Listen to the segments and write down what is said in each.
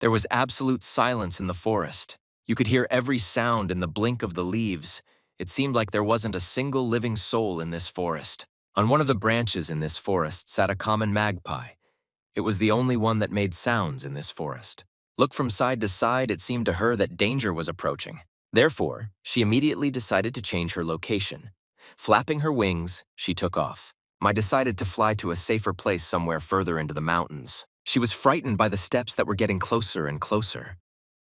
There was absolute silence in the forest. You could hear every sound in the blink of the leaves. It seemed like there wasn't a single living soul in this forest. On one of the branches in this forest sat a common magpie. It was the only one that made sounds in this forest. Looked from side to side, it seemed to her that danger was approaching. Therefore, she immediately decided to change her location. Flapping her wings, she took off. I decided to fly to a safer place somewhere further into the mountains. She was frightened by the steps that were getting closer and closer.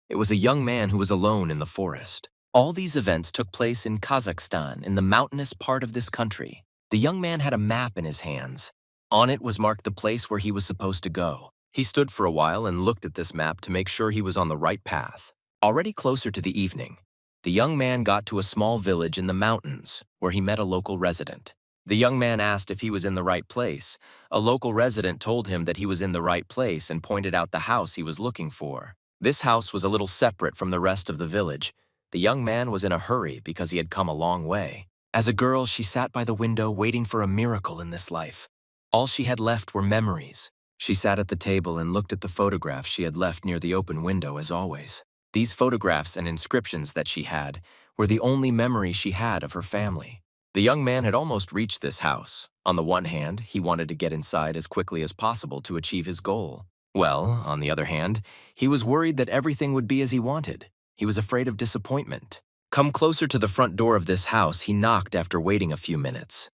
It was a young man who was alone in the forest. All these events took place in Kazakhstan, in the mountainous part of this country. The young man had a map in his hands. On it was marked the place where he was supposed to go. He stood for a while and looked at this map to make sure he was on the right path. Already closer to the evening, the young man got to a small village in the mountains where he met a local resident. The young man asked if he was in the right place. A local resident told him that he was in the right place and pointed out the house he was looking for. This house was a little separate from the rest of the village. The young man was in a hurry because he had come a long way. As a girl, she sat by the window waiting for a miracle in this life. All she had left were memories. She sat at the table and looked at the photographs she had left near the open window as always. These photographs and inscriptions that she had were the only memory she had of her family. The young man had almost reached this house. On the one hand, he wanted to get inside as quickly as possible to achieve his goal. Well, on the other hand, he was worried that everything would be as he wanted. He was afraid of disappointment. Come closer to the front door of this house, he knocked after waiting a few minutes.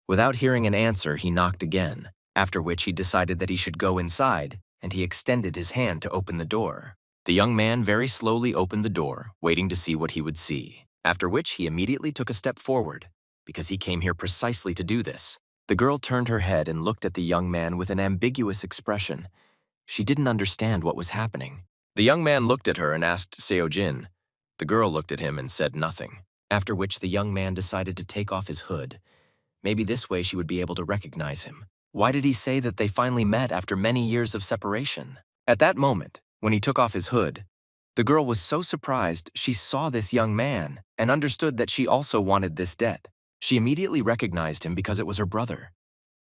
Without hearing an answer, he knocked again, after which he decided that he should go inside, and he extended his hand to open the door. The young man very slowly opened the door, waiting to see what he would see, after which he immediately took a step forward, because he came here precisely to do this. The girl turned her head and looked at the young man with an ambiguous expression. She didn't understand what was happening. The young man looked at her and asked Seojin. The girl looked at him and said nothing, after which the young man decided to take off his hood. Maybe this way she would be able to recognize him. Why did he say that they finally met after many years of separation? At that moment, when he took off his hood, the girl was so surprised she saw this young man and understood that she also wanted this debt. She immediately recognized him because it was her brother.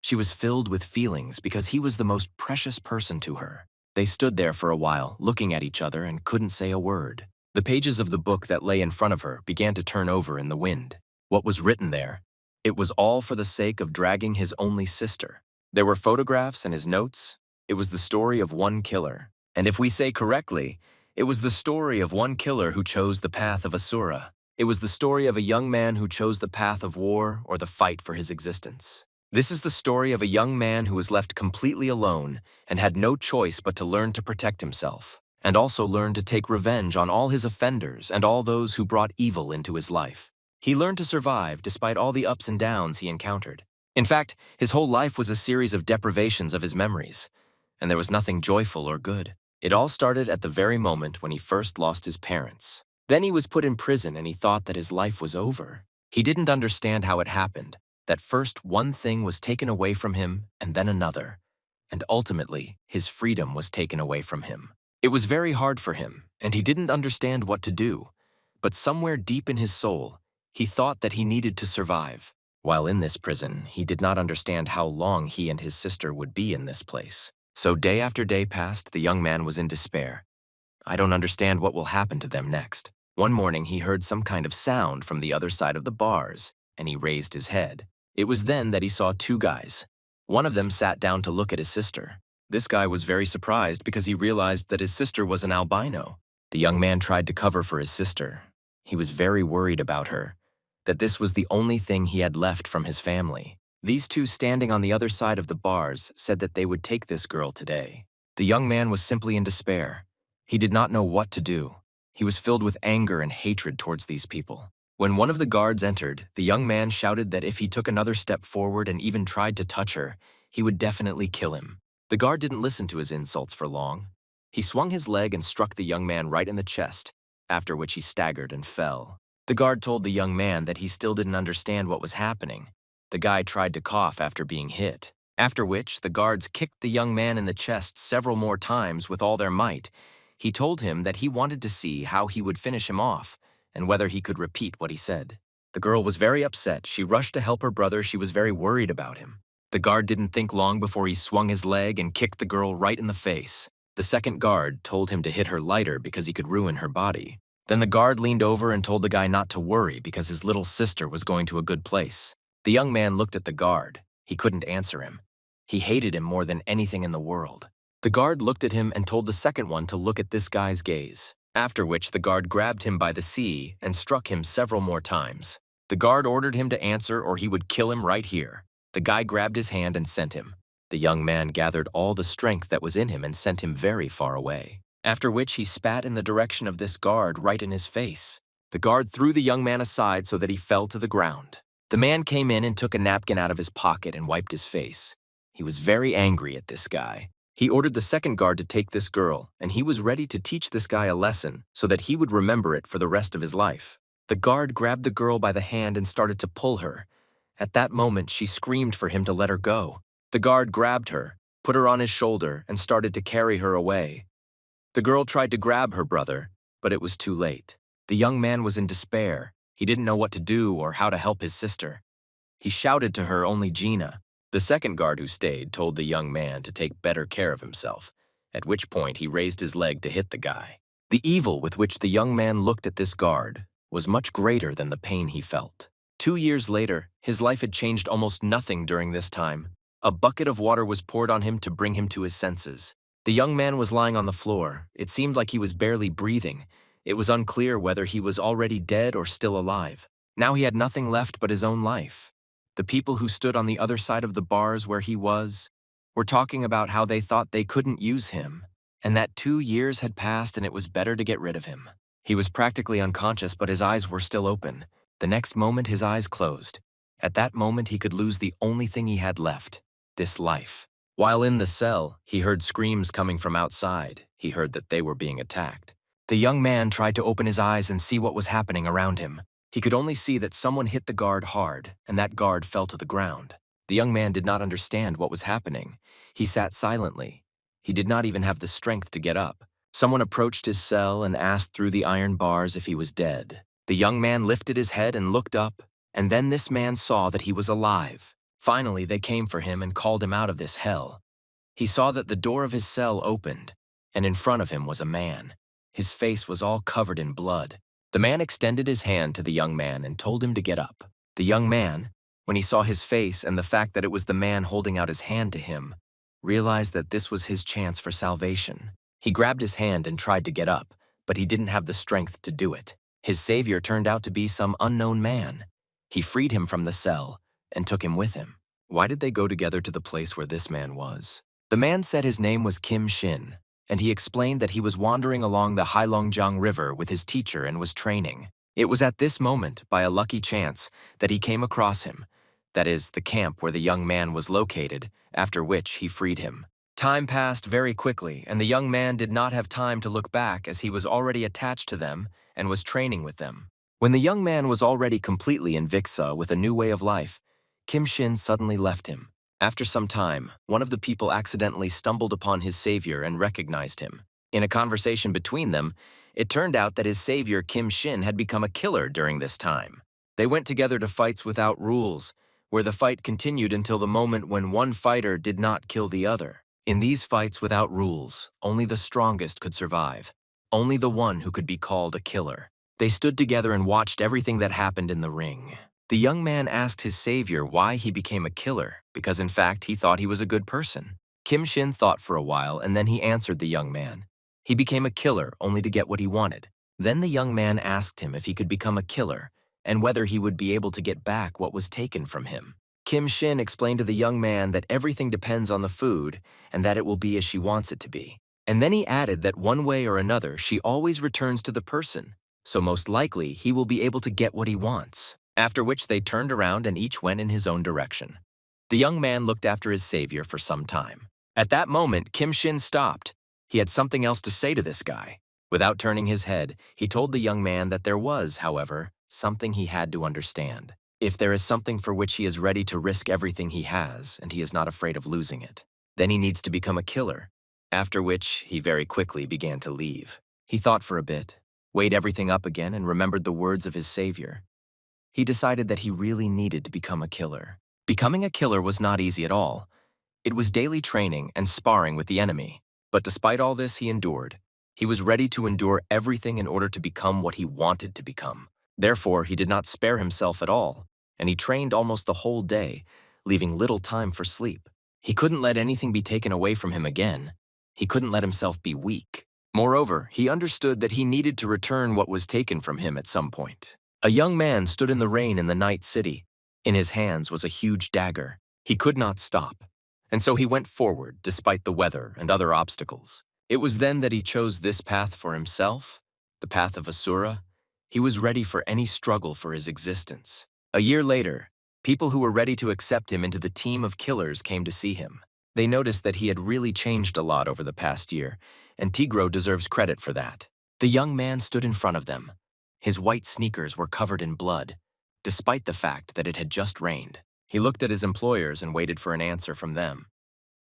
She was filled with feelings because he was the most precious person to her. They stood there for a while, looking at each other and couldn't say a word. The pages of the book that lay in front of her began to turn over in the wind. What was written there? It was all for the sake of dragging his only sister. There were photographs and his notes. It was the story of one killer. And if we say correctly, it was the story of one killer who chose the path of Asura. It was the story of a young man who chose the path of war or the fight for his existence. This is the story of a young man who was left completely alone and had no choice but to learn to protect himself, and also learn to take revenge on all his offenders and all those who brought evil into his life. He learned to survive despite all the ups and downs he encountered. In fact, his whole life was a series of deprivations of his memories, and there was nothing joyful or good. It all started at the very moment when he first lost his parents. Then he was put in prison and he thought that his life was over. He didn't understand how it happened, that first one thing was taken away from him and then another, and ultimately his freedom was taken away from him. It was very hard for him, and he didn't understand what to do, but somewhere deep in his soul, he thought that he needed to survive. While in this prison, he did not understand how long he and his sister would be in this place. So day after day passed, the young man was in despair. I don't understand what will happen to them next. One morning, he heard some kind of sound from the other side of the bars, and he raised his head. It was then that he saw two guys. One of them sat down to look at his sister. This guy was very surprised because he realized that his sister was an albino. The young man tried to cover for his sister. He was very worried about her, that this was the only thing he had left from his family. These two standing on the other side of the bars said that they would take this girl today. The young man was simply in despair. He did not know what to do. He was filled with anger and hatred towards these people. When one of the guards entered, the young man shouted that if he took another step forward and even tried to touch her, he would definitely kill him. The guard didn't listen to his insults for long. He swung his leg and struck the young man right in the chest, after which he staggered and fell. The guard told the young man that he still didn't understand what was happening. The guy tried to cough after being hit, after which the guards kicked the young man in the chest several more times with all their might. He told him that he wanted to see how he would finish him off and whether he could repeat what he said. The girl was very upset. She rushed to help her brother. She was very worried about him. The guard didn't think long before he swung his leg and kicked the girl right in the face. The second guard told him to hit her lighter because he could ruin her body. Then the guard leaned over and told the guy not to worry because his little sister was going to a good place. The young man looked at the guard. He couldn't answer him. He hated him more than anything in the world. The guard looked at him and told the second one to look at this guy's gaze, after which the guard grabbed him by the sea and struck him several more times. The guard ordered him to answer or he would kill him right here. The guy grabbed his hand and sent him. The young man gathered all the strength that was in him and sent him very far away, after which he spat in the direction of this guard right in his face. The guard threw the young man aside so that he fell to the ground. The man came in and took a napkin out of his pocket and wiped his face. He was very angry at this guy. He ordered the second guard to take this girl, and he was ready to teach this guy a lesson so that he would remember it for the rest of his life. The guard grabbed the girl by the hand and started to pull her. At that moment, she screamed for him to let her go. The guard grabbed her, put her on his shoulder, and started to carry her away. The girl tried to grab her brother, but it was too late. The young man was in despair. He didn't know what to do or how to help his sister. He shouted to her only Gina. The second guard who stayed told the young man to take better care of himself, at which point he raised his leg to hit the guy. The evil with which the young man looked at this guard was much greater than the pain he felt. 2 years later, his life had changed almost nothing during this time. A bucket of water was poured on him to bring him to his senses. The young man was lying on the floor. It seemed like he was barely breathing. It was unclear whether he was already dead or still alive. Now he had nothing left but his own life. The people who stood on the other side of the bars where he was were talking about how they thought they couldn't use him, and that 2 years had passed and it was better to get rid of him. He was practically unconscious, but his eyes were still open. The next moment, his eyes closed. At that moment, he could lose the only thing he had left, this life. While in the cell, he heard screams coming from outside. He heard that they were being attacked. The young man tried to open his eyes and see what was happening around him. He could only see that someone hit the guard hard, and that guard fell to the ground. The young man did not understand what was happening. He sat silently. He did not even have the strength to get up. Someone approached his cell and asked through the iron bars if he was dead. The young man lifted his head and looked up, and then this man saw that he was alive. Finally, they came for him and called him out of this hell. He saw that the door of his cell opened, and in front of him was a man. His face was all covered in blood. The man extended his hand to the young man and told him to get up. The young man, when he saw his face and the fact that it was the man holding out his hand to him, realized that this was his chance for salvation. He grabbed his hand and tried to get up, but he didn't have the strength to do it. His savior turned out to be some unknown man. He freed him from the cell and took him with him. Why did they go together to the place where this man was? The man said his name was Kim Shin, and he explained that he was wandering along the Heilongjiang River with his teacher and was training. It was at this moment, by a lucky chance, that he came across him, that is, the camp where the young man was located, after which he freed him. Time passed very quickly, and the young man did not have time to look back as he was already attached to them and was training with them. When the young man was already completely in Vixa with a new way of life, Kim Shin suddenly left him. After some time, one of the people accidentally stumbled upon his savior and recognized him. In a conversation between them, it turned out that his savior Kim Shin had become a killer during this time. They went together to fights without rules, where the fight continued until the moment when one fighter did not kill the other. In these fights without rules, only the strongest could survive, only the one who could be called a killer. They stood together and watched everything that happened in the ring. The young man asked his savior why he became a killer, because in fact he thought he was a good person. Kim Shin thought for a while, and then he answered the young man. He became a killer only to get what he wanted. Then the young man asked him if he could become a killer, and whether he would be able to get back what was taken from him. Kim Shin explained to the young man that everything depends on the food, and that it will be as she wants it to be. And then he added that one way or another she always returns to the person, so most likely he will be able to get what he wants. After which they turned around and each went in his own direction. The young man looked after his savior for some time. At that moment, Kim Shin stopped. He had something else to say to this guy. Without turning his head, he told the young man that there was, however, something he had to understand. If there is something for which he is ready to risk everything he has, and he is not afraid of losing it, then he needs to become a killer. After which, he very quickly began to leave. He thought for a bit, weighed everything up again, and remembered the words of his savior. He decided that he really needed to become a killer. Becoming a killer was not easy at all. It was daily training and sparring with the enemy. But despite all this, he endured. He was ready to endure everything in order to become what he wanted to become. Therefore, he did not spare himself at all, and he trained almost the whole day, leaving little time for sleep. He couldn't let anything be taken away from him again. He couldn't let himself be weak. Moreover, he understood that he needed to return what was taken from him at some point. A young man stood in the rain in the night city. In his hands was a huge dagger. He could not stop, and so he went forward despite the weather and other obstacles. It was then that he chose this path for himself, the path of Asura. He was ready for any struggle for his existence. A year later, people who were ready to accept him into the team of killers came to see him. They noticed that he had really changed a lot over the past year, and Tigro deserves credit for that. The young man stood in front of them. His white sneakers were covered in blood, despite the fact that it had just rained. He looked at his employers and waited for an answer from them.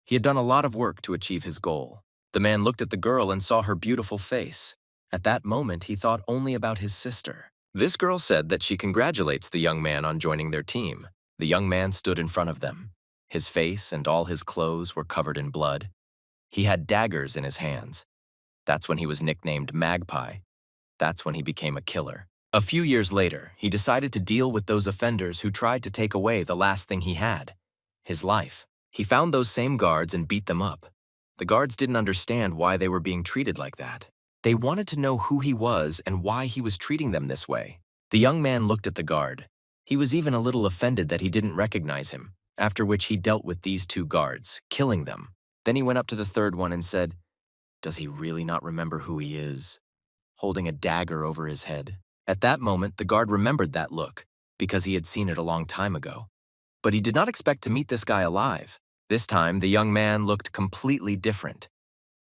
He had done a lot of work to achieve his goal. The man looked at the girl and saw her beautiful face. At that moment, he thought only about his sister. This girl said that she congratulates the young man on joining their team. The young man stood in front of them. His face and all his clothes were covered in blood. He had daggers in his hands. That's when he was nicknamed Magpie. That's when he became a killer. A few years later, he decided to deal with those offenders who tried to take away the last thing he had, his life. He found those same guards and beat them up. The guards didn't understand why they were being treated like that. They wanted to know who he was and why he was treating them this way. The young man looked at the guard. He was even a little offended that he didn't recognize him, after which he dealt with these two guards, killing them. Then he went up to the third one and said, "Does he really not remember who he is?" Holding a dagger over his head. At that moment, the guard remembered that look, because he had seen it a long time ago. But he did not expect to meet this guy alive. This time, the young man looked completely different.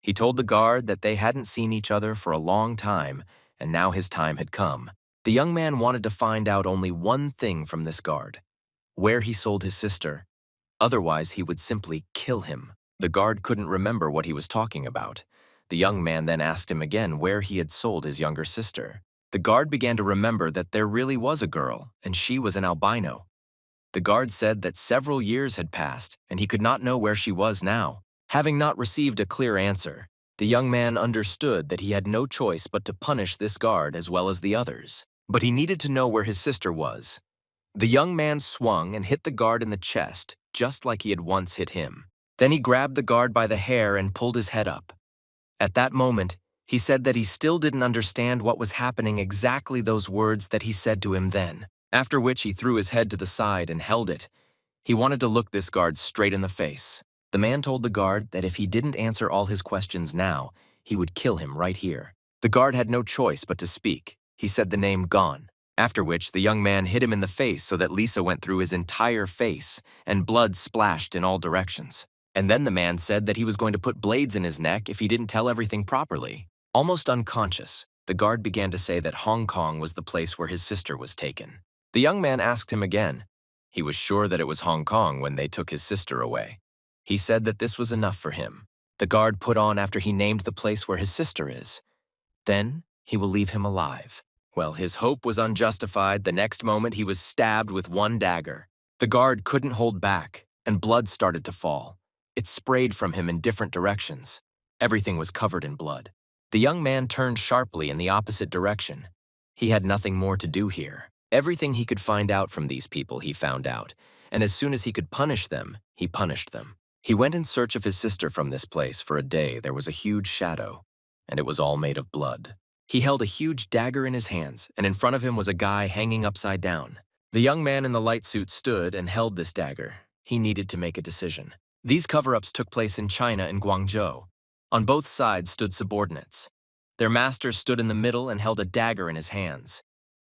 He told the guard that they hadn't seen each other for a long time, and now his time had come. The young man wanted to find out only one thing from this guard: where he sold his sister. Otherwise, he would simply kill him. The guard couldn't remember what he was talking about. The young man then asked him again where he had sold his younger sister. The guard began to remember that there really was a girl, and she was an albino. The guard said that several years had passed, and he could not know where she was now. Having not received a clear answer, the young man understood that he had no choice but to punish this guard as well as the others. But he needed to know where his sister was. The young man swung and hit the guard in the chest, just like he had once hit him. Then he grabbed the guard by the hair and pulled his head up. At that moment, he said that he still didn't understand what was happening, exactly those words that he said to him then. After which he threw his head to the side and held it. He wanted to look this guard straight in the face. The man told the guard that if he didn't answer all his questions now, he would kill him right here. The guard had no choice but to speak. He said the name Gon. After which, the young man hit him in the face so that Lisa went through his entire face, and blood splashed in all directions. And then the man said that he was going to put blades in his neck if he didn't tell everything properly. Almost unconscious, the guard began to say that Hong Kong was the place where his sister was taken. The young man asked him again. He was sure that it was Hong Kong when they took his sister away. He said that this was enough for him. The guard put on after he named the place where his sister is. Then he will leave him alive. Well, his hope was unjustified. The next moment, he was stabbed with one dagger. The guard couldn't hold back, and blood started to fall. It sprayed from him in different directions. Everything was covered in blood. The young man turned sharply in the opposite direction. He had nothing more to do here. Everything he could find out from these people, he found out, and as soon as he could punish them, he punished them. He went in search of his sister from this place. For a day, there was a huge shadow, and it was all made of blood. He held a huge dagger in his hands, and in front of him was a guy hanging upside down. The young man in the light suit stood and held this dagger. He needed to make a decision. These cover-ups took place in China and Guangzhou. On both sides stood subordinates. Their master stood in the middle and held a dagger in his hands.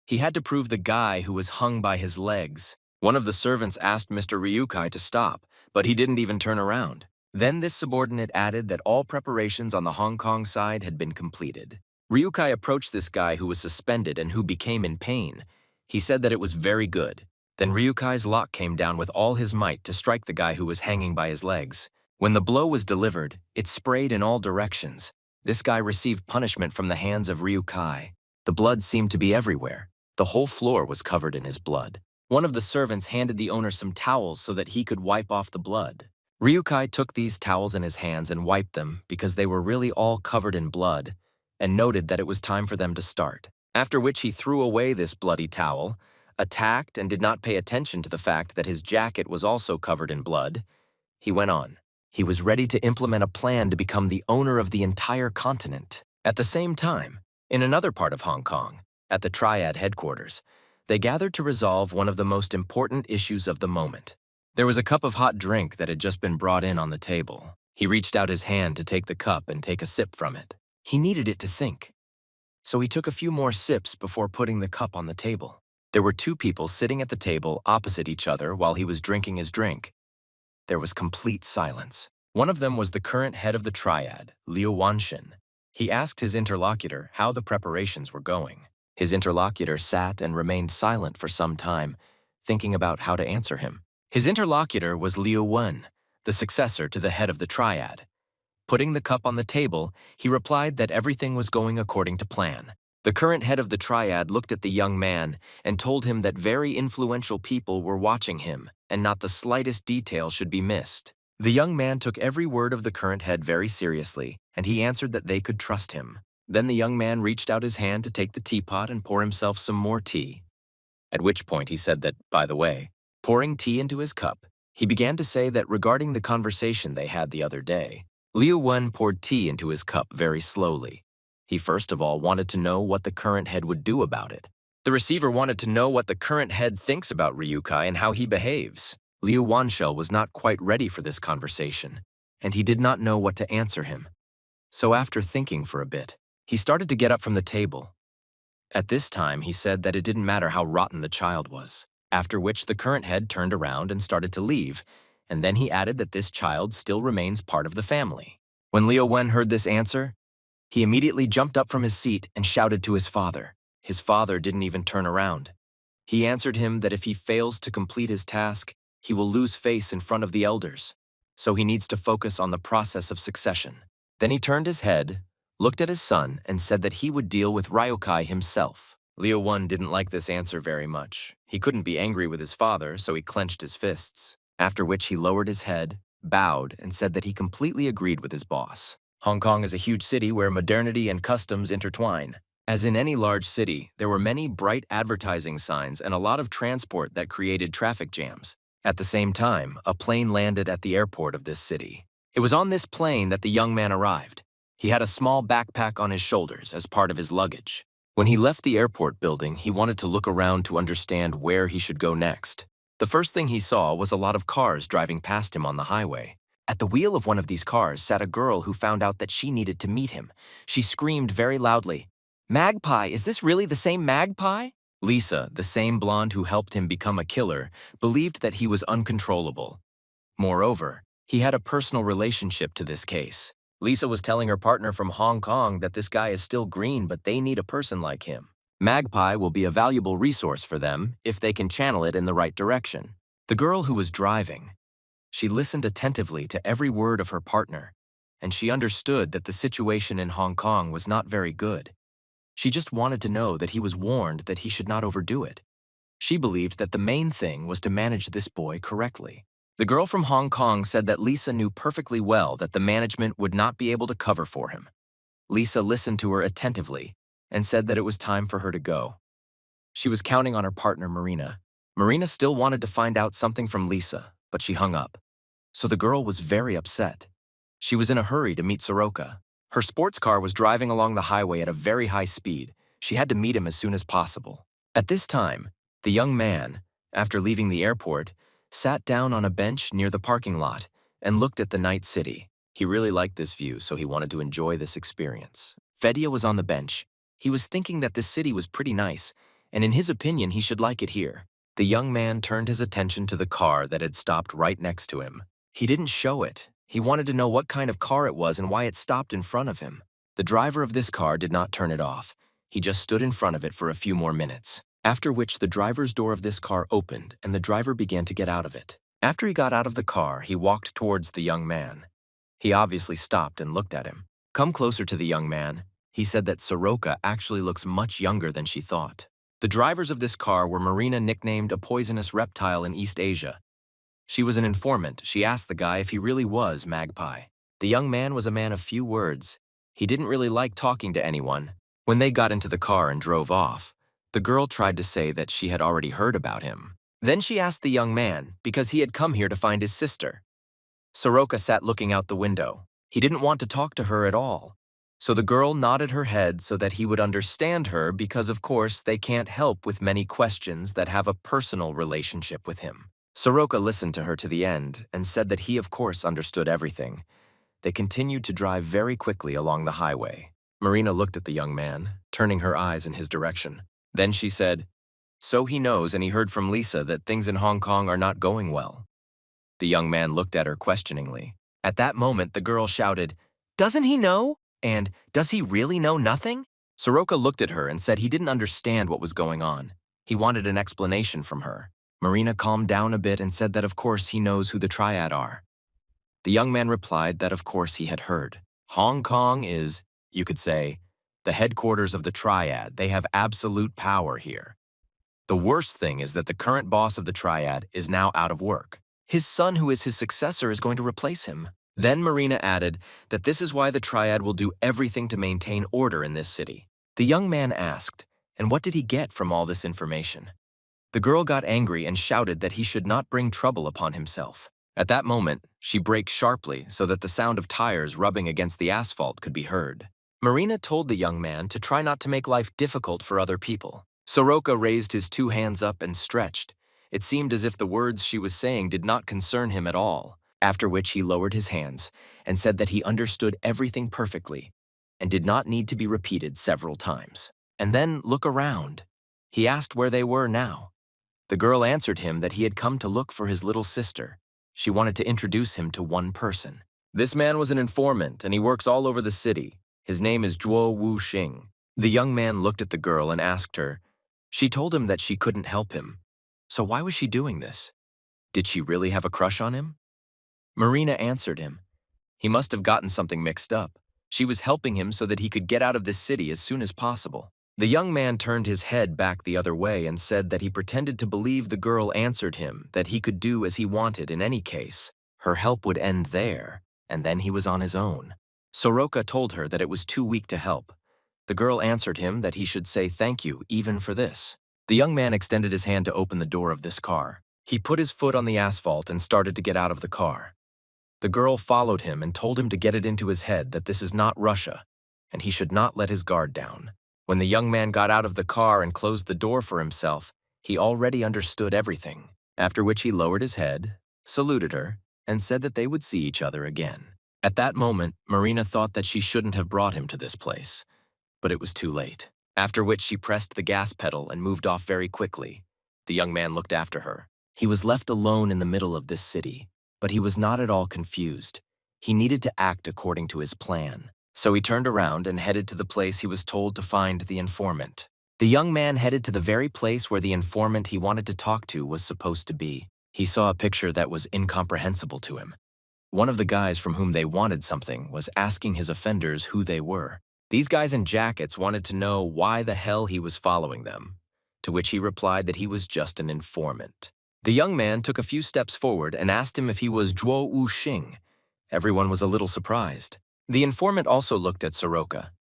He had to prove the guy who was hung by his legs. One of the servants asked Mr. Ryukai to stop, but he didn't even turn around. Then this subordinate added that all preparations on the Hong Kong side had been completed. Ryukai approached this guy who was suspended and who became in pain. He said that it was very good. Then Ryukai's lock came down with all his might to strike the guy who was hanging by his legs. When the blow was delivered, it sprayed in all directions. This guy received punishment from the hands of Ryukai. The blood seemed to be everywhere. The whole floor was covered in his blood. One of the servants handed the owner some towels so that he could wipe off the blood. Ryukai took these towels in his hands and wiped them because they were really all covered in blood, and noted that it was time for them to start. After which he threw away this bloody towel, attacked and did not pay attention to the fact that his jacket was also covered in blood. He went on. He was ready to implement a plan to become the owner of the entire continent. At the same time, in another part of Hong Kong, at the Triad headquarters, they gathered to resolve one of the most important issues of the moment. There was a cup of hot drink that had just been brought in on the table. He reached out his hand to take the cup and take a sip from it. He needed it to think. So he took a few more sips before putting the cup on the table. There were two people sitting at the table opposite each other while he was drinking his drink. There was complete silence. One of them was the current head of the Triad, Liu Wanshin. He asked his interlocutor how the preparations were going. His interlocutor sat and remained silent for some time, thinking about how to answer him. His interlocutor was Liu Wen, the successor to the head of the Triad. Putting the cup on the table, he replied that everything was going according to plan. The current head of the Triad looked at the young man and told him that very influential people were watching him and not the slightest detail should be missed. The young man took every word of the current head very seriously, and he answered that they could trust him. Then the young man reached out his hand to take the teapot and pour himself some more tea. At which point he said that, by the way, pouring tea into his cup, he began to say that regarding the conversation they had the other day, Liu Wen poured tea into his cup very slowly. He first of all wanted to know what the current head would do about it. The receiver wanted to know what the current head thinks about Ryukai and how he behaves. Liu Wanshel was not quite ready for this conversation, and he did not know what to answer him. So after thinking for a bit, he started to get up from the table. At this time, he said that it didn't matter how rotten the child was, after which the current head turned around and started to leave, and then he added that this child still remains part of the family. When Liu Wen heard this answer, he immediately jumped up from his seat and shouted to his father. His father didn't even turn around. He answered him that if he fails to complete his task, he will lose face in front of the elders, so he needs to focus on the process of succession. Then he turned his head, looked at his son, and said that he would deal with Ryukai himself. Liu Wen didn't like this answer very much. He couldn't be angry with his father, so he clenched his fists, after which he lowered his head, bowed, and said that he completely agreed with his boss. Hong Kong is a huge city where modernity and customs intertwine. As in any large city, there were many bright advertising signs and a lot of transport that created traffic jams. At the same time, a plane landed at the airport of this city. It was on this plane that the young man arrived. He had a small backpack on his shoulders as part of his luggage. When he left the airport building, he wanted to look around to understand where he should go next. The first thing he saw was a lot of cars driving past him on the highway. At the wheel of one of these cars sat a girl who found out that she needed to meet him. She screamed very loudly, "Magpie, is this really the same Magpie?" Lisa, the same blonde who helped him become a killer, believed that he was uncontrollable. Moreover, he had a personal relationship to this case. Lisa was telling her partner from Hong Kong that this guy is still green, but they need a person like him. Magpie will be a valuable resource for them if they can channel it in the right direction. The girl who was driving, she listened attentively to every word of her partner, and she understood that the situation in Hong Kong was not very good. She just wanted to know that he was warned that he should not overdo it. She believed that the main thing was to manage this boy correctly. The girl from Hong Kong said that Lisa knew perfectly well that the management would not be able to cover for him. Lisa listened to her attentively and said that it was time for her to go. She was counting on her partner, Marina. Marina still wanted to find out something from Lisa, but she hung up. So the girl was very upset. She was in a hurry to meet Soroka. Her sports car was driving along the highway at a very high speed. She had to meet him as soon as possible. At this time, the young man, after leaving the airport, sat down on a bench near the parking lot and looked at the night city. He really liked this view, so he wanted to enjoy this experience. Fedia was on the bench. He was thinking that this city was pretty nice, and in his opinion, he should like it here. The young man turned his attention to the car that had stopped right next to him. He didn't show it. He wanted to know what kind of car it was and why it stopped in front of him. The driver of this car did not turn it off. He just stood in front of it for a few more minutes, after which the driver's door of this car opened and the driver began to get out of it. After he got out of the car, he walked towards the young man. He obviously stopped and looked at him. "Come closer to the young man." He said that Soroka actually looks much younger than she thought. The drivers of this car were Marina, nicknamed a poisonous reptile in East Asia. She was an informant. She asked the guy if he really was Magpie. The young man was a man of few words. He didn't really like talking to anyone. When they got into the car and drove off, the girl tried to say that she had already heard about him. Then she asked the young man because he had come here to find his sister. Soroka sat looking out the window. He didn't want to talk to her at all. So the girl nodded her head so that he would understand her because, of course, they can't help with many questions that have a personal relationship with him. Soroka listened to her to the end and said that he, of course, understood everything. They continued to drive very quickly along the highway. Marina looked at the young man, turning her eyes in his direction. Then she said, "So he knows and he heard from Lisa that things in Hong Kong are not going well." The young man looked at her questioningly. At that moment, the girl shouted, "Doesn't he know? And does he really know nothing?" Soroka looked at her and said he didn't understand what was going on. He wanted an explanation from her. Marina calmed down a bit and said that of course he knows who the Triad are. The young man replied that of course he had heard. Hong Kong is, you could say, the headquarters of the Triad. They have absolute power here. The worst thing is that the current boss of the Triad is now out of work. His son, who is his successor, is going to replace him. Then Marina added that this is why the Triad will do everything to maintain order in this city. The young man asked, and what did he get from all this information? The girl got angry and shouted that he should not bring trouble upon himself. At that moment, she braked sharply so that the sound of tires rubbing against the asphalt could be heard. Marina told the young man to try not to make life difficult for other people. Soroka raised his two hands up and stretched. It seemed as if the words she was saying did not concern him at all, after which he lowered his hands and said that he understood everything perfectly and did not need to be repeated several times. And then look around. He asked where they were now. The girl answered him that he had come to look for his little sister. She wanted to introduce him to one person. This man was an informant and he works all over the city. His name is Zhuo Wuxing. The young man looked at the girl and asked her. She told him that she couldn't help him. So why was she doing this? Did she really have a crush on him? Marina answered him. He must have gotten something mixed up. She was helping him so that he could get out of this city as soon as possible. The young man turned his head back the other way and said that he pretended to believe the girl answered him that he could do as he wanted in any case. Her help would end there, and then he was on his own. Soroka told her that it was too weak to help. The girl answered him that he should say thank you even for this. The young man extended his hand to open the door of this car. He put his foot on the asphalt and started to get out of the car. The girl followed him and told him to get it into his head that this is not Russia, and he should not let his guard down. When the young man got out of the car and closed the door for himself, he already understood everything, after which he lowered his head, saluted her, and said that they would see each other again. At that moment, Marina thought that she shouldn't have brought him to this place, but it was too late. After which she pressed the gas pedal and moved off very quickly. The young man looked after her. He was left alone in the middle of this city, but he was not at all confused. He needed to act according to his plan. So he turned around and headed to the place he was told to find the informant. The young man headed to the very place where the informant he wanted to talk to was supposed to be. He saw a picture that was incomprehensible to him. One of the guys from whom they wanted something was asking his offenders who they were. These guys in jackets wanted to know why the hell he was following them, to which he replied that he was just an informant. The young man took a few steps forward and asked him if he was Zhuo Wuxing. Everyone was a little surprised. The informant also looked at Soroka.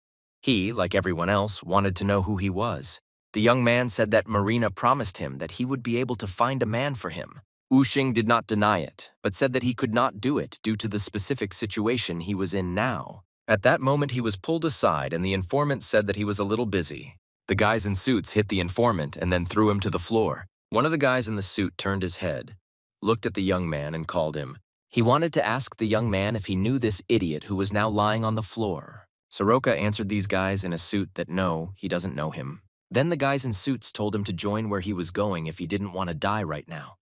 He, like everyone else, wanted to know who he was. The young man said that Marina promised him that he would be able to find a man for him. Wuxing did not deny it, but said that he could not do it due to the specific situation he was in now. At that moment, he was pulled aside and the informant said that he was a little busy. The guys in suits hit the informant and then threw him to the floor. One of the guys in the suit turned his head, looked at the young man and called him. He wanted to ask the young man if he knew this idiot who was now lying on the floor. Soroka answered these guys in a suit that no, he doesn't know him. Then the guys in suits told him to join where he was going if he didn't want to die right now.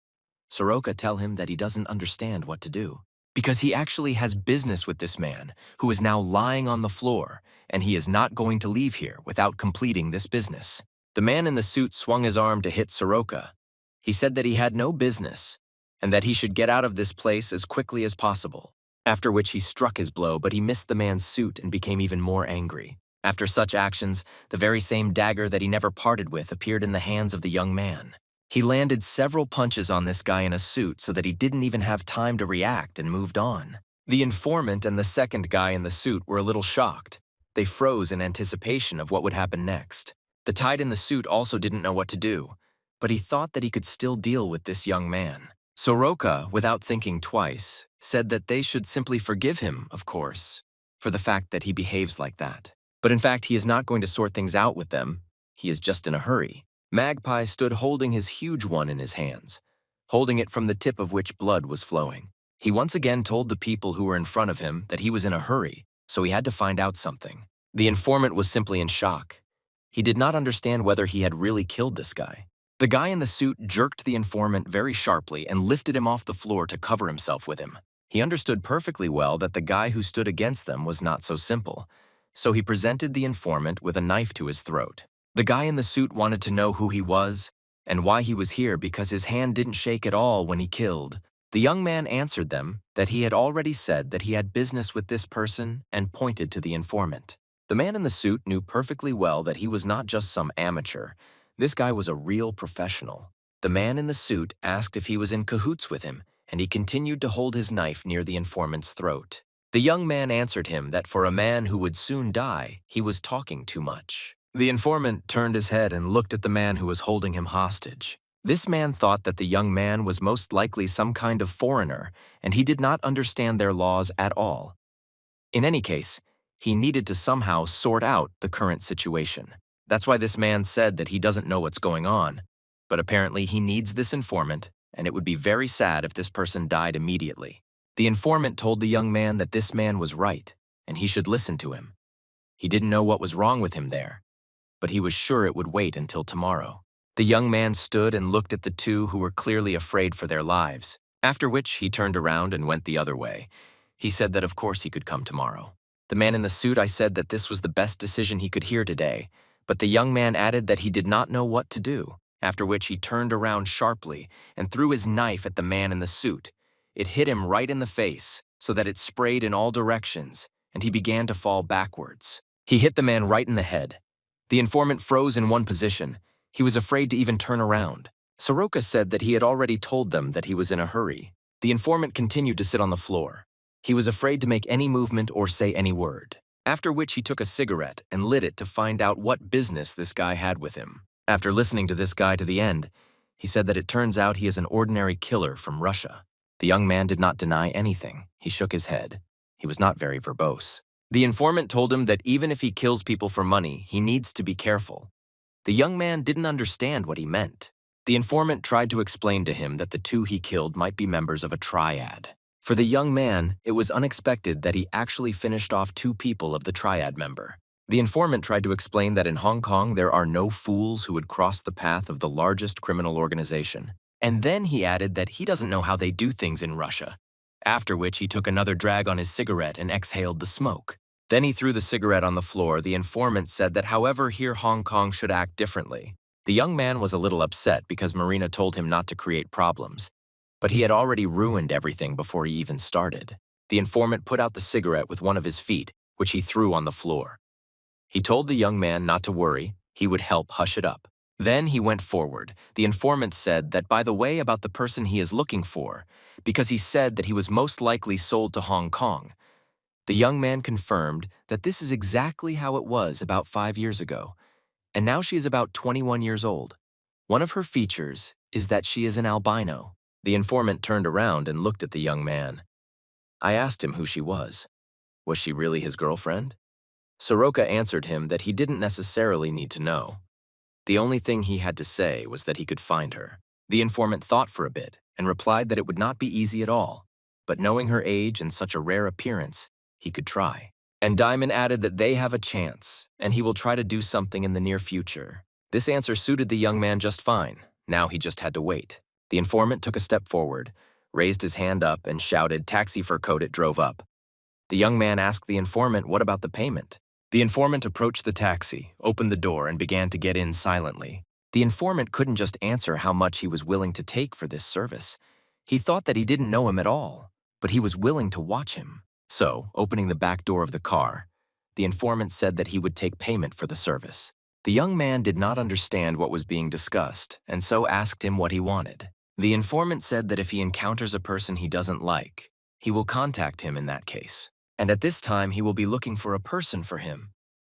Soroka tell him that he doesn't understand what to do, because he actually has business with this man who is now lying on the floor, and he is not going to leave here without completing this business. The man in the suit swung his arm to hit Soroka. He said that he had no business, and that he should get out of this place as quickly as possible, after which he struck his blow, but he missed the man's suit and became even more angry. After such actions, the very same dagger that he never parted with appeared in the hands of the young man. He landed several punches on this guy in a suit so that he didn't even have time to react and moved on. The informant and the second guy in the suit were a little shocked. They froze in anticipation of what would happen next. The tide in the suit also didn't know what to do, but he thought that he could still deal with this young man. Soroka, without thinking twice, said that they should simply forgive him, of course, for the fact that he behaves like that. But in fact, he is not going to sort things out with them. He is just in a hurry. Magpie stood holding his huge one in his hands, holding it from the tip of which blood was flowing. He once again told the people who were in front of him that he was in a hurry, so he had to find out something. The informant was simply in shock. He did not understand whether he had really killed this guy. The guy in the suit jerked the informant very sharply and lifted him off the floor to cover himself with him. He understood perfectly well that the guy who stood against them was not so simple, so he presented the informant with a knife to his throat. The guy in the suit wanted to know who he was and why he was here because his hand didn't shake at all when he killed. The young man answered them that he had already said that he had business with this person and pointed to the informant. The man in the suit knew perfectly well that he was not just some amateur. This guy was a real professional. The man in the suit asked if he was in cahoots with him, and he continued to hold his knife near the informant's throat. The young man answered him that for a man who would soon die, he was talking too much. The informant turned his head and looked at the man who was holding him hostage. This man thought that the young man was most likely some kind of foreigner, and he did not understand their laws at all. In any case, he needed to somehow sort out the current situation. That's why this man said that he doesn't know what's going on, but apparently he needs this informant, and it would be very sad if this person died immediately. The informant told the young man that this man was right, and he should listen to him. He didn't know what was wrong with him there, but he was sure it would wait until tomorrow. The young man stood and looked at the two who were clearly afraid for their lives, after which he turned around and went the other way. He said that of course he could come tomorrow. The man in the suit, I said that this was the best decision he could hear today, but the young man added that he did not know what to do, after which he turned around sharply and threw his knife at the man in the suit. It hit him right in the face, so that it sprayed in all directions, and he began to fall backwards. He hit the man right in the head. The informant froze in one position. He was afraid to even turn around. Soroka said that he had already told them that he was in a hurry. The informant continued to sit on the floor. He was afraid to make any movement or say any word, after which he took a cigarette and lit it to find out what business this guy had with him. After listening to this guy to the end, he said that it turns out he is an ordinary killer from Russia. The young man did not deny anything. He shook his head. He was not very verbose. The informant told him that even if he kills people for money, he needs to be careful. The young man didn't understand what he meant. The informant tried to explain to him that the two he killed might be members of a triad. For the young man, it was unexpected that he actually finished off two people of the triad member. The informant tried to explain that in Hong Kong there are no fools who would cross the path of the largest criminal organization. And then he added that he doesn't know how they do things in Russia, after which he took another drag on his cigarette and exhaled the smoke. Then he threw the cigarette on the floor. The informant said that however here Hong Kong should act differently. The young man was a little upset because Marina told him not to create problems, but he had already ruined everything before he even started. The informant put out the cigarette with one of his feet, which he threw on the floor. He told the young man not to worry, he would help hush it up. Then he went forward. The informant said that by the way about the person he is looking for, because he said that he was most likely sold to Hong Kong. The young man confirmed that this is exactly how it was about 5 years ago, and now she is about 21 years old. One of her features is that she is an albino. The informant turned around and looked at the young man. I asked him who she was. Was she really his girlfriend? Soroka answered him that he didn't necessarily need to know. The only thing he had to say was that he could find her. The informant thought for a bit and replied that it would not be easy at all, but knowing her age and such a rare appearance, he could try. And Diamond added that they have a chance, and he will try to do something in the near future. This answer suited the young man just fine. Now he just had to wait. The informant took a step forward, raised his hand up, and shouted, "Taxi for code." It drove up. The young man asked the informant what about the payment. The informant approached the taxi, opened the door, and began to get in silently. The informant couldn't just answer how much he was willing to take for this service. He thought that he didn't know him at all, but he was willing to watch him. So, opening the back door of the car, the informant said that he would take payment for the service. The young man did not understand what was being discussed, and so asked him what he wanted. The informant said that if he encounters a person he doesn't like, he will contact him in that case. And at this time, he will be looking for a person for him.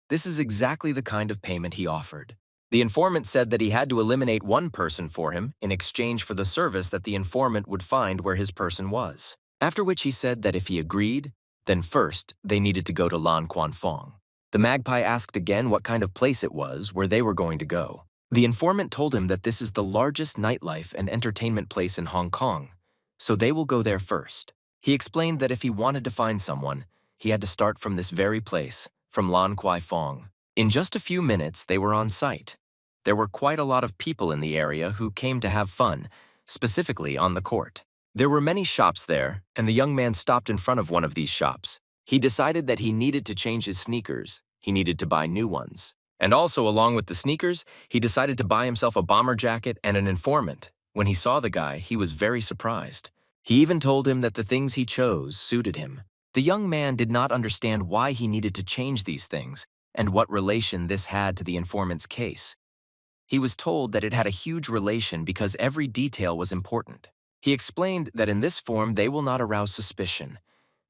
This is exactly the kind of payment he offered. The informant said that he had to eliminate one person for him in exchange for the service that the informant would find where his person was. After which he said that if he agreed, then first they needed to go to Lan Quan Fong. The magpie asked again what kind of place it was where they were going to go. The informant told him that this is the largest nightlife and entertainment place in Hong Kong, so they will go there first. He explained that if he wanted to find someone, he had to start from this very place, from Lan Kwai Fong. In just a few minutes, they were on site. There were quite a lot of people in the area who came to have fun, specifically on the court. There were many shops there, and the young man stopped in front of one of these shops. He decided that he needed to change his sneakers. He needed to buy new ones. And also, along with the sneakers, he decided to buy himself a bomber jacket and an informant. When he saw the guy, he was very surprised. He even told him that the things he chose suited him. The young man did not understand why he needed to change these things and what relation this had to the informant's case. He was told that it had a huge relation because every detail was important. He explained that in this form they will not arouse suspicion.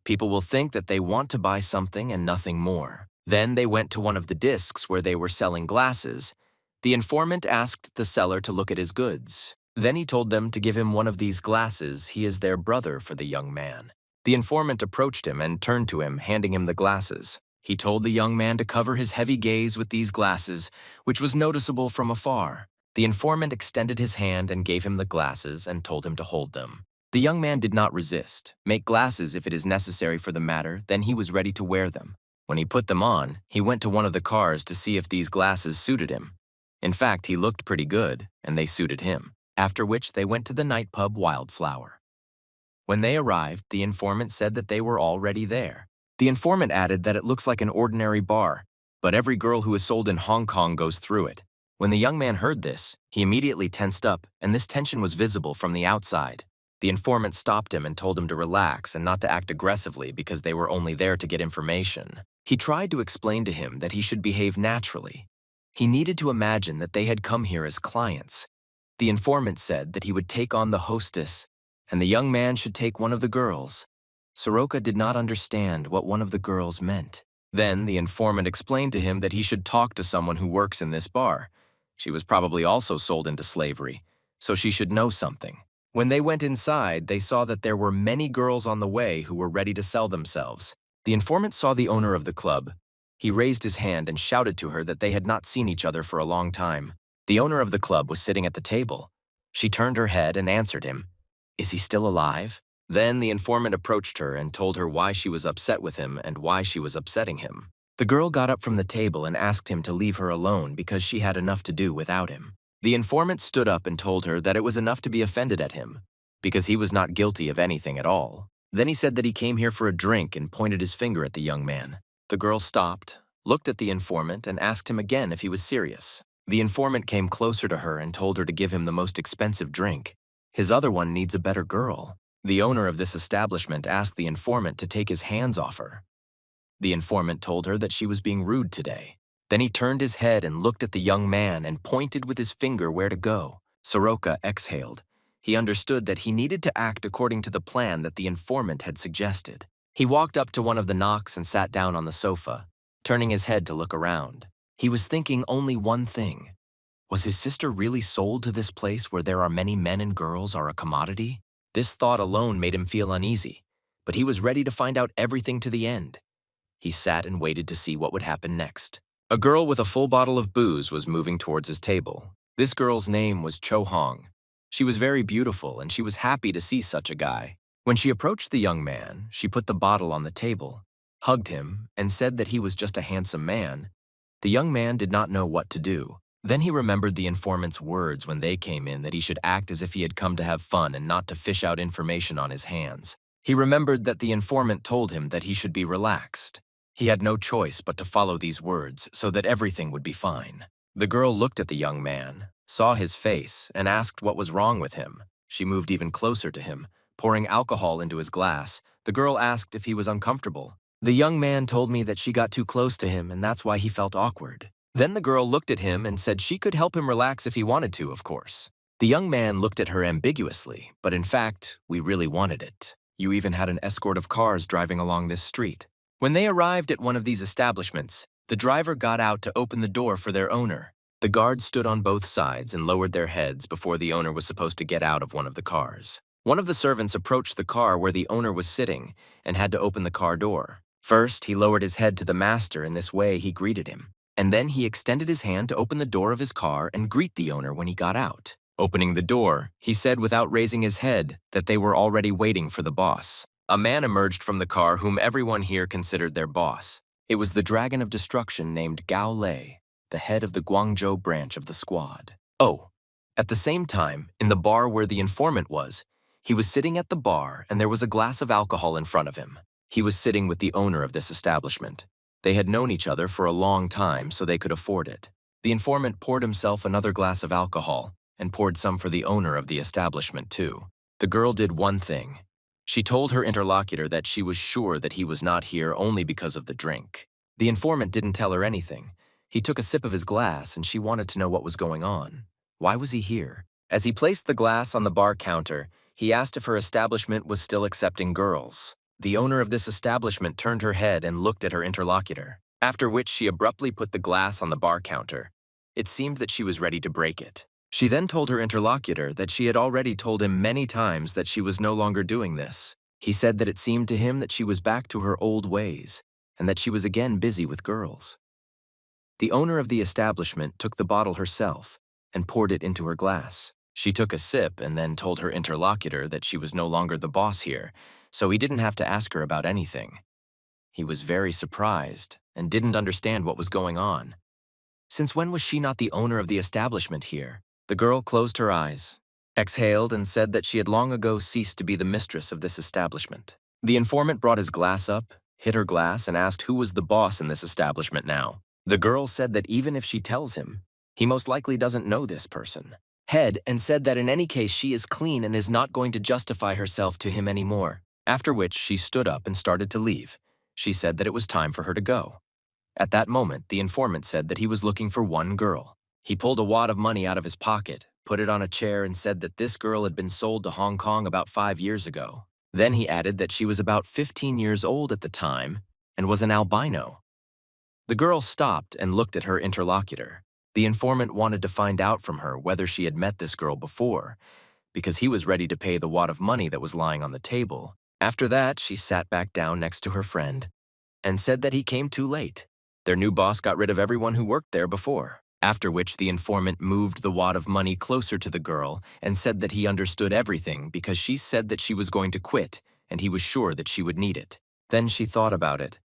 People will think that they want to buy something and nothing more. Then they went to one of the discs where they were selling glasses. The informant asked the seller to look at his goods. Then he told them to give him one of these glasses. He is their brother for the young man. The informant approached him and turned to him, handing him the glasses. He told the young man to cover his heavy gaze with these glasses, which was noticeable from afar. The informant extended his hand and gave him the glasses and told him to hold them. The young man did not resist. Make glasses if it is necessary for the matter, then he was ready to wear them. When he put them on, he went to one of the cars to see if these glasses suited him. In fact, he looked pretty good, and they suited him, after which they went to the night pub Wildflower. When they arrived, the informant said that they were already there. The informant added that it looks like an ordinary bar, but every girl who is sold in Hong Kong goes through it. When the young man heard this, he immediately tensed up, and this tension was visible from the outside. The informant stopped him and told him to relax and not to act aggressively because they were only there to get information. He tried to explain to him that he should behave naturally. He needed to imagine that they had come here as clients. The informant said that he would take on the hostess, and the young man should take one of the girls. Soroka did not understand what one of the girls meant. Then the informant explained to him that he should talk to someone who works in this bar. She was probably also sold into slavery, so she should know something. When they went inside, they saw that there were many girls on the way who were ready to sell themselves. The informant saw the owner of the club. He raised his hand and shouted to her that they had not seen each other for a long time. The owner of the club was sitting at the table. She turned her head and answered him. "Is he still alive?" Then the informant approached her and told her why she was upset with him and why she was upsetting him. The girl got up from the table and asked him to leave her alone because she had enough to do without him. The informant stood up and told her that it was enough to be offended at him, because he was not guilty of anything at all. Then he said that he came here for a drink and pointed his finger at the young man. The girl stopped, looked at the informant, and asked him again if he was serious. The informant came closer to her and told her to give him the most expensive drink. His other one needs a better girl. The owner of this establishment asked the informant to take his hands off her. The informant told her that she was being rude today. Then he turned his head and looked at the young man and pointed with his finger where to go. Soroka exhaled. He understood that he needed to act according to the plan that the informant had suggested. He walked up to one of the knocks and sat down on the sofa, turning his head to look around. He was thinking only one thing. Was his sister really sold to this place where there are many men and girls are a commodity? This thought alone made him feel uneasy, but he was ready to find out everything to the end. He sat and waited to see what would happen next. A girl with a full bottle of booze was moving towards his table. This girl's name was Cho Hong. She was very beautiful, and she was happy to see such a guy. When she approached the young man, she put the bottle on the table, hugged him, and said that he was just a handsome man. The young man did not know what to do. Then he remembered the informant's words when they came in that he should act as if he had come to have fun and not to fish out information on his hands. He remembered that the informant told him that he should be relaxed. He had no choice but to follow these words so that everything would be fine. The girl looked at the young man, saw his face, and asked what was wrong with him. She moved even closer to him, pouring alcohol into his glass. The girl asked if he was uncomfortable. The young man told me that she got too close to him and that's why he felt awkward. Then the girl looked at him and said she could help him relax if he wanted to, of course. The young man looked at her ambiguously, but in fact, we really wanted it. You even had an escort of cars driving along this street. When they arrived at one of these establishments, the driver got out to open the door for their owner. The guards stood on both sides and lowered their heads before the owner was supposed to get out of one of the cars. One of the servants approached the car where the owner was sitting and had to open the car door. First, he lowered his head to the master. In this way, he greeted him. And then he extended his hand to open the door of his car and greet the owner when he got out. Opening the door, he said without raising his head that they were already waiting for the boss. A man emerged from the car whom everyone here considered their boss. It was the Dragon of Destruction named Gao Lei, the head of the Guangzhou branch of the squad. Oh, at the same time, in the bar where the informant was, he was sitting at the bar and there was a glass of alcohol in front of him. He was sitting with the owner of this establishment. They had known each other for a long time, so they could afford it. The informant poured himself another glass of alcohol and poured some for the owner of the establishment too. The girl did one thing. She told her interlocutor that she was sure that he was not here only because of the drink. The informant didn't tell her anything. He took a sip of his glass and she wanted to know what was going on. Why was he here? As he placed the glass on the bar counter, he asked if her establishment was still accepting girls. The owner of this establishment turned her head and looked at her interlocutor, after which she abruptly put the glass on the bar counter. It seemed that she was ready to break it. She then told her interlocutor that she had already told him many times that she was no longer doing this. He said that it seemed to him that she was back to her old ways, and that she was again busy with girls. The owner of the establishment took the bottle herself and poured it into her glass. She took a sip and then told her interlocutor that she was no longer the boss here, so he didn't have to ask her about anything. He was very surprised and didn't understand what was going on. Since when was she not the owner of the establishment here? The girl closed her eyes, exhaled, and said that she had long ago ceased to be the mistress of this establishment. The informant brought his glass up, hit her glass, and asked who was the boss in this establishment now. The girl said that even if she tells him, he most likely doesn't know this person. And said that in any case she is clean and is not going to justify herself to him anymore. After which she stood up and started to leave. She said that it was time for her to go. At that moment, the informant said that he was looking for one girl. He pulled a wad of money out of his pocket, put it on a chair, and said that this girl had been sold to Hong Kong about 5 years ago. Then he added that she was about 15 years old at the time and was an albino. The girl stopped and looked at her interlocutor. The informant wanted to find out from her whether she had met this girl before, because he was ready to pay the wad of money that was lying on the table. After that, she sat back down next to her friend and said that he came too late. Their new boss got rid of everyone who worked there before. After which the informant moved the wad of money closer to the girl and said that he understood everything because she said that she was going to quit and he was sure that she would need it. Then she thought about it.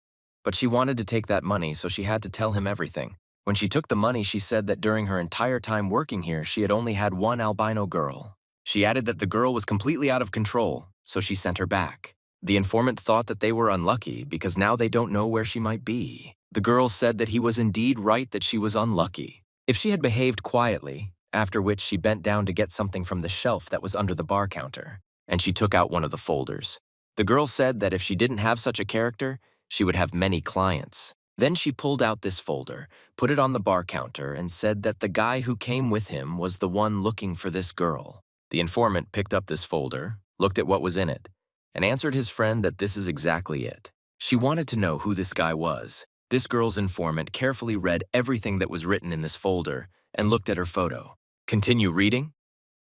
But she wanted to take that money, so she had to tell him everything. When she took the money, she said that during her entire time working here, she had only had one albino girl. She added that the girl was completely out of control, so she sent her back. The informant thought that they were unlucky because now they don't know where she might be. The girl said that he was indeed right that she was unlucky. If she had behaved quietly, after which she bent down to get something from the shelf that was under the bar counter, and she took out one of the folders. The girl said that if she didn't have such a character, she would have many clients. Then she pulled out this folder, put it on the bar counter, and said that the guy who came with him was the one looking for this girl. The informant picked up this folder, looked at what was in it, and answered his friend that this is exactly it. She wanted to know who this guy was. This girl's informant carefully read everything that was written in this folder and looked at her photo. Continue reading?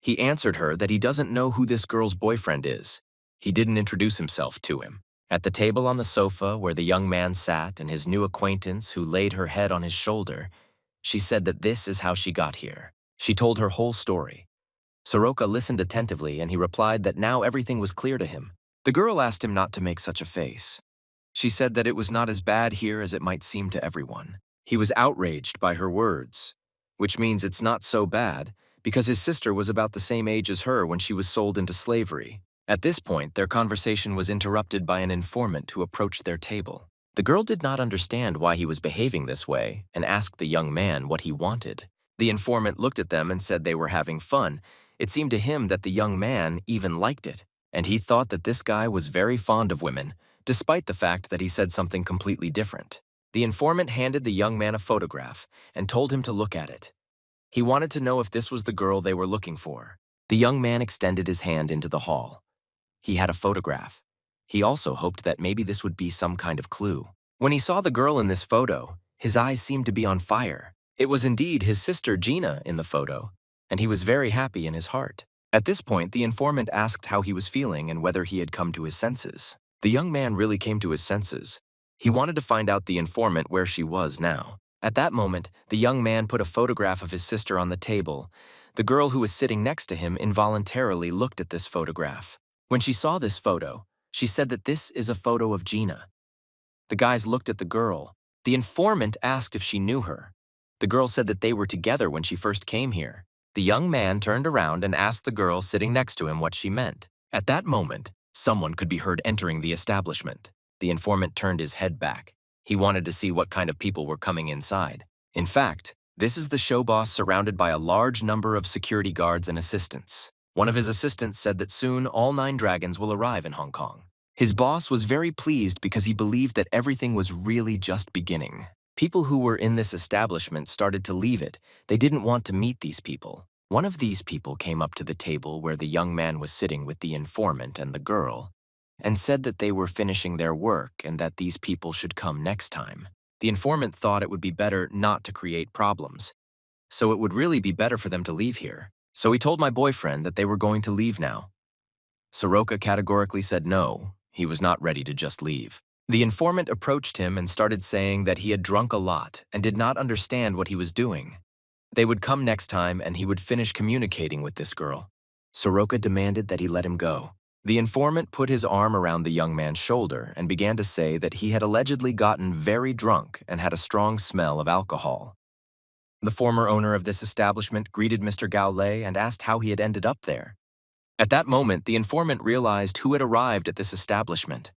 He answered her that he doesn't know who this girl's boyfriend is. He didn't introduce himself to him. At the table on the sofa where the young man sat and his new acquaintance who laid her head on his shoulder, she said that this is how she got here. She told her whole story. Soroka listened attentively and he replied that now everything was clear to him. The girl asked him not to make such a face. She said that it was not as bad here as it might seem to everyone. He was outraged by her words, which means it's not so bad because his sister was about the same age as her when she was sold into slavery. At this point, their conversation was interrupted by an informant who approached their table. The girl did not understand why he was behaving this way and asked the young man what he wanted. The informant looked at them and said they were having fun. It seemed to him that the young man even liked it, and he thought that this guy was very fond of women, despite the fact that he said something completely different. The informant handed the young man a photograph and told him to look at it. He wanted to know if this was the girl they were looking for. The young man extended his hand into the hall. He had a photograph. He also hoped that maybe this would be some kind of clue. When he saw the girl in this photo, his eyes seemed to be on fire. It was indeed his sister Gina in the photo, and he was very happy in his heart. At this point, the informant asked how he was feeling and whether he had come to his senses. The young man really came to his senses. He wanted to find out the informant where she was now. At that moment, the young man put a photograph of his sister on the table. The girl who was sitting next to him involuntarily looked at this photograph. When she saw this photo, she said that this is a photo of Gina. The guys looked at the girl. The informant asked if she knew her. The girl said that they were together when she first came here. The young man turned around and asked the girl sitting next to him what she meant. At that moment, someone could be heard entering the establishment. The informant turned his head back. He wanted to see what kind of people were coming inside. In fact, this is the show boss surrounded by a large number of security guards and assistants. One of his assistants said that soon all 9 dragons will arrive in Hong Kong. His boss was very pleased because he believed that everything was really just beginning. People who were in this establishment started to leave it. They didn't want to meet these people. One of these people came up to the table where the young man was sitting with the informant and the girl, and said that they were finishing their work and that these people should come next time. The informant thought it would be better not to create problems, so it would really be better for them to leave here. So he told my boyfriend that they were going to leave now. Soroka categorically said no, he was not ready to just leave. The informant approached him and started saying that he had drunk a lot and did not understand what he was doing. They would come next time and he would finish communicating with this girl. Soroka demanded that he let him go. The informant put his arm around the young man's shoulder and began to say that he had allegedly gotten very drunk and had a strong smell of alcohol. The former owner of this establishment greeted Mr. Gao Lei and asked how he had ended up there. At that moment, the informant realized who had arrived at this establishment.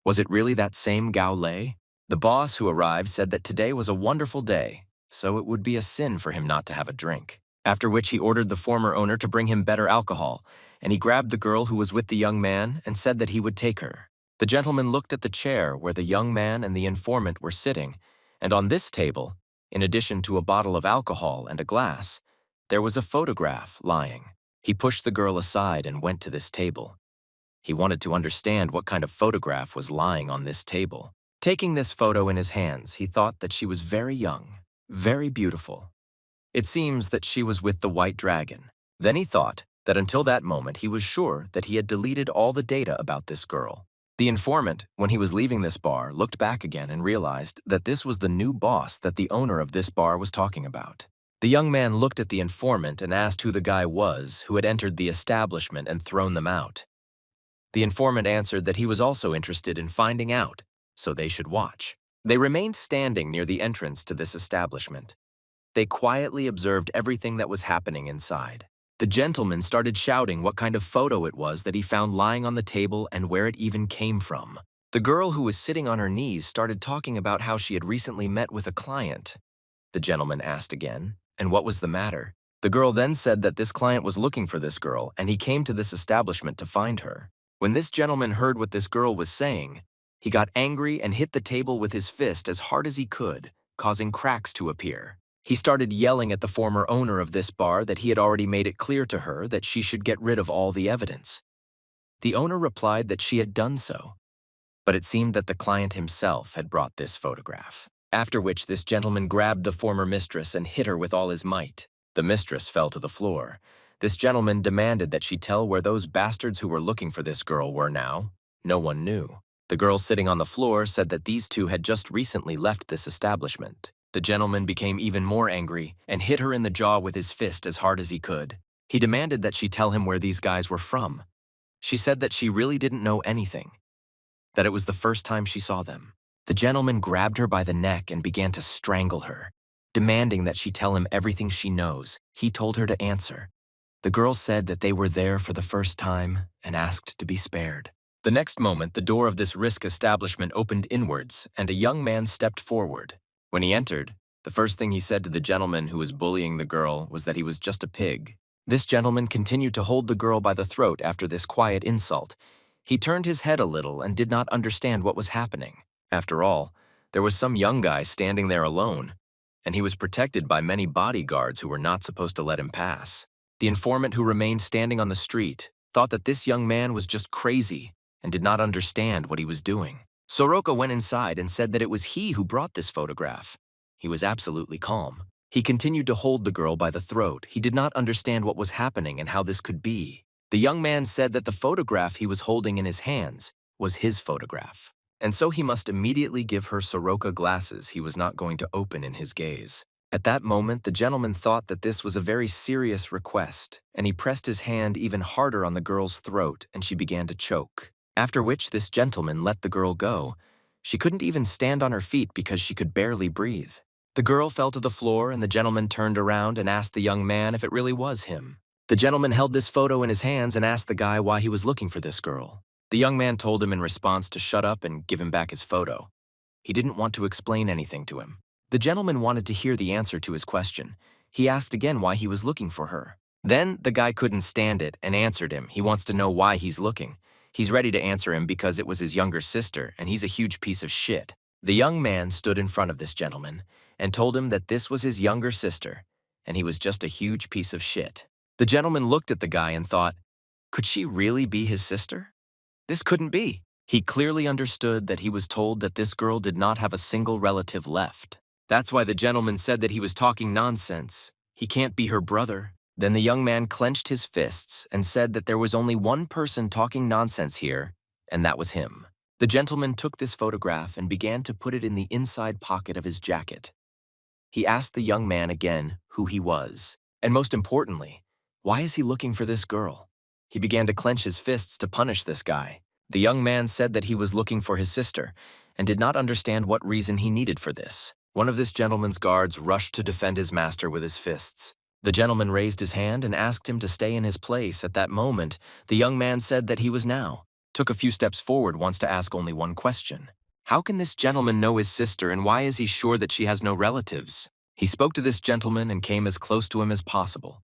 Was it really that same Gao Lei? The boss who arrived said that today was a wonderful day, so it would be a sin for him not to have a drink. After which he ordered the former owner to bring him better alcohol, and he grabbed the girl who was with the young man and said that he would take her. The gentleman looked at the chair where the young man and the informant were sitting, and on this table, in addition to a bottle of alcohol and a glass, there was a photograph lying. He pushed the girl aside and went to this table. He wanted to understand what kind of photograph was lying on this table. Taking this photo in his hands, he thought that she was very young, very beautiful. It seems that she was with the white dragon. Then he thought that until that moment he was sure that he had deleted all the data about this girl. The informant, when he was leaving this bar, looked back again and realized that this was the new boss that the owner of this bar was talking about. The young man looked at the informant and asked who the guy was who had entered the establishment and thrown them out. The informant answered that he was also interested in finding out, so they should watch. They remained standing near the entrance to this establishment. They quietly observed everything that was happening inside. The gentleman started shouting what kind of photo it was that he found lying on the table and where it even came from. The girl who was sitting on her knees started talking about how she had recently met with a client. The gentleman asked again, and what was the matter? The girl then said that this client was looking for this girl and he came to this establishment to find her. When this gentleman heard what this girl was saying, he got angry and hit the table with his fist as hard as he could, causing cracks to appear. He started yelling at the former owner of this bar that he had already made it clear to her that she should get rid of all the evidence. The owner replied that she had done so, but it seemed that the client himself had brought this photograph. After which this gentleman grabbed the former mistress and hit her with all his might. The mistress fell to the floor. This gentleman demanded that she tell where those bastards who were looking for this girl were now. No one knew. The girl sitting on the floor said that these two had just recently left this establishment. The gentleman became even more angry and hit her in the jaw with his fist as hard as he could. He demanded that she tell him where these guys were from. She said that she really didn't know anything, that it was the first time she saw them. The gentleman grabbed her by the neck and began to strangle her, demanding that she tell him everything she knows. He told her to answer. The girl said that they were there for the first time and asked to be spared. The next moment, the door of this risk establishment opened inwards and a young man stepped forward. When he entered, the first thing he said to the gentleman who was bullying the girl was that he was just a pig. This gentleman continued to hold the girl by the throat after this quiet insult. He turned his head a little and did not understand what was happening. After all, There was some young guy standing there alone, and he was protected by many bodyguards who were not supposed to let him pass. The informant who remained standing on the street thought that this young man was just crazy and did not understand what he was doing. Soroka went inside and said that it was he who brought this photograph. He was absolutely calm. He continued to hold the girl by the throat. He did not understand what was happening and how this could be. The young man said that the photograph he was holding in his hands was his photograph, and so he must immediately give her Soroka glasses he was not going to open in his gaze. At that moment, the gentleman thought that this was a very serious request, and he pressed his hand even harder on the girl's throat, and she began to choke. After which, this gentleman let the girl go. She couldn't even stand on her feet because she could barely breathe. The girl fell to the floor, and the gentleman turned around and asked the young man if it really was him. The gentleman held this photo in his hands and asked the guy why he was looking for this girl. The young man told him in response to shut up and give him back his photo. He didn't want to explain anything to him. The gentleman wanted to hear the answer to his question. He asked again why he was looking for her. Then the guy couldn't stand it and answered him. He wants to know why he's looking. He's ready to answer him because it was his younger sister, and he's a huge piece of shit. The young man stood in front of this gentleman and told him that this was his younger sister, and he was just a huge piece of shit. The gentleman looked at the guy and thought, could she really be his sister? This couldn't be. He clearly understood that he was told that this girl did not have a single relative left. That's why the gentleman said that he was talking nonsense. He can't be her brother. Then the young man clenched his fists and said that there was only one person talking nonsense here, and that was him. The gentleman took this photograph and began to put it in the inside pocket of his jacket. He asked the young man again who he was, and most importantly, why is he looking for this girl? He began to clench his fists to punish this guy. The young man said that he was looking for his sister and did not understand what reason he needed for this. One of this gentleman's guards rushed to defend his master with his fists. The gentleman raised his hand and asked him to stay in his place. At that moment, the young man said that he was now. Took a few steps forward, wants to ask only one question. How can this gentleman know his sister, and why is he sure that she has no relatives? He spoke to this gentleman and came as close to him as possible.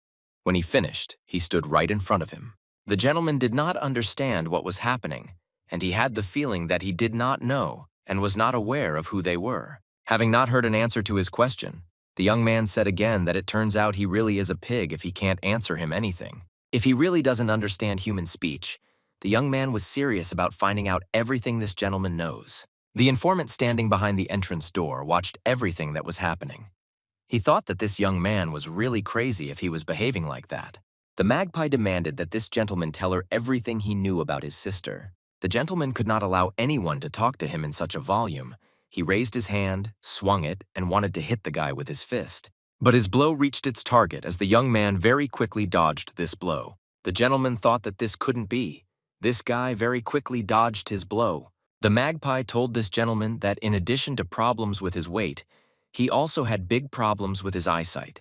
When he finished, he stood right in front of him. The gentleman did not understand what was happening, and he had the feeling that he did not know and was not aware of who they were. Having not heard an answer to his question, the young man said again that it turns out he really is a pig if he can't answer him anything. If he really doesn't understand human speech, the young man was serious about finding out everything this gentleman knows. The informant standing behind the entrance door watched everything that was happening. He thought that this young man was really crazy if he was behaving like that. The magpie demanded that this gentleman tell her everything he knew about his sister. The gentleman could not allow anyone to talk to him in such a volume. He raised his hand, swung it, and wanted to hit the guy with his fist. But his blow reached its target as the young man very quickly dodged this blow. The gentleman thought that this couldn't be. This guy very quickly dodged his blow. The magpie told this gentleman that in addition to problems with his weight, he also had big problems with his eyesight.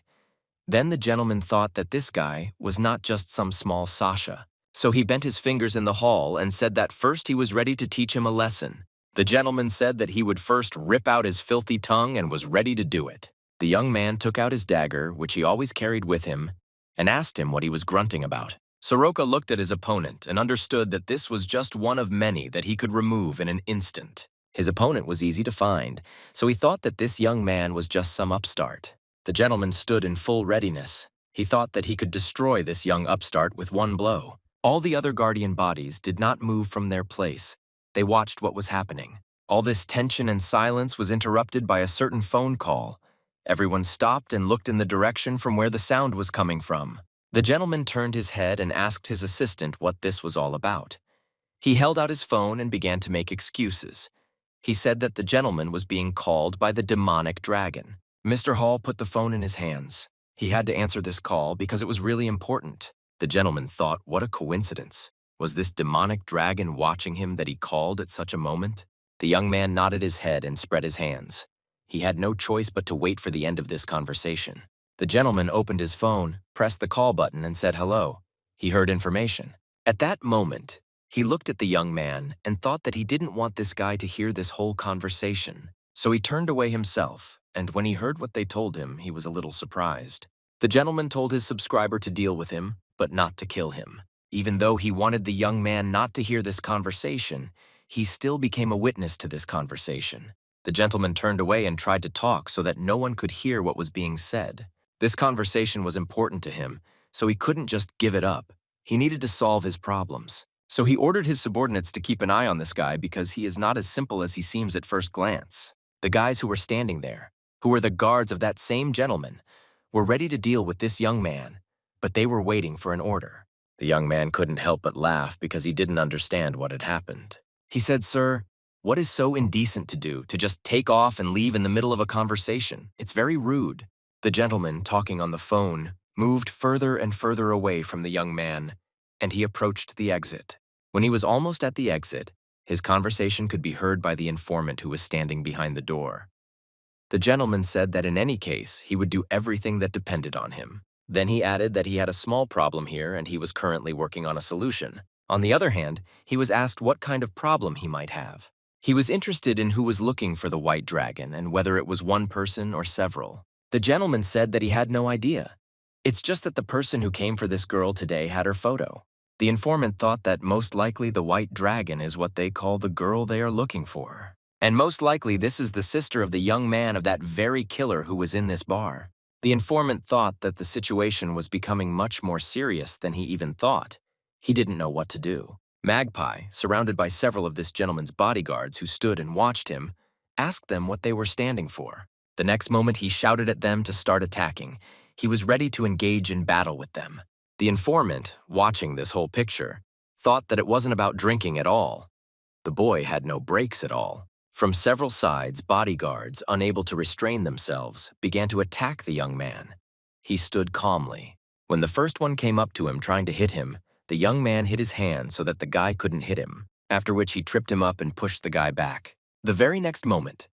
Then the gentleman thought that this guy was not just some small Sasha. So he bent his fingers in the hall and said that first he was ready to teach him a lesson. The gentleman said that he would first rip out his filthy tongue and was ready to do it. The young man took out his dagger, which he always carried with him, and asked him what he was grunting about. Soroka looked at his opponent and understood that this was just one of many that he could remove in an instant. His opponent was easy to find, so he thought that this young man was just some upstart. The gentleman stood in full readiness. He thought that he could destroy this young upstart with one blow. All the other guardian bodies did not move from their place. They watched what was happening. All this tension and silence was interrupted by a certain phone call. Everyone stopped and looked in the direction from where the sound was coming from. The gentleman turned his head and asked his assistant what this was all about. He held out his phone and began to make excuses. He said that the gentleman was being called by the demonic dragon. Mr. Hall put the phone in his hands. He had to answer this call because it was really important. The gentleman thought, what a coincidence. Was this demonic dragon watching him that he called at such a moment? The young man nodded his head and spread his hands. He had no choice but to wait for the end of this conversation. The gentleman opened his phone, pressed the call button, and said hello. He heard information. At that moment, he looked at the young man and thought that he didn't want this guy to hear this whole conversation. So he turned away himself, and when he heard what they told him, he was a little surprised. The gentleman told his subscriber to deal with him, but not to kill him. Even though he wanted the young man not to hear this conversation, he still became a witness to this conversation. The gentleman turned away and tried to talk so that no one could hear what was being said. This conversation was important to him, so he couldn't just give it up. He needed to solve his problems. So he ordered his subordinates to keep an eye on this guy because he is not as simple as he seems at first glance. The guys who were standing there, who were the guards of that same gentleman, were ready to deal with this young man, but they were waiting for an order. The young man couldn't help but laugh because he didn't understand what had happened. He said, "Sir, what is so indecent to do, to just take off and leave in the middle of a conversation? It's very rude." The gentleman, talking on the phone, moved further and further away from the young man, and he approached the exit. When he was almost at the exit, his conversation could be heard by the informant who was standing behind the door. The gentleman said that in any case, he would do everything that depended on him. Then he added that he had a small problem here and he was currently working on a solution. On the other hand, he was asked what kind of problem he might have. He was interested in who was looking for the white dragon and whether it was one person or several. The gentleman said that he had no idea. It's just that the person who came for this girl today had her photo. The informant thought that most likely the white dragon is what they call the girl they are looking for. And most likely this is the sister of the young man of that very killer who was in this bar. The informant thought that the situation was becoming much more serious than he even thought. He didn't know what to do. Magpie, surrounded by several of this gentleman's bodyguards who stood and watched him, asked them what they were standing for. The next moment he shouted at them to start attacking. He was ready to engage in battle with them. The informant, watching this whole picture, thought that it wasn't about drinking at all. The boy had no brakes at all. From several sides, bodyguards, unable to restrain themselves, began to attack the young man. He stood calmly. When the first one came up to him trying to hit him, the young man hid his hand so that the guy couldn't hit him, after which he tripped him up and pushed the guy back. The very next moment,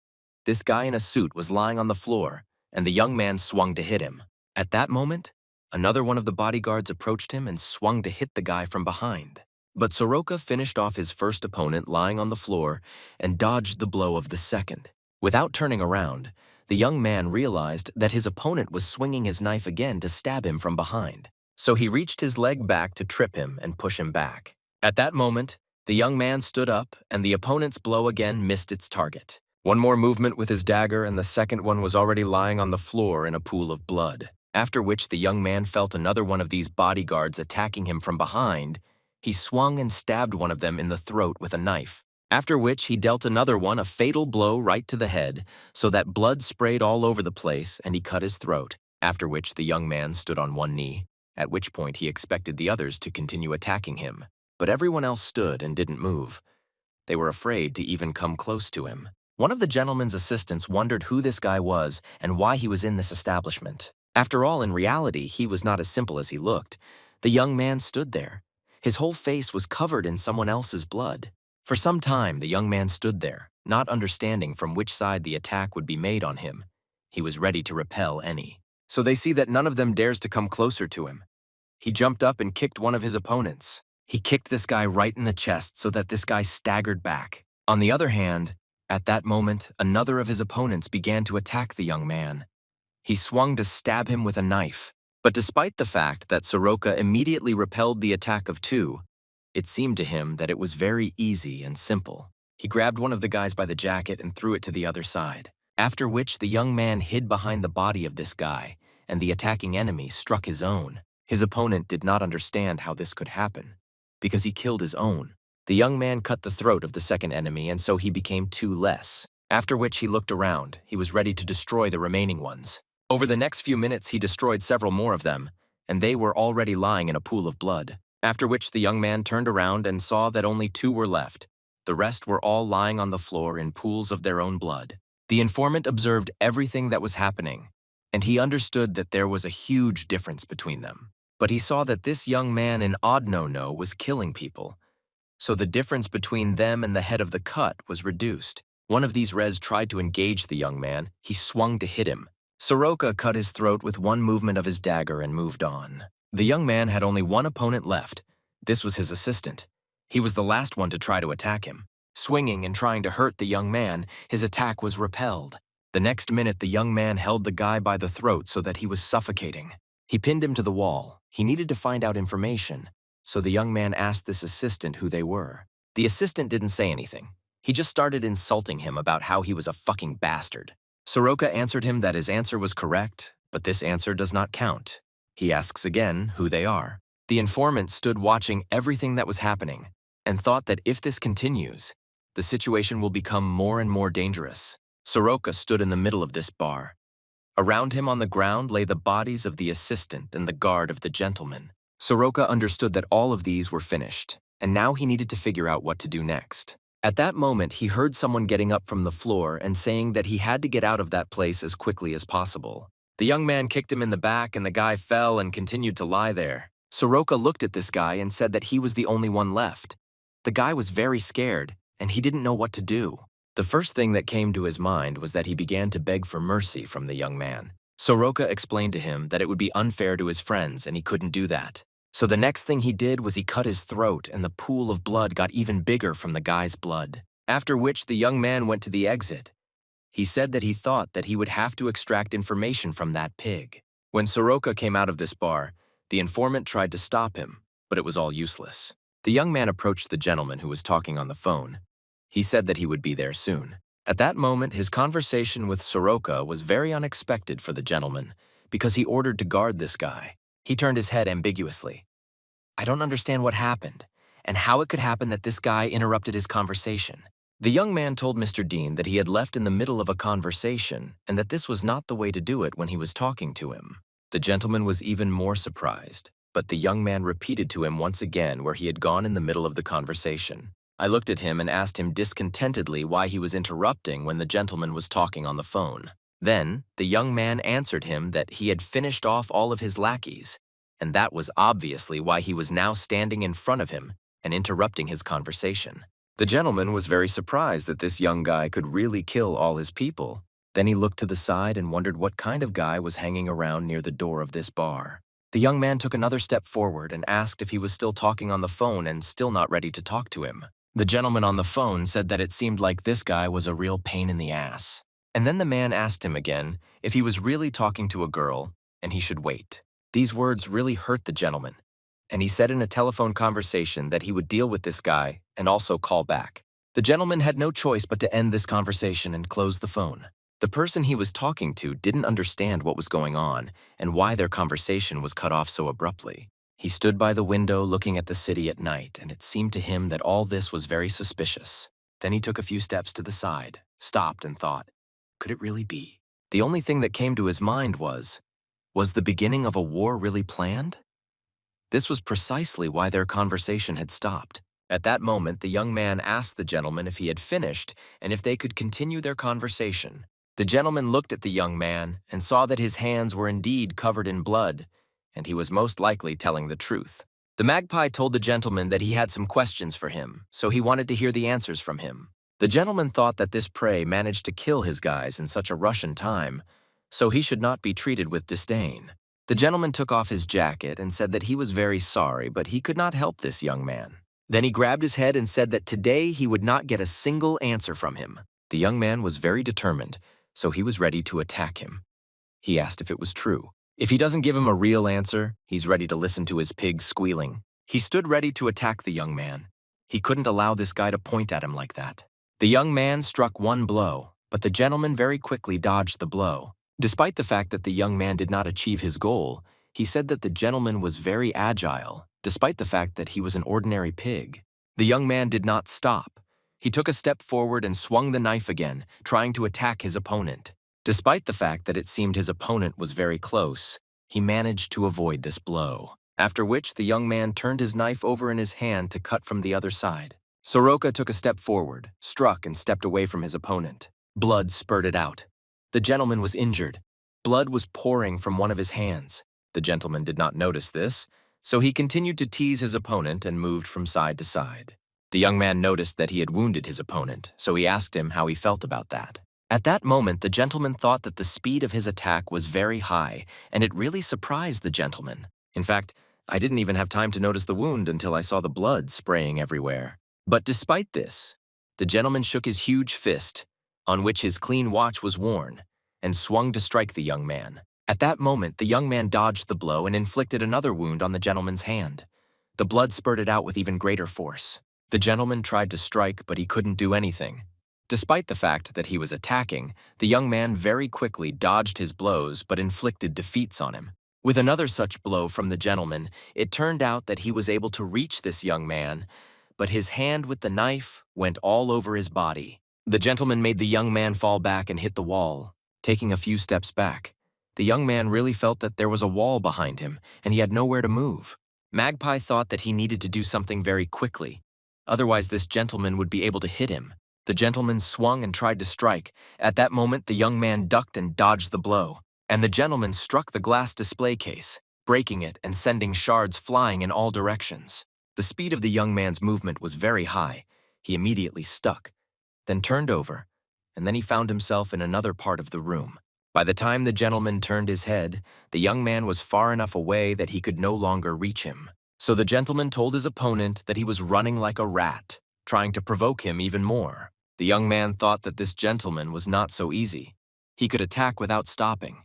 this guy in a suit was lying on the floor, and the young man swung to hit him. At that moment, another one of the bodyguards approached him and swung to hit the guy from behind. But Soroka finished off his first opponent lying on the floor and dodged the blow of the second. Without turning around, the young man realized that his opponent was swinging his knife again to stab him from behind. So he reached his leg back to trip him and push him back. At that moment, the young man stood up and the opponent's blow again missed its target. One more movement with his dagger and the second one was already lying on the floor in a pool of blood. After which the young man felt another one of these bodyguards attacking him from behind. He swung and stabbed one of them in the throat with a knife, after which he dealt another one a fatal blow right to the head, so that blood sprayed all over the place and he cut his throat, after which the young man stood on one knee, at which point he expected the others to continue attacking him. But everyone else stood and didn't move. They were afraid to even come close to him. One of the gentleman's assistants wondered who this guy was and why he was in this establishment. After all, in reality, he was not as simple as he looked. The young man stood there. His whole face was covered in someone else's blood. For some time, the young man stood there, not understanding from which side the attack would be made on him. He was ready to repel any. So they see that none of them dares to come closer to him. He jumped up and kicked one of his opponents. He kicked this guy right in the chest so that this guy staggered back. On the other hand, at that moment, another of his opponents began to attack the young man. He swung to stab him with a knife. But despite the fact that Soroka immediately repelled the attack of two, it seemed to him that it was very easy and simple. He grabbed one of the guys by the jacket and threw it to the other side, after which the young man hid behind the body of this guy, and the attacking enemy struck his own. His opponent did not understand how this could happen, because he killed his own. The young man cut the throat of the second enemy, and so he became two less, after which he looked around. He was ready to destroy the remaining ones. Over the next few minutes, he destroyed several more of them, and they were already lying in a pool of blood. After which the young man turned around and saw that only two were left. The rest were all lying on the floor in pools of their own blood. The informant observed everything that was happening, and he understood that there was a huge difference between them. But he saw that this young man in Odd-No-No was killing people, so the difference between them and the head of the cut was reduced. One of these Rez tried to engage the young man. He swung to hit him. Soroka cut his throat with one movement of his dagger and moved on. The young man had only one opponent left. This was his assistant. He was the last one to try to attack him. Swinging and trying to hurt the young man, his attack was repelled. The next minute, the young man held the guy by the throat so that he was suffocating. He pinned him to the wall. He needed to find out information, so the young man asked this assistant who they were. The assistant didn't say anything. He just started insulting him about how he was a fucking bastard. Soroka answered him that his answer was correct, but this answer does not count. He asks again who they are. The informant stood watching everything that was happening and thought that if this continues, the situation will become more and more dangerous. Soroka stood in the middle of this bar. Around him on the ground lay the bodies of the assistant and the guard of the gentleman. Soroka understood that all of these were finished, and now he needed to figure out what to do next. At that moment, he heard someone getting up from the floor and saying that he had to get out of that place as quickly as possible. The young man kicked him in the back and the guy fell and continued to lie there. Soroka looked at this guy and said that he was the only one left. The guy was very scared, and he didn't know what to do. The first thing that came to his mind was that he began to beg for mercy from the young man. Soroka explained to him that it would be unfair to his friends and he couldn't do that. So the next thing he did was he cut his throat and the pool of blood got even bigger from the guy's blood. After which the young man went to the exit. He said that he thought that he would have to extract information from that pig. When Soroka came out of this bar, the informant tried to stop him, but it was all useless. The young man approached the gentleman who was talking on the phone. He said that he would be there soon. At that moment, his conversation with Soroka was very unexpected for the gentleman because he ordered to guard this guy. He turned his head ambiguously. I don't understand what happened and how it could happen that this guy interrupted his conversation. The young man told Mr. Dean that he had left in the middle of a conversation and that this was not the way to do it when he was talking to him. The gentleman was even more surprised, but the young man repeated to him once again where he had gone in the middle of the conversation. I looked at him and asked him discontentedly why he was interrupting when the gentleman was talking on the phone. Then, the young man answered him that he had finished off all of his lackeys, and that was obviously why he was now standing in front of him and interrupting his conversation. The gentleman was very surprised that this young guy could really kill all his people. Then he looked to the side and wondered what kind of guy was hanging around near the door of this bar. The young man took another step forward and asked if he was still talking on the phone and still not ready to talk to him. The gentleman on the phone said that it seemed like this guy was a real pain in the ass. And then the man asked him again if he was really talking to a girl and he should wait. These words really hurt the gentleman, and he said in a telephone conversation that he would deal with this guy and also call back. The gentleman had no choice but to end this conversation and close the phone. The person he was talking to didn't understand what was going on and why their conversation was cut off so abruptly. He stood by the window looking at the city at night, and it seemed to him that all this was very suspicious. Then he took a few steps to the side, stopped and thought, could it really be? The only thing that came to his mind was the beginning of a war really planned? This was precisely why their conversation had stopped. At that moment, the young man asked the gentleman if he had finished and if they could continue their conversation. The gentleman looked at the young man and saw that his hands were indeed covered in blood, and he was most likely telling the truth. The magpie told the gentleman that he had some questions for him, so he wanted to hear the answers from him. The gentleman thought that this prey managed to kill his guys in such a rush in time, so he should not be treated with disdain. The gentleman took off his jacket and said that he was very sorry, but he could not help this young man. Then he grabbed his head and said that today he would not get a single answer from him. The young man was very determined, so he was ready to attack him. He asked if it was true. If he doesn't give him a real answer, he's ready to listen to his pig squealing. He stood ready to attack the young man. He couldn't allow this guy to point at him like that. The young man struck one blow, but the gentleman very quickly dodged the blow. Despite the fact that the young man did not achieve his goal, he said that the gentleman was very agile, despite the fact that he was an ordinary pig. The young man did not stop. He took a step forward and swung the knife again, trying to attack his opponent. Despite the fact that it seemed his opponent was very close, he managed to avoid this blow, after which the young man turned his knife over in his hand to cut from the other side. Soroka took a step forward, struck and stepped away from his opponent. Blood spurted out. The gentleman was injured. Blood was pouring from one of his hands. The gentleman did not notice this, so he continued to tease his opponent and moved from side to side. The young man noticed that he had wounded his opponent, so he asked him how he felt about that. At that moment, the gentleman thought that the speed of his attack was very high, and it really surprised the gentleman. In fact, I didn't even have time to notice the wound until I saw the blood spraying everywhere. But despite this, the gentleman shook his huge fist, on which his clean watch was worn, and swung to strike the young man. At that moment, the young man dodged the blow and inflicted another wound on the gentleman's hand. The blood spurted out with even greater force. The gentleman tried to strike, but he couldn't do anything. Despite the fact that he was attacking, the young man very quickly dodged his blows but inflicted defeats on him. With another such blow from the gentleman, it turned out that he was able to reach this young man, but his hand with the knife went all over his body. The gentleman made the young man fall back and hit the wall, taking a few steps back. The young man really felt that there was a wall behind him, and he had nowhere to move. Magpie thought that he needed to do something very quickly. Otherwise, this gentleman would be able to hit him. The gentleman swung and tried to strike. At that moment, the young man ducked and dodged the blow, and the gentleman struck the glass display case, breaking it and sending shards flying in all directions. The speed of the young man's movement was very high. He immediately stuck, then turned over, and then he found himself in another part of the room. By the time the gentleman turned his head, the young man was far enough away that he could no longer reach him. So the gentleman told his opponent that he was running like a rat, trying to provoke him even more. The young man thought that this gentleman was not so easy. He could attack without stopping.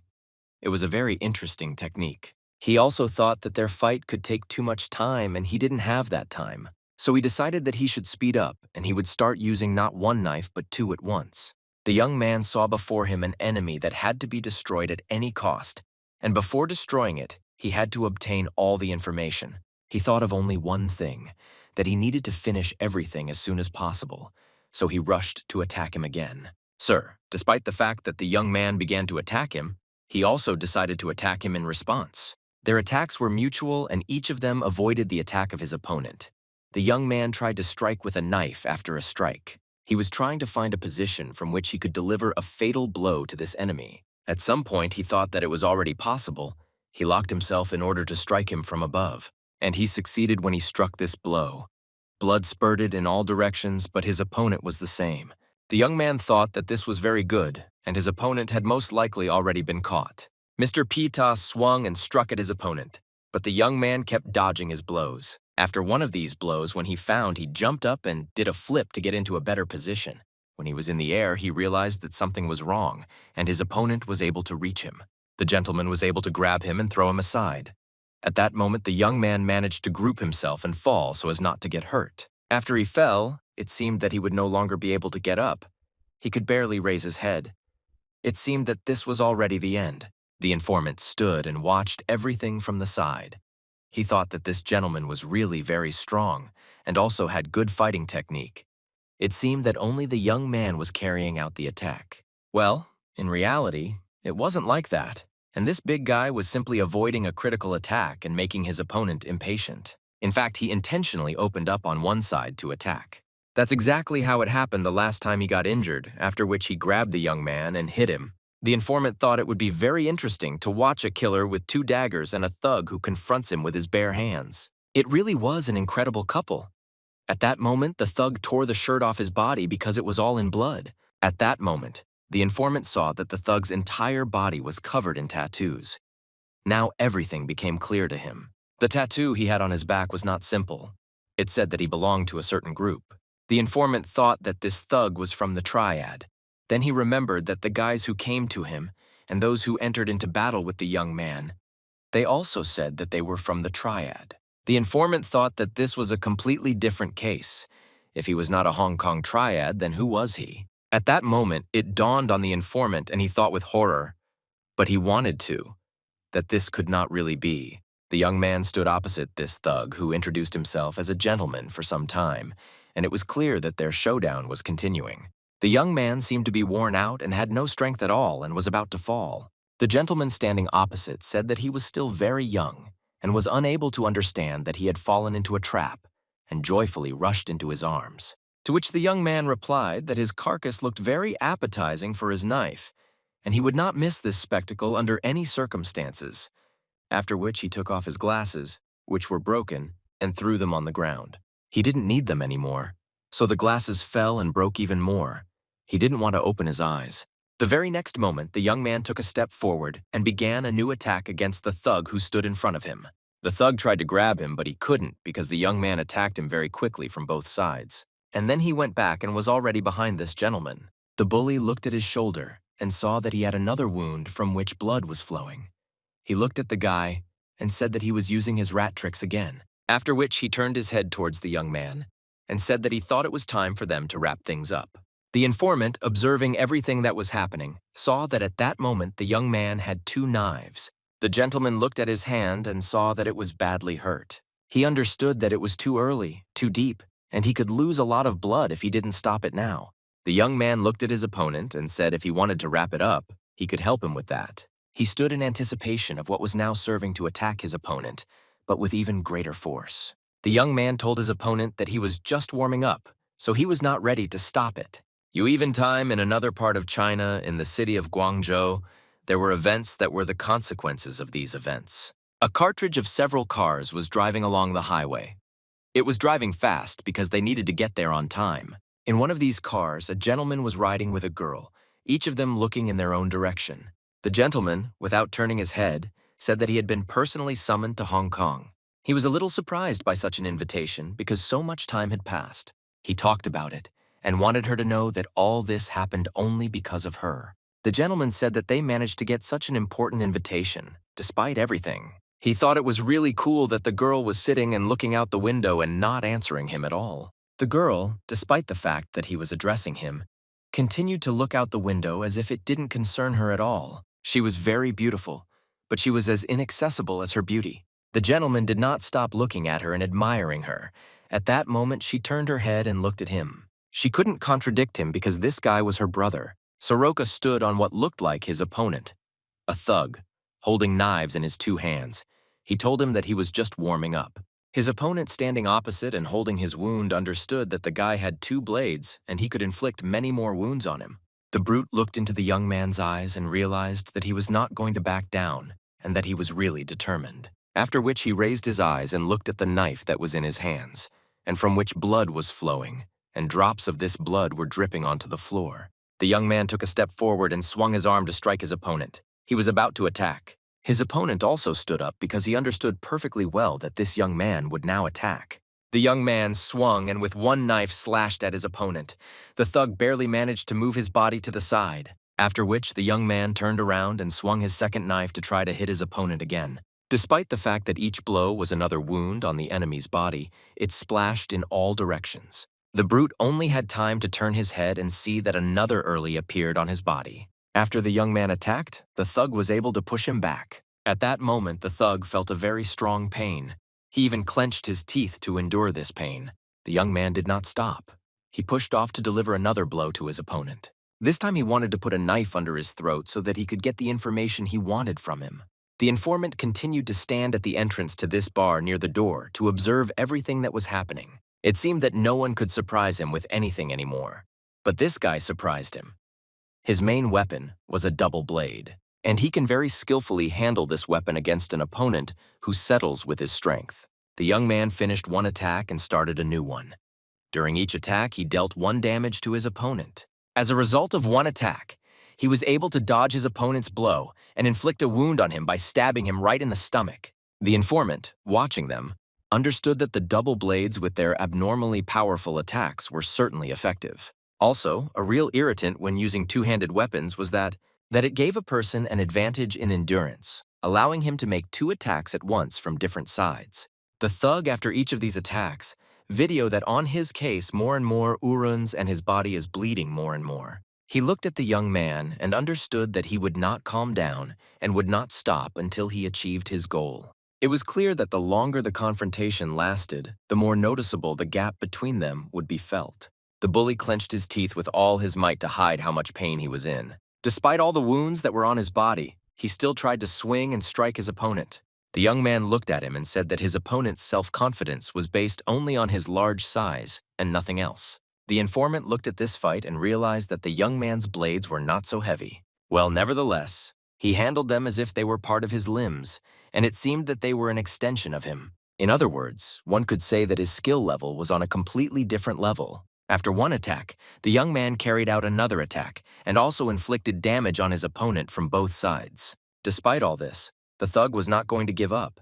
It was a very interesting technique. He also thought that their fight could take too much time, and he didn't have that time. So he decided that he should speed up, and he would start using not one knife but two at once. The young man saw before him an enemy that had to be destroyed at any cost, and before destroying it, he had to obtain all the information. He thought of only one thing, that he needed to finish everything as soon as possible, so he rushed to attack him again. Sir, despite the fact that the young man began to attack him, he also decided to attack him in response. Their attacks were mutual, and each of them avoided the attack of his opponent. The young man tried to strike with a knife after a strike. He was trying to find a position from which he could deliver a fatal blow to this enemy. At some point, he thought that it was already possible. He locked himself in order to strike him from above, and he succeeded when he struck this blow. Blood spurted in all directions, but his opponent was the same. The young man thought that this was very good, and his opponent had most likely already been caught. Mr. Pita swung and struck at his opponent, but the young man kept dodging his blows. After one of these blows, when he found, he jumped up and did a flip to get into a better position. When he was in the air, he realized that something was wrong, and his opponent was able to reach him. The gentleman was able to grab him and throw him aside. At that moment, the young man managed to group himself and fall so as not to get hurt. After he fell, it seemed that he would no longer be able to get up. He could barely raise his head. It seemed that this was already the end. The informant stood and watched everything from the side. He thought that this gentleman was really very strong and also had good fighting technique. It seemed that only the young man was carrying out the attack. Well, in reality, it wasn't like that, and this big guy was simply avoiding a critical attack and making his opponent impatient. In fact, he intentionally opened up on one side to attack. That's exactly how it happened the last time he got injured, after which he grabbed the young man and hit him. The informant thought it would be very interesting to watch a killer with 2 daggers and a thug who confronts him with his bare hands. It really was an incredible couple. At that moment, the thug tore the shirt off his body because it was all in blood. At that moment, the informant saw that the thug's entire body was covered in tattoos. Now everything became clear to him. The tattoo he had on his back was not simple. It said that he belonged to a certain group. The informant thought that this thug was from the Triad. Then he remembered that the guys who came to him and those who entered into battle with the young man, they also said that they were from the Triad. The informant thought that this was a completely different case. If he was not a Hong Kong Triad, then who was he? At that moment, it dawned on the informant, and he thought with horror, but he wanted to, that this could not really be. The young man stood opposite this thug, who introduced himself as a gentleman for some time, and it was clear that their showdown was continuing. The young man seemed to be worn out and had no strength at all and was about to fall. The gentleman standing opposite said that he was still very young and was unable to understand that he had fallen into a trap and joyfully rushed into his arms. To which the young man replied that his carcass looked very appetizing for his knife, and he would not miss this spectacle under any circumstances, after which he took off his glasses, which were broken, and threw them on the ground. He didn't need them anymore, so the glasses fell and broke even more. He didn't want to open his eyes. The very next moment, the young man took a step forward and began a new attack against the thug who stood in front of him. The thug tried to grab him, but he couldn't because the young man attacked him very quickly from both sides. And then he went back and was already behind this gentleman. The bully looked at his shoulder and saw that he had another wound from which blood was flowing. He looked at the guy and said that he was using his rat tricks again, after which he turned his head towards the young man and said that he thought it was time for them to wrap things up. The informant, observing everything that was happening, saw that at that moment the young man had 2 knives. The gentleman looked at his hand and saw that it was badly hurt. He understood that it was too early, too deep, and he could lose a lot of blood if he didn't stop it now. The young man looked at his opponent and said if he wanted to wrap it up, he could help him with that. He stood in anticipation of what was now serving to attack his opponent, but with even greater force. The young man told his opponent that he was just warming up, so he was not ready to stop it. Even time in another part of China, in the city of Guangzhou, there were events that were the consequences of these events. A cartridge of several cars was driving along the highway. It was driving fast because they needed to get there on time. In one of these cars, a gentleman was riding with a girl, each of them looking in their own direction. The gentleman, without turning his head, said that he had been personally summoned to Hong Kong. He was a little surprised by such an invitation because so much time had passed. He talked about it and wanted her to know that all this happened only because of her. The gentleman said that they managed to get such an important invitation, despite everything. He thought it was really cool that the girl was sitting and looking out the window and not answering him at all. The girl, despite the fact that he was addressing him, continued to look out the window as if it didn't concern her at all. She was very beautiful, but she was as inaccessible as her beauty. The gentleman did not stop looking at her and admiring her. At that moment, she turned her head and looked at him. She couldn't contradict him because this guy was her brother. Soroka stood on what looked like his opponent, a thug, holding knives in his 2 hands. He told him that he was just warming up. His opponent, standing opposite and holding his wound, understood that the guy had 2 blades and he could inflict many more wounds on him. The brute looked into the young man's eyes and realized that he was not going to back down and that he was really determined. After which he raised his eyes and looked at the knife that was in his hands, and from which blood was flowing, and drops of this blood were dripping onto the floor. The young man took a step forward and swung his arm to strike his opponent. He was about to attack. His opponent also stood up because he understood perfectly well that this young man would now attack. The young man swung and with 1 knife slashed at his opponent. The thug barely managed to move his body to the side, after which the young man turned around and swung his 2nd knife to try to hit his opponent again. Despite the fact that each blow was another wound on the enemy's body, it splashed in all directions. The brute only had time to turn his head and see that another early appeared on his body. After the young man attacked, the thug was able to push him back. At that moment, the thug felt a very strong pain. He even clenched his teeth to endure this pain. The young man did not stop. He pushed off to deliver another blow to his opponent. This time he wanted to put a knife under his throat so that he could get the information he wanted from him. The informant continued to stand at the entrance to this bar near the door to observe everything that was happening. It seemed that no one could surprise him with anything anymore. But this guy surprised him. His main weapon was a double blade, and he can very skillfully handle this weapon against an opponent who settles with his strength. The young man finished 1 attack and started a new one. During each attack, he dealt 1 damage to his opponent. As a result of 1 attack, he was able to dodge his opponent's blow and inflict a wound on him by stabbing him right in the stomach. The informant, watching them, understood that the double blades with their abnormally powerful attacks were certainly effective. Also, a real irritant when using 2-handed weapons was that it gave a person an advantage in endurance, allowing him to make 2 attacks at once from different sides. The thug, after each of these attacks, video that on his case more and more runs and his body is bleeding more and more. He looked at the young man and understood that he would not calm down and would not stop until he achieved his goal. It was clear that the longer the confrontation lasted, the more noticeable the gap between them would be felt. The bully clenched his teeth with all his might to hide how much pain he was in. Despite all the wounds that were on his body, he still tried to swing and strike his opponent. The young man looked at him and said that his opponent's self-confidence was based only on his large size and nothing else. The informant looked at this fight and realized that the young man's blades were not so heavy. Well, nevertheless, he handled them as if they were part of his limbs, and it seemed that they were an extension of him. In other words, one could say that his skill level was on a completely different level. After 1 attack, the young man carried out another attack and also inflicted damage on his opponent from both sides. Despite all this, the thug was not going to give up.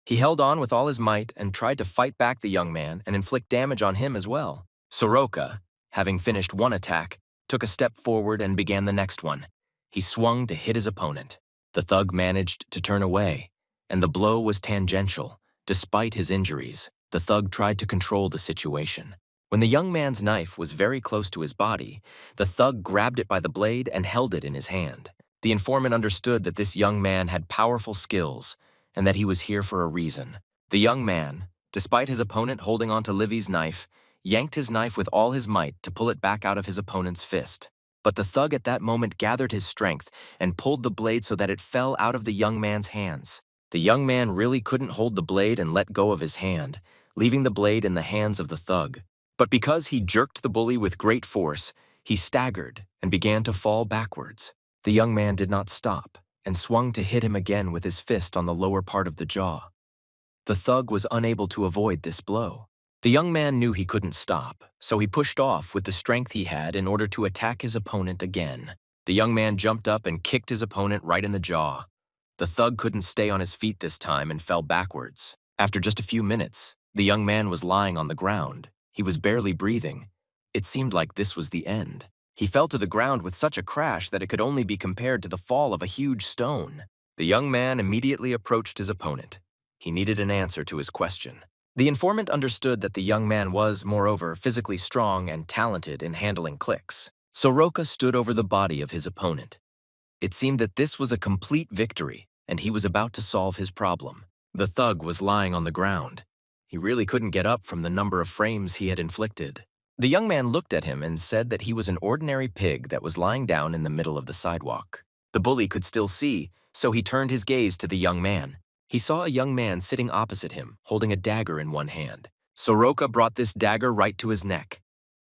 He held on with all his might and tried to fight back the young man and inflict damage on him as well. Soroka, having finished 1 attack, took a step forward and began the next one. He swung to hit his opponent. The thug managed to turn away, and the blow was tangential. Despite his injuries, the thug tried to control the situation. When the young man's knife was very close to his body, the thug grabbed it by the blade and held it in his hand. The informant understood that this young man had powerful skills and that he was here for a reason. The young man, despite his opponent holding onto Livy's knife, yanked his knife with all his might to pull it back out of his opponent's fist. But the thug at that moment gathered his strength and pulled the blade so that it fell out of the young man's hands. The young man really couldn't hold the blade and let go of his hand, leaving the blade in the hands of the thug. But because he jerked the bully with great force, he staggered and began to fall backwards. The young man did not stop and swung to hit him again with his fist on the lower part of the jaw. The thug was unable to avoid this blow. The young man knew he couldn't stop, so he pushed off with the strength he had in order to attack his opponent again. The young man jumped up and kicked his opponent right in the jaw. The thug couldn't stay on his feet this time and fell backwards. After just a few minutes, the young man was lying on the ground. He was barely breathing. It seemed like this was the end. He fell to the ground with such a crash that it could only be compared to the fall of a huge stone. The young man immediately approached his opponent. He needed an answer to his question. The informant understood that the young man was, moreover, physically strong and talented in handling clicks. Soroka stood over the body of his opponent. It seemed that this was a complete victory, and he was about to solve his problem. The thug was lying on the ground. He really couldn't get up from the number of frames he had inflicted. The young man looked at him and said that he was an ordinary pig that was lying down in the middle of the sidewalk. The bully could still see, so he turned his gaze to the young man. He saw a young man sitting opposite him, holding a dagger in one hand. Soroka brought this dagger right to his neck.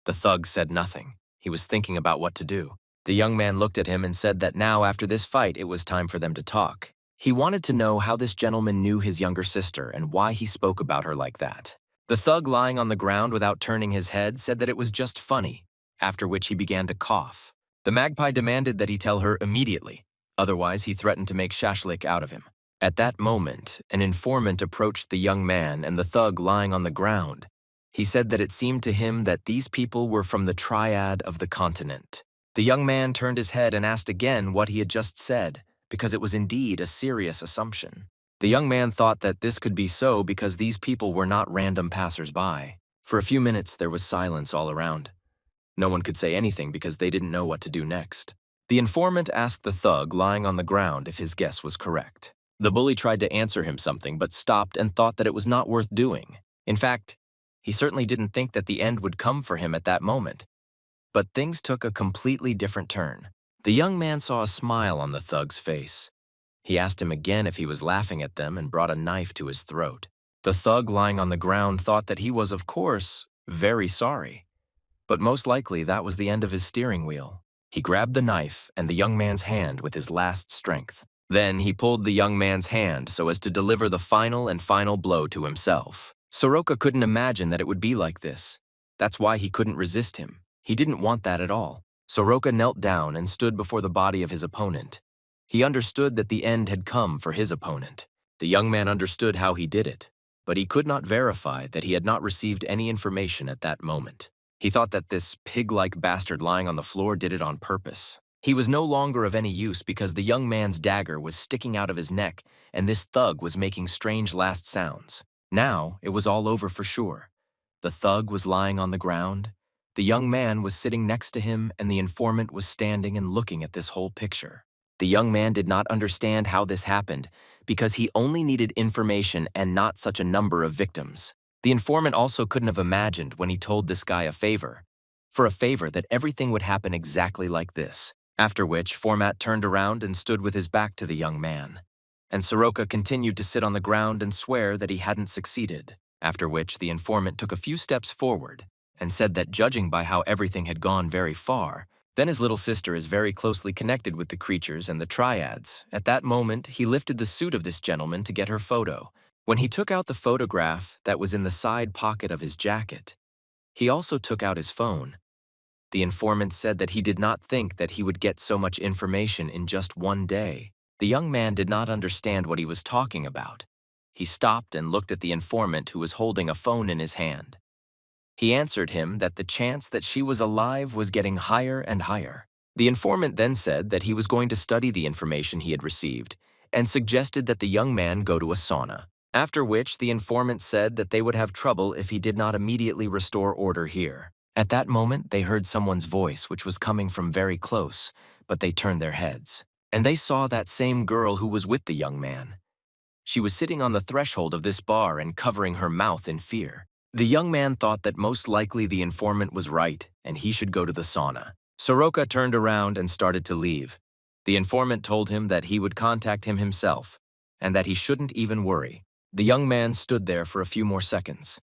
The thug said nothing. He was thinking about what to do. The young man looked at him and said that now, after this fight, it was time for them to talk. He wanted to know how this gentleman knew his younger sister and why he spoke about her like that. The thug lying on the ground without turning his head said that it was just funny, after which he began to cough. The magpie demanded that he tell her immediately, otherwise he threatened to make shashlik out of him. At that moment, an informant approached the young man and the thug lying on the ground. He said that it seemed to him that these people were from the Triad of the continent. The young man turned his head and asked again what he had just said, because it was indeed a serious assumption. The young man thought that this could be so because these people were not random passers-by. For a few minutes, there was silence all around. No one could say anything because they didn't know what to do next. The informant asked the thug lying on the ground if his guess was correct. The bully tried to answer him something but stopped and thought that it was not worth doing. In fact, he certainly didn't think that the end would come for him at that moment. But things took a completely different turn. The young man saw a smile on the thug's face. He asked him again if he was laughing at them and brought a knife to his throat. The thug lying on the ground thought that he was, of course, very sorry. But most likely that was the end of his steering wheel. He grabbed the knife and the young man's hand with his last strength. Then he pulled the young man's hand so as to deliver the final blow to himself. Soroka couldn't imagine that it would be like this. That's why he couldn't resist him. He didn't want that at all. Soroka knelt down and stood before the body of his opponent. He understood that the end had come for his opponent. The young man understood how he did it, but he could not verify that he had not received any information at that moment. He thought that this pig-like bastard lying on the floor did it on purpose. He was no longer of any use because the young man's dagger was sticking out of his neck and this thug was making strange last sounds. Now it was all over for sure. The thug was lying on the ground. The young man was sitting next to him and the informant was standing and looking at this whole picture. The young man did not understand how this happened because he only needed information and not such a number of victims. The informant also couldn't have imagined when he told this guy for a favor that everything would happen exactly like this. After which, Format turned around and stood with his back to the young man. And Soroka continued to sit on the ground and swear that he hadn't succeeded. After which, the informant took a few steps forward and said that judging by how everything had gone very far, then his little sister is very closely connected with the creatures and the triads. At that moment, he lifted the suit of this gentleman to get her photo. When he took out the photograph that was in the side pocket of his jacket, he also took out his phone. The informant said that he did not think that he would get so much information in just one day. The young man did not understand what he was talking about. He stopped and looked at the informant who was holding a phone in his hand. He answered him that the chance that she was alive was getting higher and higher. The informant then said that he was going to study the information he had received and suggested that the young man go to a sauna. After which, the informant said that they would have trouble if he did not immediately restore order here. At that moment, they heard someone's voice, which was coming from very close, but they turned their heads. And they saw that same girl who was with the young man. She was sitting on the threshold of this bar and covering her mouth in fear. The young man thought that most likely the informant was right and he should go to the sauna. Soroka turned around and started to leave. The informant told him that he would contact him himself and that he shouldn't even worry. The young man stood there for a few more seconds,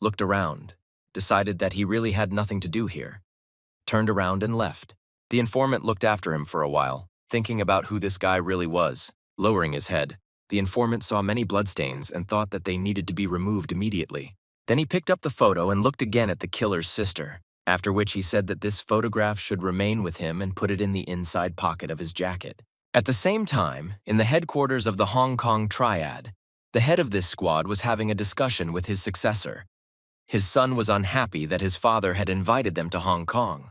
looked around, decided that he really had nothing to do here, turned around and left. The informant looked after him for a while, thinking about who this guy really was. Lowering his head, the informant saw many bloodstains and thought that they needed to be removed immediately. Then he picked up the photo and looked again at the killer's sister, after which he said that this photograph should remain with him and put it in the inside pocket of his jacket. At the same time, in the headquarters of the Hong Kong Triad, the head of this squad was having a discussion with his successor. His son was unhappy that his father had invited them to Hong Kong.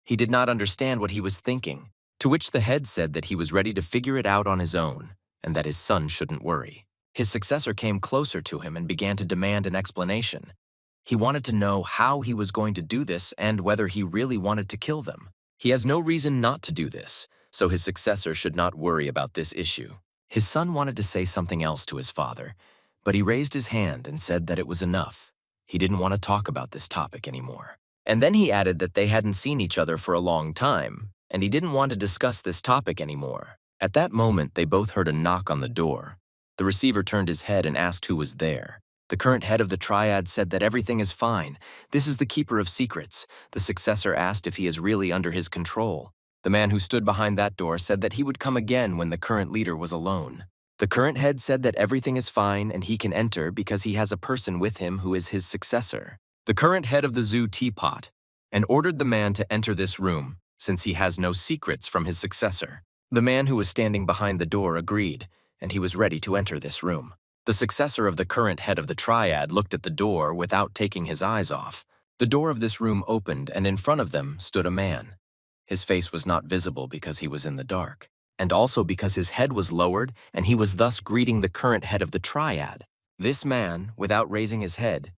He did not understand what he was thinking, to which the head said that he was ready to figure it out on his own and that his son shouldn't worry. His successor came closer to him and began to demand an explanation. He wanted to know how he was going to do this and whether he really wanted to kill them. He has no reason not to do this, so his successor should not worry about this issue. His son wanted to say something else to his father, but he raised his hand and said that it was enough. He didn't want to talk about this topic anymore. And then he added that they hadn't seen each other for a long time, and he didn't want to discuss this topic anymore. At that moment, they both heard a knock on the door. The receiver turned his head and asked who was there. The current head of the Triad said that everything is fine. This is the Keeper of Secrets. The successor asked if he is really under his control. The man who stood behind that door said that he would come again when the current leader was alone. The current head said that everything is fine and he can enter because he has a person with him who is his successor, the current head of the Zoo Teapot, and ordered the man to enter this room since he has no secrets from his successor. The man who was standing behind the door agreed, and he was ready to enter this room. The successor of the current head of the Triad looked at the door without taking his eyes off. The door of this room opened, and in front of them stood a man. His face was not visible because he was in the dark, and also because his head was lowered and he was thus greeting the current head of the Triad. This man, without raising his head,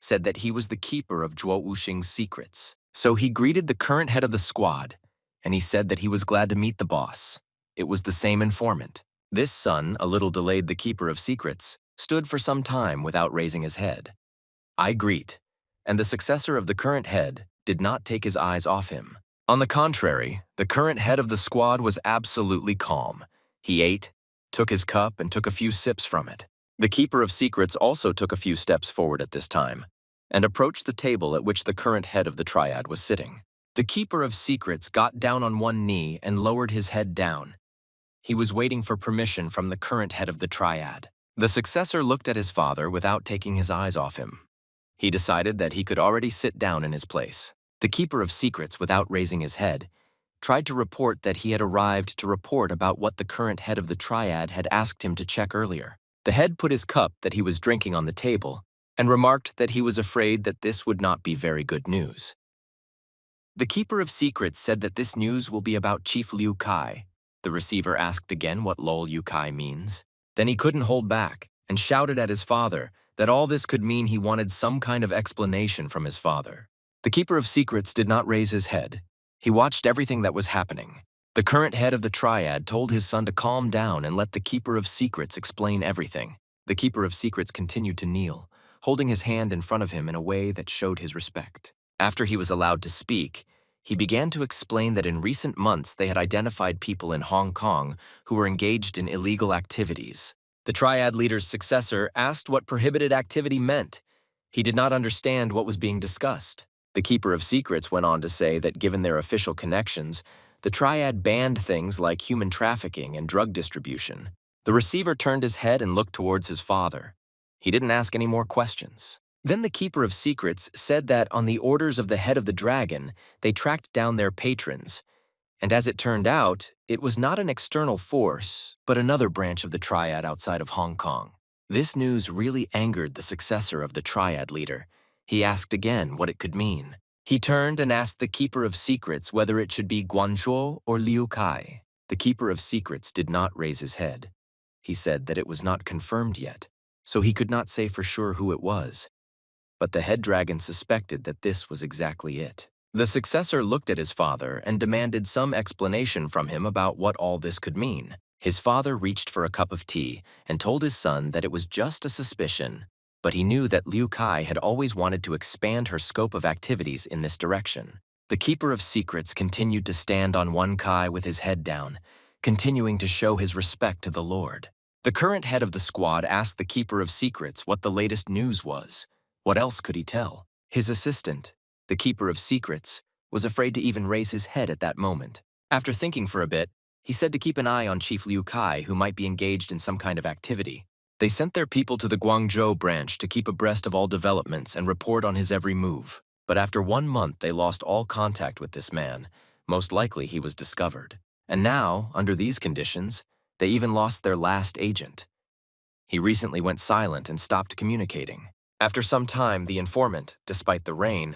said that he was the keeper of Zhuo Wuxing's secrets. So he greeted the current head of the squad, and he said that he was glad to meet the boss. It was the same informant. This son, a little delayed the keeper of secrets, stood for some time without raising his head. I greet, and the successor of the current head did not take his eyes off him. On the contrary, the current head of the squad was absolutely calm. He ate, took his cup, and took a few sips from it. The Keeper of Secrets also took a few steps forward at this time, and approached the table at which the current head of the Triad was sitting. The Keeper of Secrets got down on one knee and lowered his head down. He was waiting for permission from the current head of the Triad. The successor looked at his father without taking his eyes off him. He decided that he could already sit down in his place. The Keeper of Secrets, without raising his head, tried to report that he had arrived to report about what the current head of the Triad had asked him to check earlier. The head put his cup that he was drinking on the table and remarked that he was afraid that this would not be very good news. The Keeper of Secrets said that this news will be about Chief Liu Kai. The receiver asked again what Lol Liu Kai means. Then he couldn't hold back and shouted at his father that all this could mean he wanted some kind of explanation from his father. The Keeper of Secrets did not raise his head. He watched everything that was happening. The current head of the Triad told his son to calm down and let the Keeper of Secrets explain everything. The Keeper of Secrets continued to kneel, holding his hand in front of him in a way that showed his respect. After he was allowed to speak, he began to explain that in recent months they had identified people in Hong Kong who were engaged in illegal activities. The Triad leader's successor asked what prohibited activity meant. He did not understand what was being discussed. The Keeper of Secrets went on to say that given their official connections, the Triad banned things like human trafficking and drug distribution. The receiver turned his head and looked towards his father. He didn't ask any more questions. Then the Keeper of Secrets said that on the orders of the head of the dragon, they tracked down their patrons. And as it turned out, it was not an external force, but another branch of the Triad outside of Hong Kong. This news really angered the successor of the Triad leader. He asked again what it could mean. He turned and asked the Keeper of Secrets whether it should be Guanzhou or Liu Kai. The Keeper of Secrets did not raise his head. He said that it was not confirmed yet, so he could not say for sure who it was. But the head dragon suspected that this was exactly it. The successor looked at his father and demanded some explanation from him about what all this could mean. His father reached for a cup of tea and told his son that it was just a suspicion, but he knew that Liu Kai had always wanted to expand her scope of activities in this direction. The Keeper of Secrets continued to stand on one Kai with his head down, continuing to show his respect to the Lord. The current head of the squad asked the Keeper of Secrets what the latest news was. What else could he tell? His assistant, the Keeper of Secrets, was afraid to even raise his head at that moment. After thinking for a bit, he said to keep an eye on Chief Liu Kai, who might be engaged in some kind of activity. They sent their people to the Guangzhou branch to keep abreast of all developments and report on his every move. But after 1 month, they lost all contact with this man. Most likely he was discovered. And now, under these conditions, they even lost their last agent. He recently went silent and stopped communicating. After some time, the informant, despite the rain,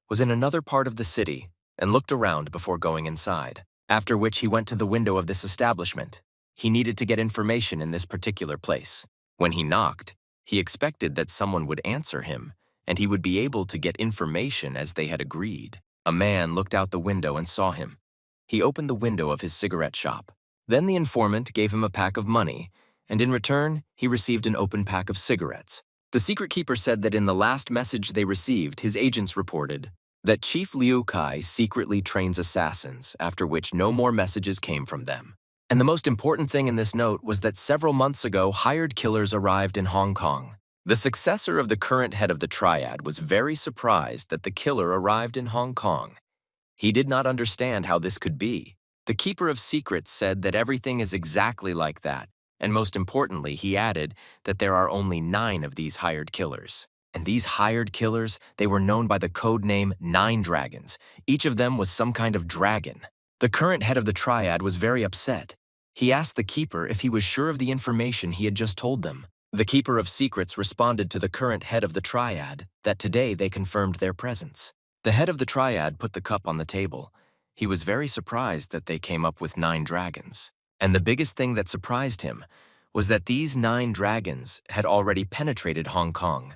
was in another part of the city and looked around before going inside, after which he went to the window of this establishment. He needed to get information in this particular place. When he knocked, he expected that someone would answer him, and he would be able to get information as they had agreed. A man looked out the window and saw him. He opened the window of his cigarette shop. Then the informant gave him a pack of money, and in return, he received an open pack of cigarettes. The secret keeper said that in the last message they received, his agents reported that Chief Liu Kai secretly trains assassins, after which no more messages came from them. And the most important thing in this note was that several months ago, hired killers arrived in Hong Kong. The successor of the current head of the Triad was very surprised that the killer arrived in Hong Kong. He did not understand how this could be. The Keeper of Secrets said that everything is exactly like that, and most importantly, he added that there are only 9 of these hired killers. And these hired killers, they were known by the code name 9 Dragons. Each of them was some kind of dragon. The current head of the Triad was very upset. He asked the Keeper if he was sure of the information he had just told them. The Keeper of Secrets responded to the current head of the Triad that today they confirmed their presence. The head of the Triad put the cup on the table. He was very surprised that they came up with 9 dragons. And the biggest thing that surprised him was that these 9 dragons had already penetrated Hong Kong.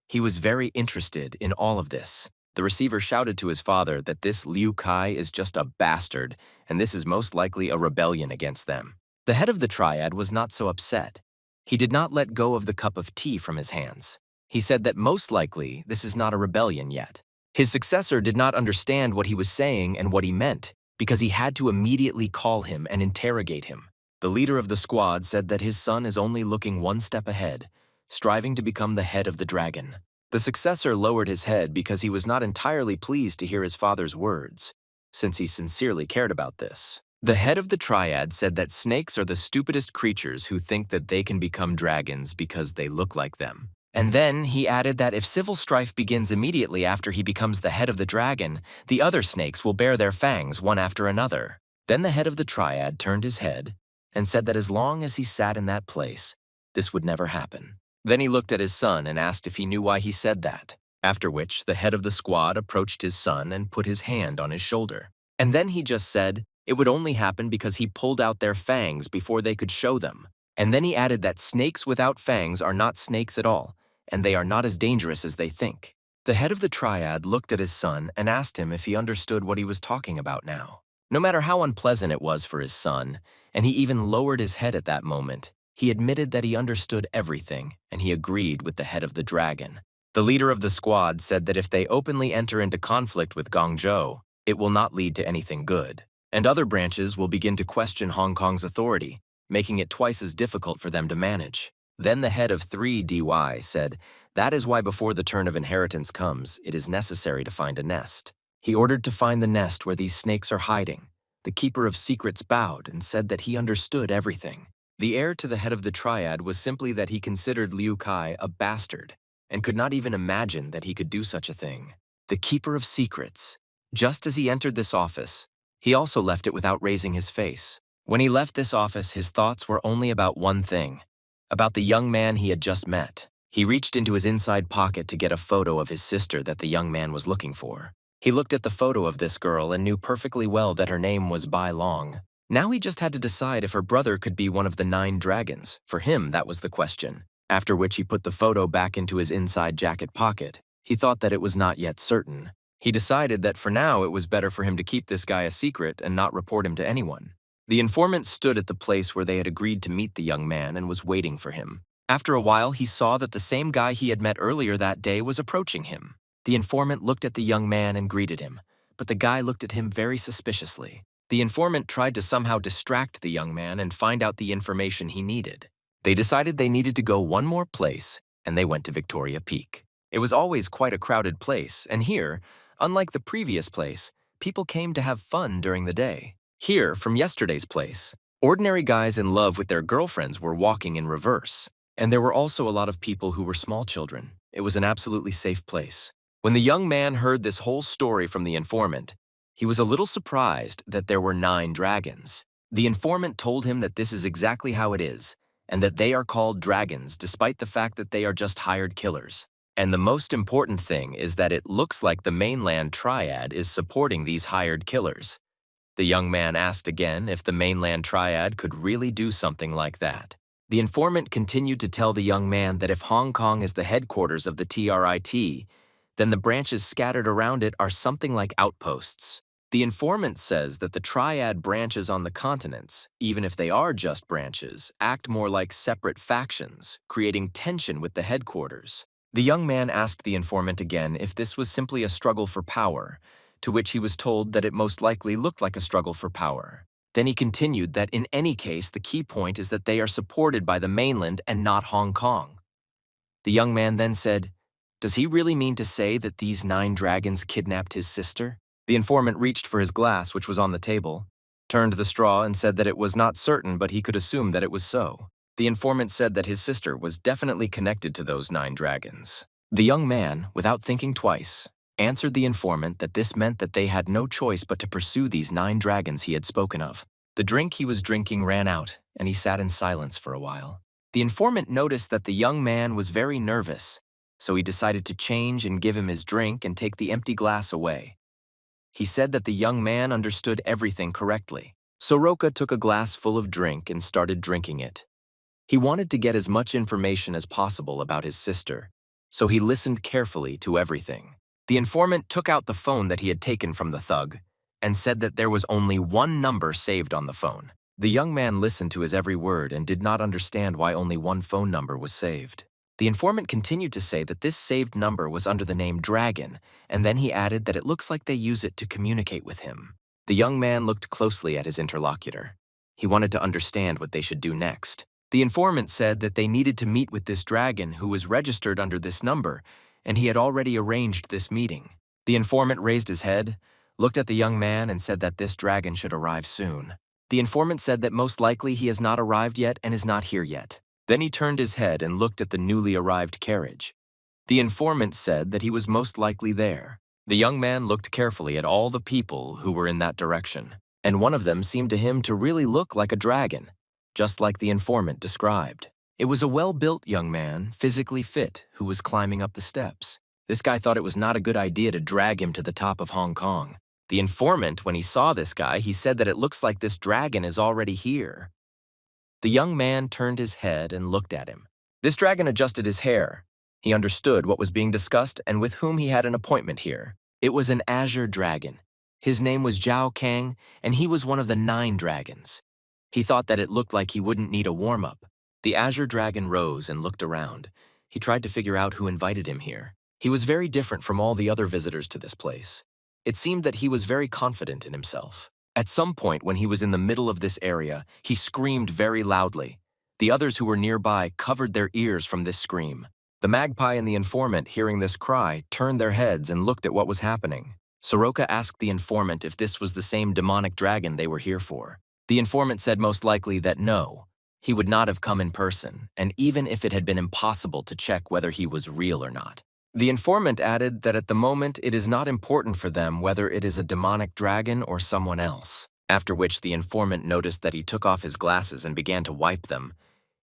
He was very interested in all of this. The receiver shouted to his father that this Liu Kai is just a bastard, and this is most likely a rebellion against them. The head of the Triad was not so upset. He did not let go of the cup of tea from his hands. He said that most likely this is not a rebellion yet. His successor did not understand what he was saying and what he meant, because he had to immediately call him and interrogate him. The leader of the squad said that his son is only looking 1 step ahead, striving to become the head of the dragon. The successor lowered his head because he was not entirely pleased to hear his father's words, since he sincerely cared about this. The head of the Triad said that snakes are the stupidest creatures who think that they can become dragons because they look like them. And then he added that if civil strife begins immediately after he becomes the head of the dragon, the other snakes will bare their fangs one after another. Then the head of the Triad turned his head and said that as long as he sat in that place, this would never happen. Then he looked at his son and asked if he knew why he said that, after which the head of the squad approached his son and put his hand on his shoulder. And then he just said it would only happen because he pulled out their fangs before they could show them. And then he added that snakes without fangs are not snakes at all, and they are not as dangerous as they think. The head of the Triad looked at his son and asked him if he understood what he was talking about now. No matter how unpleasant it was for his son, and he even lowered his head at that moment, he admitted that he understood everything, and he agreed with the head of the dragon. The leader of the squad said that if they openly enter into conflict with Guangzhou, it will not lead to anything good, and other branches will begin to question Hong Kong's authority, making it twice as difficult for them to manage. Then the head of 3DY said, that is why before the turn of inheritance comes, it is necessary to find a nest. He ordered to find the nest where these snakes are hiding. The Keeper of Secrets bowed and said that he understood everything. The heir to the head of the Triad was simply that he considered Liu Kai a bastard and could not even imagine that he could do such a thing. The Keeper of Secrets. Just as he entered this office, he also left it without raising his face. When he left this office, his thoughts were only about one thing, about the young man he had just met. He reached into his inside pocket to get a photo of his sister that the young man was looking for. He looked at the photo of this girl and knew perfectly well that her name was Bai Long. Now he just had to decide if her brother could be one of the 9 dragons. For him, that was the question. after which he put the photo back into his inside jacket pocket. He thought that it was not yet certain. He decided that for now it was better for him to keep this guy a secret and not report him to anyone. The informant stood at the place where they had agreed to meet the young man and was waiting for him. After a while, he saw that the same guy he had met earlier that day was approaching him. The informant looked at the young man and greeted him, but the guy looked at him very suspiciously. The informant tried to somehow distract the young man and find out the information he needed. They decided they needed to go one more place, and they went to Victoria Peak. It was always quite a crowded place, and here, unlike the previous place, people came to have fun during the day. Here, from yesterday's place, ordinary guys in love with their girlfriends were walking in reverse. And there were also a lot of people who were small children. It was an absolutely safe place. When the young man heard this whole story from the informant, he was a little surprised that there were 9 dragons. The informant told him that this is exactly how it is, and that they are called dragons despite the fact that they are just hired killers. And the most important thing is that it looks like the mainland Triad is supporting these hired killers. The young man asked again if the mainland Triad could really do something like that. The informant continued to tell the young man that if Hong Kong is the headquarters of the TRIT, then the branches scattered around it are something like outposts. The informant says that the Triad branches on the continents, even if they are just branches, act more like separate factions, creating tension with the headquarters. The young man asked the informant again if this was simply a struggle for power, to which he was told that it most likely looked like a struggle for power. Then he continued that in any case, the key point is that they are supported by the mainland and not Hong Kong. The young man then said, "Does he really mean to say that these 9 dragons kidnapped his sister?" The informant reached for his glass, which was on the table, turned the straw and said that it was not certain, but he could assume that it was so. The informant said that his sister was definitely connected to those 9 dragons. The young man, without thinking twice, answered the informant that this meant that they had no choice but to pursue these 9 dragons he had spoken of. The drink he was drinking ran out, and he sat in silence for a while. The informant noticed that the young man was very nervous, so he decided to change and give him his drink and take the empty glass away. He said that the young man understood everything correctly. Soroka took a glass full of drink and started drinking it. He wanted to get as much information as possible about his sister, so he listened carefully to everything. The informant took out the phone that he had taken from the thug and said that there was only 1 number saved on the phone. The young man listened to his every word and did not understand why only 1 phone number was saved. The informant continued to say that this saved number was under the name Dragon, and then he added that it looks like they use it to communicate with him. The young man looked closely at his interlocutor. He wanted to understand what they should do next. The informant said that they needed to meet with this dragon who was registered under this number, and he had already arranged this meeting. The informant raised his head, looked at the young man, and said that this dragon should arrive soon. The informant said that most likely he has not arrived yet and is not here yet. Then he turned his head and looked at the newly arrived carriage. The informant said that he was most likely there. The young man looked carefully at all the people who were in that direction, and one of them seemed to him to really look like a dragon, just like the informant described. It was a well-built young man, physically fit, who was climbing up the steps. This guy thought it was not a good idea to drag him to the top of Hong Kong. The informant, when he saw this guy, he said that it looks like this dragon is already here. The young man turned his head and looked at him. This dragon adjusted his hair. He understood what was being discussed and with whom he had an appointment here. It was an azure dragon. His name was Zhao Kang, and he was one of the 9 dragons. He thought that it looked like he wouldn't need a warm-up. The azure dragon rose and looked around. He tried to figure out who invited him here. He was very different from all the other visitors to this place. It seemed that he was very confident in himself. At some point when he was in the middle of this area, he screamed very loudly. The others who were nearby covered their ears from this scream. The magpie and the informant, hearing this cry, turned their heads and looked at what was happening. Soroka asked the informant if this was the same demonic dragon they were here for. The informant said most likely that no, he would not have come in person, and even if it had been impossible to check whether he was real or not. The informant added that at the moment it is not important for them whether it is a demonic dragon or someone else. After which the informant noticed that he took off his glasses and began to wipe them.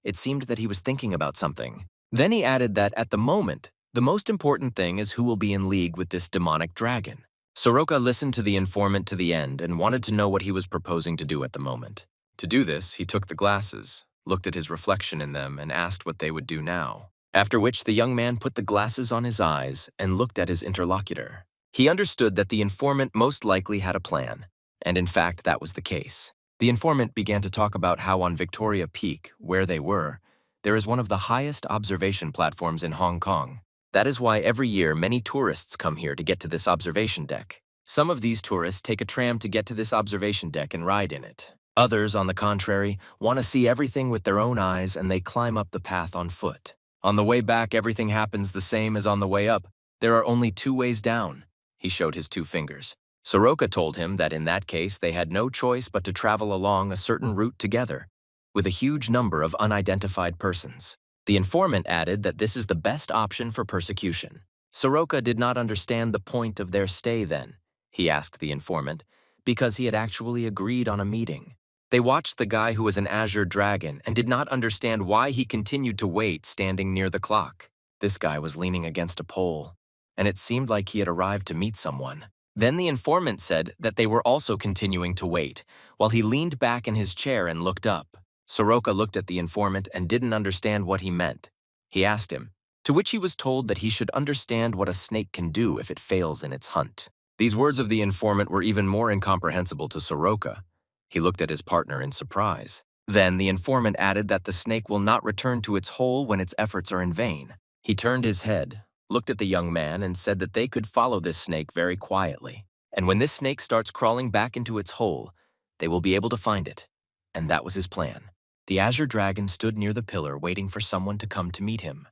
It seemed that he was thinking about something. Then he added that at the moment, the most important thing is who will be in league with this demonic dragon. Soroka listened to the informant to the end and wanted to know what he was proposing to do at the moment. To do this, he took the glasses, looked at his reflection in them, and asked what they would do now. After which the young man put the glasses on his eyes and looked at his interlocutor. He understood that the informant most likely had a plan, and in fact that was the case. The informant began to talk about how on Victoria Peak, where they were, there is one of the highest observation platforms in Hong Kong. That is why every year many tourists come here to get to this observation deck. Some of these tourists take a tram to get to this observation deck and ride in it. Others, on the contrary, want to see everything with their own eyes and they climb up the path on foot. On the way back, everything happens the same as on the way up. There are only 2 ways down. He showed his 2 fingers. Soroka told him that in that case they had no choice but to travel along a certain route together, with a huge number of unidentified persons. The informant added that this is the best option for persecution. Soroka did not understand the point of their stay then, he asked the informant, because he had actually agreed on a meeting. They watched the guy who was an azure dragon and did not understand why he continued to wait standing near the clock. This guy was leaning against a pole, and it seemed like he had arrived to meet someone. Then the informant said that they were also continuing to wait, while he leaned back in his chair and looked up. Soroka looked at the informant and didn't understand what he meant. He asked him, to which he was told that he should understand what a snake can do if it fails in its hunt. These words of the informant were even more incomprehensible to Soroka. He looked at his partner in surprise. Then the informant added that the snake will not return to its hole when its efforts are in vain. He turned his head, looked at the young man, and said that they could follow this snake very quietly. And when this snake starts crawling back into its hole, they will be able to find it. And that was his plan. The azure dragon stood near the pillar waiting for someone to come to meet him.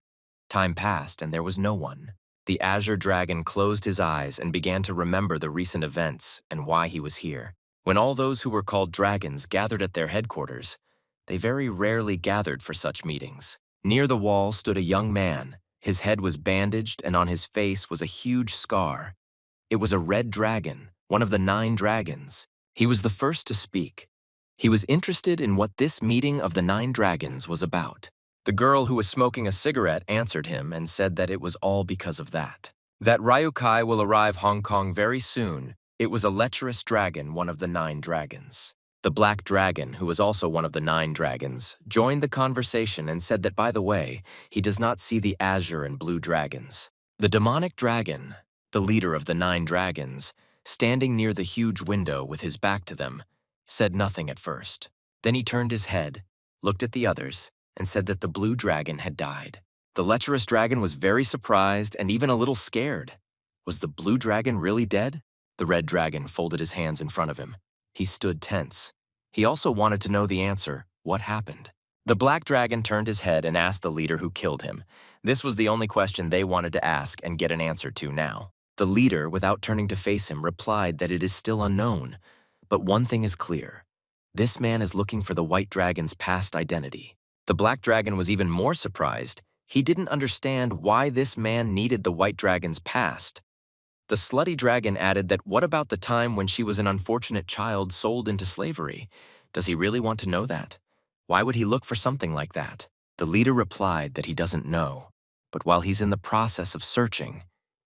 Time passed and there was no one. The azure dragon closed his eyes and began to remember the recent events and why he was here. When all those who were called dragons gathered at their headquarters, they very rarely gathered for such meetings. Near the wall stood a young man. His head was bandaged and on his face was a huge scar. It was a red dragon, one of the 9 dragons. He was the first to speak. He was interested in what this meeting of the 9 dragons was about. The girl who was smoking a cigarette answered him and said that it was all because of that. That Ryukai will arrive Hong Kong very soon. It was a lecherous dragon, one of the 9 dragons. The black dragon, who was also one of the 9 dragons, joined the conversation and said that, by the way, he does not see the azure and blue dragons. The demonic dragon, the leader of the 9 dragons, standing near the huge window with his back to them, said nothing at first. Then he turned his head, looked at the others, and said that the blue dragon had died. The lecherous dragon was very surprised and even a little scared. Was the blue dragon really dead? The red dragon folded his hands in front of him. He stood tense. He also wanted to know the answer, what happened? The black dragon turned his head and asked the leader who killed him. This was the only question they wanted to ask and get an answer to now. The leader, without turning to face him, replied that it is still unknown. But one thing is clear. This man is looking for the white dragon's past identity. The black dragon was even more surprised. He didn't understand why this man needed the white dragon's past. The slutty dragon added that what about the time when she was an unfortunate child sold into slavery? Does he really want to know that? Why would he look for something like that? The leader replied that he doesn't know, but while he's in the process of searching,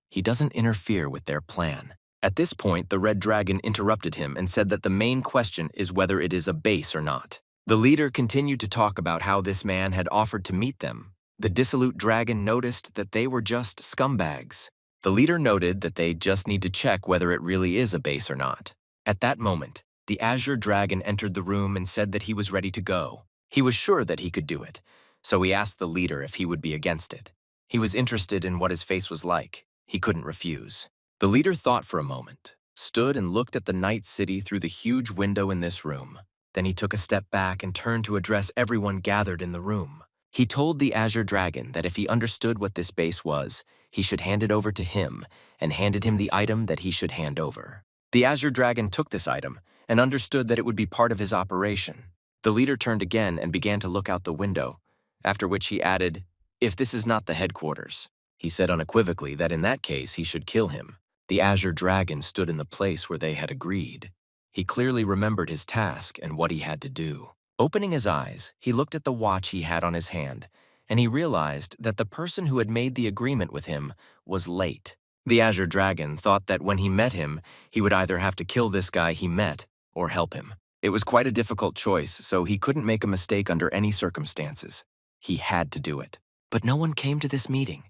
he doesn't interfere with their plan. At this point, the red dragon interrupted him and said that the main question is whether it is a base or not. The leader continued to talk about how this man had offered to meet them. The dissolute dragon noticed that they were just scumbags. The leader noted that they just need to check whether it really is a base or not. At that moment, the azure dragon entered the room and said that he was ready to go. He was sure that he could do it, so he asked the leader if he would be against it. He was interested in what his face was like. He couldn't refuse. The leader thought for a moment, stood and looked at the night city through the huge window in this room. Then he took a step back and turned to address everyone gathered in the room. He told the azure dragon that if he understood what this base was, he should hand it over to him and handed him the item that he should hand over. The azure dragon took this item and understood that it would be part of his operation. The leader turned again and began to look out the window, after which he added, "If this is not the headquarters." He said unequivocally that in that case he should kill him. The azure dragon stood in the place where they had agreed. He clearly remembered his task and what he had to do. Opening his eyes, he looked at the watch he had on his hand, and he realized that the person who had made the agreement with him was late. The azure dragon thought that when he met him, he would either have to kill this guy he met or help him. It was quite a difficult choice, so he couldn't make a mistake under any circumstances. He had to do it. But no one came to this meeting.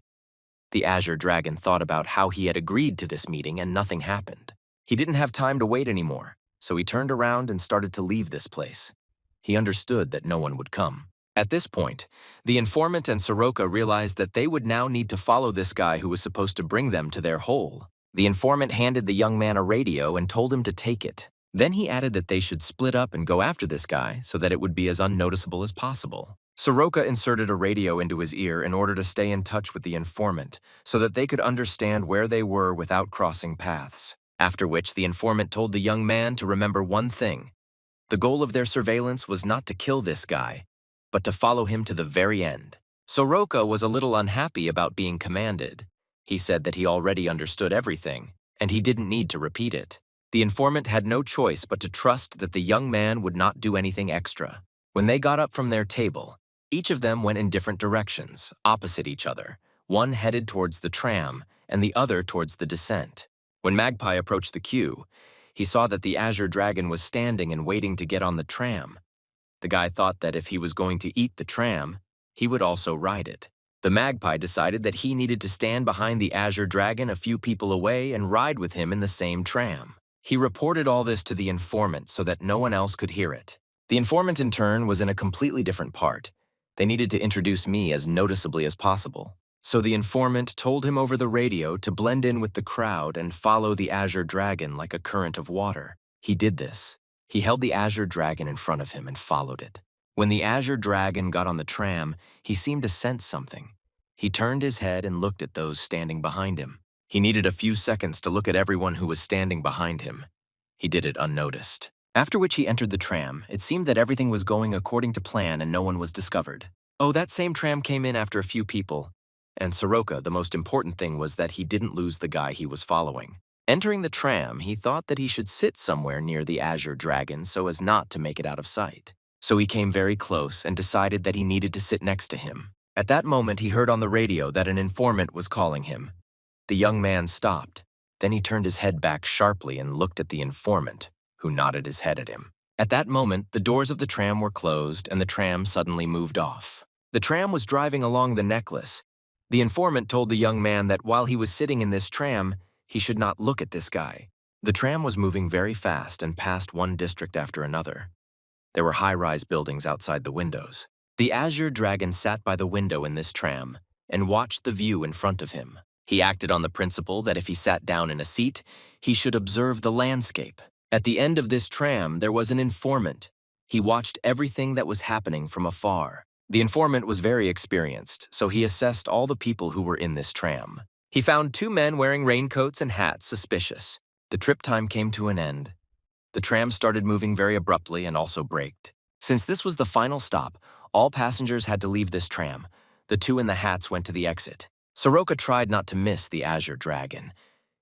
The Azure Dragon thought about how he had agreed to this meeting and nothing happened. He didn't have time to wait anymore, so he turned around and started to leave this place. He understood that no one would come. At this point, the informant and Soroka realized that they would now need to follow this guy who was supposed to bring them to their hole. The informant handed the young man a radio and told him to take it. Then he added that they should split up and go after this guy so that it would be as unnoticeable as possible. Soroka inserted a radio into his ear in order to stay in touch with the informant so that they could understand where they were without crossing paths. After which, the informant told the young man to remember one thing. The goal of their surveillance was not to kill this guy, but to follow him to the very end. Soroka was a little unhappy about being commanded. He said that he already understood everything, and he didn't need to repeat it. The informant had no choice but to trust that the young man would not do anything extra. When they got up from their table, each of them went in different directions, opposite each other. One headed towards the tram, and the other towards the descent. When Magpie approached the queue, he saw that the Azure Dragon was standing and waiting to get on the tram. The guy thought that if he was going to eat the tram, he would also ride it. The Magpie decided that he needed to stand behind the Azure Dragon a few people away and ride with him in the same tram. He reported all this to the informant so that no one else could hear it. The informant, in turn, was in a completely different part. They needed to introduce me as noticeably as possible. So the informant told him over the radio to blend in with the crowd and follow the Azure Dragon like a current of water. He did this. He held the Azure Dragon in front of him and followed it. When the Azure Dragon got on the tram, he seemed to sense something. He turned his head and looked at those standing behind him. He needed a few seconds to look at everyone who was standing behind him. He did it unnoticed. After which he entered the tram, it seemed that everything was going according to plan and no one was discovered. Oh, that same tram came in after a few people. And Soroka, the most important thing was that he didn't lose the guy he was following. Entering the tram, he thought that he should sit somewhere near the Azure Dragon so as not to make it out of sight. So he came very close and decided that he needed to sit next to him. At that moment, he heard on the radio that an informant was calling him. The young man stopped. Then he turned his head back sharply and looked at the informant, who nodded his head at him. At that moment, the doors of the tram were closed and the tram suddenly moved off. The tram was driving along the necklace. The informant told the young man that while he was sitting in this tram, he should not look at this guy. The tram was moving very fast and passed one district after another. There were high-rise buildings outside the windows. The Azure Dragon sat by the window in this tram and watched the view in front of him. He acted on the principle that if he sat down in a seat, he should observe the landscape. At the end of this tram, there was an informant. He watched everything that was happening from afar. The informant was very experienced, so he assessed all the people who were in this tram. He found two men wearing raincoats and hats suspicious. The trip time came to an end. The tram started moving very abruptly and also braked. Since this was the final stop, all passengers had to leave this tram. The two in the hats went to the exit. Soroka tried not to miss the Azure Dragon.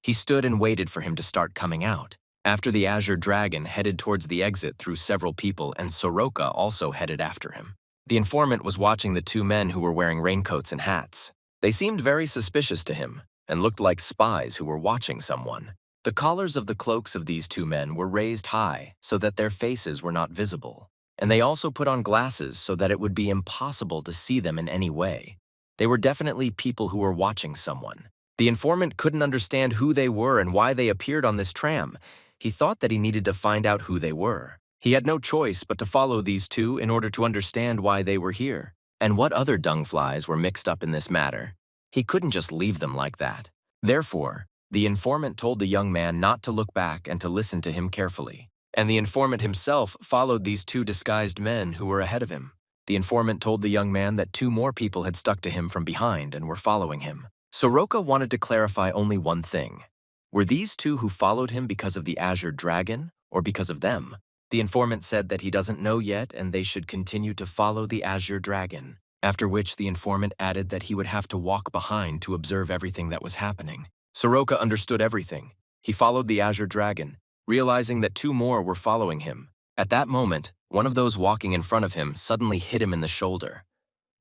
He stood and waited for him to start coming out. After the Azure Dragon headed towards the exit through several people, and Soroka also headed after him. The informant was watching the two men who were wearing raincoats and hats. They seemed very suspicious to him and looked like spies who were watching someone. The collars of the cloaks of these two men were raised high so that their faces were not visible, and they also put on glasses so that it would be impossible to see them in any way. They were definitely people who were watching someone. The informant couldn't understand who they were and why they appeared on this tram. He thought that he needed to find out who they were. He had no choice but to follow these two in order to understand why they were here, and what other dung flies were mixed up in this matter. He couldn't just leave them like that. Therefore, the informant told the young man not to look back and to listen to him carefully. And the informant himself followed these two disguised men who were ahead of him. The informant told the young man that two more people had stuck to him from behind and were following him. Soroka wanted to clarify only one thing. Were these two who followed him because of the Azure Dragon or because of them? The informant said that he doesn't know yet and they should continue to follow the Azure Dragon, after which the informant added that he would have to walk behind to observe everything that was happening. Soroka understood everything. He followed the Azure Dragon, realizing that two more were following him. At that moment, one of those walking in front of him suddenly hit him in the shoulder.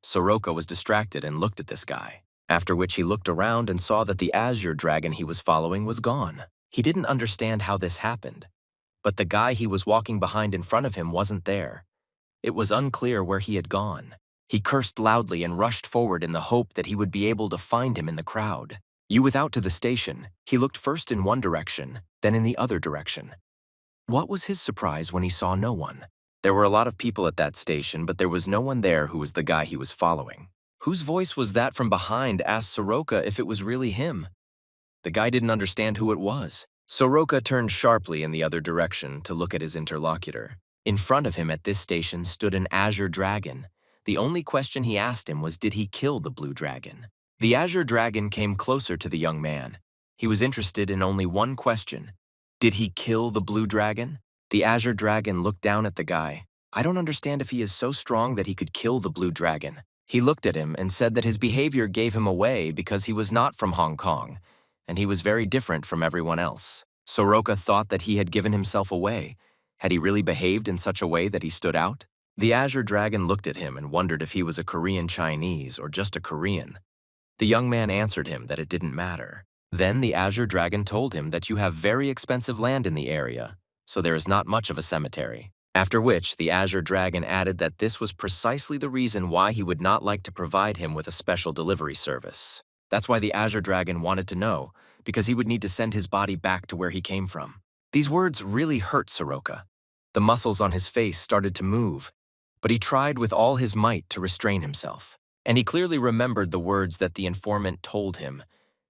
Soroka was distracted and looked at this guy, after which he looked around and saw that the Azure Dragon he was following was gone. He didn't understand how this happened. but the guy he was walking behind in front of him wasn't there. It was unclear where he had gone. He cursed loudly and rushed forward in the hope that he would be able to find him in the crowd. Without to the station, he looked first in one direction, then in the other direction. What was his surprise when he saw no one? There were a lot of people at that station, but there was no one there who was the guy he was following. Whose voice was that from behind? Asked Soroka if it was really him. The guy didn't understand who it was. Soroka turned sharply in the other direction to look at his interlocutor. In front of him at this station stood an azure dragon. The only question he asked him was, did he kill the blue dragon? The azure dragon came closer to the young man. He was interested in only one question. Did he kill the blue dragon? The azure dragon looked down at the guy. I don't understand if he is so strong that he could kill the blue dragon. He looked at him and said that his behavior gave him away because he was not from Hong Kong, and he was very different from everyone else. Soroka thought that he had given himself away. Had he really behaved in such a way that he stood out? The azure dragon looked at him and wondered if he was a Korean Chinese or just a Korean. The young man answered him that it didn't matter. Then the azure dragon told him that you have very expensive land in the area, so there is not much of a cemetery. After which, the azure dragon added that this was precisely the reason why he would not like to provide him with a special delivery service. That's why the azure dragon wanted to know, because he would need to send his body back to where he came from. These words really hurt Soroka. The muscles on his face started to move, but he tried with all his might to restrain himself. And he clearly remembered the words that the informant told him,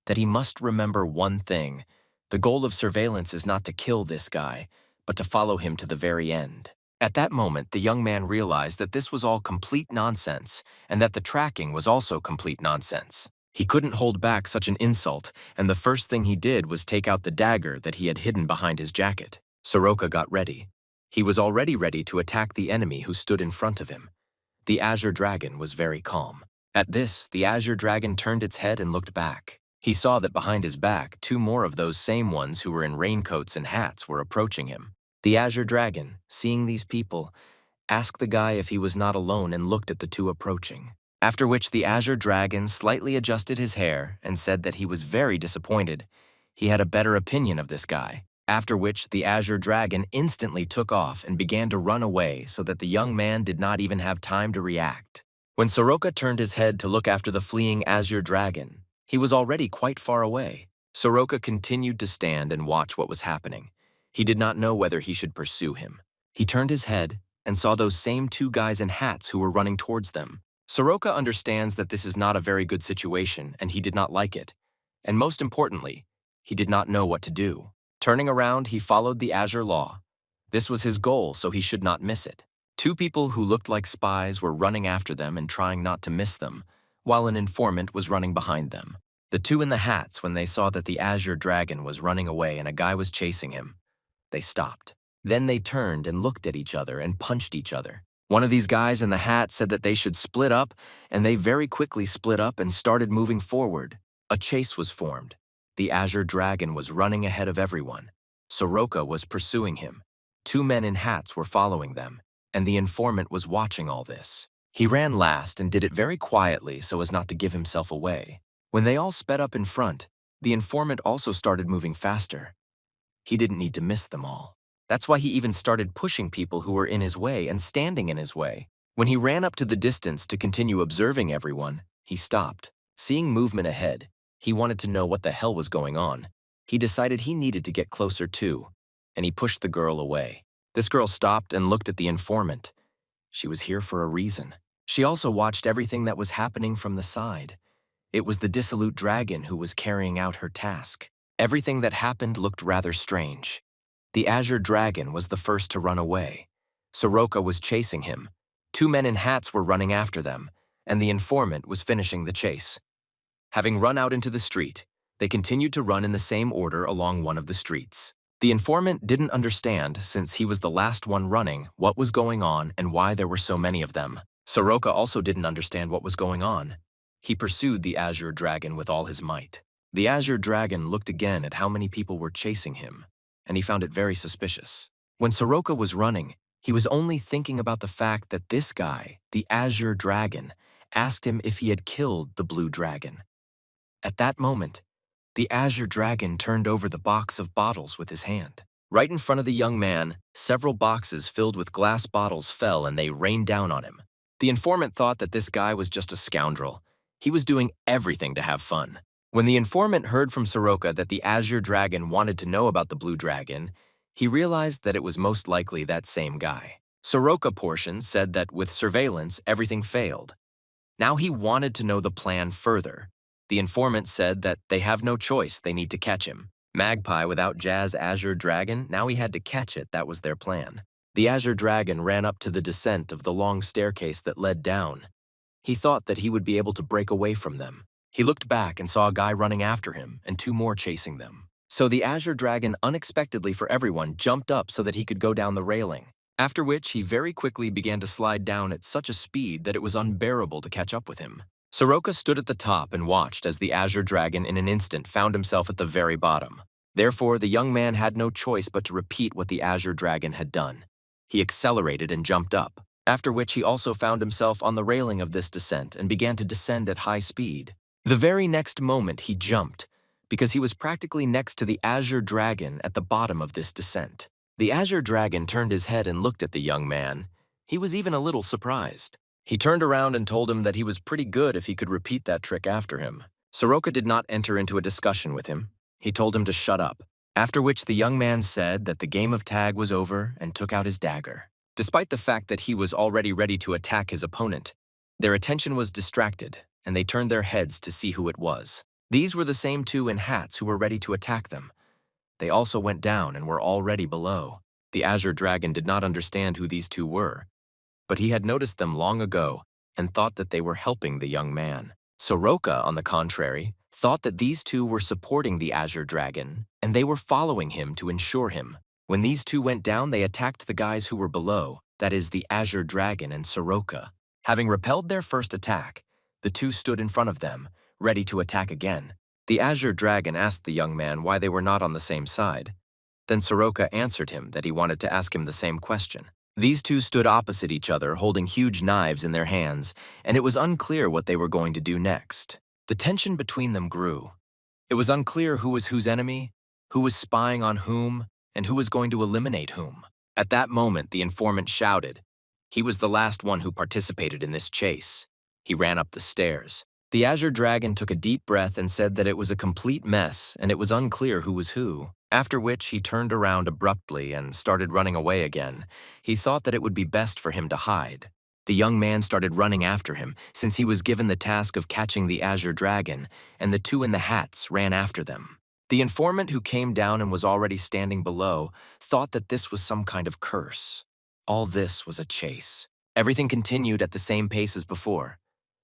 that he must remember one thing. The goal of surveillance is not to kill this guy, but to follow him to the very end. At that moment, the young man realized that this was all complete nonsense, and that the tracking was also complete nonsense. He couldn't hold back such an insult, and the first thing he did was take out the dagger that he had hidden behind his jacket. Soroka got ready. He was already ready to attack the enemy who stood in front of him. The azure dragon was very calm. At this, the azure dragon turned its head and looked back. He saw that behind his back, two more of those same ones who were in raincoats and hats were approaching him. The azure dragon, seeing these people, asked the guy if he was not alone and looked at the two approaching. After which the azure dragon slightly adjusted his hair and said that he was very disappointed. He had a better opinion of this guy. After which the azure dragon instantly took off and began to run away so that the young man did not even have time to react. When Soroka turned his head to look after the fleeing azure dragon, he was already quite far away. Soroka continued to stand and watch what was happening. He did not know whether he should pursue him. He turned his head and saw those same two guys in hats who were running towards them. Soroka understands that this is not a very good situation and he did not like it. And most importantly, he did not know what to do. Turning around, he followed the azure law. This was his goal, so he should not miss it. Two people who looked like spies were running after them and trying not to miss them, while an informant was running behind them. The two in the hats, when they saw that the azure dragon was running away and a guy was chasing him, they stopped. Then they turned and looked at each other and punched each other. One of these guys in the hat said that they should split up, and they very quickly split up and started moving forward. A chase was formed. The azure dragon was running ahead of everyone. Soroka was pursuing him. Two men in hats were following them, and the informant was watching all this. He ran last and did it very quietly so as not to give himself away. When they all sped up in front, the informant also started moving faster. He didn't need to miss them all. That's why he even started pushing people who were in his way and standing in his way. When he ran up to the distance to continue observing everyone, he stopped. Seeing movement ahead, he wanted to know what the hell was going on. He decided he needed to get closer too, and he pushed the girl away. This girl stopped and looked at the informant. She was here for a reason. She also watched everything that was happening from the side. It was the dissolute dragon who was carrying out her task. Everything that happened looked rather strange. The azure dragon was the first to run away. Soroka was chasing him. Two men in hats were running after them, and the informant was finishing the chase. Having run out into the street, they continued to run in the same order along one of the streets. The informant didn't understand, since he was the last one running, what was going on and why there were so many of them. Soroka also didn't understand what was going on. He pursued the azure dragon with all his might. The azure dragon looked again at how many people were chasing him, and he found it very suspicious. When Soroka was running, he was only thinking about the fact that this guy, the azure dragon, asked him if he had killed the blue dragon. At that moment, the azure dragon turned over the box of bottles with his hand. Right in front of the young man, several boxes filled with glass bottles fell and they rained down on him. The informant thought that this guy was just a scoundrel. He was doing everything to have fun. When the informant heard from Soroka that the Azure Dragon wanted to know about the Blue Dragon, he realized that it was most likely that same guy. Soroka portion said that with surveillance, everything failed. Now he wanted to know the plan further. The informant said that they have no choice, they need to catch him. Magpie without Jazz Azure Dragon, now he had to catch it, that was their plan. The Azure Dragon ran up to the descent of the long staircase that led down. He thought that he would be able to break away from them. He looked back and saw a guy running after him and two more chasing them. So the Azure Dragon, unexpectedly for everyone, jumped up so that he could go down the railing. After which, he very quickly began to slide down at such a speed that it was unbearable to catch up with him. Soroka stood at the top and watched as the Azure Dragon in an instant found himself at the very bottom. Therefore, the young man had no choice but to repeat what the Azure Dragon had done. He accelerated and jumped up, after which he also found himself on the railing of this descent and began to descend at high speed. The very next moment he jumped, because he was practically next to the Azure Dragon at the bottom of this descent. The Azure Dragon turned his head and looked at the young man. He was even a little surprised. He turned around and told him that he was pretty good if he could repeat that trick after him. Soroka did not enter into a discussion with him. He told him to shut up, after which the young man said that the game of tag was over and took out his dagger. Despite the fact that he was already ready to attack his opponent, their attention was distracted, and they turned their heads to see who it was. These were the same two in hats who were ready to attack them. They also went down and were already below. The Azure Dragon did not understand who these two were, but he had noticed them long ago and thought that they were helping the young man. Soroka, on the contrary, thought that these two were supporting the Azure Dragon, and they were following him to ensure him. When these two went down, they attacked the guys who were below, that is, the Azure Dragon and Soroka. Having repelled their first attack, the two stood in front of them, ready to attack again. The Azure Dragon asked the young man why they were not on the same side. Then Soroka answered him that he wanted to ask him the same question. These two stood opposite each other, holding huge knives in their hands, and it was unclear what they were going to do next. The tension between them grew. It was unclear who was whose enemy, who was spying on whom, and who was going to eliminate whom. At that moment, the informant shouted. He was the last one who participated in this chase. He ran up the stairs. The Azure Dragon took a deep breath and said that it was a complete mess and it was unclear who was who. After which, he turned around abruptly and started running away again. He thought that it would be best for him to hide. The young man started running after him, since he was given the task of catching the Azure Dragon, and the two in the hats ran after them. The informant who came down and was already standing below thought that this was some kind of curse. All this was a chase. Everything continued at the same pace as before.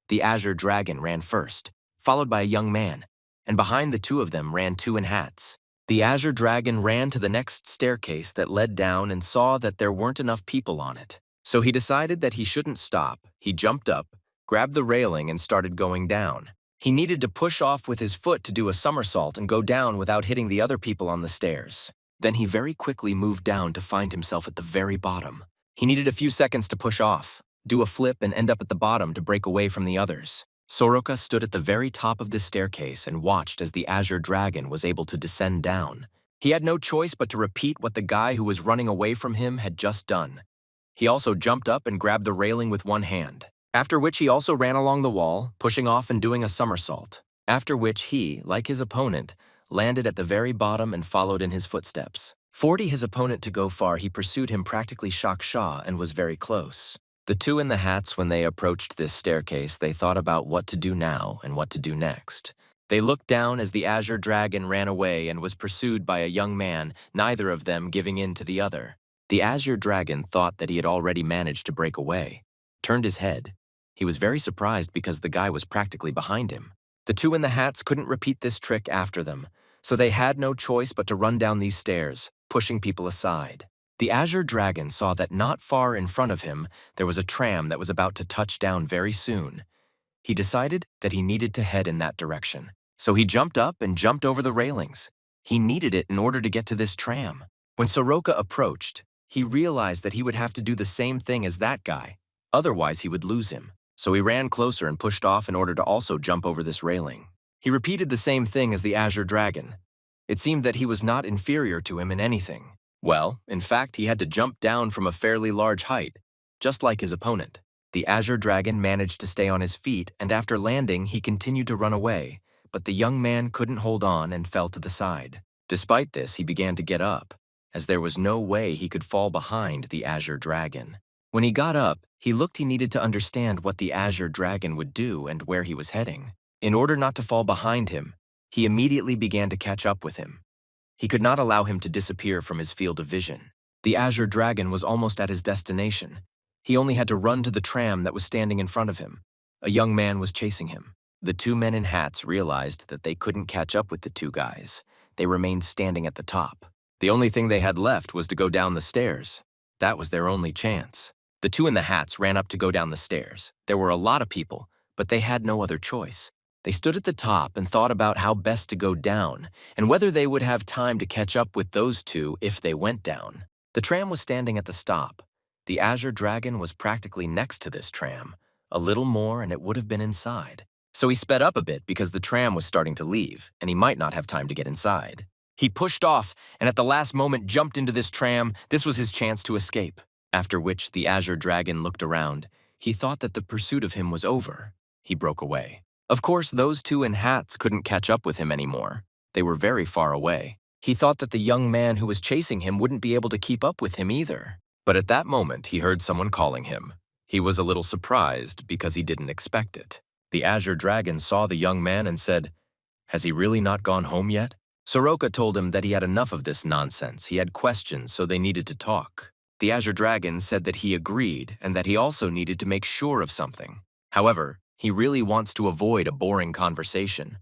The Azure Dragon ran first, followed by a young man, and behind the two of them ran two in hats. The Azure Dragon ran to the next staircase that led down and saw that there weren't enough people on it. So he decided that he shouldn't stop. He jumped up, grabbed the railing, and started going down. He needed to push off with his foot to do a somersault and go down without hitting the other people on the stairs. Then he very quickly moved down to find himself at the very bottom. He needed a few seconds to push off, do a flip, and end up at the bottom to break away from the others. Soroka stood at the very top of the staircase and watched as the Azure Dragon was able to descend down. He had no choice but to repeat what the guy who was running away from him had just done. He also jumped up and grabbed the railing with one hand, after which he also ran along the wall, pushing off and doing a somersault, after which he, like his opponent, landed at the very bottom and followed in his footsteps. Forcing his opponent to go far, he pursued him practically shock-shaw and was very close. The two in the hats, when they approached this staircase, they thought about what to do now and what to do next. They looked down as the Azure Dragon ran away and was pursued by a young man, neither of them giving in to the other. The Azure Dragon thought that he had already managed to break away, turned his head. He was very surprised because the guy was practically behind him. The two in the hats couldn't repeat this trick after them, so they had no choice but to run down these stairs, pushing people aside. The Azure Dragon saw that not far in front of him there was a tram that was about to touch down very soon. He decided that he needed to head in that direction, so he jumped up and jumped over the railings. He needed it in order to get to this tram. When Soroka approached, he realized that he would have to do the same thing as that guy, otherwise he would lose him. So he ran closer and pushed off in order to also jump over this railing. He repeated the same thing as the Azure Dragon. It seemed that he was not inferior to him in anything. Well, in fact, he had to jump down from a fairly large height, just like his opponent. The Azure Dragon managed to stay on his feet, and after landing, he continued to run away, but the young man couldn't hold on and fell to the side. Despite this, he began to get up, as there was no way he could fall behind the Azure Dragon. When he got up, he needed to understand what the Azure Dragon would do and where he was heading. In order not to fall behind him, he immediately began to catch up with him. He could not allow him to disappear from his field of vision. The Azure Dragon was almost at his destination. He only had to run to the tram that was standing in front of him. A young man was chasing him. The two men in hats realized that they couldn't catch up with the two guys. They remained standing at the top. The only thing they had left was to go down the stairs. That was their only chance. The two in the hats ran up to go down the stairs. There were a lot of people, but they had no other choice. They stood at the top and thought about how best to go down, and whether they would have time to catch up with those two if they went down. The tram was standing at the stop. The Azure Dragon was practically next to this tram. A little more and it would have been inside. So he sped up a bit because the tram was starting to leave, and he might not have time to get inside. He pushed off, and at the last moment jumped into this tram. This was his chance to escape. After which the Azure Dragon looked around. He thought that the pursuit of him was over. He broke away. Of course, those two in hats couldn't catch up with him anymore. They were very far away. He thought that the young man who was chasing him wouldn't be able to keep up with him either. But at that moment, he heard someone calling him. He was a little surprised because he didn't expect it. The Azure Dragon saw the young man and said, "Has he really not gone home yet?" Soroka told him that he had enough of this nonsense. He had questions, so they needed to talk. The Azure Dragon said that he agreed and that he also needed to make sure of something. However, he really wants to avoid a boring conversation.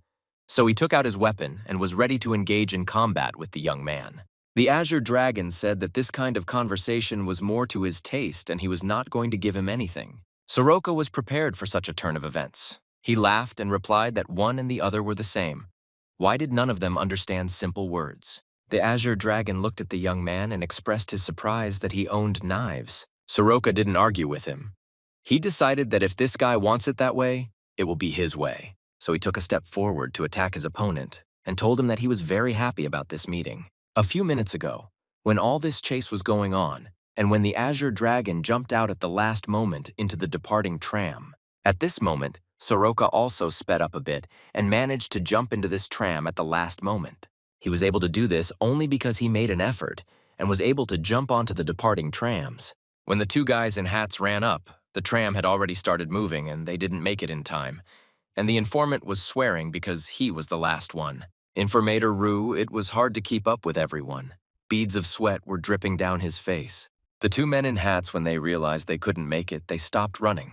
So he took out his weapon and was ready to engage in combat with the young man. The Azure Dragon said that this kind of conversation was more to his taste and he was not going to give him anything. Soroka was prepared for such a turn of events. He laughed and replied that one and the other were the same. Why did none of them understand simple words? The Azure Dragon looked at the young man and expressed his surprise that he owned knives. Soroka didn't argue with him. He decided that if this guy wants it that way, it will be his way. So he took a step forward to attack his opponent and told him that he was very happy about this meeting. A few minutes ago, when all this chase was going on, and when the Azure Dragon jumped out at the last moment into the departing tram, at this moment, Soroka also sped up a bit and managed to jump into this tram at the last moment. He was able to do this only because he made an effort and was able to jump onto the departing trams. When the two guys in hats ran up, the tram had already started moving and they didn't make it in time. And the informant was swearing because he was the last one. Informator Rue, it was hard to keep up with everyone. Beads of sweat were dripping down his face. The two men in hats, when they realized they couldn't make it, they stopped running.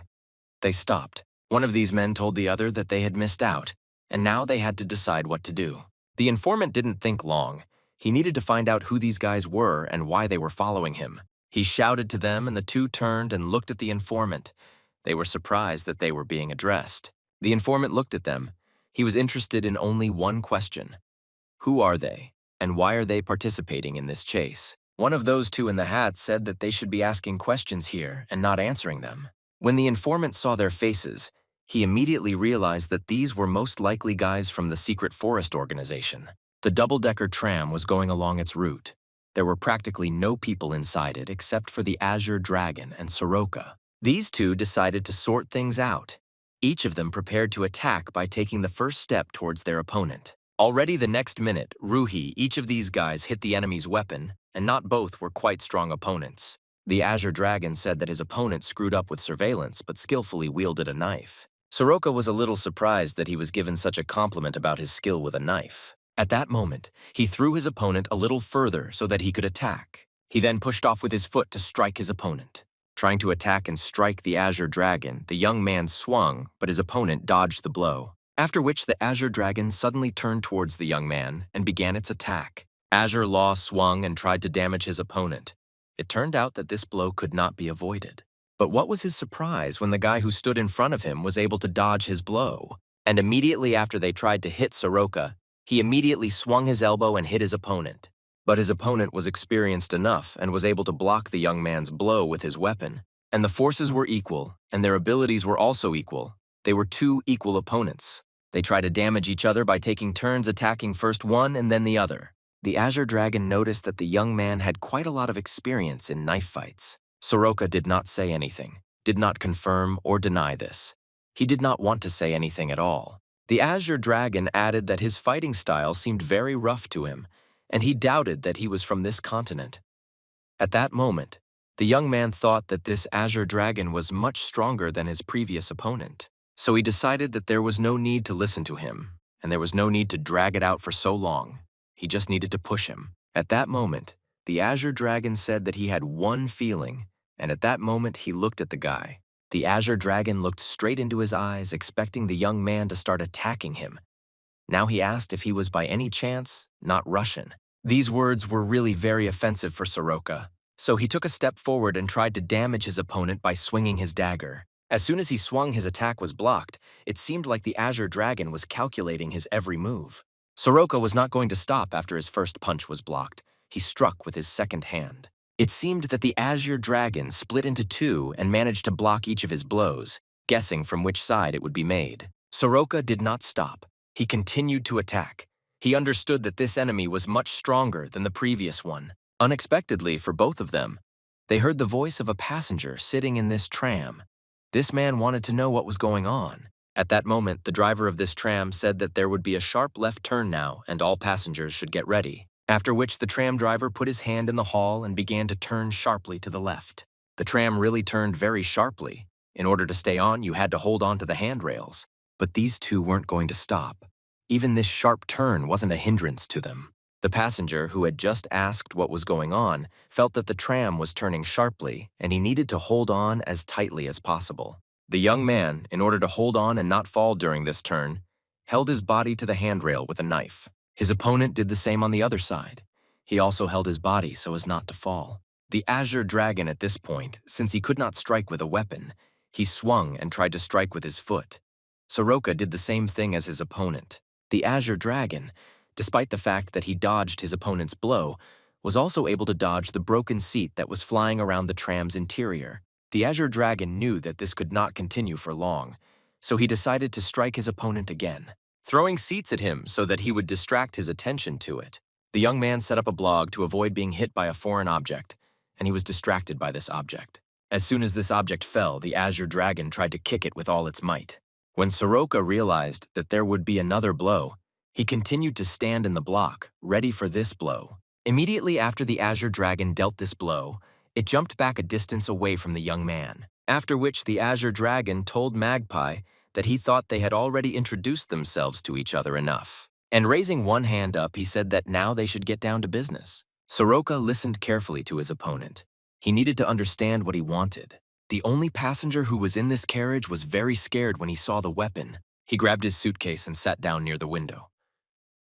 They stopped. One of these men told the other that they had missed out, and now they had to decide what to do. The informant didn't think long. He needed to find out who these guys were and why they were following him. He shouted to them, and the two turned and looked at the informant. They were surprised that they were being addressed. The informant looked at them. He was interested in only one question. Who are they, and why are they participating in this chase? One of those two in the hats said that they should be asking questions here and not answering them. When the informant saw their faces, he immediately realized that these were most likely guys from the secret forest organization. The double-decker tram was going along its route. There were practically no people inside it except for the Azure Dragon and Soroka. These two decided to sort things out. Each of them prepared to attack by taking the first step towards their opponent. Already the next minute, Ruhi, each of these guys hit the enemy's weapon, and not both were quite strong opponents. The Azure Dragon said that his opponent screwed up with surveillance but skillfully wielded a knife. Soroka was a little surprised that he was given such a compliment about his skill with a knife. At that moment, he threw his opponent a little further so that he could attack. He then pushed off with his foot to strike his opponent. Trying to attack and strike the Azure Dragon, the young man swung, but his opponent dodged the blow. After which the Azure Dragon suddenly turned towards the young man and began its attack. Azure Law swung and tried to damage his opponent. It turned out that this blow could not be avoided. But what was his surprise when the guy who stood in front of him was able to dodge his blow? And immediately after they tried to hit Soroka, he immediately swung his elbow and hit his opponent. But his opponent was experienced enough and was able to block the young man's blow with his weapon. And the forces were equal, and their abilities were also equal. They were two equal opponents. They tried to damage each other by taking turns attacking first one and then the other. The Azure Dragon noticed that the young man had quite a lot of experience in knife fights. Soroka did not say anything, did not confirm or deny this. He did not want to say anything at all. The Azure Dragon added that his fighting style seemed very rough to him, and he doubted that he was from this continent. At that moment, the young man thought that this Azure Dragon was much stronger than his previous opponent. So he decided that there was no need to listen to him, and there was no need to drag it out for so long. He just needed to push him. At that moment, the Azure Dragon said that he had one feeling, and at that moment he looked at the guy. The Azure Dragon looked straight into his eyes, expecting the young man to start attacking him. Now he asked if he was by any chance not Russian. These words were really very offensive for Soroka, so he took a step forward and tried to damage his opponent by swinging his dagger. As soon as he swung, his attack was blocked. It seemed like the Azure Dragon was calculating his every move. Soroka was not going to stop after his first punch was blocked. He struck with his second hand. It seemed that the Azure Dragon split into two and managed to block each of his blows, guessing from which side it would be made. Soroka did not stop. He continued to attack. He understood that this enemy was much stronger than the previous one. Unexpectedly for both of them, they heard the voice of a passenger sitting in this tram. This man wanted to know what was going on. At that moment, the driver of this tram said that there would be a sharp left turn now and all passengers should get ready. After which the tram driver put his hand in the hall and began to turn sharply to the left. The tram really turned very sharply. In order to stay on, you had to hold on to the handrails. But these two weren't going to stop. Even this sharp turn wasn't a hindrance to them. The passenger, who had just asked what was going on, felt that the tram was turning sharply and he needed to hold on as tightly as possible. The young man, in order to hold on and not fall during this turn, held his body to the handrail with a knife. His opponent did the same on the other side. He also held his body so as not to fall. The Azure Dragon at this point, since he could not strike with a weapon, he swung and tried to strike with his foot. Soroka did the same thing as his opponent. The Azure Dragon, despite the fact that he dodged his opponent's blow, was also able to dodge the broken seat that was flying around the tram's interior. The Azure Dragon knew that this could not continue for long, so he decided to strike his opponent again, throwing seats at him so that he would distract his attention to it. The young man set up a blog to avoid being hit by a foreign object, and he was distracted by this object. As soon as this object fell, the Azure Dragon tried to kick it with all its might. When Soroka realized that there would be another blow, he continued to stand in the block, ready for this blow. Immediately after the Azure Dragon dealt this blow, it jumped back a distance away from the young man, after which the Azure Dragon told Magpie that he thought they had already introduced themselves to each other enough. And raising one hand up, he said that now they should get down to business. Soroka listened carefully to his opponent. He needed to understand what he wanted. The only passenger who was in this carriage was very scared when he saw the weapon. He grabbed his suitcase and sat down near the window.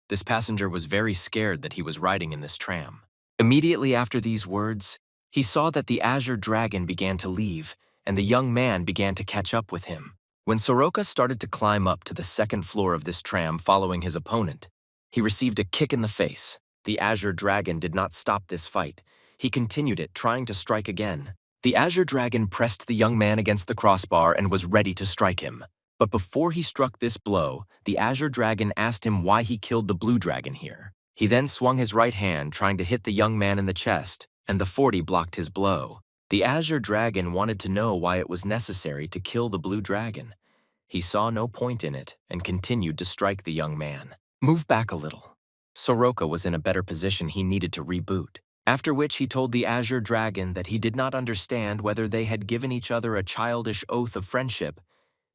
This passenger was very scared that he was riding in this tram. Immediately after these words, he saw that the Azure Dragon began to leave, and the young man began to catch up with him. When Soroka started to climb up to the second floor of this tram following his opponent, he received a kick in the face. The Azure Dragon did not stop this fight. He continued it, trying to strike again. The Azure Dragon pressed the young man against the crossbar and was ready to strike him. But before he struck this blow, the Azure Dragon asked him why he killed the blue dragon here. He then swung his right hand, trying to hit the young man in the chest, and the 40 blocked his blow. The Azure Dragon wanted to know why it was necessary to kill the blue dragon. He saw no point in it and continued to strike the young man. Move back a little. Soroka was in a better position. He needed to reboot. After which he told the Azure Dragon that he did not understand whether they had given each other a childish oath of friendship,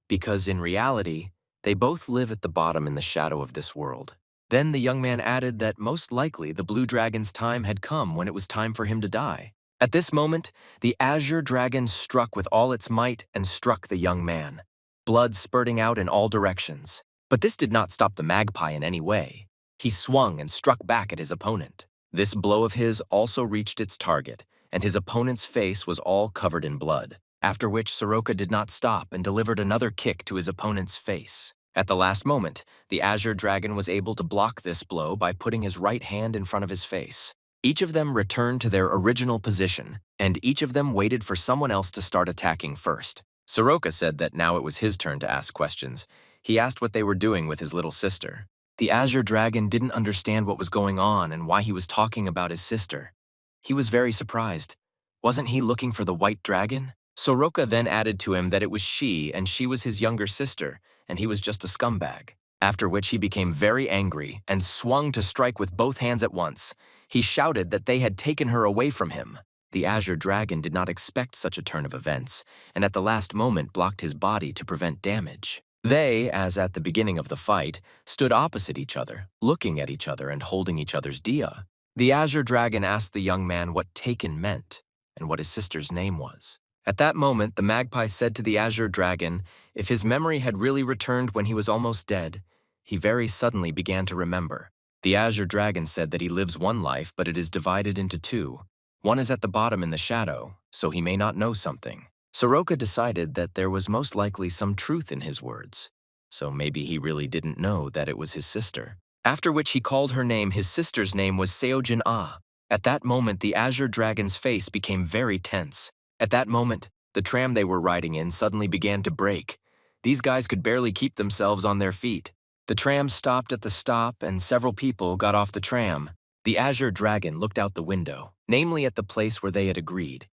because in reality, they both live at the bottom in the shadow of this world. Then the young man added that most likely the blue dragon's time had come when it was time for him to die. At this moment, the Azure Dragon struck with all its might and struck the young man, blood spurting out in all directions. But this did not stop the magpie in any way. He swung and struck back at his opponent. This blow of his also reached its target, and his opponent's face was all covered in blood, after which Soroka did not stop and delivered another kick to his opponent's face. At the last moment, the Azure Dragon was able to block this blow by putting his right hand in front of his face. Each of them returned to their original position, and each of them waited for someone else to start attacking first. Soroka said that now it was his turn to ask questions. He asked what they were doing with his little sister. The Azure Dragon didn't understand what was going on and why he was talking about his sister. He was very surprised. Wasn't he looking for the white dragon? Soroka then added to him that it was she and she was his younger sister, and he was just a scumbag. After which he became very angry and swung to strike with both hands at once. He shouted that they had taken her away from him. The Azure Dragon did not expect such a turn of events, and at the last moment blocked his body to prevent damage. They, as at the beginning of the fight, stood opposite each other, looking at each other and holding each other's dia. The Azure Dragon asked the young man what taken meant and what his sister's name was. At that moment, the magpie said to the Azure Dragon if his memory had really returned when he was almost dead, he very suddenly began to remember. The Azure Dragon said that he lives one life, but it is divided into two. One is at the bottom in the shadow, so he may not know something. Soroka decided that there was most likely some truth in his words, so maybe he really didn't know that it was his sister. After which he called her name. His sister's name was Seojin Ah. At that moment, the Azure Dragon's face became very tense. At that moment, the tram they were riding in suddenly began to break. These guys could barely keep themselves on their feet. The tram stopped at the stop and several people got off the tram. The Azure Dragon looked out the window, namely at the place where they had agreed.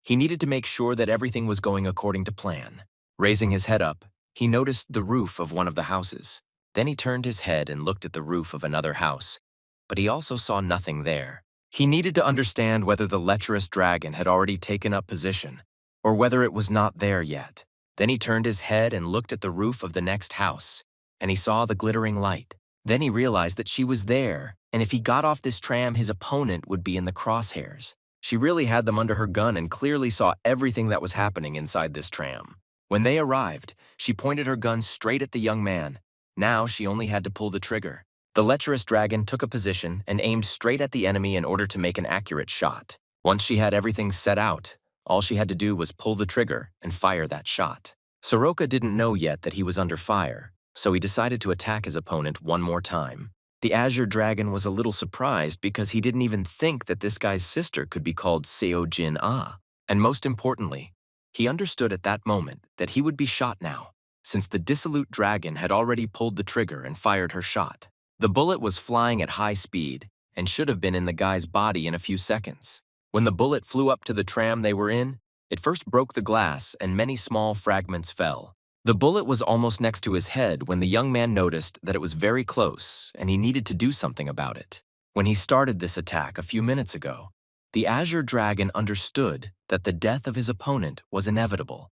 He needed to make sure that everything was going according to plan. Raising his head up, he noticed the roof of one of the houses. Then he turned his head and looked at the roof of another house, but he also saw nothing there. He needed to understand whether the lecherous dragon had already taken up position, or whether it was not there yet. Then he turned his head and looked at the roof of the next house, and he saw the glittering light. Then he realized that she was there, and if he got off this tram, his opponent would be in the crosshairs. She really had them under her gun and clearly saw everything that was happening inside this tram. When they arrived, she pointed her gun straight at the young man. Now she only had to pull the trigger. The lecherous dragon took a position and aimed straight at the enemy in order to make an accurate shot. Once she had everything set out, all she had to do was pull the trigger and fire that shot. Soroka didn't know yet that he was under fire, so he decided to attack his opponent one more time. The Azure Dragon was a little surprised because he didn't even think that this guy's sister could be called Seojin Ah. And most importantly, he understood at that moment that he would be shot now, since the dissolute dragon had already pulled the trigger and fired her shot. The bullet was flying at high speed and should have been in the guy's body in a few seconds. When the bullet flew up to the tram they were in, it first broke the glass and many small fragments fell. The bullet was almost next to his head when the young man noticed that it was very close and he needed to do something about it. When he started this attack a few minutes ago, the Azure Dragon understood that the death of his opponent was inevitable.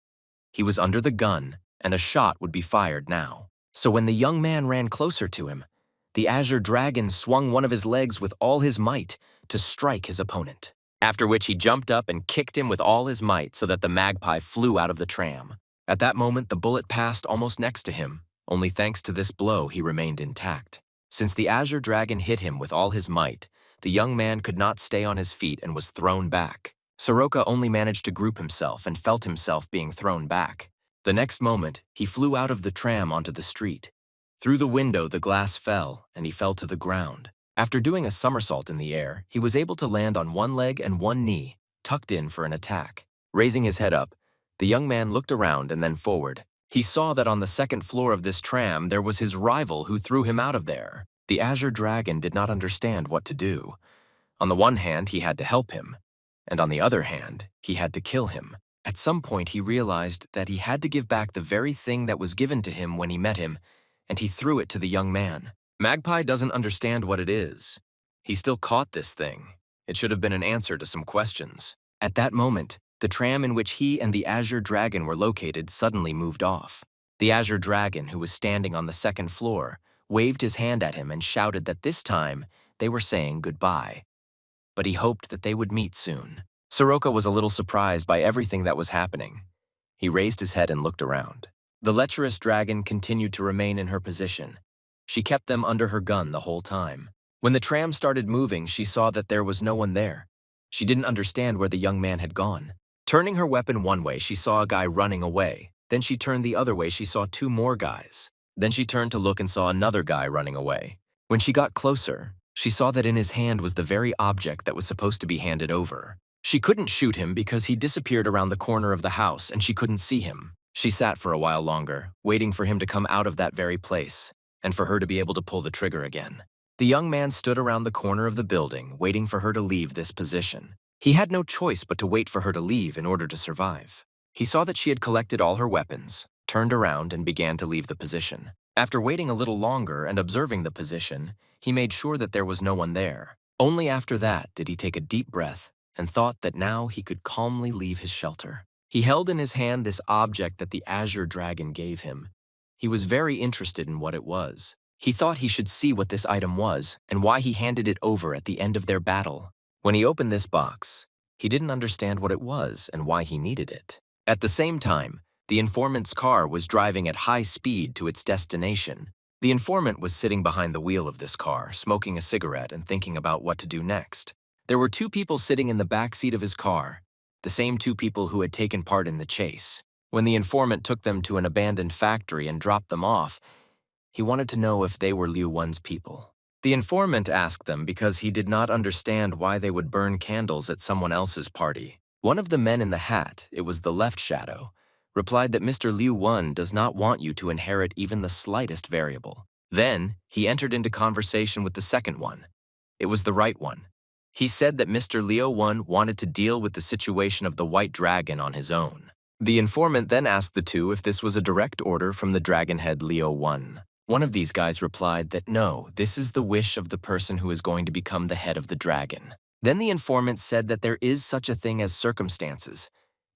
He was under the gun and a shot would be fired now. So when the young man ran closer to him, the Azure Dragon swung one of his legs with all his might to strike his opponent. After which he jumped up and kicked him with all his might so that the magpie flew out of the tram. At that moment, the bullet passed almost next to him. Only thanks to this blow, he remained intact. Since the Azure Dragon hit him with all his might, the young man could not stay on his feet and was thrown back. Soroka only managed to group himself and felt himself being thrown back. The next moment, he flew out of the tram onto the street. Through the window, the glass fell, and he fell to the ground. After doing a somersault in the air, he was able to land on one leg and one knee, tucked in for an attack. Raising his head up, the young man looked around and then forward. He saw that on the second floor of this tram there was his rival who threw him out of there. The Azure Dragon did not understand what to do. On the one hand, he had to help him, and on the other hand, he had to kill him. At some point, he realized that he had to give back the very thing that was given to him when he met him, and he threw it to the young man. Magpie doesn't understand what it is. He still caught this thing. It should have been an answer to some questions. At that moment, the tram in which he and the Azure Dragon were located suddenly moved off. The Azure Dragon, who was standing on the second floor, waved his hand at him and shouted that this time they were saying goodbye. But he hoped that they would meet soon. Soroka was a little surprised by everything that was happening. He raised his head and looked around. The lecherous dragon continued to remain in her position. She kept them under her gun the whole time. When the tram started moving, she saw that there was no one there. She didn't understand where the young man had gone. Turning her weapon one way, she saw a guy running away. Then she turned the other way, she saw two more guys. Then she turned to look and saw another guy running away. When she got closer, she saw that in his hand was the very object that was supposed to be handed over. She couldn't shoot him because he disappeared around the corner of the house and she couldn't see him. She sat for a while longer, waiting for him to come out of that very place. and for her to be able to pull the trigger again. The young man stood around the corner of the building, waiting for her to leave this position. He had no choice but to wait for her to leave in order to survive. He saw that she had collected all her weapons, turned around, and began to leave the position. After waiting a little longer and observing the position, he made sure that there was no one there. Only after that did he take a deep breath and thought that now he could calmly leave his shelter. He held in his hand this object that the Azure Dragon gave him. He was very interested in what it was. He thought he should see what this item was and why he handed it over at the end of their battle. When he opened this box, he didn't understand what it was and why he needed it. At the same time, the informant's car was driving at high speed to its destination. The informant was sitting behind the wheel of this car, smoking a cigarette and thinking about what to do next. There were two people sitting in the back seat of his car, the same two people who had taken part in the chase. When the informant took them to an abandoned factory and dropped them off, he wanted to know if they were Liu Wen's people. The informant asked them because he did not understand why they would burn candles at someone else's party. One of the men in the hat, it was the left shadow, replied that Mr. Liu Wen does not want you to inherit even the slightest variable. Then, he entered into conversation with the second one. It was the right one. He said that Mr. Liu Wen wanted to deal with the situation of the White Dragon on his own. The informant then asked the two if this was a direct order from the dragon head Liu Wen. One of these guys replied that no, this is the wish of the person who is going to become the head of the dragon. Then the informant said that there is such a thing as circumstances,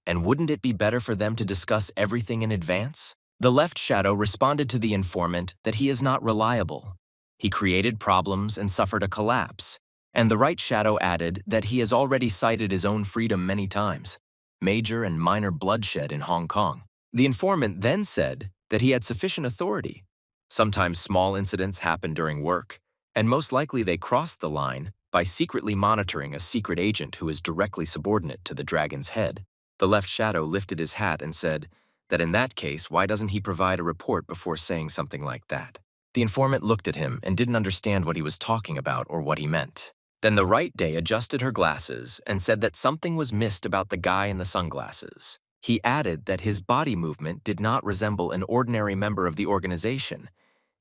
and wouldn't it be better for them to discuss everything in advance? The left shadow responded to the informant that he is not reliable. He created problems and suffered a collapse. And the right shadow added that he has already cited his own freedom many times, major and minor bloodshed in Hong Kong. The informant then said that he had sufficient authority. Sometimes small incidents happen during work, and most likely they crossed the line by secretly monitoring a secret agent who is directly subordinate to the dragon's head. The left shadow lifted his hat and said that in that case, why doesn't he provide a report before saying something like that? The informant looked at him and didn't understand what he was talking about or what he meant. Then the right day adjusted her glasses and said that something was missed about the guy in the sunglasses. He added that his body movement did not resemble an ordinary member of the organization,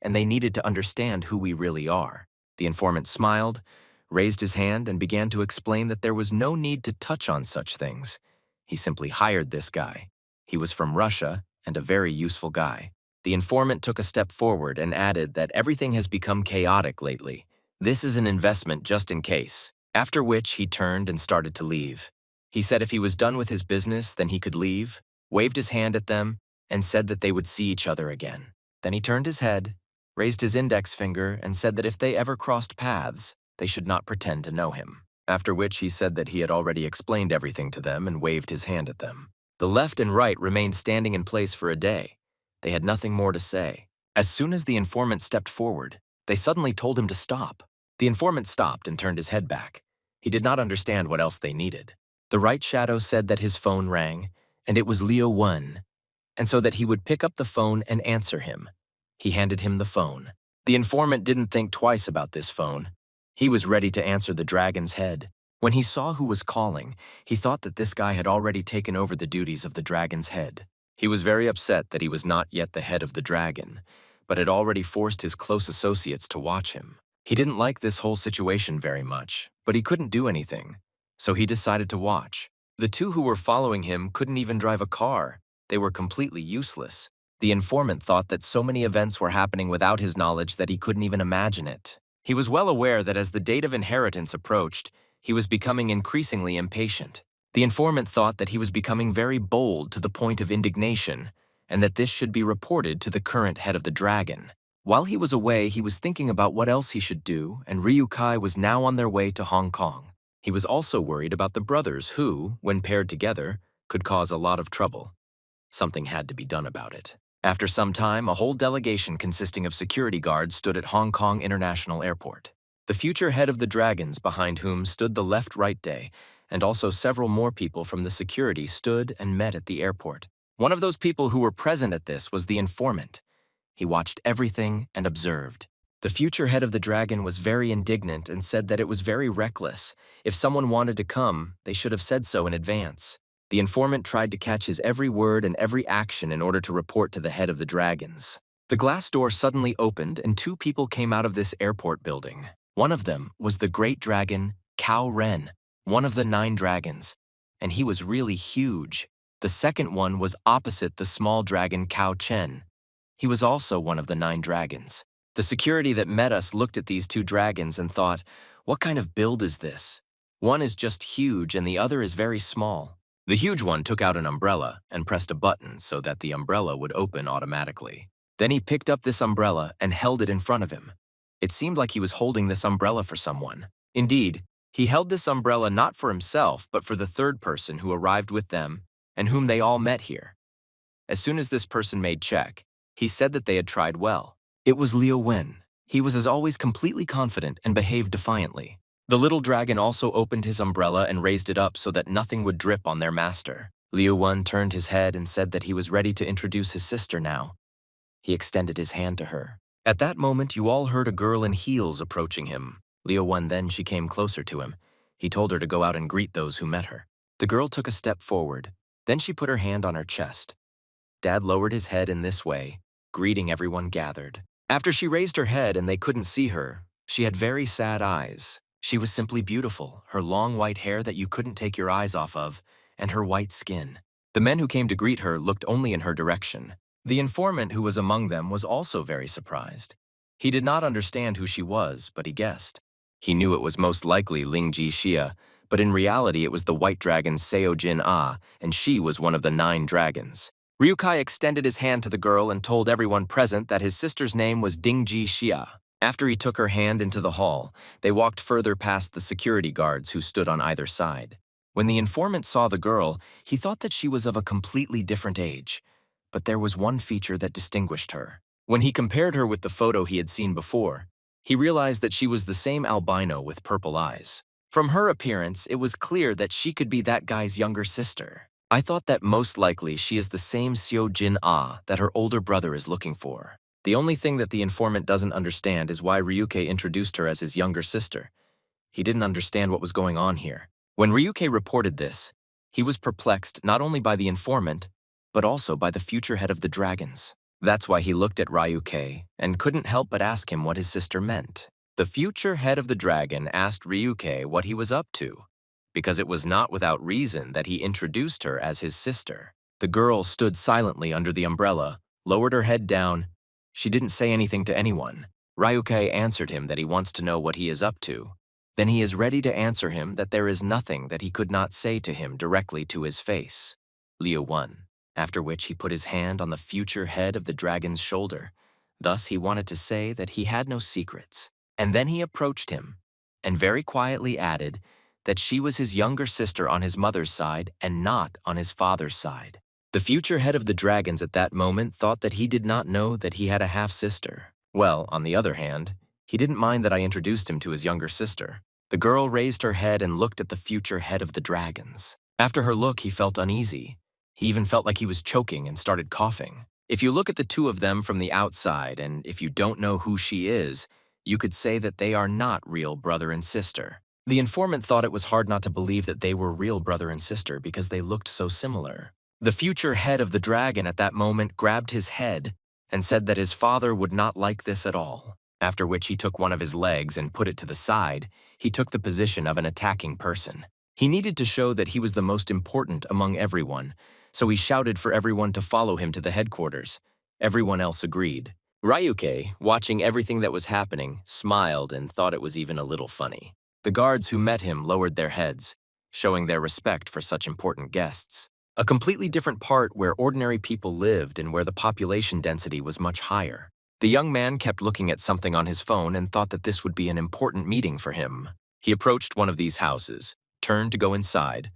and they needed to understand who we really are. The informant smiled, raised his hand, and began to explain that there was no need to touch on such things. He simply hired this guy. He was from Russia and a very useful guy. The informant took a step forward and added that everything has become chaotic lately. This is an investment just in case. After which he turned and started to leave. He said if he was done with his business, then he could leave, waved his hand at them, and said that they would see each other again. Then he turned his head, raised his index finger, and said that if they ever crossed paths, they should not pretend to know him. After which he said that he had already explained everything to them and waved his hand at them. The left and right remained standing in place for a day. They had nothing more to say. As soon as the informant stepped forward, they suddenly told him to stop. The informant stopped and turned his head back. He did not understand what else they needed. The right shadow said that his phone rang, and it was Liu Wen, and so that he would pick up the phone and answer him. He handed him the phone. The informant didn't think twice about this phone. He was ready to answer the dragon's head. When he saw who was calling, he thought that this guy had already taken over the duties of the dragon's head. He was very upset that he was not yet the head of the dragon, but had already forced his close associates to watch him. He didn't like this whole situation very much, but he couldn't do anything, so he decided to watch. The two who were following him couldn't even drive a car. They were completely useless. The informant thought that so many events were happening without his knowledge that he couldn't even imagine it. He was well aware that as the date of inheritance approached, he was becoming increasingly impatient. The informant thought that he was becoming very bold to the point of indignation, and that this should be reported to the current head of the dragon. While he was away, he was thinking about what else he should do, and Ryukai was now on their way to Hong Kong. He was also worried about the brothers who, when paired together, could cause a lot of trouble. Something had to be done about it. After some time, a whole delegation consisting of security guards stood at Hong Kong International Airport. The future head of the dragons, behind whom stood the left-right day, and also several more people from the security stood and met at the airport. One of those people who were present at this was the informant. He watched everything and observed. The future head of the dragon was very indignant and said that it was very reckless. If someone wanted to come, they should have said so in advance. The informant tried to catch his every word and every action in order to report to the head of the dragons. The glass door suddenly opened and two people came out of this airport building. One of them was the great dragon, Cao Ren, one of the 9 dragons, and he was really huge. The second one was opposite the small dragon Cao Chen. He was also one of the 9 dragons. The security that met us looked at these 2 dragons and thought, what kind of build is this? One is just huge and the other is very small. The huge one took out an umbrella and pressed a button so that the umbrella would open automatically. Then he picked up this umbrella and held it in front of him. It seemed like he was holding this umbrella for someone. Indeed, he held this umbrella not for himself, but for the third person who arrived with them and whom they all met here. As soon as this person made check, he said that they had tried well. It was Liu Wen. He was as always completely confident and behaved defiantly. The little dragon also opened his umbrella and raised it up so that nothing would drip on their master. Liu Wen turned his head and said that he was ready to introduce his sister now. He extended his hand to her. At that moment, you all heard a girl in heels approaching him. Liu Wen then she came closer to him. He told her to go out and greet those who met her. The girl took a step forward. Then she put her hand on her chest. Dad lowered his head in this way, greeting everyone gathered. After she raised her head and they couldn't see her, she had very sad eyes. She was simply beautiful, her long white hair that you couldn't take your eyes off of, and her white skin. The men who came to greet her looked only in her direction. The informant who was among them was also very surprised. He did not understand who she was, but he guessed. He knew it was most likely Ling Ji Xia, but in reality it was the white dragon Seo Jin Ah, and she was one of the 9 dragons. Ryukai extended his hand to the girl and told everyone present that his sister's name was Ding Ji Xia. After he took her hand into the hall, they walked further past the security guards who stood on either side. When the informant saw the girl, he thought that she was of a completely different age. But there was one feature that distinguished her. When he compared her with the photo he had seen before, he realized that she was the same albino with purple eyes. From her appearance, it was clear that she could be that guy's younger sister. I thought that most likely she is the same Seo Jin Ah that her older brother is looking for. The only thing that the informant doesn't understand is why Ryukai introduced her as his younger sister. He didn't understand what was going on here. When Ryukai reported this, he was perplexed not only by the informant, but also by the future head of the dragons. That's why he looked at Ryukai and couldn't help but ask him what his sister meant. The future head of the dragon asked Ryukai what he was up to, because it was not without reason that he introduced her as his sister. The girl stood silently under the umbrella, lowered her head down. She didn't say anything to anyone. Ryukai answered him that he wants to know what he is up to. Then he is ready to answer him that there is nothing that he could not say to him directly to his face. Liu won. After which he put his hand on the future head of the dragon's shoulder. Thus he wanted to say that he had no secrets. And then he approached him, and very quietly added that she was his younger sister on his mother's side and not on his father's side. The future head of the dragons at that moment thought that he did not know that he had a half-sister. Well, on the other hand, he didn't mind that I introduced him to his younger sister. The girl raised her head and looked at the future head of the dragons. After her look, he felt uneasy. He even felt like he was choking and started coughing. If you look at the two of them from the outside, and if you don't know who she is, you could say that they are not real brother and sister. The informant thought it was hard not to believe that they were real brother and sister because they looked so similar. The future head of the dragon at that moment grabbed his head and said that his father would not like this at all. After which he took one of his legs and put it to the side. He took the position of an attacking person. He needed to show that he was the most important among everyone, so he shouted for everyone to follow him to the headquarters. Everyone else agreed. Ryukai, watching everything that was happening, smiled and thought it was even a little funny. The guards who met him lowered their heads, showing their respect for such important guests. A completely different part where ordinary people lived and where the population density was much higher. The young man kept looking at something on his phone and thought that this would be an important meeting for him. He approached one of these houses, turned to go inside,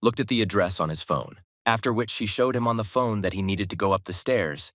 looked at the address on his phone, after which she showed him on the phone that he needed to go up the stairs.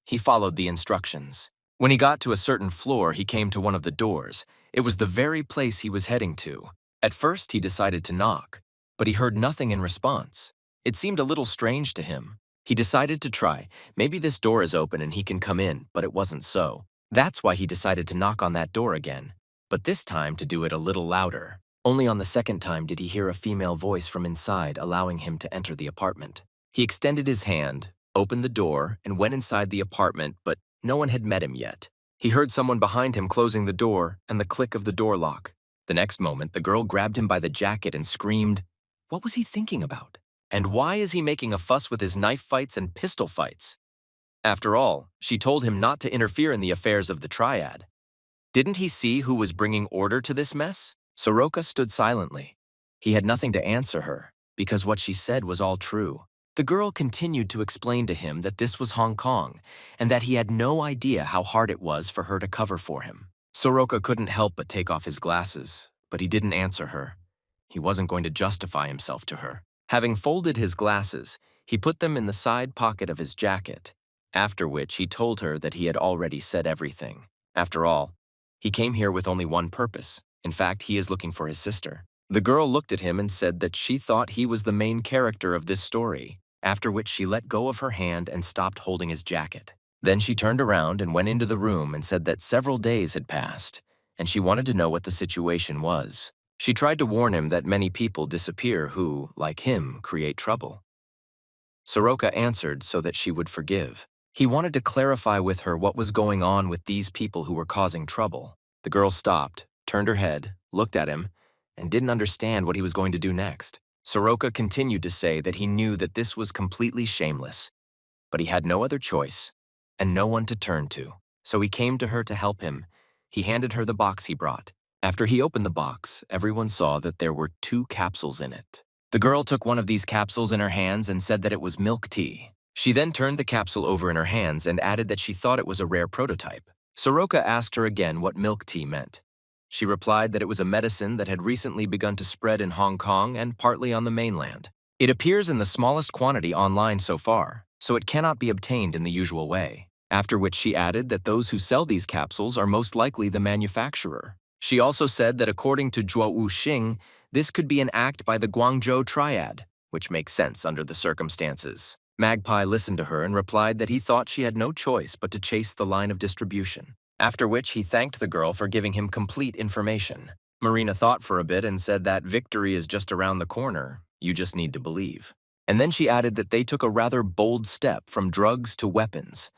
He followed the instructions. When he got to a certain floor, he came to one of the doors. It was the very place he was heading to. At first, he decided to knock, but he heard nothing in response. It seemed a little strange to him. He decided to try. Maybe this door is open and he can come in, but it wasn't so. That's why he decided to knock on that door again, but this time to do it a little louder. Only on the second time did he hear a female voice from inside allowing him to enter the apartment. He extended his hand, opened the door, and went inside the apartment, but no one had met him yet. He heard someone behind him closing the door and the click of the door lock. The next moment, the girl grabbed him by the jacket and screamed, "What was he thinking about? And why is he making a fuss with his knife fights and pistol fights?" After all, she told him not to interfere in the affairs of the Triad. Didn't he see who was bringing order to this mess? Soroka stood silently. He had nothing to answer her, because what she said was all true. The girl continued to explain to him that this was Hong Kong, and that he had no idea how hard it was for her to cover for him. Soroka couldn't help but take off his glasses, but he didn't answer her. He wasn't going to justify himself to her. Having folded his glasses, he put them in the side pocket of his jacket, after which he told her that he had already said everything. After all, he came here with only one purpose. In fact, he is looking for his sister. The girl looked at him and said that she thought he was the main character of this story, after which she let go of her hand and stopped holding his jacket. Then she turned around and went into the room and said that several days had passed, and she wanted to know what the situation was. She tried to warn him that many people disappear who, like him, create trouble. Soroka answered so that she would forgive. He wanted to clarify with her what was going on with these people who were causing trouble. The girl stopped, turned her head, looked at him, and didn't understand what he was going to do next. Soroka continued to say that he knew that this was completely shameless, but he had no other choice and no one to turn to. So he came to her to help him. He handed her the box he brought. After he opened the box, everyone saw that there were 2 capsules in it. The girl took one of these capsules in her hands and said that it was milk tea. She then turned the capsule over in her hands and added that she thought it was a rare prototype. Soroka asked her again what milk tea meant. She replied that it was a medicine that had recently begun to spread in Hong Kong and partly on the mainland. It appears in the smallest quantity online so far, so it cannot be obtained in the usual way. After which she added that those who sell these capsules are most likely the manufacturer. She also said that according to Zhuo Wuxing, this could be an act by the Guangzhou Triad, which makes sense under the circumstances. Magpie listened to her and replied that he thought she had no choice but to chase the line of distribution. After which he thanked the girl for giving him complete information. Marina thought for a bit and said that victory is just around the corner, you just need to believe. And then she added that they took a rather bold step from drugs to weapons.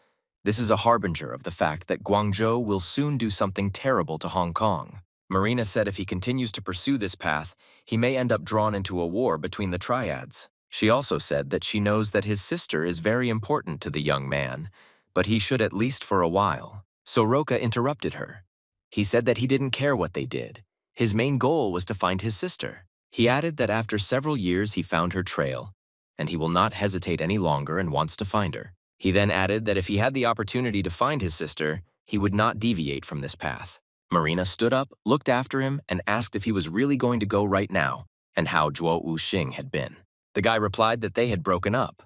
This is a harbinger of the fact that Guangzhou will soon do something terrible to Hong Kong. Marina said if he continues to pursue this path, he may end up drawn into a war between the Triads. She also said that she knows that his sister is very important to the young man, but he should at least for a while. Soroka interrupted her. He said that he didn't care what they did. His main goal was to find his sister. He added that after several years he found her trail, and he will not hesitate any longer and wants to find her. He then added that if he had the opportunity to find his sister, he would not deviate from this path. Marina stood up, looked after him, and asked if he was really going to go right now, and how Zhuo Wuxing had been. The guy replied that they had broken up.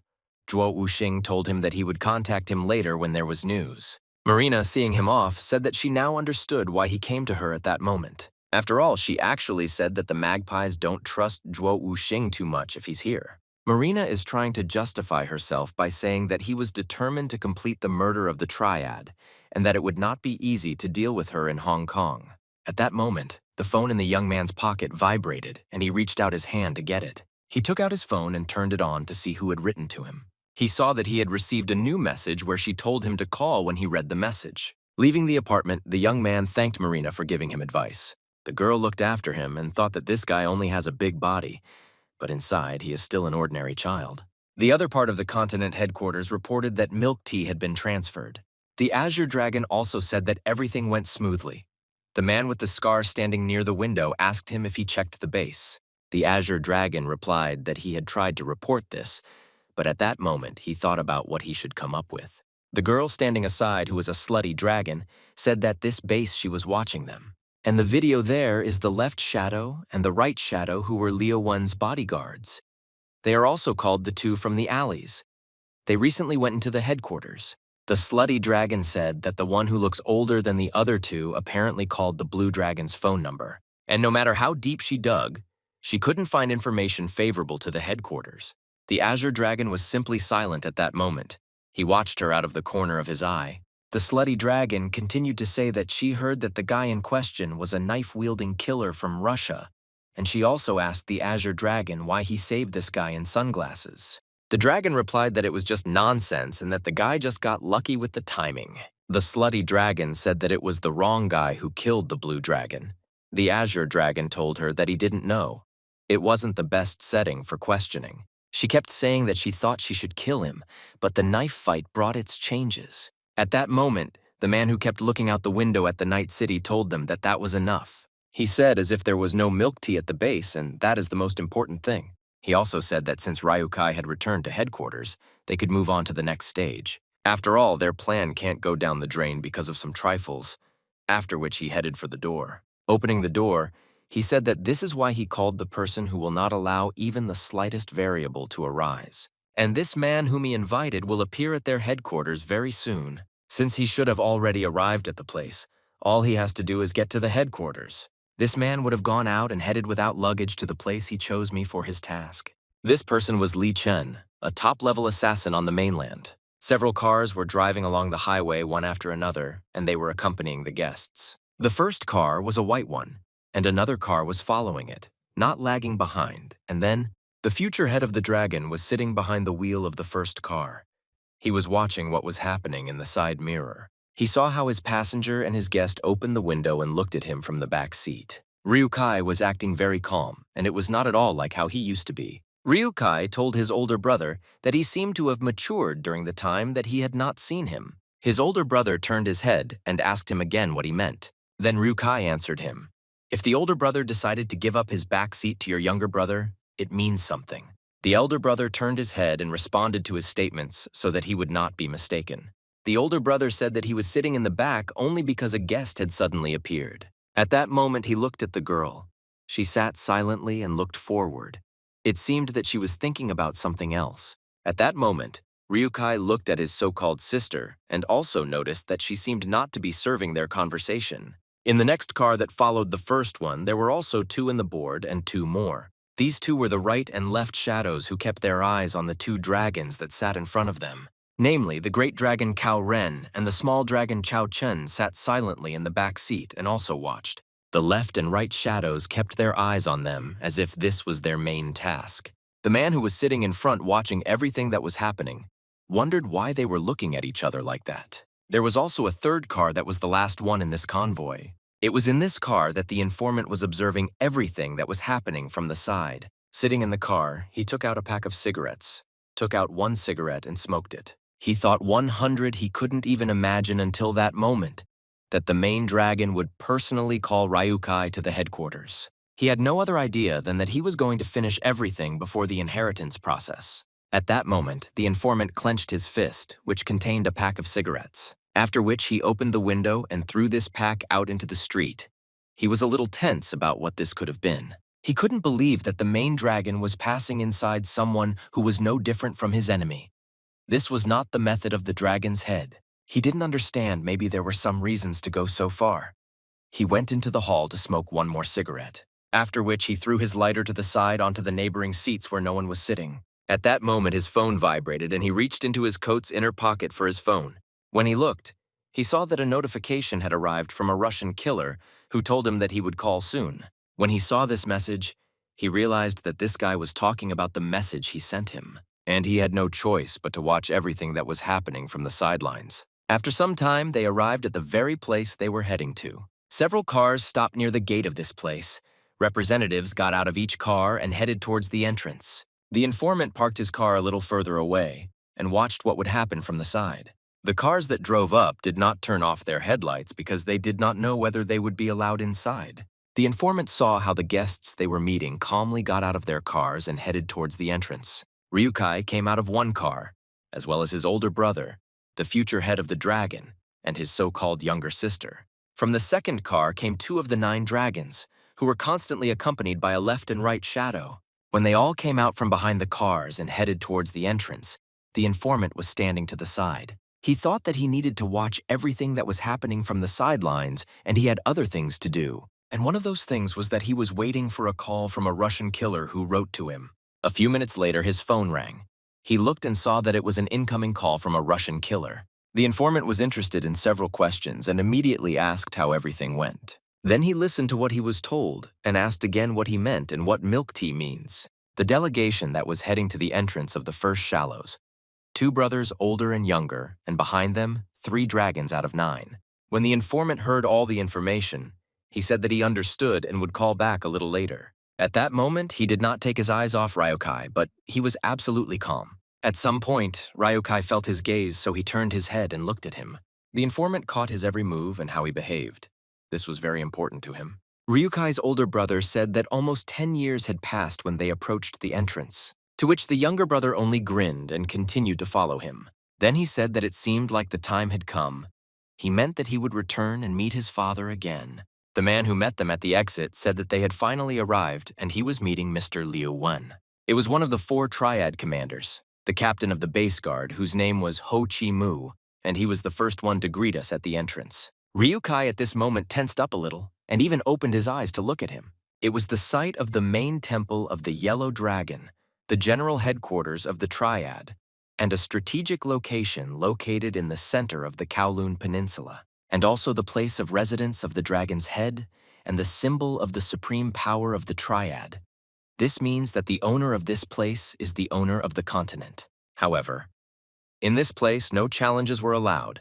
Zhuo Wuxing told him that he would contact him later when there was news. Marina, seeing him off, said that she now understood why he came to her at that moment. After all, she actually said that the magpies don't trust Zhuo Wuxing too much if he's here. Marina is trying to justify herself by saying that he was determined to complete the murder of the Triad, and that it would not be easy to deal with her in Hong Kong. At that moment, the phone in the young man's pocket vibrated, and he reached out his hand to get it. He took out his phone and turned it on to see who had written to him. He saw that he had received a new message where she told him to call when he read the message. Leaving the apartment, the young man thanked Marina for giving him advice. The girl looked after him and thought that this guy only has a big body, but inside he is still an ordinary child. The other part of the continent headquarters reported that milk tea had been transferred. The Azure Dragon also said that everything went smoothly. The man with the scar standing near the window asked him if he checked the base. The Azure Dragon replied that he had tried to report this, but at that moment he thought about what he should come up with. The girl standing aside, who was a slutty dragon, said that this base she was watching them. And the video there is the left shadow and the right shadow who were Leo One's bodyguards. They are also called the 2 from the alleys. They recently went into the headquarters. The slutty dragon said that the one who looks older than the other 2 apparently called the blue dragon's phone number. And no matter how deep she dug, she couldn't find information favorable to the headquarters. The Azure Dragon was simply silent at that moment. He watched her out of the corner of his eye. The slutty dragon continued to say that she heard that the guy in question was a knife-wielding killer from Russia, and she also asked the Azure Dragon why he saved this guy in sunglasses. The dragon replied that it was just nonsense and that the guy just got lucky with the timing. The slutty dragon said that it was the wrong guy who killed the blue dragon. The azure dragon told her that he didn't know. It wasn't the best setting for questioning. She kept saying that she thought she should kill him, but the knife fight brought its changes. At that moment, the man who kept looking out the window at the night city told them that that was enough. He said as if there was no milk tea at the base, and that is the most important thing. He also said that since Ryukai had returned to headquarters, they could move on to the next stage. After all, their plan can't go down the drain because of some trifles, after which he headed for the door. Opening the door, he said that this is why he called the person who will not allow even the slightest variable to arise. And this man whom he invited will appear at their headquarters very soon. Since he should have already arrived at the place, all he has to do is get to the headquarters. This man would have gone out and headed without luggage to the place he chose me for his task. This person was Li Chen, a top-level assassin on the mainland. Several cars were driving along the highway one after another, and they were accompanying the guests. The first car was a white one, and another car was following it, not lagging behind, and then the future head of the dragon was sitting behind the wheel of the first car. He was watching what was happening in the side mirror. He saw how his passenger and his guest opened the window and looked at him from the back seat. Ryukai was acting very calm, and it was not at all like how he used to be. Ryukai told his older brother that he seemed to have matured during the time that he had not seen him. His older brother turned his head and asked him again what he meant. Then Ryukai answered him, "If the older brother decided to give up his back seat to your younger brother, it means something." The elder brother turned his head and responded to his statements so that he would not be mistaken. The older brother said that he was sitting in the back only because a guest had suddenly appeared. At that moment, he looked at the girl. She sat silently and looked forward. It seemed that she was thinking about something else. At that moment, Ryukai looked at his so-called sister and also noticed that she seemed not to be serving their conversation. In the next car that followed the first one, there were also two in the board and two more. These two were the right and left shadows who kept their eyes on the two dragons that sat in front of them. Namely, the great dragon Cao Ren and the small dragon Chao Chen sat silently in the back seat and also watched. The left and right shadows kept their eyes on them as if this was their main task. The man who was sitting in front watching everything that was happening wondered why they were looking at each other like that. There was also a third car that was the last one in this convoy. It was in this car that the informant was observing everything that was happening from the side. Sitting in the car, he took out a pack of cigarettes, took out one cigarette and smoked it. He thought 100 he couldn't even imagine until that moment that the main dragon would personally call Ryukai to the headquarters. He had no other idea than that he was going to finish everything before the inheritance process. At that moment, the informant clenched his fist, which contained a pack of cigarettes, after which he opened the window and threw this pack out into the street. He was a little tense about what this could have been. He couldn't believe that the main dragon was passing inside someone who was no different from his enemy. This was not the method of the dragon's head. He didn't understand maybe there were some reasons to go so far. He went into the hall to smoke one more cigarette, after which he threw his lighter to the side onto the neighboring seats where no one was sitting. At that moment, his phone vibrated and he reached into his coat's inner pocket for his phone. When he looked, he saw that a notification had arrived from a Russian killer who told him that he would call soon. When he saw this message, he realized that this guy was talking about the message he sent him. And he had no choice but to watch everything that was happening from the sidelines. After some time, they arrived at the very place they were heading to. Several cars stopped near the gate of this place. Representatives got out of each car and headed towards the entrance. The informant parked his car a little further away and watched what would happen from the side. The cars that drove up did not turn off their headlights because they did not know whether they would be allowed inside. The informant saw how the guests they were meeting calmly got out of their cars and headed towards the entrance. Ryukai came out of one car, as well as his older brother, the future head of the dragon, and his so-called younger sister. From the second car came two of the 9 dragons, who were constantly accompanied by a left and right shadow. When they all came out from behind the cars and headed towards the entrance, the informant was standing to the side. He thought that he needed to watch everything that was happening from the sidelines, and he had other things to do. And one of those things was that he was waiting for a call from a Russian killer who wrote to him. A few minutes later, his phone rang. He looked and saw that it was an incoming call from a Russian killer. The informant was interested in several questions and immediately asked how everything went. Then he listened to what he was told and asked again what he meant and what milk tea means. the delegation that was heading to the entrance of the first shallows. 2 brothers older and younger, and behind them, 3 dragons out of 9. When the informant heard all the information, he said that he understood and would call back a little later. At that moment, he did not take his eyes off Ryukai, but he was absolutely calm. At some point, Ryukai felt his gaze, so he turned his head and looked at him. The informant caught his every move and how he behaved. This was very important to him. Ryukai's older brother said that almost 10 years had passed when they approached the entrance, to which the younger brother only grinned and continued to follow him. Then he said that it seemed like the time had come. He meant that he would return and meet his father again. The man who met them at the exit said that they had finally arrived and he was meeting Mr. Liu Wen. It was one of the 4 Triad commanders, the captain of the base guard, whose name was Ho Chi Mu, and he was the first one to greet us at the entrance. Ryukai at this moment tensed up a little and even opened his eyes to look at him. It was the site of the main temple of the Yellow Dragon, the general headquarters of the Triad, and a strategic location located in the center of the Kowloon Peninsula, and also the place of residence of the dragon's head and the symbol of the supreme power of the Triad. This means that the owner of this place is the owner of the continent. However, in this place, no challenges were allowed.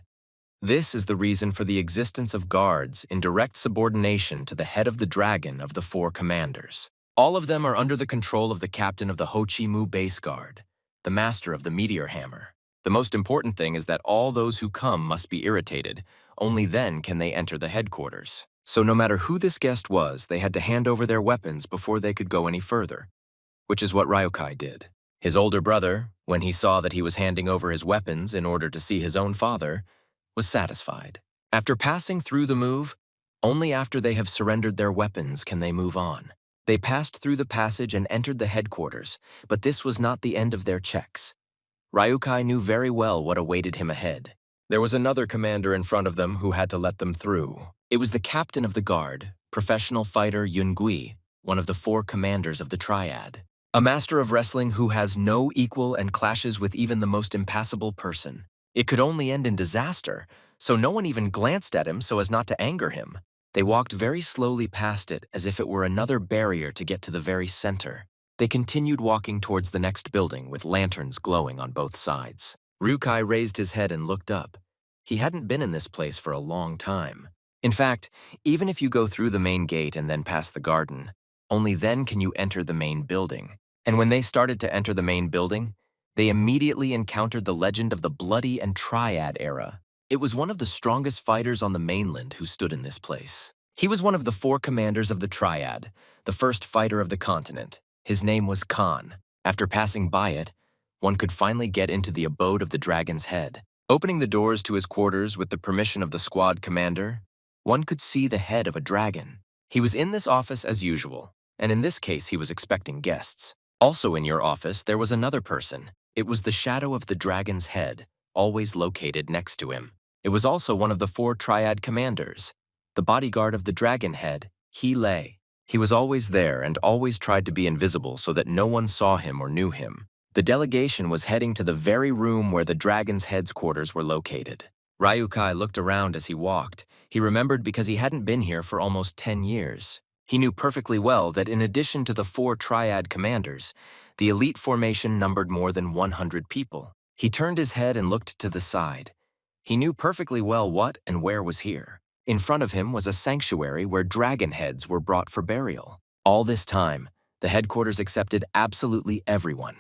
This is the reason for the existence of guards in direct subordination to the head of the dragon of the 4 commanders. All of them are under the control of the captain of the Ho Chi Mu base guard, the master of the meteor hammer. The most important thing is that all those who come must be irritated. Only then can they enter the headquarters. So no matter who this guest was, they had to hand over their weapons before they could go any further, which is what Ryukai did. His older brother, when he saw that he was handing over his weapons in order to see his own father, was satisfied. After passing through the move, only after they have surrendered their weapons can they move on. They passed through the passage and entered the headquarters, but this was not the end of their checks. Ryukai knew very well what awaited him ahead. There was another commander in front of them who had to let them through. It was the captain of the guard, professional fighter Yun-Gui, one of the 4 commanders of the Triad. A master of wrestling who has no equal and clashes with even the most impassible person. It could only end in disaster, so no one even glanced at him so as not to anger him. They walked very slowly past it as if it were another barrier to get to the very center. They continued walking towards the next building with lanterns glowing on both sides. Ryukai raised his head and looked up. He hadn't been in this place for a long time. In fact, even if you go through the main gate and then past the garden, only then can you enter the main building. And when they started to enter the main building, they immediately encountered the legend of the Bloody and Triad era. It was one of the strongest fighters on the mainland who stood in this place. He was one of the 4 commanders of the Triad, the first fighter of the continent. His name was Khan. After passing by it, one could finally get into the abode of the dragon's head. Opening the doors to his quarters with the permission of the squad commander, one could see the head of a dragon. He was in this office as usual, and in this case he was expecting guests. Also in your office, there was another person. It was the shadow of the dragon's head, always located next to him. It was also one of the 4 Triad commanders, the bodyguard of the dragon head, He Lei. He was always there and always tried to be invisible so that no one saw him or knew him. The delegation was heading to the very room where the dragon's head's quarters were located. Ryukai looked around as he walked. He remembered because he hadn't been here for almost 10 years. He knew perfectly well that in addition to the 4 Triad commanders, the elite formation numbered more than 100 people. He turned his head and looked to the side. He knew perfectly well what and where was here. In front of him was a sanctuary where dragon heads were brought for burial. All this time, the headquarters accepted absolutely everyone,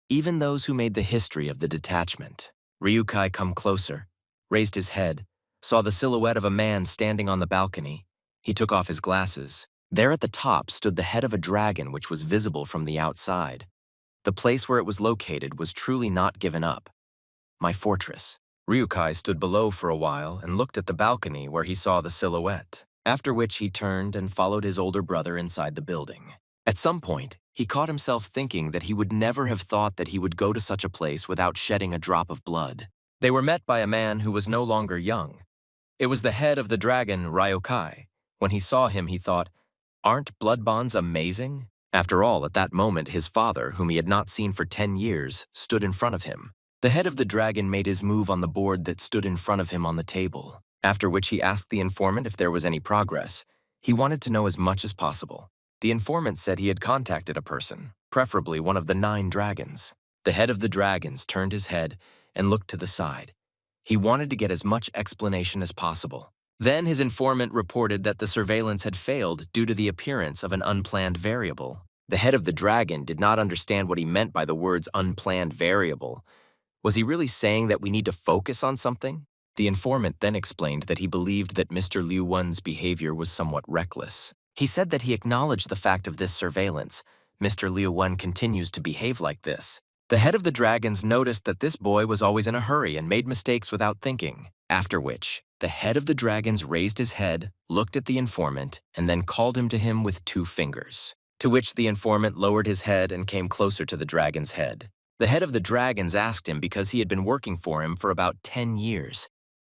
even those who made the history of the detachment. Ryukai come closer, raised his head, saw the silhouette of a man standing on the balcony. He took off his glasses. There at the top stood the head of a dragon which was visible from the outside. The place where it was located was truly not given up. My fortress. Ryukai stood below for a while and looked at the balcony where he saw the silhouette, after which he turned and followed his older brother inside the building. At some point, he caught himself thinking that he would never have thought that he would go to such a place without shedding a drop of blood. They were met by a man who was no longer young. It was the head of the dragon, Ryukai. When he saw him, he thought, "Aren't blood bonds amazing?" After all, at that moment, his father, whom he had not seen for 10 years, stood in front of him. The head of the dragon made his move on the board that stood in front of him on the table, after which he asked the informant if there was any progress. He wanted to know as much as possible. The informant said he had contacted a person, preferably one of the 9 dragons. The head of the dragons turned his head and looked to the side. He wanted to get as much explanation as possible. Then his informant reported that the surveillance had failed due to the appearance of an unplanned variable. The head of the dragon did not understand what he meant by the words unplanned variable. Was he really saying that we need to focus on something? The informant then explained that he believed that Mr. Liu Wen's behavior was somewhat reckless. He said that he acknowledged the fact of this surveillance. Mr. Liu Wen continues to behave like this. The head of the dragons noticed that this boy was always in a hurry and made mistakes without thinking, after which the head of the dragons raised his head, looked at the informant, and then called him to him with 2 fingers, to which the informant lowered his head and came closer to the dragon's head. The head of the dragons asked him because he had been working for him for about 10 years.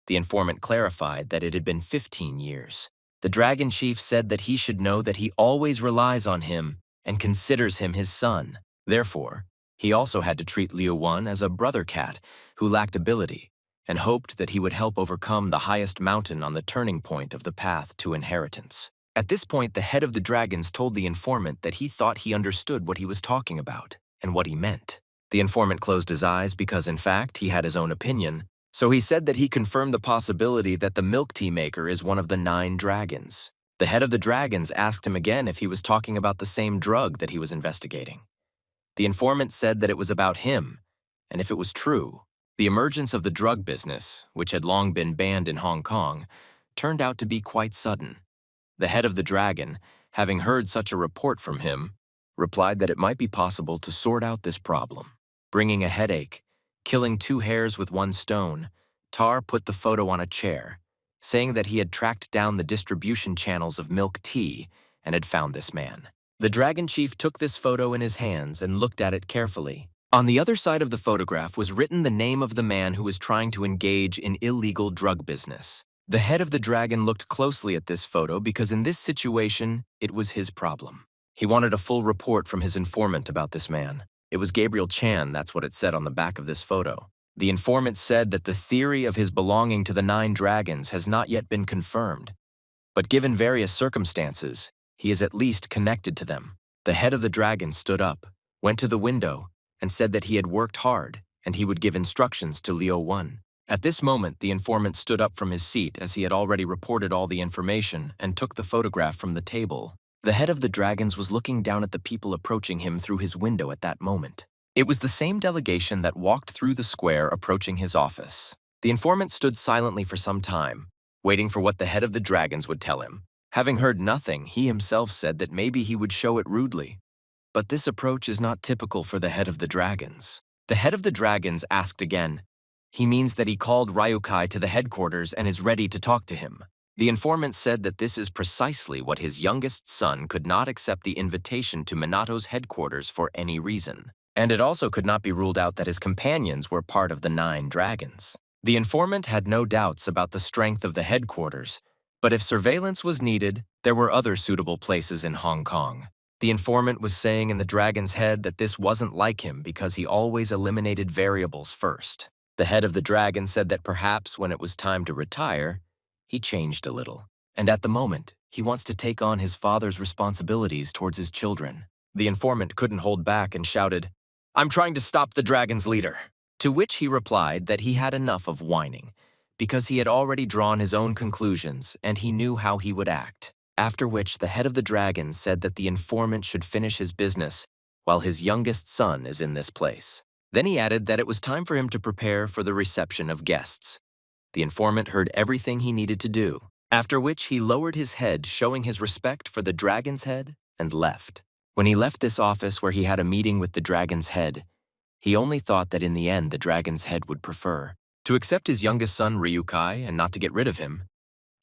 The informant clarified that it had been 15 years. The dragon chief said that he should know that he always relies on him and considers him his son. Therefore, he also had to treat Liu Wen as a brother cat who lacked ability and hoped that he would help overcome the highest mountain on the turning point of the path to inheritance. At this point, the head of the dragons told the informant that he thought he understood what he was talking about and what he meant. The informant closed his eyes because, in fact, he had his own opinion, so he said that he confirmed the possibility that the milk tea maker is one of the 9 dragons. The head of the dragons asked him again if he was talking about the same drug that he was investigating. The informant said that it was about him, and if it was true, the emergence of the drug business, which had long been banned in Hong Kong, turned out to be quite sudden. The head of the dragon, having heard such a report from him, replied that it might be possible to sort out this problem. Bringing a headache, killing 2 hares with 1 stone, Tar put the photo on a chair, saying that he had tracked down the distribution channels of milk tea and had found this man. The dragon chief took this photo in his hands and looked at it carefully. On the other side of the photograph was written the name of the man who was trying to engage in illegal drug business. The head of the dragon looked closely at this photo because in this situation, it was his problem. He wanted a full report from his informant about this man. It was Gabriel Chan, that's what it said on the back of this photo. The informant said that the theory of his belonging to the 9 dragons has not yet been confirmed, but given various circumstances, he is at least connected to them. The head of the dragon stood up, went to the window, and said that he had worked hard and he would give instructions to Liu Wen. At this moment, the informant stood up from his seat as he had already reported all the information and took the photograph from the table. The head of the dragons was looking down at the people approaching him through his window at that moment. It was the same delegation that walked through the square approaching his office. The informant stood silently for some time, waiting for what the head of the dragons would tell him. Having heard nothing, he himself said that maybe he would show it rudely. But this approach is not typical for the head of the dragons. The head of the dragons asked again. He means that he called Ryukai to the headquarters and is ready to talk to him. The informant said that this is precisely what his youngest son could not accept the invitation to Minato's headquarters for any reason. And it also could not be ruled out that his companions were part of the 9 dragons. The informant had no doubts about the strength of the headquarters, but if surveillance was needed, there were other suitable places in Hong Kong. The informant was saying in the dragon's head that this wasn't like him because he always eliminated variables first. The head of the dragon said that perhaps when it was time to retire, he changed a little. And at the moment, he wants to take on his father's responsibilities towards his children. The informant couldn't hold back and shouted, "I'm trying to stop the dragon's leader." To which he replied that he had enough of whining, because he had already drawn his own conclusions and he knew how he would act. After which the head of the dragon said that the informant should finish his business while his youngest son is in this place. Then he added that it was time for him to prepare for the reception of guests. The informant heard everything he needed to do, after which he lowered his head, showing his respect for the dragon's head, and left. When he left this office where he had a meeting with the dragon's head, he only thought that in the end the dragon's head would prefer to accept his youngest son Ryukai and not to get rid of him.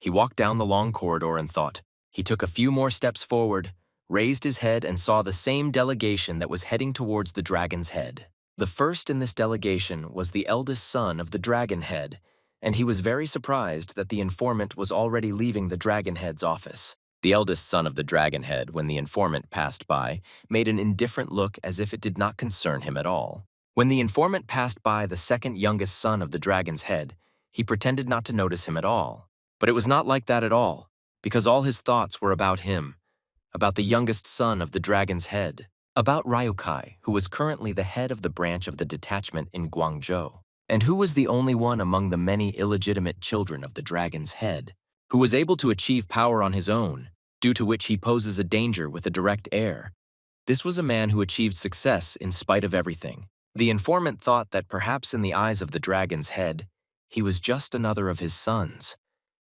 He walked down the long corridor and thought. He took a few more steps forward, raised his head and saw the same delegation that was heading towards the dragon's head. The first in this delegation was the eldest son of the dragon head, and he was very surprised that the informant was already leaving the dragon head's office. The eldest son of the dragon head, when the informant passed by, made an indifferent look as if it did not concern him at all. When the informant passed by the second youngest son of the dragon's head, he pretended not to notice him at all. But it was not like that at all, because all his thoughts were about him, about the youngest son of the dragon's head. About Ryukai, who was currently the head of the branch of the detachment in Guangzhou, and who was the only one among the many illegitimate children of the dragon's head, who was able to achieve power on his own, due to which he poses a danger with a direct heir. This was a man who achieved success in spite of everything. The informant thought that perhaps in the eyes of the dragon's head, he was just another of his sons,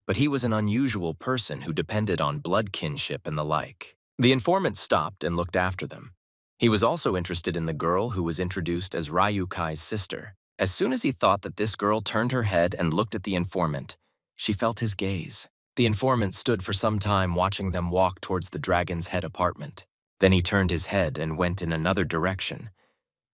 but he was an unusual person who depended on blood kinship and the like. The informant stopped and looked after them. He was also interested in the girl who was introduced as Ryukai's sister. As soon as he thought that this girl turned her head and looked at the informant, she felt his gaze. The informant stood for some time watching them walk towards the dragon's head apartment. Then he turned his head and went in another direction.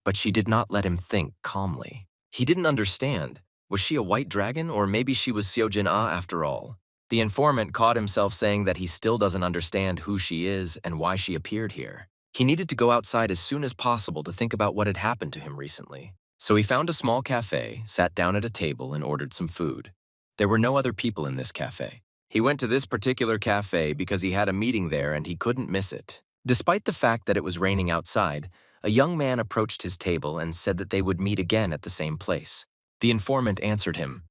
But she did not let him think calmly. He didn't understand. Was she a white dragon, or maybe she was Seojin-ah after all? The informant caught himself saying that he still doesn't understand who she is and why she appeared here. He needed to go outside as soon as possible to think about what had happened to him recently. So he found a small cafe, sat down at a table, and ordered some food. There were no other people in this cafe. He went to this particular cafe because he had a meeting there and he couldn't miss it. Despite the fact that it was raining outside, a young man approached his table and said that they would meet again at the same place. The informant answered him,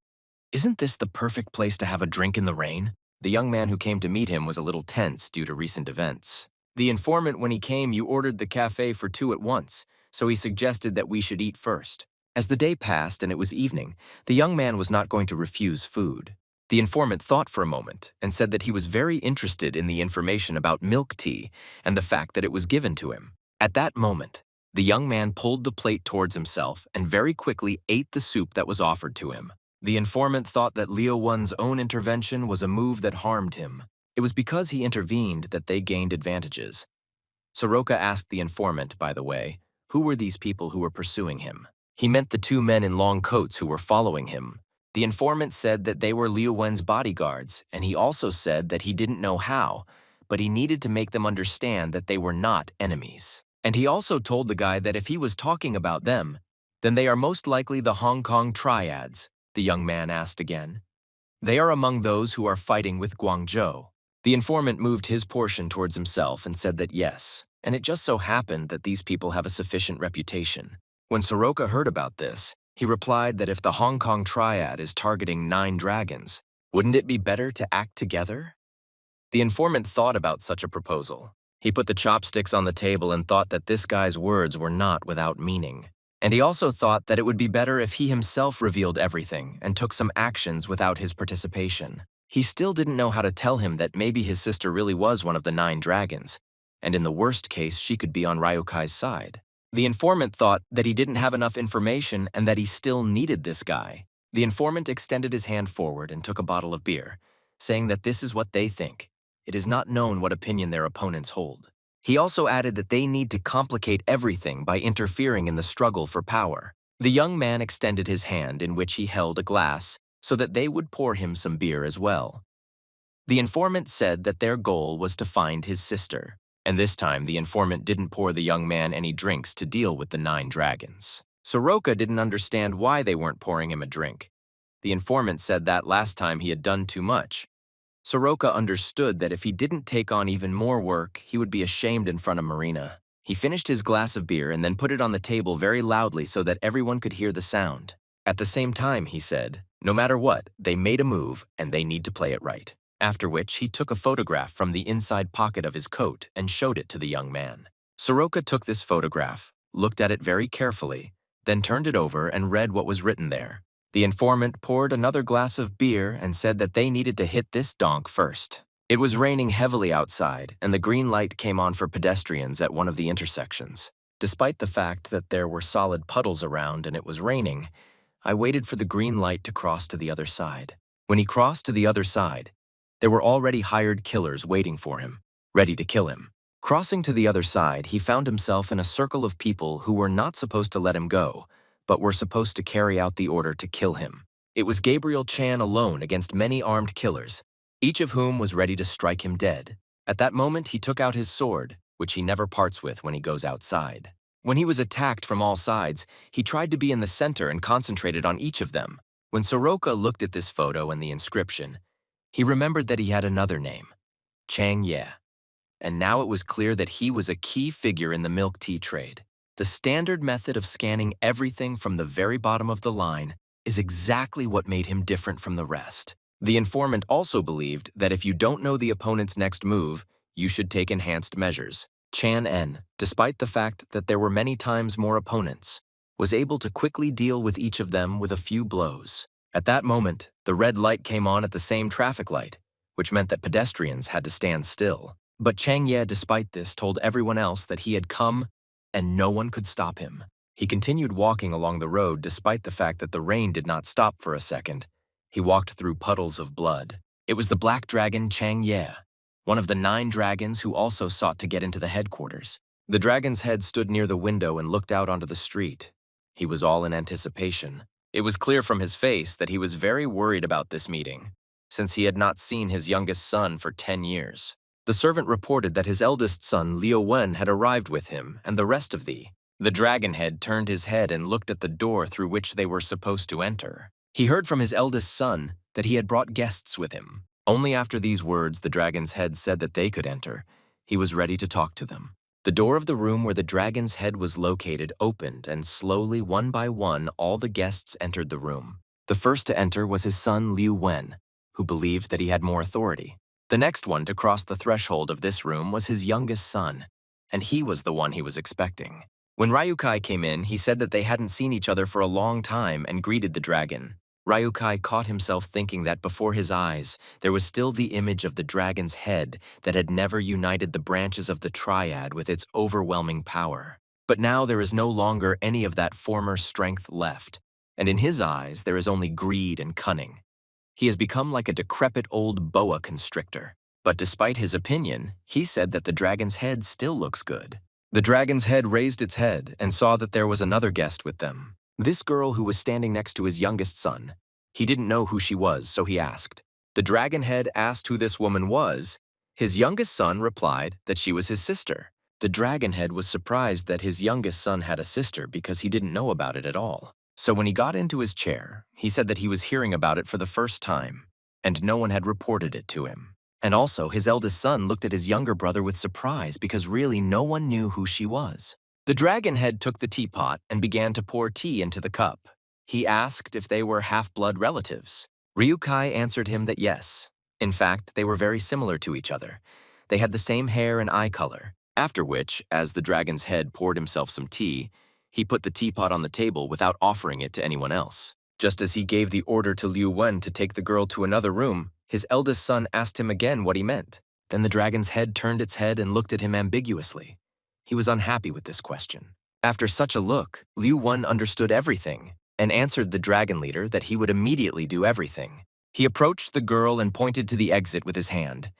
"Isn't this the perfect place to have a drink in the rain?" The young man who came to meet him was a little tense due to recent events. The informant, when he came, you ordered the cafe for two at once, so he suggested that we should eat first. As the day passed and it was evening, the young man was not going to refuse food. The informant thought for a moment and said that he was very interested in the information about milk tea and the fact that it was given to him. At that moment, the young man pulled the plate towards himself and very quickly ate the soup that was offered to him. The informant thought that Liu Wen's own intervention was a move that harmed him. It was because he intervened that they gained advantages. Soroka asked the informant, by the way, who were these people who were pursuing him? He meant the two men in long coats who were following him. The informant said that they were Liu Wen's bodyguards, and he also said that he didn't know how, but he needed to make them understand that they were not enemies. And he also told the guy that if he was talking about them, then they are most likely the Hong Kong Triads, the young man asked again. They are among those who are fighting with Guangzhou. The informant moved his portion towards himself and said that yes, and it just so happened that these people have a sufficient reputation. When Soroka heard about this, he replied that if the Hong Kong Triad is targeting 9 dragons, wouldn't it be better to act together? The informant thought about such a proposal. He put the chopsticks on the table and thought that this guy's words were not without meaning. And he also thought that it would be better if he himself revealed everything and took some actions without his participation. He still didn't know how to tell him that maybe his sister really was one of the 9 dragons, and in the worst case, she could be on Ryukai's side. The informant thought that he didn't have enough information and that he still needed this guy. The informant extended his hand forward and took a bottle of beer, saying that this is what they think. It is not known what opinion their opponents hold. He also added that they need to complicate everything by interfering in the struggle for power. The young man extended his hand in which he held a glass so that they would pour him some beer as well. The informant said that their goal was to find his sister, and this time the informant didn't pour the young man any drinks to deal with the 9 dragons. Soroka didn't understand why they weren't pouring him a drink. The informant said that last time he had done too much. Soroka understood that if he didn't take on even more work, he would be ashamed in front of Marina. He finished his glass of beer and then put it on the table very loudly so that everyone could hear the sound. At the same time, he said, no matter what, they made a move and they need to play it right. After which, he took a photograph from the inside pocket of his coat and showed it to the young man. Soroka took this photograph, looked at it very carefully, then turned it over and read what was written there. The informant poured another glass of beer and said that they needed to hit this donk first. It was raining heavily outside, and the green light came on for pedestrians at one of the intersections. Despite the fact that there were solid puddles around and it was raining, I waited for the green light to cross to the other side. When he crossed to the other side, there were already hired killers waiting for him, ready to kill him. Crossing to the other side, he found himself in a circle of people who were not supposed to let him go, but were supposed to carry out the order to kill him. It was Gabriel Chan alone against many armed killers, each of whom was ready to strike him dead. At that moment, he took out his sword, which he never parts with when he goes outside. When he was attacked from all sides, he tried to be in the center and concentrated on each of them. When Soroka looked at this photo and the inscription, he remembered that he had another name, Chang Ye. and now it was clear that he was a key figure in the milk tea trade. The standard method of scanning everything from the very bottom of the line is exactly what made him different from the rest. The informant also believed that if you don't know the opponent's next move, you should take enhanced measures. Chan En, despite the fact that there were many times more opponents, was able to quickly deal with each of them with a few blows. At that moment, the red light came on at the same traffic light, which meant that pedestrians had to stand still. But Chang Ye, despite this, told everyone else that he had come and no one could stop him. He continued walking along the road despite the fact that the rain did not stop for a second. He walked through puddles of blood. It was the black dragon Chang Ye, one of the 9 dragons who also sought to get into the headquarters. The dragon's head stood near the window and looked out onto the street. He was all in anticipation. It was clear from his face that he was very worried about this meeting, since he had not seen his youngest son for 10 years. The servant reported that his eldest son, Liu Wen, had arrived with him and the rest of the dragon head turned his head and looked at the door through which they were supposed to enter. He heard from his eldest son that he had brought guests with him. Only after these words the dragon's head said that they could enter. He was ready to talk to them. The door of the room where the dragon's head was located opened, and slowly, one by one, all the guests entered the room. The first to enter was his son Liu Wen, who believed that he had more authority. The next one to cross the threshold of this room was his youngest son, and he was the one he was expecting. When Ryukai came in, he said that they hadn't seen each other for a long time and greeted the dragon. Ryukai caught himself thinking that before his eyes, there was still the image of the dragon's head that had never united the branches of the Triad with its overwhelming power. But now there is no longer any of that former strength left, and in his eyes there is only greed and cunning. He has become like a decrepit old boa constrictor. But despite his opinion, he said that the dragon's head still looks good. The dragon's head raised its head and saw that there was another guest with them. This girl who was standing next to his youngest son. He didn't know who she was, so he asked. The dragon head asked who this woman was. His youngest son replied that she was his sister. The dragon head was surprised that his youngest son had a sister because he didn't know about it at all. So when he got into his chair, he said that he was hearing about it for the first time, and no one had reported it to him. And also, his eldest son looked at his younger brother with surprise because really no one knew who she was. The dragon head took the teapot and began to pour tea into the cup. He asked if they were half-blood relatives. Ryukai answered him that yes. In fact, they were very similar to each other. They had the same hair and eye color. After which, as the dragon's head poured himself some tea, he put the teapot on the table without offering it to anyone else. Just as he gave the order to Liu Wen to take the girl to another room, his eldest son asked him again what he meant. Then the dragon's head turned its head and looked at him ambiguously. He was unhappy with this question. After such a look, Liu Wen understood everything and answered the dragon leader that he would immediately do everything. He approached the girl and pointed to the exit with his hand.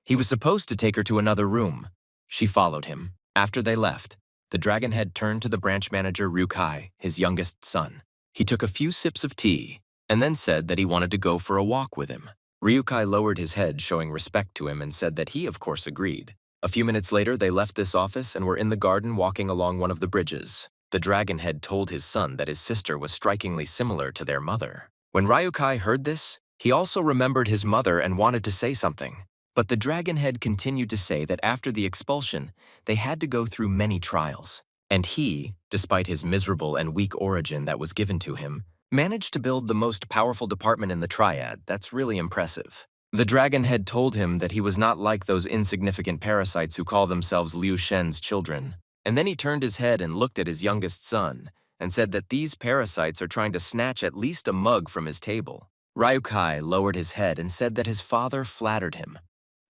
He was supposed to take her to another room. She followed him. After they left, the dragon head turned to the branch manager Ryukai, his youngest son. He took a few sips of tea and then said that he wanted to go for a walk with him. Ryukai lowered his head, showing respect to him, and said that he, of course, agreed. A few minutes later, they left this office and were in the garden walking along one of the bridges. The dragon head told his son that his sister was strikingly similar to their mother. When Ryukai heard this, he also remembered his mother and wanted to say something. But the dragon head continued to say that after the expulsion, they had to go through many trials. And he, despite his miserable and weak origin that was given to him, managed to build the most powerful department in the Triad. That's really impressive. The dragon head told him that he was not like those insignificant parasites who call themselves Liu Shen's children. And then he turned his head and looked at his youngest son and said that these parasites are trying to snatch at least a mug from his table. Ryukai lowered his head and said that his father flattered him.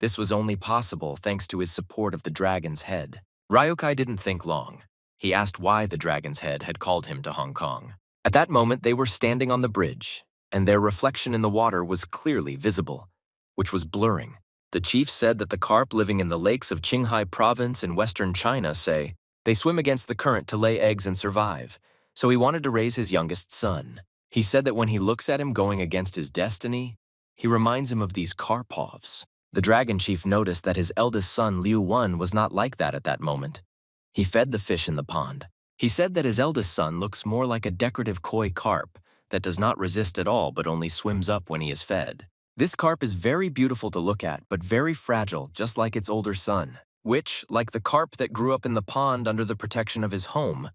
This was only possible thanks to his support of the dragon's head. Ryukai didn't think long. He asked why the dragon's head had called him to Hong Kong. At that moment, they were standing on the bridge, and their reflection in the water was clearly visible, which was blurring. The chief said that the carp living in the lakes of Qinghai province in western China say they swim against the current to lay eggs and survive, so he wanted to raise his youngest son. He said that when he looks at him going against his destiny, he reminds him of these Karpovs. The dragon chief noticed that his eldest son Liu Wen was not like that at that moment. He fed the fish in the pond. He said that his eldest son looks more like a decorative koi carp that does not resist at all but only swims up when he is fed. This carp is very beautiful to look at but very fragile, just like its older son. which, like the carp that grew up in the pond under the protection of his home,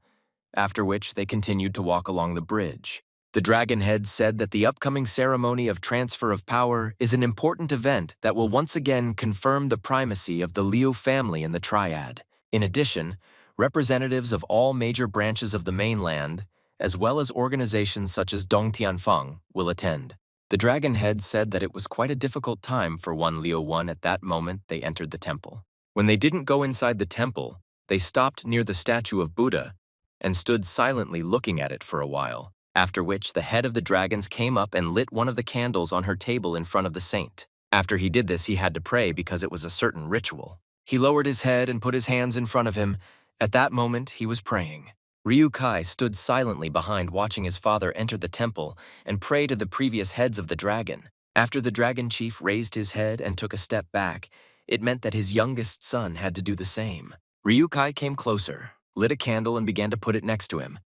after which they continued to walk along the bridge. The dragon head said that the upcoming ceremony of transfer of power is an important event that will once again confirm the primacy of the Liu family in the Triad. In addition, representatives of all major branches of the mainland, as well as organizations such as Dongtianfeng, will attend. The dragon head said that it was quite a difficult time for one Liu One at that moment they entered the temple. When they didn't go inside the temple, they stopped near the statue of Buddha and stood silently looking at it for a while, after which the head of the dragons came up and lit one of the candles on her table in front of the saint. After he did this, he had to pray because it was a certain ritual. He lowered his head and put his hands in front of him. At that moment, he was praying. Ryu Kai stood silently behind watching his father enter the temple and pray to the previous heads of the dragon. After the dragon chief raised his head and took a step back, it meant that his youngest son had to do the same. Ryu Kai came closer, lit a candle and began to put it next to him.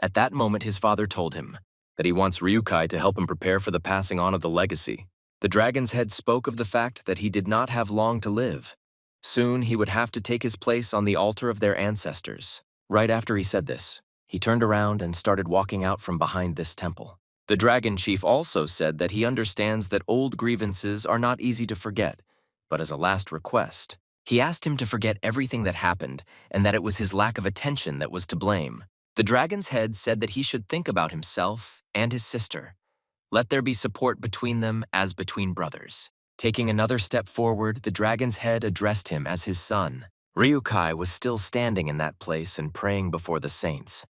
At that moment, his father told him that he wants Ryukai to help him prepare for the passing on of the legacy. The dragon's head spoke of the fact that he did not have long to live. Soon, he would have to take his place on the altar of their ancestors. Right after he said this, he turned around and started walking out from behind this temple. The dragon chief also said that he understands that old grievances are not easy to forget, but as a last request, he asked him to forget everything that happened and that it was his lack of attention that was to blame. The dragon's head said that he should think about himself and his sister. Let there be support between them as between brothers. Taking another step forward, the dragon's head addressed him as his son. Ryukai was still standing in that place and praying before the saints.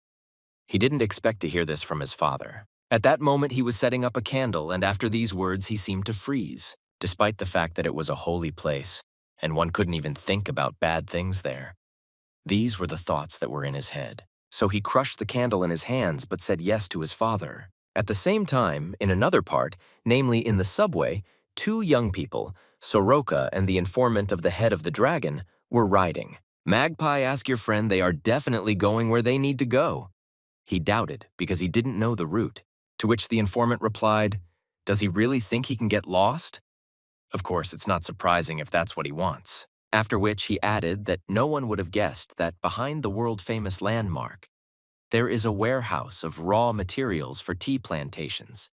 He didn't expect to hear this from his father. At that moment, he was setting up a candle, and after these words, he seemed to freeze, despite the fact that it was a holy place, and one couldn't even think about bad things there. These were the thoughts that were in his head. So he crushed the candle in his hands but said yes to his father. At the same time, in another part, namely in the subway, two young people, Soroka and the informant of the head of the dragon, were riding. Magpie, ask your friend, they are definitely going where they need to go. He doubted because he didn't know the route, to which the informant replied, does he really think he can get lost? Of course, it's not surprising if that's what he wants. After which he added that no one would have guessed that behind the world-famous landmark, there is a warehouse of raw materials for tea plantations.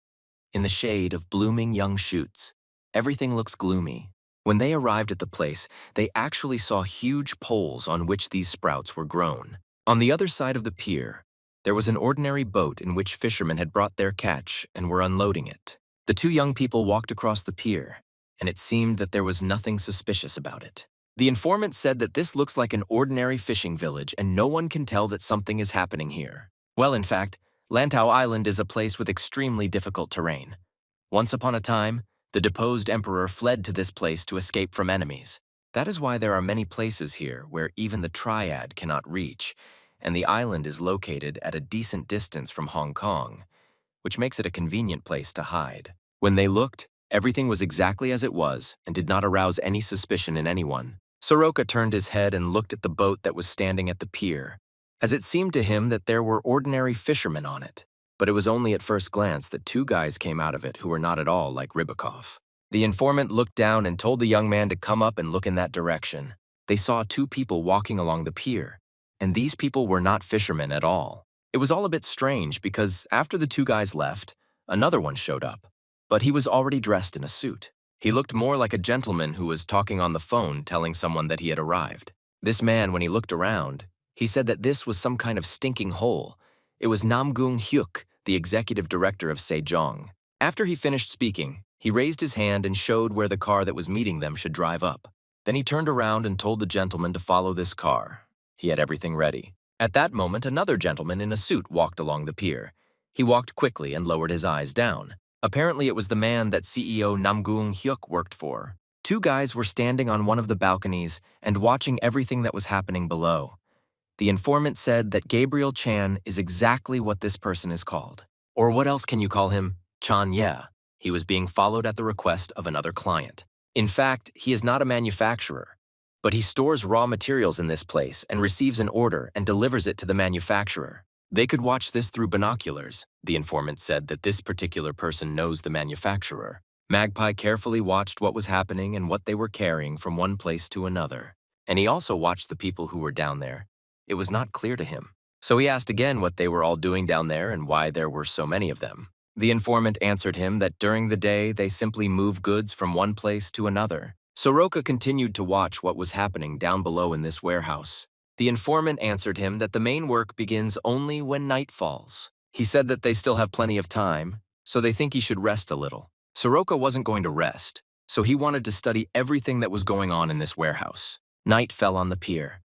In the shade of blooming young shoots, everything looks gloomy. When they arrived at the place, they actually saw huge poles on which these sprouts were grown. On the other side of the pier, there was an ordinary boat in which fishermen had brought their catch and were unloading it. The two young people walked across the pier, and it seemed that there was nothing suspicious about it. The informant said that this looks like an ordinary fishing village and no one can tell that something is happening here. Well, in fact, Lantau Island is a place with extremely difficult terrain. Once upon a time, the deposed emperor fled to this place to escape from enemies. That is why there are many places here where even the Triad cannot reach, and the island is located at a decent distance from Hong Kong, which makes it a convenient place to hide. When they looked, everything was exactly as it was and did not arouse any suspicion in anyone. Soroka turned his head and looked at the boat that was standing at the pier, as it seemed to him that there were ordinary fishermen on it. But it was only at first glance that two guys came out of it who were not at all like Rybakov. The informant looked down and told the young man to come up and look in that direction. They saw two people walking along the pier, and these people were not fishermen at all. It was all a bit strange because after the two guys left, another one showed up, but he was already dressed in a suit. He looked more like a gentleman who was talking on the phone telling someone that he had arrived. This man, when he looked around, he said that this was some kind of stinking hole. It was Namgung Hyuk, the executive director of Sejong. After he finished speaking, he raised his hand and showed where the car that was meeting them should drive up. Then he turned around and told the gentleman to follow this car. He had everything ready. At that moment, another gentleman in a suit walked along the pier. He walked quickly and lowered his eyes down. Apparently, it was the man that CEO Namgung Hyuk worked for. Two guys were standing on one of the balconies and watching everything that was happening below. The informant said that Gabriel Chan is exactly what this person is called. Or what else can you call him? Chan Ye. He was being followed at the request of another client. In fact, he is not a manufacturer, but he stores raw materials in this place and receives an order and delivers it to the manufacturer. They could watch this through binoculars. The informant said that this particular person knows the manufacturer. Magpie carefully watched what was happening and what they were carrying from one place to another. And he also watched the people who were down there. It was not clear to him. So he asked again what they were all doing down there and why there were so many of them. The informant answered him that during the day they simply move goods from one place to another. Soroka continued to watch what was happening down below in this warehouse. The informant answered him that the main work begins only when night falls. He said that they still have plenty of time, so they think he should rest a little. Soroka wasn't going to rest, so he wanted to study everything that was going on in this warehouse. Night fell on the pier.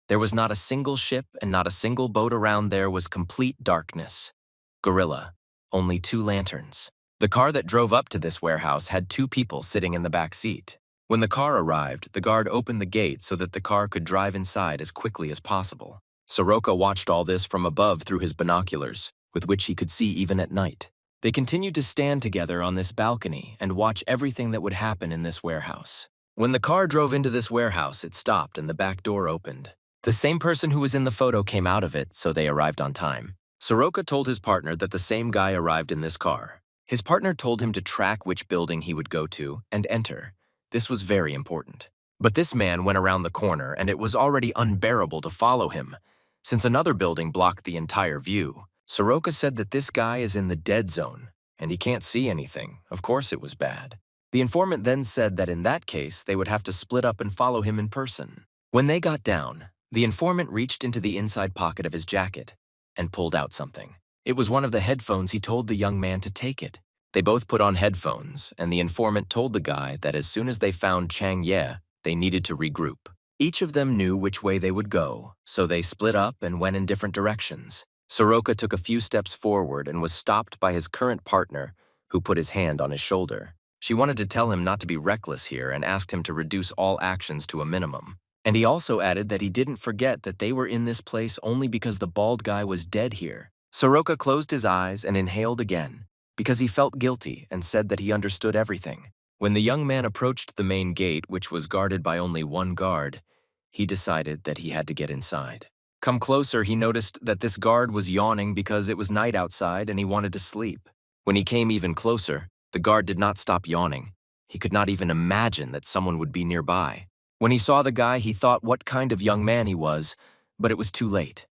There was not a single ship and not a single boat around. There was complete darkness. Gorilla. Only 2 lanterns. The car that drove up to this warehouse had 2 people sitting in the back seat. When the car arrived, the guard opened the gate so that the car could drive inside as quickly as possible. Soroka watched all this from above through his binoculars, with which he could see even at night. They continued to stand together on this balcony and watch everything that would happen in this warehouse. When the car drove into this warehouse, it stopped and the back door opened. The same person who was in the photo came out of it, so they arrived on time. Soroka told his partner that the same guy arrived in this car. His partner told him to track which building he would go to and enter. This was very important. But this man went around the corner and it was already unbearable to follow him, since another building blocked the entire view. Soroka said that this guy is in the dead zone and he can't see anything. Of course it was bad. The informant then said that in that case, they would have to split up and follow him in person. When they got down, the informant reached into the inside pocket of his jacket and pulled out something. It was one of the headphones. He told the young man to take it. They both put on headphones, and the informant told the guy that as soon as they found Chang Ye, they needed to regroup. Each of them knew which way they would go, so they split up and went in different directions. Soroka took a few steps forward and was stopped by his current partner, who put his hand on his shoulder. She wanted to tell him not to be reckless here and asked him to reduce all actions to a minimum. And he also added that he didn't forget that they were in this place only because the bald guy was dead here. Soroka closed his eyes and inhaled again, because he felt guilty and said that he understood everything. When the young man approached the main gate, which was guarded by only 1 guard, he decided that he had to get inside. Come closer, he noticed that this guard was yawning because it was night outside and he wanted to sleep. When he came even closer, the guard did not stop yawning. He could not even imagine that someone would be nearby. When he saw the guy, he thought what kind of young man he was, but it was too late.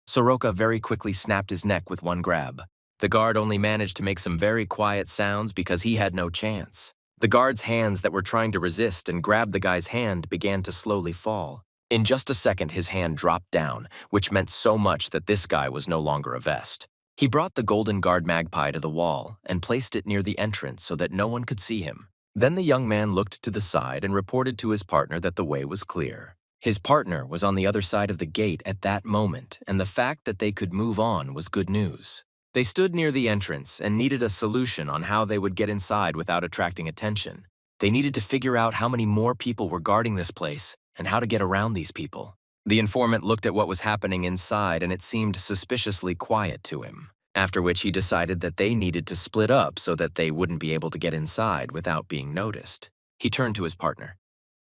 Soroka very quickly snapped his neck with 1 grab. The guard only managed to make some very quiet sounds because he had no chance. The guard's hands that were trying to resist and grab the guy's hand began to slowly fall. In just a second, his hand dropped down, which meant so much that this guy was no longer a vest. He brought the golden guard magpie to the wall and placed it near the entrance so that no one could see him. Then the young man looked to the side and reported to his partner that the way was clear. His partner was on the other side of the gate at that moment, and the fact that they could move on was good news. They stood near the entrance and needed a solution on how they would get inside without attracting attention. They needed to figure out how many more people were guarding this place and how to get around these people. The informant looked at what was happening inside and it seemed suspiciously quiet to him, after which he decided that they needed to split up so that they wouldn't be able to get inside without being noticed. He turned to his partner.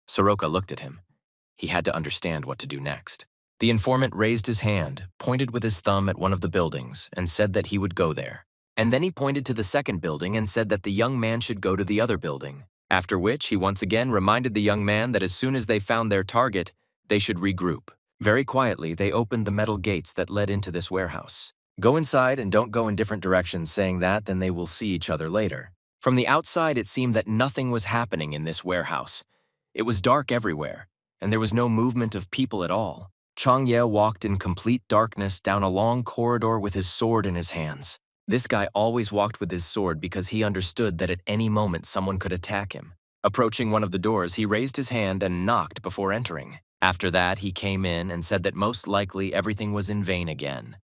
Soroka looked at him. He had to understand what to do next. The informant raised his hand, pointed with his thumb at one of the buildings, and said that he would go there. And then he pointed to the second building and said that the young man should go to the other building, after which he once again reminded the young man that as soon as they found their target, they should regroup. Very quietly, they opened the metal gates that led into this warehouse. Go inside and don't go in different directions, saying that, then they will see each other later. From the outside, it seemed that nothing was happening in this warehouse. It was dark everywhere, and there was no movement of people at all. Chang Ye walked in complete darkness down a long corridor with his sword in his hands. This guy always walked with his sword because he understood that at any moment someone could attack him. Approaching one of the doors, he raised his hand and knocked before entering. After that, he came in and said that most likely everything was in vain again.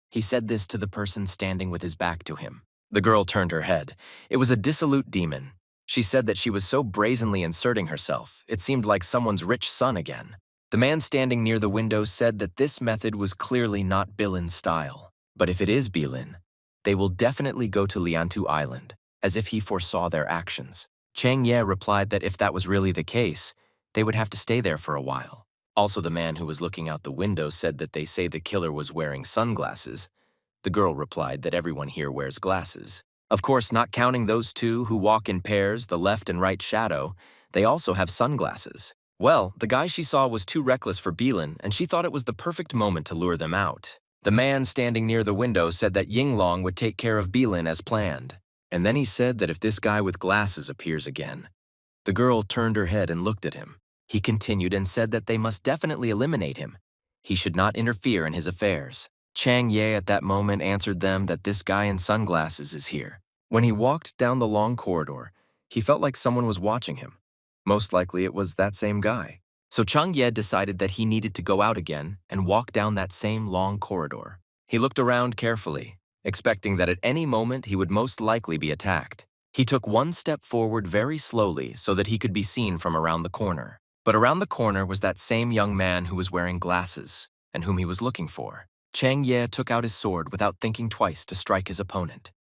He said this to the person standing with his back to him. The girl turned her head. It was a dissolute demon. She said that she was so brazenly inserting herself, it seemed like someone's rich son again. The man standing near the window said that this method was clearly not Bilin's style. But if it is Bilin, they will definitely go to Liantu Island, as if he foresaw their actions. Chang Ye replied that if that was really the case, they would have to stay there for a while. Also, the man who was looking out the window said that they say the killer was wearing sunglasses. The girl replied that everyone here wears glasses. Of course, not counting those 2 who walk in pairs, the left and right shadow, they also have sunglasses. Well, the guy she saw was too reckless for Beelin, and she thought it was the perfect moment to lure them out. The man standing near the window said that Yinglong would take care of Beelin as planned. And then he said that if this guy with glasses appears again. The girl turned her head and looked at him. He continued and said that they must definitely eliminate him. He should not interfere in his affairs. Chang Ye at that moment answered them that this guy in sunglasses is here. When he walked down the long corridor, he felt like someone was watching him. Most likely it was that same guy. So Chang Ye decided that he needed to go out again and walk down that same long corridor. He looked around carefully, expecting that at any moment he would most likely be attacked. He took one step forward very slowly so that he could be seen from around the corner. But around the corner was that same young man who was wearing glasses and whom he was looking for. Chang Ye took out his sword without thinking twice to strike his opponent.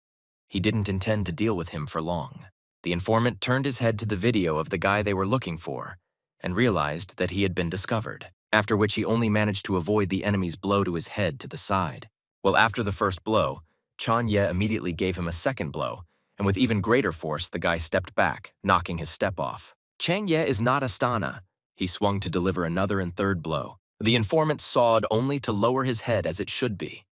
He didn't intend to deal with him for long. The informant turned his head to the video of the guy they were looking for and realized that he had been discovered, after which he only managed to avoid the enemy's blow to his head to the side. Well, after the first blow, Chang Ye immediately gave him a second blow, and with even greater force, the guy stepped back, knocking his step off. Chang Ye is not Astana. He swung to deliver another and third blow. The informant sawed only to lower his head as it should be.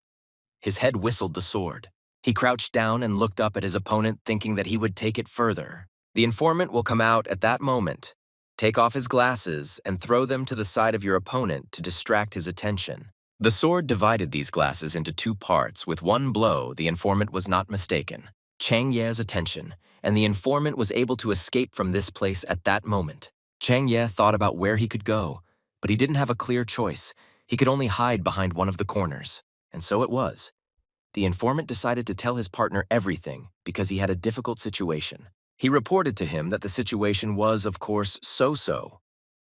His head whistled the sword. He crouched down and looked up at his opponent, thinking that he would take it further. The informant will come out at that moment, take off his glasses, and throw them to the side of your opponent to distract his attention. The sword divided these glasses into two parts. With one blow, the informant was not mistaken. Chang Ye's attention, and the informant was able to escape from this place at that moment. Chang Ye thought about where he could go, but he didn't have a clear choice. He could only hide behind one of the corners. And so it was. The informant decided to tell his partner everything because he had a difficult situation. He reported to him that the situation was, of course, so-so.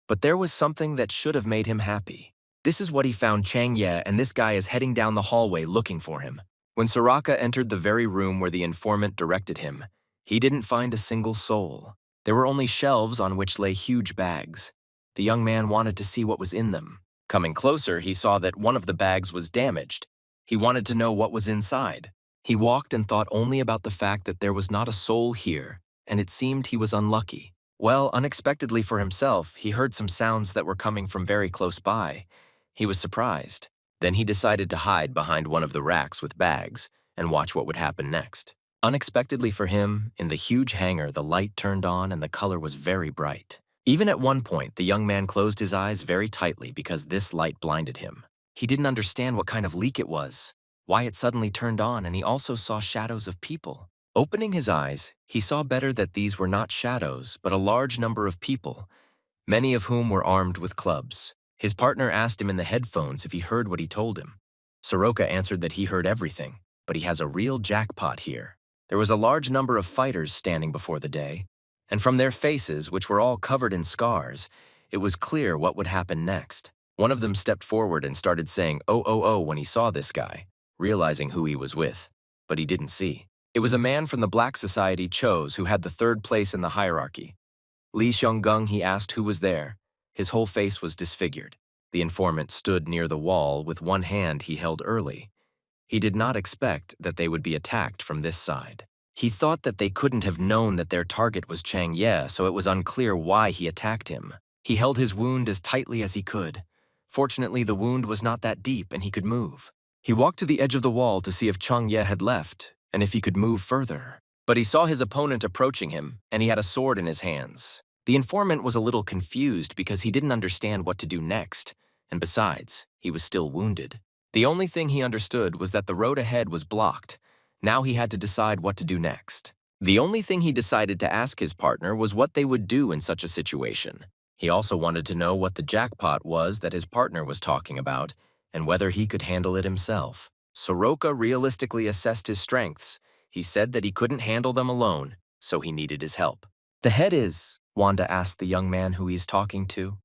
But there was something that should have made him happy. This is what he found Chang Ye, and this guy is heading down the hallway looking for him. When Soraka entered the very room where the informant directed him, he didn't find a single soul. There were only shelves on which lay huge bags. The young man wanted to see what was in them. Coming closer, he saw that one of the bags was damaged. He wanted to know what was inside. He walked and thought only about the fact that there was not a soul here, and it seemed he was unlucky. Well, unexpectedly for himself, he heard some sounds that were coming from very close by. He was surprised. Then he decided to hide behind one of the racks with bags and watch what would happen next. Unexpectedly for him, in the huge hangar, the light turned on and the color was very bright. Even at one point, the young man closed his eyes very tightly because this light blinded him. He didn't understand what kind of leak it was, why it suddenly turned on, and he also saw shadows of people. Opening his eyes, he saw better that these were not shadows, but a large number of people, many of whom were armed with clubs. His partner asked him in the headphones if he heard what he told him. Soroka answered that he heard everything, but he has a real jackpot here. There was a large number of fighters standing before the day, and from their faces, which were all covered in scars, it was clear what would happen next. One of them stepped forward and started saying, "Oh, oh, oh," when he saw this guy, realizing who he was with. But he didn't see. It was a man from the Black Society Chose who had the third place in the hierarchy. Li Xionggung, he asked who was there. His whole face was disfigured. The informant stood near the wall with one hand he held early. He did not expect that they would be attacked from this side. He thought that they couldn't have known that their target was Chang Ye, so it was unclear why he attacked him. He held his wound as tightly as he could. Fortunately, the wound was not that deep and he could move. He walked to the edge of the wall to see if Chang Ye had left and if he could move further. But he saw his opponent approaching him, and he had a sword in his hands. The informant was a little confused because he didn't understand what to do next, and besides, he was still wounded. The only thing he understood was that the road ahead was blocked. Now he had to decide what to do next. The only thing he decided to ask his partner was what they would do in such a situation. He also wanted to know what the jackpot was that his partner was talking about and whether he could handle it himself. Soroka realistically assessed his strengths. He said that he couldn't handle them alone, so he needed his help. "The head is," Wanda asked the young man who he's talking to.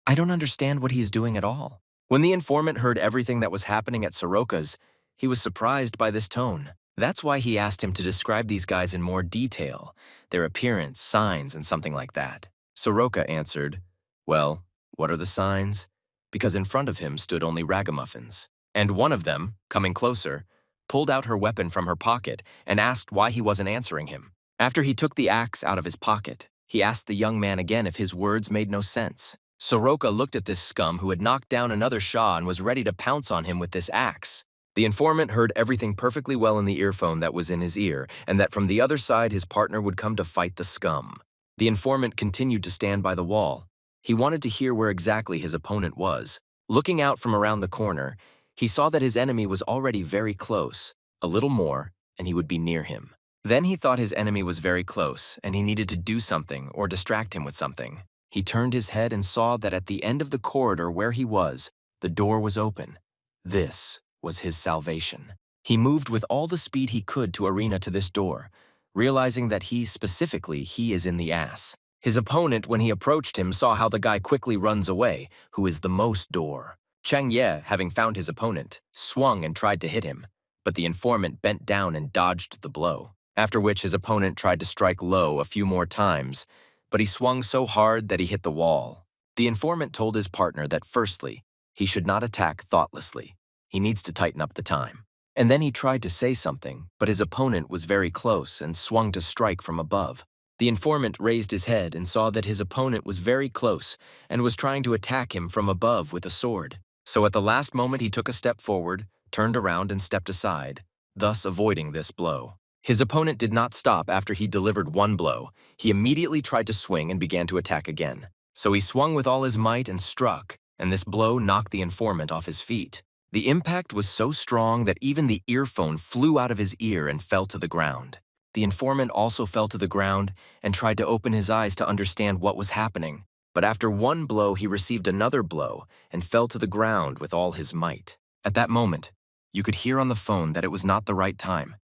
"I don't understand what he's doing at all." When the informant heard everything that was happening at Soroka's, he was surprised by this tone. That's why he asked him to describe these guys in more detail, their appearance, signs, and something like that. Soroka answered, "Well, what are the signs?" Because in front of him stood only ragamuffins. And one of them, coming closer, pulled out her weapon from her pocket and asked why he wasn't answering him. After he took the axe out of his pocket, He asked the young man again if his words made no sense. Soroka looked at this scum who had knocked down another Shah and was ready to pounce on him with this axe. The informant heard everything perfectly well in the earphone that was in his ear, and that from the other side his partner would come to fight the scum. The informant continued to stand by the wall. He wanted to hear where exactly his opponent was. Looking out from around the corner, he saw that his enemy was already very close. A little more, and he would be near him. Then he thought his enemy was very close, and he needed to do something or distract him with something. He turned his head and saw that at the end of the corridor where he was, the door was open. This was his salvation. He moved with all the speed he could to arena to this door, realizing that he is in the ass. His opponent, when he approached him, saw how the guy quickly runs away, who is the most door. Chang Ye, having found his opponent, swung and tried to hit him, but the informant bent down and dodged the blow, after which his opponent tried to strike low a few more times, but he swung so hard that he hit the wall. The informant told his partner that firstly, he should not attack thoughtlessly. He needs to tighten up the time. And then he tried to say something, but his opponent was very close and swung to strike from above. The informant raised his head and saw that his opponent was very close and was trying to attack him from above with a sword. So at the last moment he took a step forward, turned around and stepped aside, thus avoiding this blow. His opponent did not stop after he delivered one blow. He immediately tried to swing and began to attack again. So he swung with all his might and struck, and this blow knocked the informant off his feet. The impact was so strong that even the earphone flew out of his ear and fell to the ground. The informant also fell to the ground and tried to open his eyes to understand what was happening. But after one blow, he received another blow and fell to the ground with all his might. At that moment, you could hear on the phone that it was not the right time,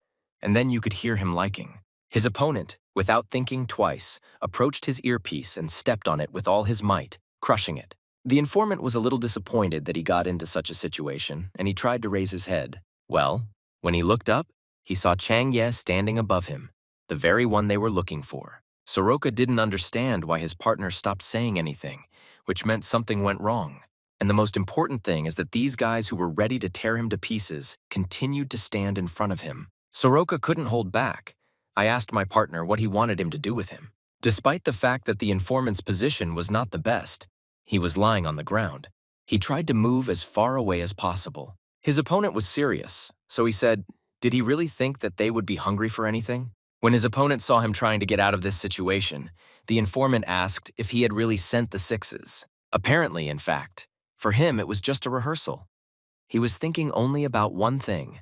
and then you could hear him liking. His opponent, without thinking twice, approached his earpiece and stepped on it with all his might, crushing it. The informant was a little disappointed that he got into such a situation, and he tried to raise his head. Well, when he looked up, he saw Chang Ye standing above him, the very one they were looking for. Soroka didn't understand why his partner stopped saying anything, which meant something went wrong. And the most important thing is that these guys who were ready to tear him to pieces continued to stand in front of him. Soroka couldn't hold back. I asked my partner what he wanted him to do with him. Despite the fact that the informant's position was not the best, he was lying on the ground. He tried to move as far away as possible. His opponent was serious, so he said, did he really think that they would be hungry for anything? When his opponent saw him trying to get out of this situation, the informant asked if he had really sent the sixes. Apparently, in fact, for him it was just a rehearsal. He was thinking only about one thing: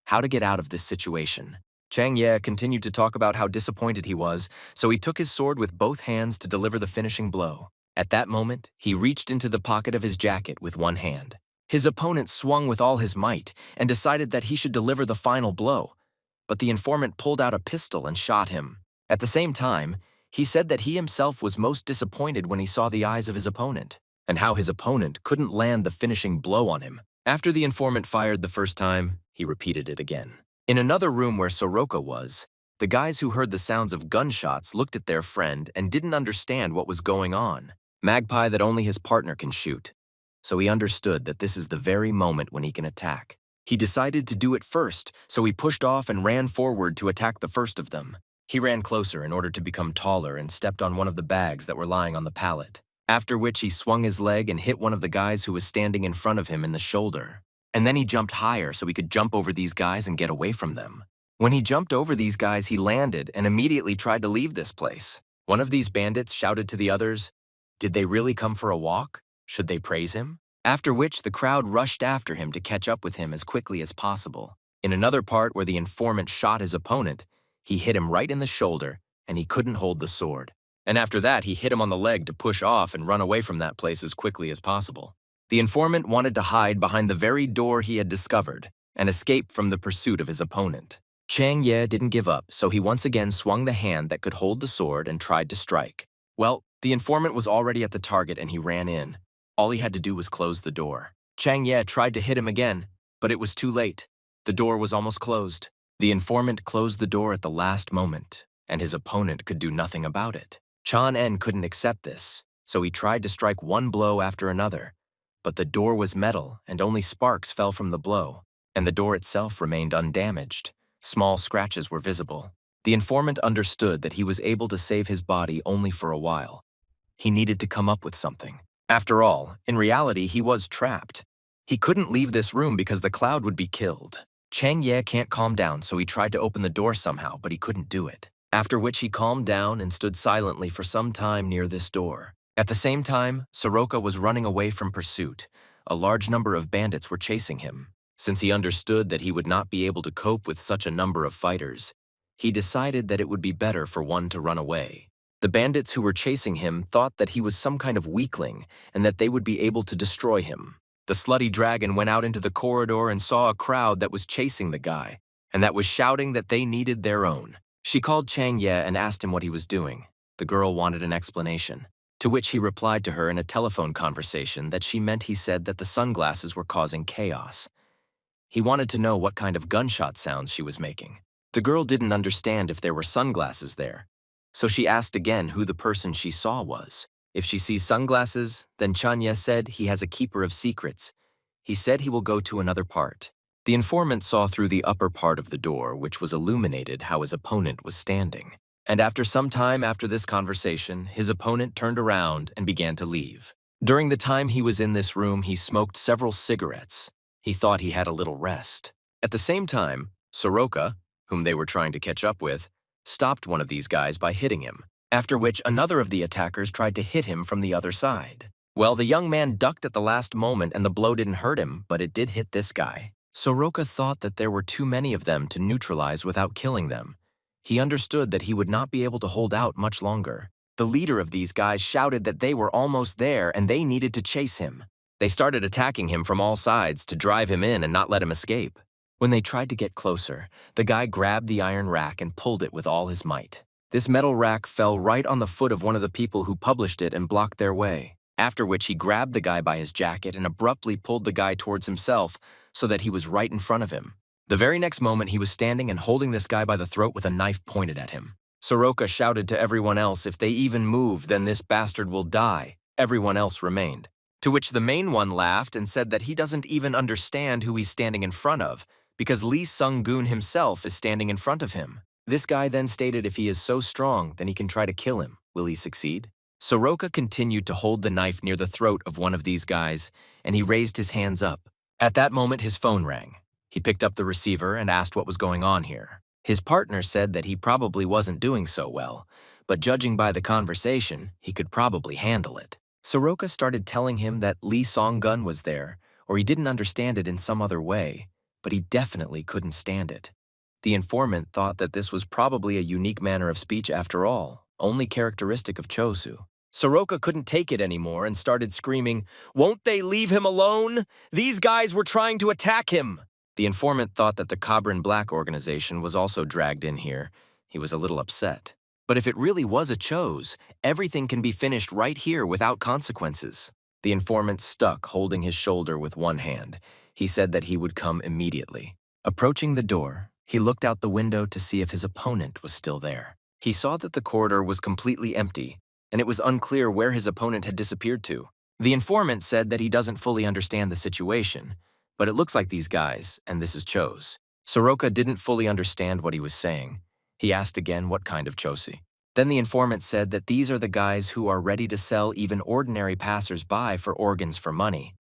how to get out of this situation. Chang Ye continued to talk about how disappointed he was, so he took his sword with both hands to deliver the finishing blow. At that moment, he reached into the pocket of his jacket with one hand. His opponent swung with all his might and decided that he should deliver the final blow, but the informant pulled out a pistol and shot him. At the same time, he said that he himself was most disappointed when he saw the eyes of his opponent, and how his opponent couldn't land the finishing blow on him. After the informant fired the first time, he repeated it again. In another room where Soroka was, the guys who heard the sounds of gunshots looked at their friend and didn't understand what was going on. Magpie that only his partner can shoot, so he understood that this is the very moment when he can attack. He decided to do it first, so he pushed off and ran forward to attack the first of them. He ran closer in order to become taller and stepped on one of the bags that were lying on the pallet, after which he swung his leg and hit one of the guys who was standing in front of him in the shoulder. And then he jumped higher so he could jump over these guys and get away from them. When he jumped over these guys, he landed and immediately tried to leave this place. One of these bandits shouted to the others, did they really come for a walk? Should they praise him? After which the crowd rushed after him to catch up with him as quickly as possible. In another part where the informant shot his opponent, he hit him right in the shoulder and he couldn't hold the sword. And after that, he hit him on the leg to push off and run away from that place as quickly as possible. The informant wanted to hide behind the very door he had discovered and escape from the pursuit of his opponent. Chang Ye didn't give up, so he once again swung the hand that could hold the sword and tried to strike. Well, the informant was already at the target and he ran in. All he had to do was close the door. Chang Ye tried to hit him again, but it was too late. The door was almost closed. The informant closed the door at the last moment, and his opponent could do nothing about it. Chan En couldn't accept this, so he tried to strike one blow after another. But the door was metal and only sparks fell from the blow, and the door itself remained undamaged. Small scratches were visible. The informant understood that he was able to save his body only for a while. He needed to come up with something. After all, in reality, he was trapped. He couldn't leave this room because the cloud would be killed. Chang Ye can't calm down, so he tried to open the door somehow, but he couldn't do it. After which he calmed down and stood silently for some time near this door. At the same time, Soroka was running away from pursuit. A large number of bandits were chasing him. Since he understood that he would not be able to cope with such a number of fighters, he decided that it would be better for one to run away. The bandits who were chasing him thought that he was some kind of weakling and that they would be able to destroy him. The slutty dragon went out into the corridor and saw a crowd that was chasing the guy, and that was shouting that they needed their own. She called Chang Ye and asked him what he was doing. The girl wanted an explanation, to which he replied to her in a telephone conversation that she meant he said that the sunglasses were causing chaos. He wanted to know what kind of gunshot sounds she was making. The girl didn't understand if there were sunglasses there, so she asked again who the person she saw was. If she sees sunglasses, then Chanya said he has a keeper of secrets. He said he will go to another part. The informant saw through the upper part of the door, which was illuminated, how his opponent was standing. And after some time after this conversation, his opponent turned around and began to leave. During the time he was in this room, he smoked several cigarettes. He thought he had a little rest. At the same time, Soroka, whom they were trying to catch up with, stopped one of these guys by hitting him, after which another of the attackers tried to hit him from the other side. Well, the young man ducked at the last moment and the blow didn't hurt him, but it did hit this guy. Soroka thought that there were too many of them to neutralize without killing them. He understood that he would not be able to hold out much longer. The leader of these guys shouted that they were almost there and they needed to chase him. They started attacking him from all sides to drive him in and not let him escape. When they tried to get closer, the guy grabbed the iron rack and pulled it with all his might. This metal rack fell right on the foot of one of the people who published it and blocked their way, after which he grabbed the guy by his jacket and abruptly pulled the guy towards himself so that he was right in front of him. The very next moment, he was standing and holding this guy by the throat with a knife pointed at him. Soroka shouted to everyone else, "If they even move, then this bastard will die." Everyone else remained. To which the main one laughed and said that he doesn't even understand who he's standing in front of, because Lee Sung-gun himself is standing in front of him. This guy then stated if he is so strong, then he can try to kill him. Will he succeed? Soroka continued to hold the knife near the throat of one of these guys, and he raised his hands up. At that moment, his phone rang. He picked up the receiver and asked what was going on here. His partner said that he probably wasn't doing so well, but judging by the conversation, he could probably handle it. Soroka started telling him that Lee Song-gun was there, or he didn't understand it in some other way, but he definitely couldn't stand it. The informant thought that this was probably a unique manner of speech after all, only characteristic of Chosu. Soroka couldn't take it anymore and started screaming, "Won't they leave him alone? These guys were trying to attack him!" The informant thought that the Cobran Black organization was also dragged in here. He was a little upset. But if it really was a Chose, everything can be finished right here without consequences. The informant stuck, holding his shoulder with one hand. He said that he would come immediately. Approaching the door, he looked out the window to see if his opponent was still there. He saw that the corridor was completely empty, and it was unclear where his opponent had disappeared to. The informant said that he doesn't fully understand the situation, but it looks like these guys, and this is Chose. Soroka didn't fully understand what he was saying. He asked again what kind of Chosi. Then the informant said that these are the guys who are ready to sell even ordinary passers-by for organs for money,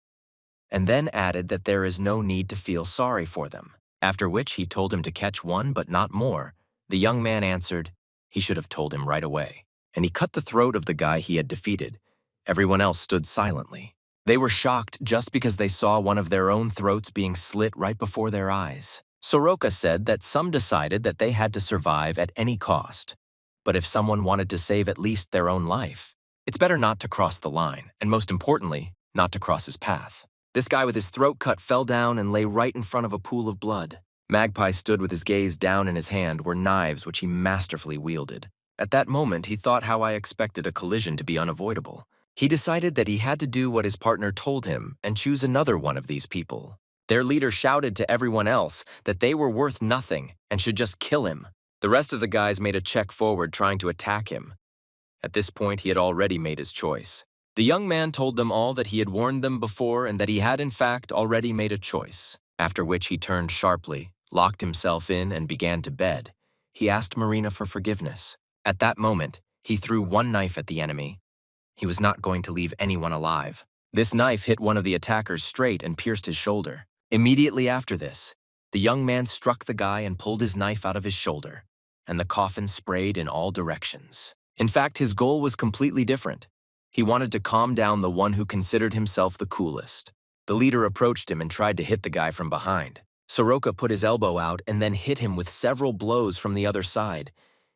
and then added that there is no need to feel sorry for them. After which he told him to catch one but not more. The young man answered he should have told him right away, and he cut the throat of the guy he had defeated. Everyone else stood silently. They were shocked just because they saw one of their own throats being slit right before their eyes. Soroka said that some decided that they had to survive at any cost. But if someone wanted to save at least their own life, it's better not to cross the line, and most importantly, not to cross his path. This guy with his throat cut fell down and lay right in front of a pool of blood. Magpie stood with his gaze down in his hand were knives which he masterfully wielded. At that moment, he thought how I expected a collision to be unavoidable. He decided that he had to do what his partner told him and choose another one of these people. Their leader shouted to everyone else that they were worth nothing and should just kill him. The rest of the guys made a check forward trying to attack him. At this point, he had already made his choice. The young man told them all that he had warned them before and that he had in fact already made a choice, after which he turned sharply, locked himself in, and began to bed. he asked Marina for forgiveness. At that moment, he threw one knife at the enemy. He was not going to leave anyone alive. This knife hit one of the attackers straight and pierced his shoulder. Immediately after this, the young man struck the guy and pulled his knife out of his shoulder, and the coffin sprayed in all directions. In fact, his goal was completely different. He wanted to calm down the one who considered himself the coolest. The leader approached him and tried to hit the guy from behind. Soroka put his elbow out and then hit him with several blows from the other side.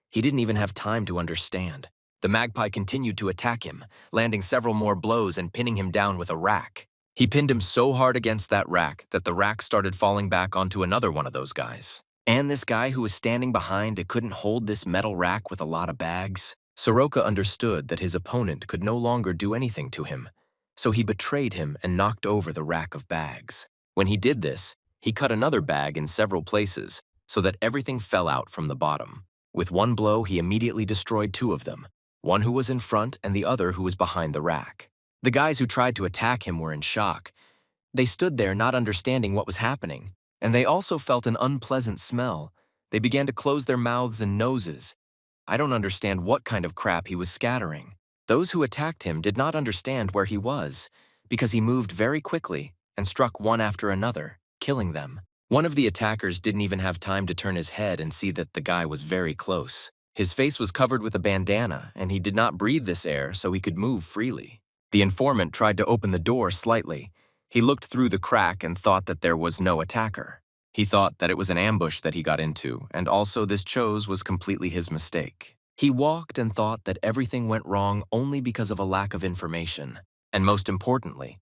He didn't even have time to understand. The magpie continued to attack him, landing several more blows and pinning him down with a rack. He pinned him so hard against that rack that the rack started falling back onto another one of those guys. And this guy who was standing behind it couldn't hold this metal rack with a lot of bags. Soroka understood that his opponent could no longer do anything to him, so he betrayed him and knocked over the rack of bags. When he did this, he cut another bag in several places so that everything fell out from the bottom. With one blow, he immediately destroyed two of them, one who was in front and the other who was behind the rack. The guys who tried to attack him were in shock. They stood there not understanding what was happening, and they also felt an unpleasant smell. They began to close their mouths and noses. I don't understand what kind of crap he was scattering. Those who attacked him did not understand where he was, because he moved very quickly and struck one after another, killing them. One of the attackers didn't even have time to turn his head and see that the guy was very close. His face was covered with a bandana, and he did not breathe this air so he could move freely. The informant tried to open the door slightly. He looked through the crack and thought that there was no attacker. He thought that it was an ambush that he got into, and also this chose was completely his mistake. He walked and thought that everything went wrong only because of a lack of information. And most importantly,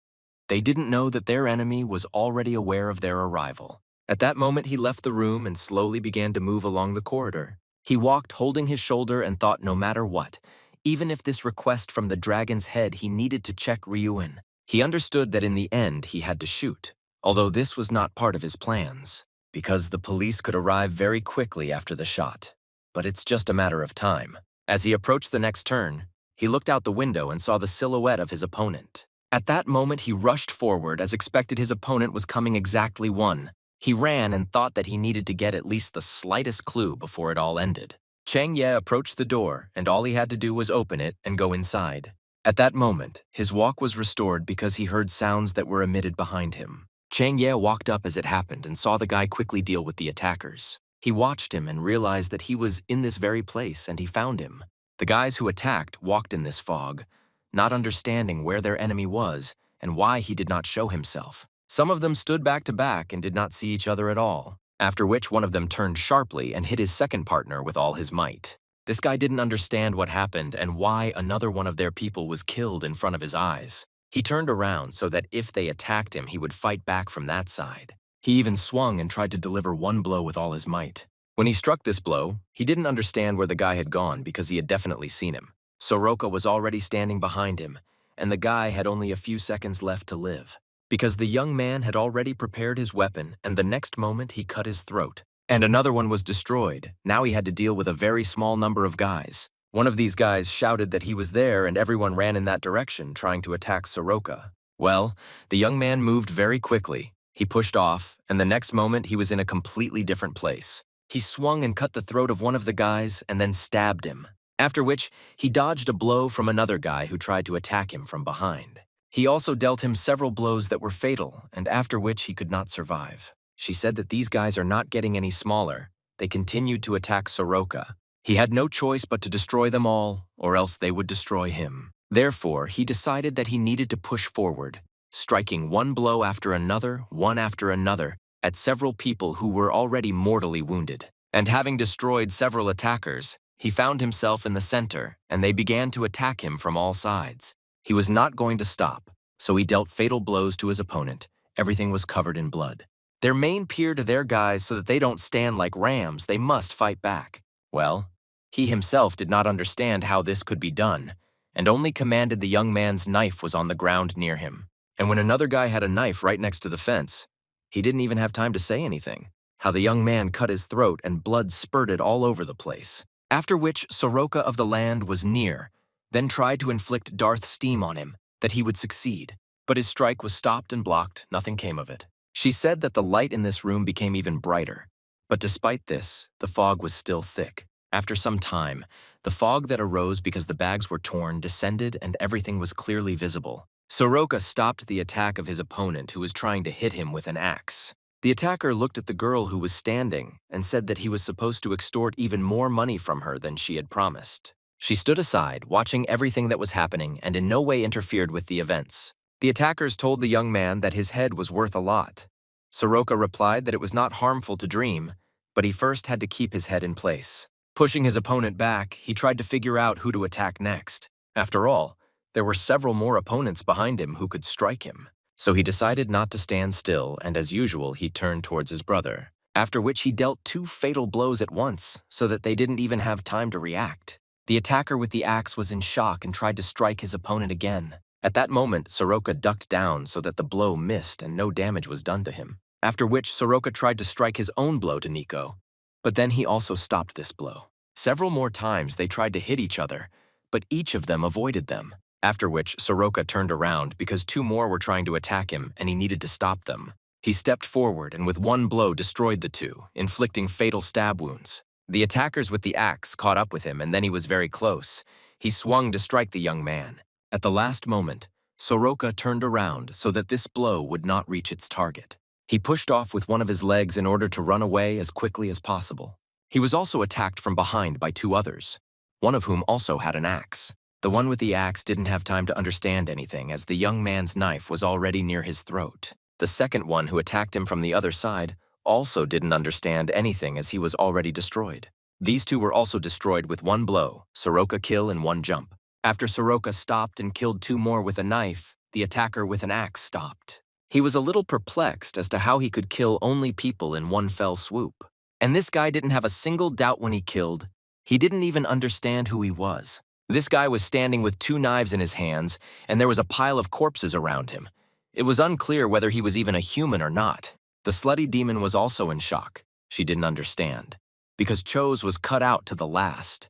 they didn't know that their enemy was already aware of their arrival. At that moment, he left the room and slowly began to move along the corridor. He walked holding his shoulder and thought no matter what, even if this request from the dragon's head, he needed to check Ryuin. He understood that in the end he had to shoot, although this was not part of his plans, because the police could arrive very quickly after the shot. But it's just a matter of time. As he approached the next turn, he looked out the window and saw the silhouette of his opponent. At that moment, he rushed forward as expected his opponent was coming exactly one. He ran and thought that he needed to get at least the slightest clue before it all ended. Chang Ye approached the door, and all he had to do was open it and go inside. At that moment, his walk was restored because he heard sounds that were emitted behind him. Chang Ye walked up as it happened and saw the guy quickly deal with the attackers. He watched him and realized that he was in this very place, and he found him. The guys who attacked walked in this fog, not understanding where their enemy was and why he did not show himself. Some of them stood back to back and did not see each other at all, after which one of them turned sharply and hit his second partner with all his might. This guy didn't understand what happened and why another one of their people was killed in front of his eyes. He turned around so that if they attacked him, he would fight back from that side. He even swung and tried to deliver one blow with all his might. When he struck this blow, he didn't understand where the guy had gone because he had definitely seen him. Soroka was already standing behind him, and the guy had only a few seconds left to live, because the young man had already prepared his weapon, and the next moment he cut his throat. And another one was destroyed. Now he had to deal with a very small number of guys. One of these guys shouted that he was there, and everyone ran in that direction, trying to attack Soroka. Well, the young man moved very quickly. He pushed off, and the next moment he was in a completely different place. He swung and cut the throat of one of the guys and then stabbed him, after which he dodged a blow from another guy who tried to attack him from behind. He also dealt him several blows that were fatal, and after which he could not survive. She said that these guys are not getting any smaller. They continued to attack Soroka. He had no choice but to destroy them all, or else they would destroy him. Therefore, he decided that he needed to push forward, striking one blow after another, one after another, at several people who were already mortally wounded. And having destroyed several attackers, he found himself in the center, and they began to attack him from all sides. He was not going to stop, so he dealt fatal blows to his opponent. Everything was covered in blood. Their main peer to their guys so that they don't stand like rams, they must fight back. Well, he himself did not understand how this could be done, and only commanded the young man's knife was on the ground near him. And when another guy had a knife right next to the fence, he didn't even have time to say anything. How the young man cut his throat and blood spurted all over the place. After which Soroka of the land was near, then tried to inflict Darth steam on him, that he would succeed. But his strike was stopped and blocked, nothing came of it. She said that the light in this room became even brighter. But despite this, the fog was still thick. After some time, the fog that arose because the bags were torn descended and everything was clearly visible. Soroka stopped the attack of his opponent who was trying to hit him with an axe. The attacker looked at the girl who was standing and said that he was supposed to extort even more money from her than she had promised. She stood aside, watching everything that was happening and in no way interfered with the events. The attackers told the young man that his head was worth a lot. Soroka replied that it was not harmful to dream, but he first had to keep his head in place. Pushing his opponent back, he tried to figure out who to attack next. After all, there were several more opponents behind him who could strike him. So he decided not to stand still, and as usual, he turned towards his brother, after which he dealt 2 fatal blows at once, so that they didn't even have time to react. The attacker with the axe was in shock and tried to strike his opponent again. At that moment, Soroka ducked down so that the blow missed and no damage was done to him, after which Soroka tried to strike his own blow to Nico. But then he also stopped this blow. Several more times they tried to hit each other, but each of them avoided them. After which, Soroka turned around because 2 more were trying to attack him and he needed to stop them. He stepped forward and with 1 blow destroyed the 2, inflicting fatal stab wounds. The attackers with the axe caught up with him and then he was very close. He swung to strike the young man. At the last moment, Soroka turned around so that this blow would not reach its target. He pushed off with one of his legs in order to run away as quickly as possible. He was also attacked from behind by 2 others, one of whom also had an axe. The one with the axe didn't have time to understand anything as the young man's knife was already near his throat. The second one who attacked him from the other side also didn't understand anything as he was already destroyed. These 2 were also destroyed with 1 blow, Soroka kill in 1 jump. After Soroka stopped and killed 2 more with a knife, the attacker with an axe stopped. He was a little perplexed as to how he could kill only people in 1 fell swoop. And this guy didn't have a single doubt when he killed. He didn't even understand who he was. This guy was standing with 2 knives in his hands, and there was a pile of corpses around him. It was unclear whether he was even a human or not. The slutty demon was also in shock. She didn't understand, because Cho's was cut out to the last.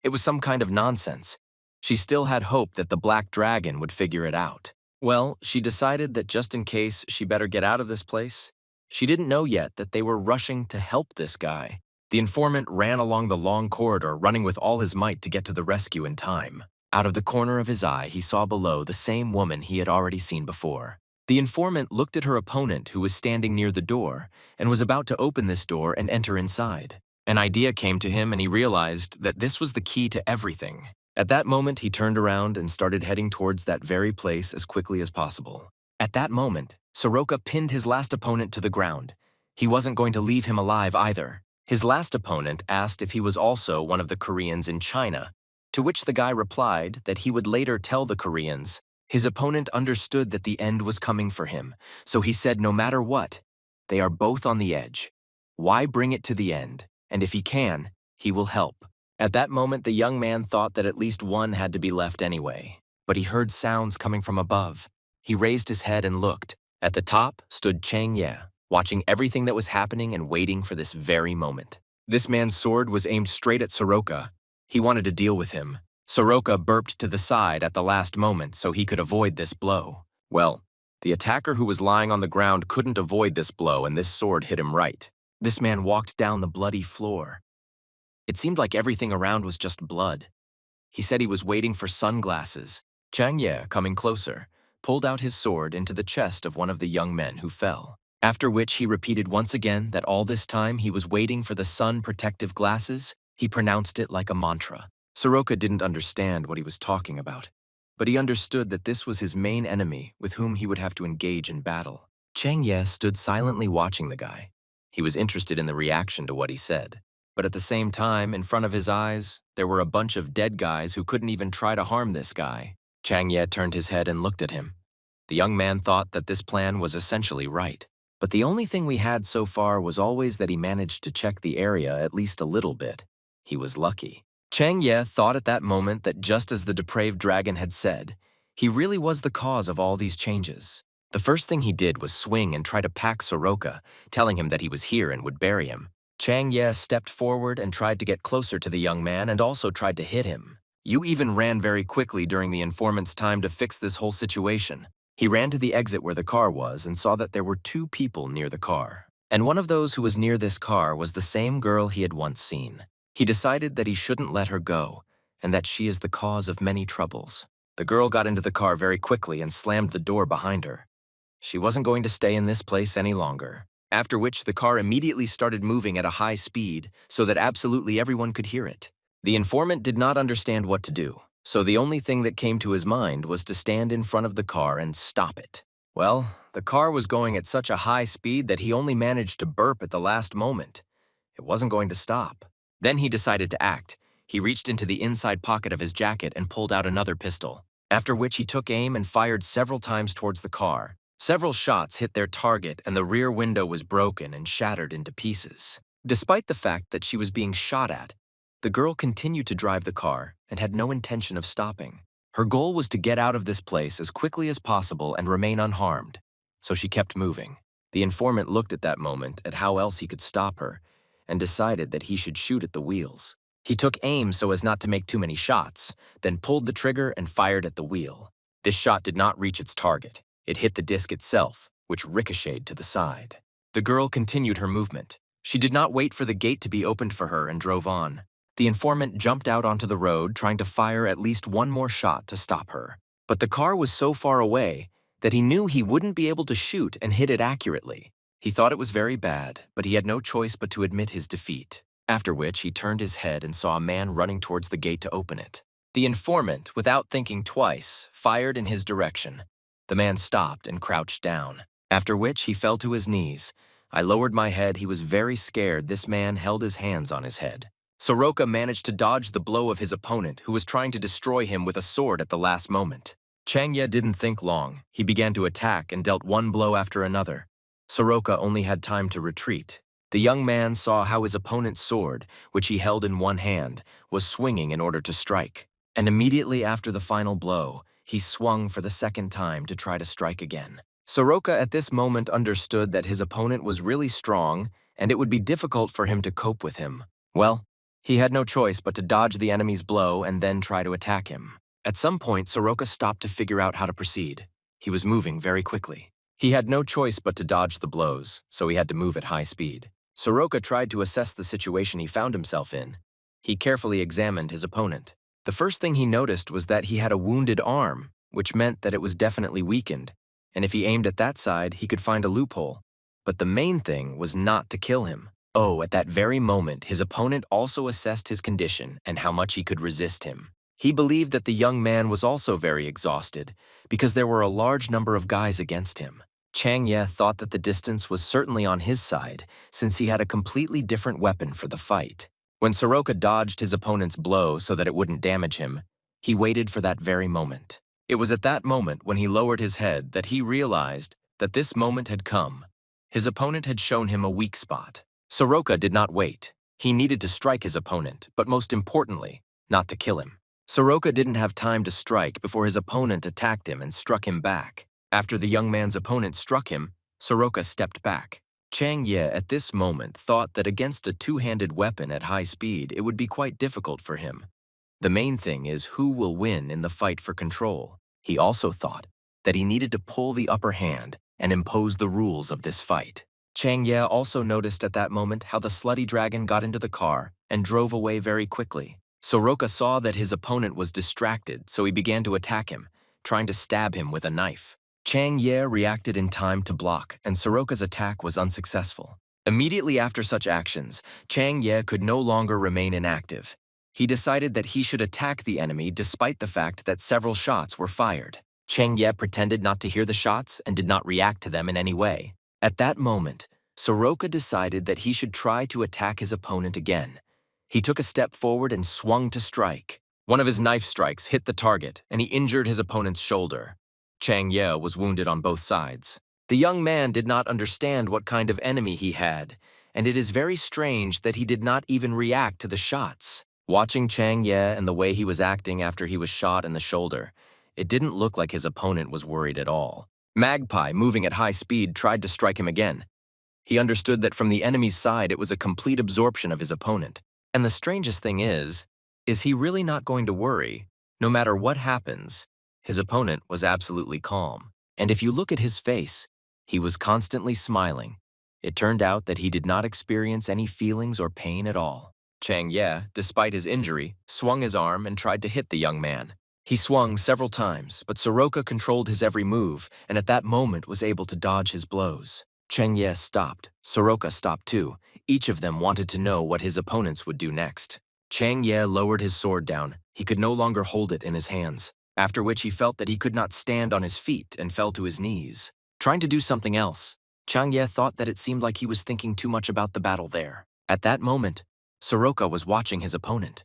It was some kind of nonsense. She still had hope that the black dragon would figure it out. Well, she decided that just in case she better get out of this place. She didn't know yet that they were rushing to help this guy. The informant ran along the long corridor, running with all his might to get to the rescue in time. Out of the corner of his eye, he saw below the same woman he had already seen before. The informant looked at her opponent who was standing near the door and was about to open this door and enter inside. An idea came to him and he realized that this was the key to everything. At that moment, he turned around and started heading towards that very place as quickly as possible. At that moment, Soroka pinned his last opponent to the ground. He wasn't going to leave him alive either. His last opponent asked if he was also one of the Koreans in China, to which the guy replied that he would later tell the Koreans. His opponent understood that the end was coming for him, so he said no matter what, they are both on the edge. Why bring it to the end? And if he can, he will help. At that moment, the young man thought that at least one had to be left anyway, but he heard sounds coming from above. He raised his head and looked. At the top stood Chang Ye, watching everything that was happening and waiting for this very moment. This man's sword was aimed straight at Soroka. He wanted to deal with him. Soroka burped to the side at the last moment so he could avoid this blow. Well, the attacker who was lying on the ground couldn't avoid this blow and this sword hit him right. This man walked down the bloody floor. It seemed like everything around was just blood. He said he was waiting for sunglasses. Chang Ye, coming closer, pulled out his sword into the chest of one of the young men who fell. After which he repeated once again that all this time he was waiting for the sun protective glasses. He pronounced it like a mantra. Soroka didn't understand what he was talking about, but he understood that this was his main enemy with whom he would have to engage in battle. Chang Ye stood silently watching the guy. He was interested in the reaction to what he said, but at the same time, in front of his eyes, there were a bunch of dead guys who couldn't even try to harm this guy. Chang Ye turned his head and looked at him. The young man thought that this plan was essentially right. But the only thing we had so far was always that he managed to check the area at least a little bit. He was lucky. Chang Ye thought at that moment that just as the depraved dragon had said, he really was the cause of all these changes. The first thing he did was swing and try to pack Soroka, telling him that he was here and would bury him. Chang Ye stepped forward and tried to get closer to the young man and also tried to hit him. You even ran very quickly during the informant's time to fix this whole situation. He ran to the exit where the car was and saw that there were 2 people near the car. And one of those who was near this car was the same girl he had once seen. He decided that he shouldn't let her go, and that she is the cause of many troubles. The girl got into the car very quickly and slammed the door behind her. She wasn't going to stay in this place any longer. After which, the car immediately started moving at a high speed so that absolutely everyone could hear it. The informant did not understand what to do, so the only thing that came to his mind was to stand in front of the car and stop it. Well, the car was going at such a high speed that he only managed to burp at the last moment. It wasn't going to stop. Then he decided to act. He reached into the inside pocket of his jacket and pulled out another pistol, after which he took aim and fired several times towards the car. Several shots hit their target and the rear window was broken and shattered into pieces. Despite the fact that she was being shot at, the girl continued to drive the car and had no intention of stopping. Her goal was to get out of this place as quickly as possible and remain unharmed, so she kept moving. The informant looked at that moment at how else he could stop her and decided that he should shoot at the wheels. He took aim so as not to make too many shots, then pulled the trigger and fired at the wheel. This shot did not reach its target. It hit the disc itself, which ricocheted to the side. The girl continued her movement. She did not wait for the gate to be opened for her and drove on. The informant jumped out onto the road, trying to fire at least one more shot to stop her. But the car was so far away that he knew he wouldn't be able to shoot and hit it accurately. He thought it was very bad, but he had no choice but to admit his defeat. After which, he turned his head and saw a man running towards the gate to open it. The informant, without thinking twice, fired in his direction. The man stopped and crouched down, after which he fell to his knees. I lowered my head. He was very scared. This man held his hands on his head. Soroka managed to dodge the blow of his opponent, who was trying to destroy him with a sword at the last moment. Changye didn't think long. He began to attack and dealt one blow after another. Soroka only had time to retreat. The young man saw how his opponent's sword, which he held in one hand, was swinging in order to strike. And immediately after the final blow, he swung for the second time to try to strike again. Soroka at this moment understood that his opponent was really strong and it would be difficult for him to cope with him. Well, he had no choice but to dodge the enemy's blow and then try to attack him. At some point, Soroka stopped to figure out how to proceed. He was moving very quickly. He had no choice but to dodge the blows, so he had to move at high speed. Soroka tried to assess the situation he found himself in. He carefully examined his opponent. The first thing he noticed was that he had a wounded arm, which meant that it was definitely weakened, and if he aimed at that side, he could find a loophole. But the main thing was not to kill him. Oh, at that very moment, his opponent also assessed his condition and how much he could resist him. He believed that the young man was also very exhausted because there were a large number of guys against him. Changye thought that the distance was certainly on his side since he had a completely different weapon for the fight. When Soroka dodged his opponent's blow so that it wouldn't damage him, he waited for that very moment. It was at that moment when he lowered his head that he realized that this moment had come. His opponent had shown him a weak spot. Soroka did not wait. He needed to strike his opponent, but most importantly, not to kill him. Soroka didn't have time to strike before his opponent attacked him and struck him back. After the young man's opponent struck him, Soroka stepped back. Changye at this moment thought that against a two-handed weapon at high speed, it would be quite difficult for him. The main thing is who will win in the fight for control. He also thought that he needed to pull the upper hand and impose the rules of this fight. Changye also noticed at that moment how the slutty dragon got into the car and drove away very quickly. Soroka saw that his opponent was distracted, so he began to attack him, trying to stab him with a knife. Changye reacted in time to block, and Soroka's attack was unsuccessful. Immediately after such actions, Changye could no longer remain inactive. He decided that he should attack the enemy despite the fact that several shots were fired. Changye pretended not to hear the shots and did not react to them in any way. At that moment, Soroka decided that he should try to attack his opponent again. He took a step forward and swung to strike. One of his knife strikes hit the target, and he injured his opponent's shoulder. Changye was wounded on both sides. The young man did not understand what kind of enemy he had, and it is very strange that he did not even react to the shots. Watching Changye and the way he was acting after he was shot in the shoulder, it didn't look like his opponent was worried at all. Magpie, moving at high speed, tried to strike him again. He understood that from the enemy's side it was a complete absorption of his opponent. And the strangest thing is he really not going to worry? No matter what happens, his opponent was absolutely calm. And if you look at his face, he was constantly smiling. It turned out that he did not experience any feelings or pain at all. Chang Ye, despite his injury, swung his arm and tried to hit the young man. He swung several times, but Soroka controlled his every move and at that moment was able to dodge his blows. Chang Ye stopped. Soroka stopped too. Each of them wanted to know what his opponents would do next. Chang Ye lowered his sword down. He could no longer hold it in his hands, after which he felt that he could not stand on his feet and fell to his knees, trying to do something else. Chang Ye thought that it seemed like he was thinking too much about the battle there. At that moment, Soroka was watching his opponent.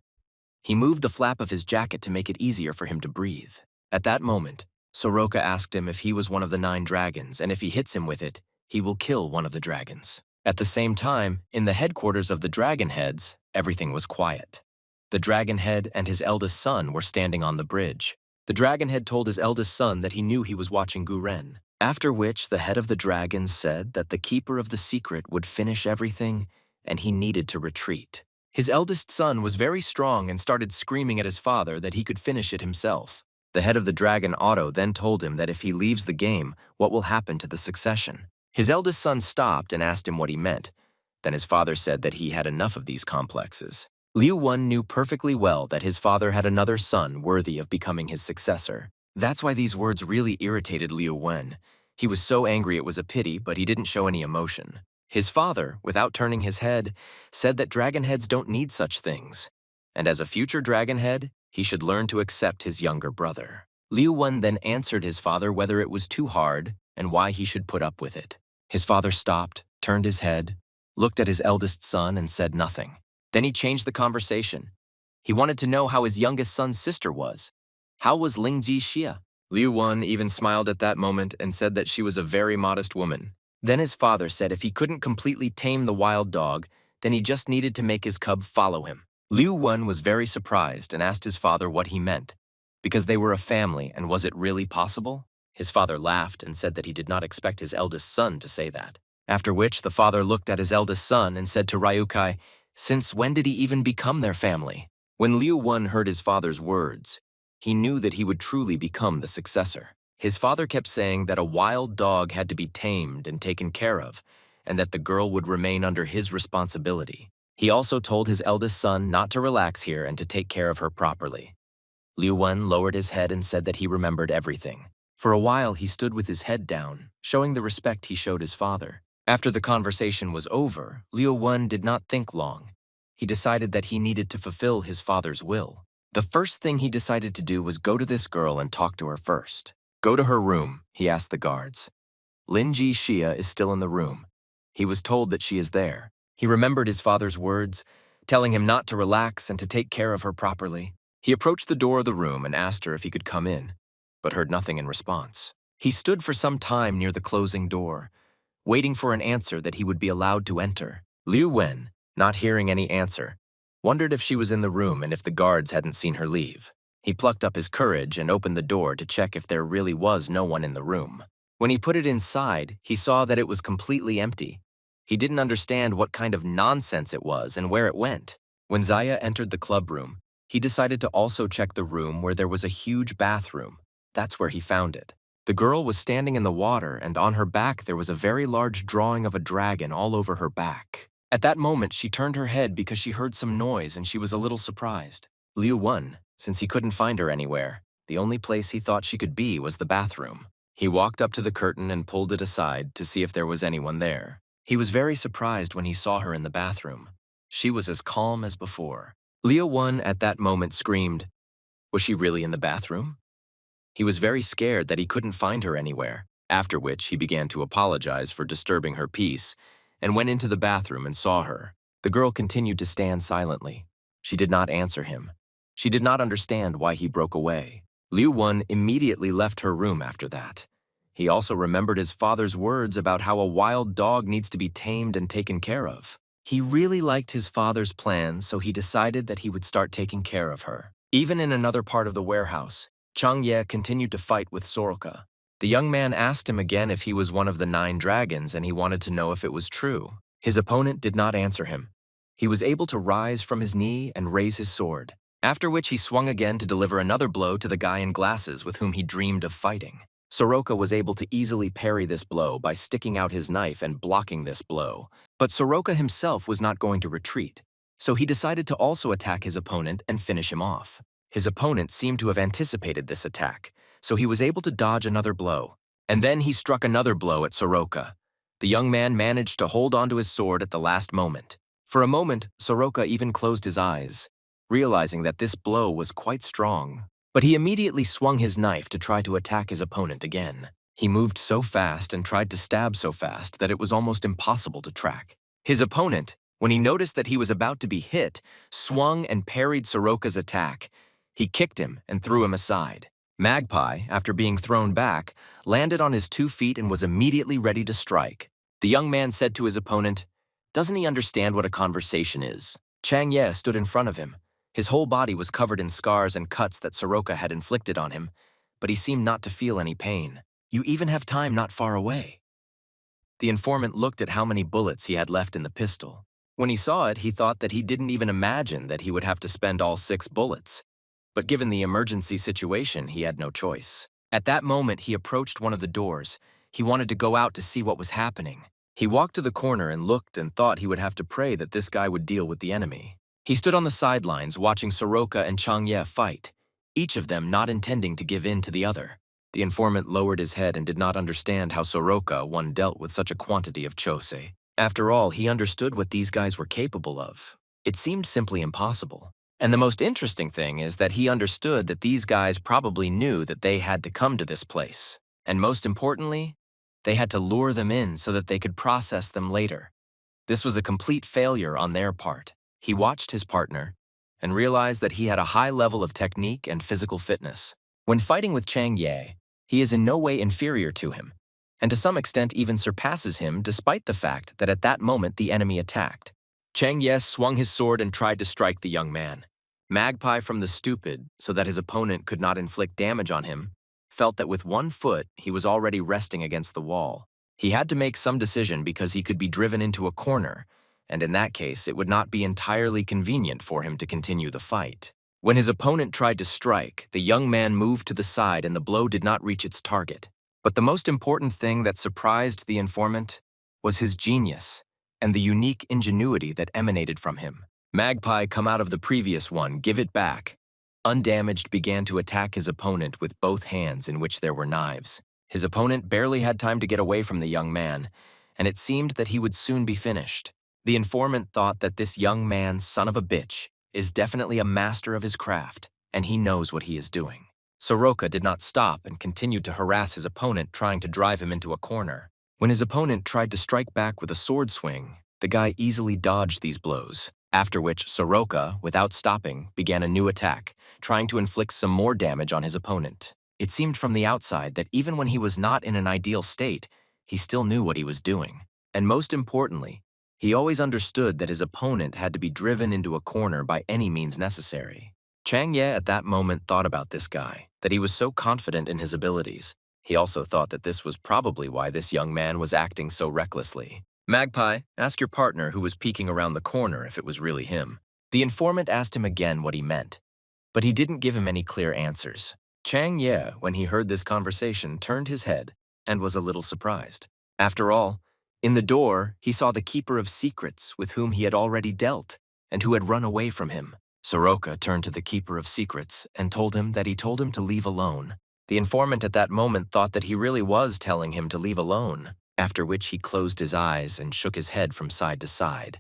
He moved the flap of his jacket to make it easier for him to breathe. At that moment, Soroka asked him if he was one of the 9 dragons, and if he hits him with it, he will kill one of the dragons. At the same time, in the headquarters of the Dragon Heads, everything was quiet. The Dragon Head and his eldest son were standing on the bridge. The Dragon Head told his eldest son that he knew he was watching Guren, after which the head of the dragons said that the keeper of the secret would finish everything and he needed to retreat. His eldest son was very strong and started screaming at his father that he could finish it himself. The head of the dragon Otto then told him that if he leaves the game, what will happen to the succession. His eldest son stopped and asked him what he meant. Then his father said that he had enough of these complexes. Liu Wen knew perfectly well that his father had another son worthy of becoming his successor. That's why these words really irritated Liu Wen. He was so angry it was a pity, but he didn't show any emotion. His father, without turning his head, said that dragonheads don't need such things, and as a future dragonhead, he should learn to accept his younger brother. Liu Wen then answered his father whether it was too hard and why he should put up with it. His father stopped, turned his head, looked at his eldest son and said nothing. Then he changed the conversation. He wanted to know how his youngest son's sister was. How was Lingji Xia? Liu Wen even smiled at that moment and said that she was a very modest woman. Then his father said if he couldn't completely tame the wild dog, then he just needed to make his cub follow him. Liu Wen was very surprised and asked his father what he meant, because they were a family and was it really possible? His father laughed and said that he did not expect his eldest son to say that. After which the father looked at his eldest son and said to Ryukai, since when did he even become their family? When Liu Wen heard his father's words, he knew that he would truly become the successor. His father kept saying that a wild dog had to be tamed and taken care of, and that the girl would remain under his responsibility. He also told his eldest son not to relax here and to take care of her properly. Liu Wen lowered his head and said that he remembered everything. For a while, he stood with his head down, showing the respect he showed his father. After the conversation was over, Liu Wen did not think long. He decided that he needed to fulfill his father's will. The first thing he decided to do was go to this girl and talk to her first. Go to her room, he asked the guards. Lingji Xia is still in the room. He was told that she is there. He remembered his father's words, telling him not to relax and to take care of her properly. He approached the door of the room and asked her if he could come in, but heard nothing in response. He stood for some time near the closing door, waiting for an answer that he would be allowed to enter. Liu Wen, not hearing any answer, wondered if she was in the room and if the guards hadn't seen her leave. He plucked up his courage and opened the door to check if there really was no one in the room. When he put it inside, he saw that it was completely empty. He didn't understand what kind of nonsense it was and where it went. When Zaya entered the club room, he decided to also check the room where there was a huge bathroom. That's where he found it. The girl was standing in the water, and on her back there was a very large drawing of a dragon all over her back. At that moment, she turned her head because she heard some noise and she was a little surprised. Liu Wen, since he couldn't find her anywhere, the only place he thought she could be was the bathroom. He walked up to the curtain and pulled it aside to see if there was anyone there. He was very surprised when he saw her in the bathroom. She was as calm as before. Liu Wen at that moment screamed, "Was she really in the bathroom?" He was very scared that he couldn't find her anywhere, after which he began to apologize for disturbing her peace and went into the bathroom and saw her. The girl continued to stand silently. She did not answer him. She did not understand why he broke away. Liu Wen immediately left her room after that. He also remembered his father's words about how a wild dog needs to be tamed and taken care of. He really liked his father's plan, so he decided that he would start taking care of her. Even in another part of the warehouse, Chang Ye continued to fight with Soroka. The young man asked him again if he was one of the 9 dragons and he wanted to know if it was true. His opponent did not answer him. He was able to rise from his knee and raise his sword, after which he swung again to deliver another blow to the guy in glasses with whom he dreamed of fighting. Soroka was able to easily parry this blow by sticking out his knife and blocking this blow. But Soroka himself was not going to retreat, so he decided to also attack his opponent and finish him off. His opponent seemed to have anticipated this attack, so he was able to dodge another blow. And then he struck another blow at Soroka. The young man managed to hold onto his sword at the last moment. For a moment, Soroka even closed his eyes, realizing that this blow was quite strong. But he immediately swung his knife to try to attack his opponent again. He moved so fast and tried to stab so fast that it was almost impossible to track. His opponent, when he noticed that he was about to be hit, swung and parried Soroka's attack. He kicked him and threw him aside. Magpie, after being thrown back, landed on his 2 feet and was immediately ready to strike. The young man said to his opponent, "Doesn't he understand what a conversation is?" Chang Ye stood in front of him. His whole body was covered in scars and cuts that Soroka had inflicted on him, but he seemed not to feel any pain. "You even have time not far away." The informant looked at how many bullets he had left in the pistol. When he saw it, he thought that he didn't even imagine that he would have to spend all 6 bullets. But given the emergency situation, he had no choice. At that moment, he approached one of the doors. He wanted to go out to see what was happening. He walked to the corner and looked and thought he would have to pray that this guy would deal with the enemy. He stood on the sidelines watching Soroka and Chang Ye fight, each of them not intending to give in to the other. The informant lowered his head and did not understand how Soroka one dealt with such a quantity of chose. After all, he understood what these guys were capable of. It seemed simply impossible. And the most interesting thing is that he understood that these guys probably knew that they had to come to this place. And most importantly, they had to lure them in so that they could process them later. This was a complete failure on their part. He watched his partner and realized that he had a high level of technique and physical fitness. When fighting with Chang Ye, he is in no way inferior to him, and to some extent even surpasses him despite the fact that at that moment the enemy attacked. Chang Ye swung his sword and tried to strike the young man. Magpie from the stupid, so that his opponent could not inflict damage on him, felt that with 1 foot he was already resting against the wall. He had to make some decision because he could be driven into a corner, and in that case it would not be entirely convenient for him to continue the fight. When his opponent tried to strike, the young man moved to the side and the blow did not reach its target. But the most important thing that surprised the informant was his genius and the unique ingenuity that emanated from him. Magpie, come out of the previous one, give it back. Undamaged, began to attack his opponent with both hands in which there were knives. His opponent barely had time to get away from the young man, and it seemed that he would soon be finished. The informant thought that this young man, son of a bitch, is definitely a master of his craft, and he knows what he is doing. Soroka did not stop and continued to harass his opponent, trying to drive him into a corner. When his opponent tried to strike back with a sword swing, the guy easily dodged these blows, after which Soroka, without stopping, began a new attack, trying to inflict some more damage on his opponent. It seemed from the outside that even when he was not in an ideal state, he still knew what he was doing. And most importantly, he always understood that his opponent had to be driven into a corner by any means necessary. Chang Ye at that moment thought about this guy, that he was so confident in his abilities. He also thought that this was probably why this young man was acting so recklessly. Magpie, ask your partner who was peeking around the corner if it was really him. The informant asked him again what he meant, but he didn't give him any clear answers. Chang Ye, when he heard this conversation, turned his head and was a little surprised. After all, in the door, he saw the Keeper of Secrets with whom he had already dealt and who had run away from him. Soroka turned to the Keeper of Secrets and told him that he told him to leave alone. The informant at that moment thought that he really was telling him to leave alone, after which he closed his eyes and shook his head from side to side,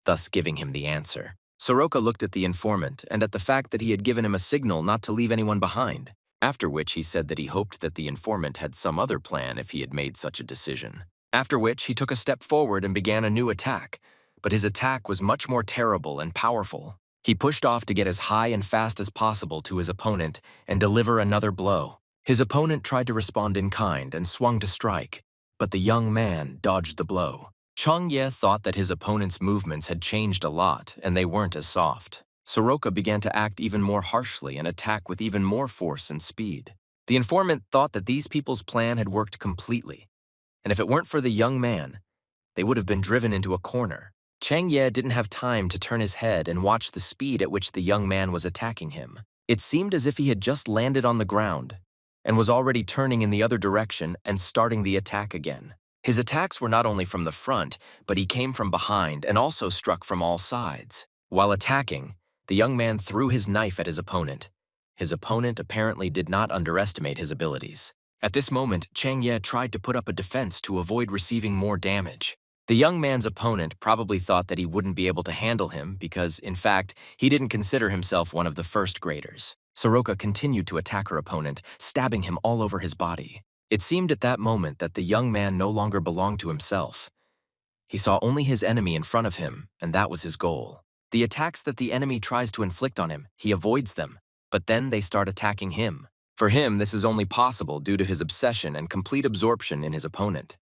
thus giving him the answer. Soroka looked at the informant and at the fact that he had given him a signal not to leave anyone behind, after which he said that he hoped that the informant had some other plan if he had made such a decision. After which he took a step forward and began a new attack, but his attack was much more terrible and powerful. He pushed off to get as high and fast as possible to his opponent and deliver another blow. His opponent tried to respond in kind and swung to strike, but the young man dodged the blow. Chang Ye thought that his opponent's movements had changed a lot and they weren't as soft. Soroka began to act even more harshly and attack with even more force and speed. The informant thought that these people's plan had worked completely, and if it weren't for the young man, they would have been driven into a corner. Chang Ye didn't have time to turn his head and watch the speed at which the young man was attacking him. It seemed as if he had just landed on the ground, and was already turning in the other direction and starting the attack again. His attacks were not only from the front, but he came from behind and also struck from all sides. While attacking, the young man threw his knife at his opponent. His opponent apparently did not underestimate his abilities. At this moment, Chang Ye tried to put up a defense to avoid receiving more damage. The young man's opponent probably thought that he wouldn't be able to handle him because, in fact, he didn't consider himself one of the first graders. Soroka continued to attack her opponent, stabbing him all over his body. It seemed at that moment that the young man no longer belonged to himself. He saw only his enemy in front of him, and that was his goal. The attacks that the enemy tries to inflict on him, he avoids them, but then they start attacking him. For him, this is only possible due to his obsession and complete absorption in his opponent.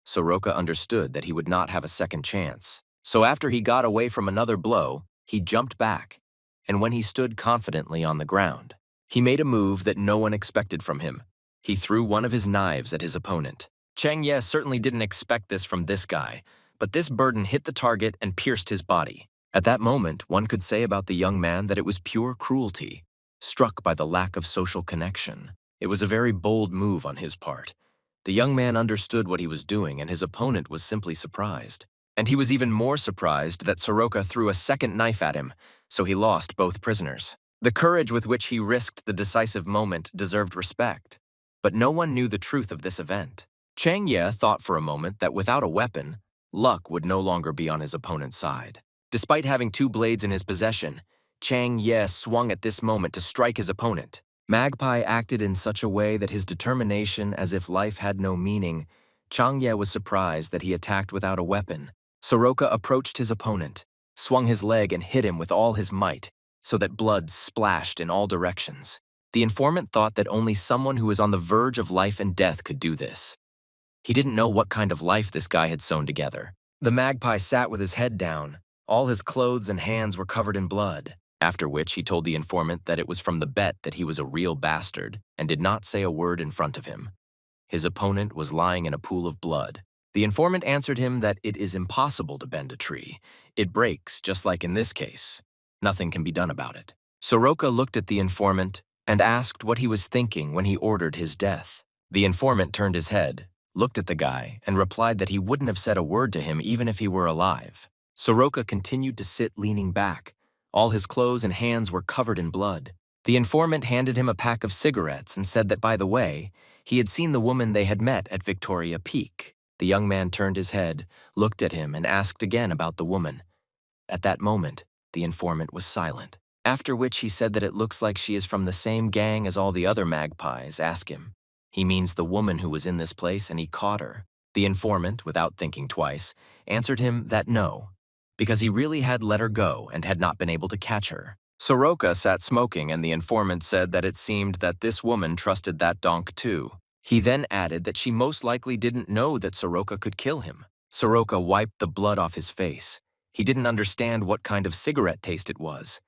Soroka understood that he would not have a second chance. So after he got away from another blow, he jumped back, and when he stood confidently on the ground, he made a move that no one expected from him. He threw one of his knives at his opponent. Chang Ye certainly didn't expect this from this guy, but this burden hit the target and pierced his body. At that moment, one could say about the young man that it was pure cruelty, struck by the lack of social connection. It was a very bold move on his part. The young man understood what he was doing, and his opponent was simply surprised. And he was even more surprised that Soroka threw a second knife at him, so he lost both prisoners. The courage with which he risked the decisive moment deserved respect. But no one knew the truth of this event. Chang Ye thought for a moment that without a weapon, luck would no longer be on his opponent's side. Despite having two blades in his possession, Chang Ye swung at this moment to strike his opponent. Magpie acted in such a way that his determination as if life had no meaning. Chang Ye was surprised that he attacked without a weapon. Soroka approached his opponent, swung his leg and hit him with all his might, so that blood splashed in all directions. The informant thought that only someone who was on the verge of life and death could do this. He didn't know what kind of life this guy had sewn together. The magpie sat with his head down. All his clothes and hands were covered in blood, after which he told the informant that it was from the bet that he was a real bastard and did not say a word in front of him. His opponent was lying in a pool of blood. The informant answered him that it is impossible to bend a tree. It breaks, just like in this case. Nothing can be done about it. Soroka looked at the informant and asked what he was thinking when he ordered his death. The informant turned his head, looked at the guy, and replied that he wouldn't have said a word to him even if he were alive. Soroka continued to sit leaning back. All his clothes and hands were covered in blood. The informant handed him a pack of cigarettes and said that, by the way, he had seen the woman they had met at Victoria Peak. The young man turned his head, looked at him, and asked again about the woman. At that moment, the informant was silent, after which he said that it looks like she is from the same gang as all the other magpies. Ask him. He means the woman who was in this place and he caught her. The informant, without thinking twice, answered him that no, because he really had let her go and had not been able to catch her. Soroka sat smoking, and the informant said that it seemed that this woman trusted that donk too. He then added that she most likely didn't know that Soroka could kill him. Soroka wiped the blood off his face. He didn't understand what kind of cigarette taste it was.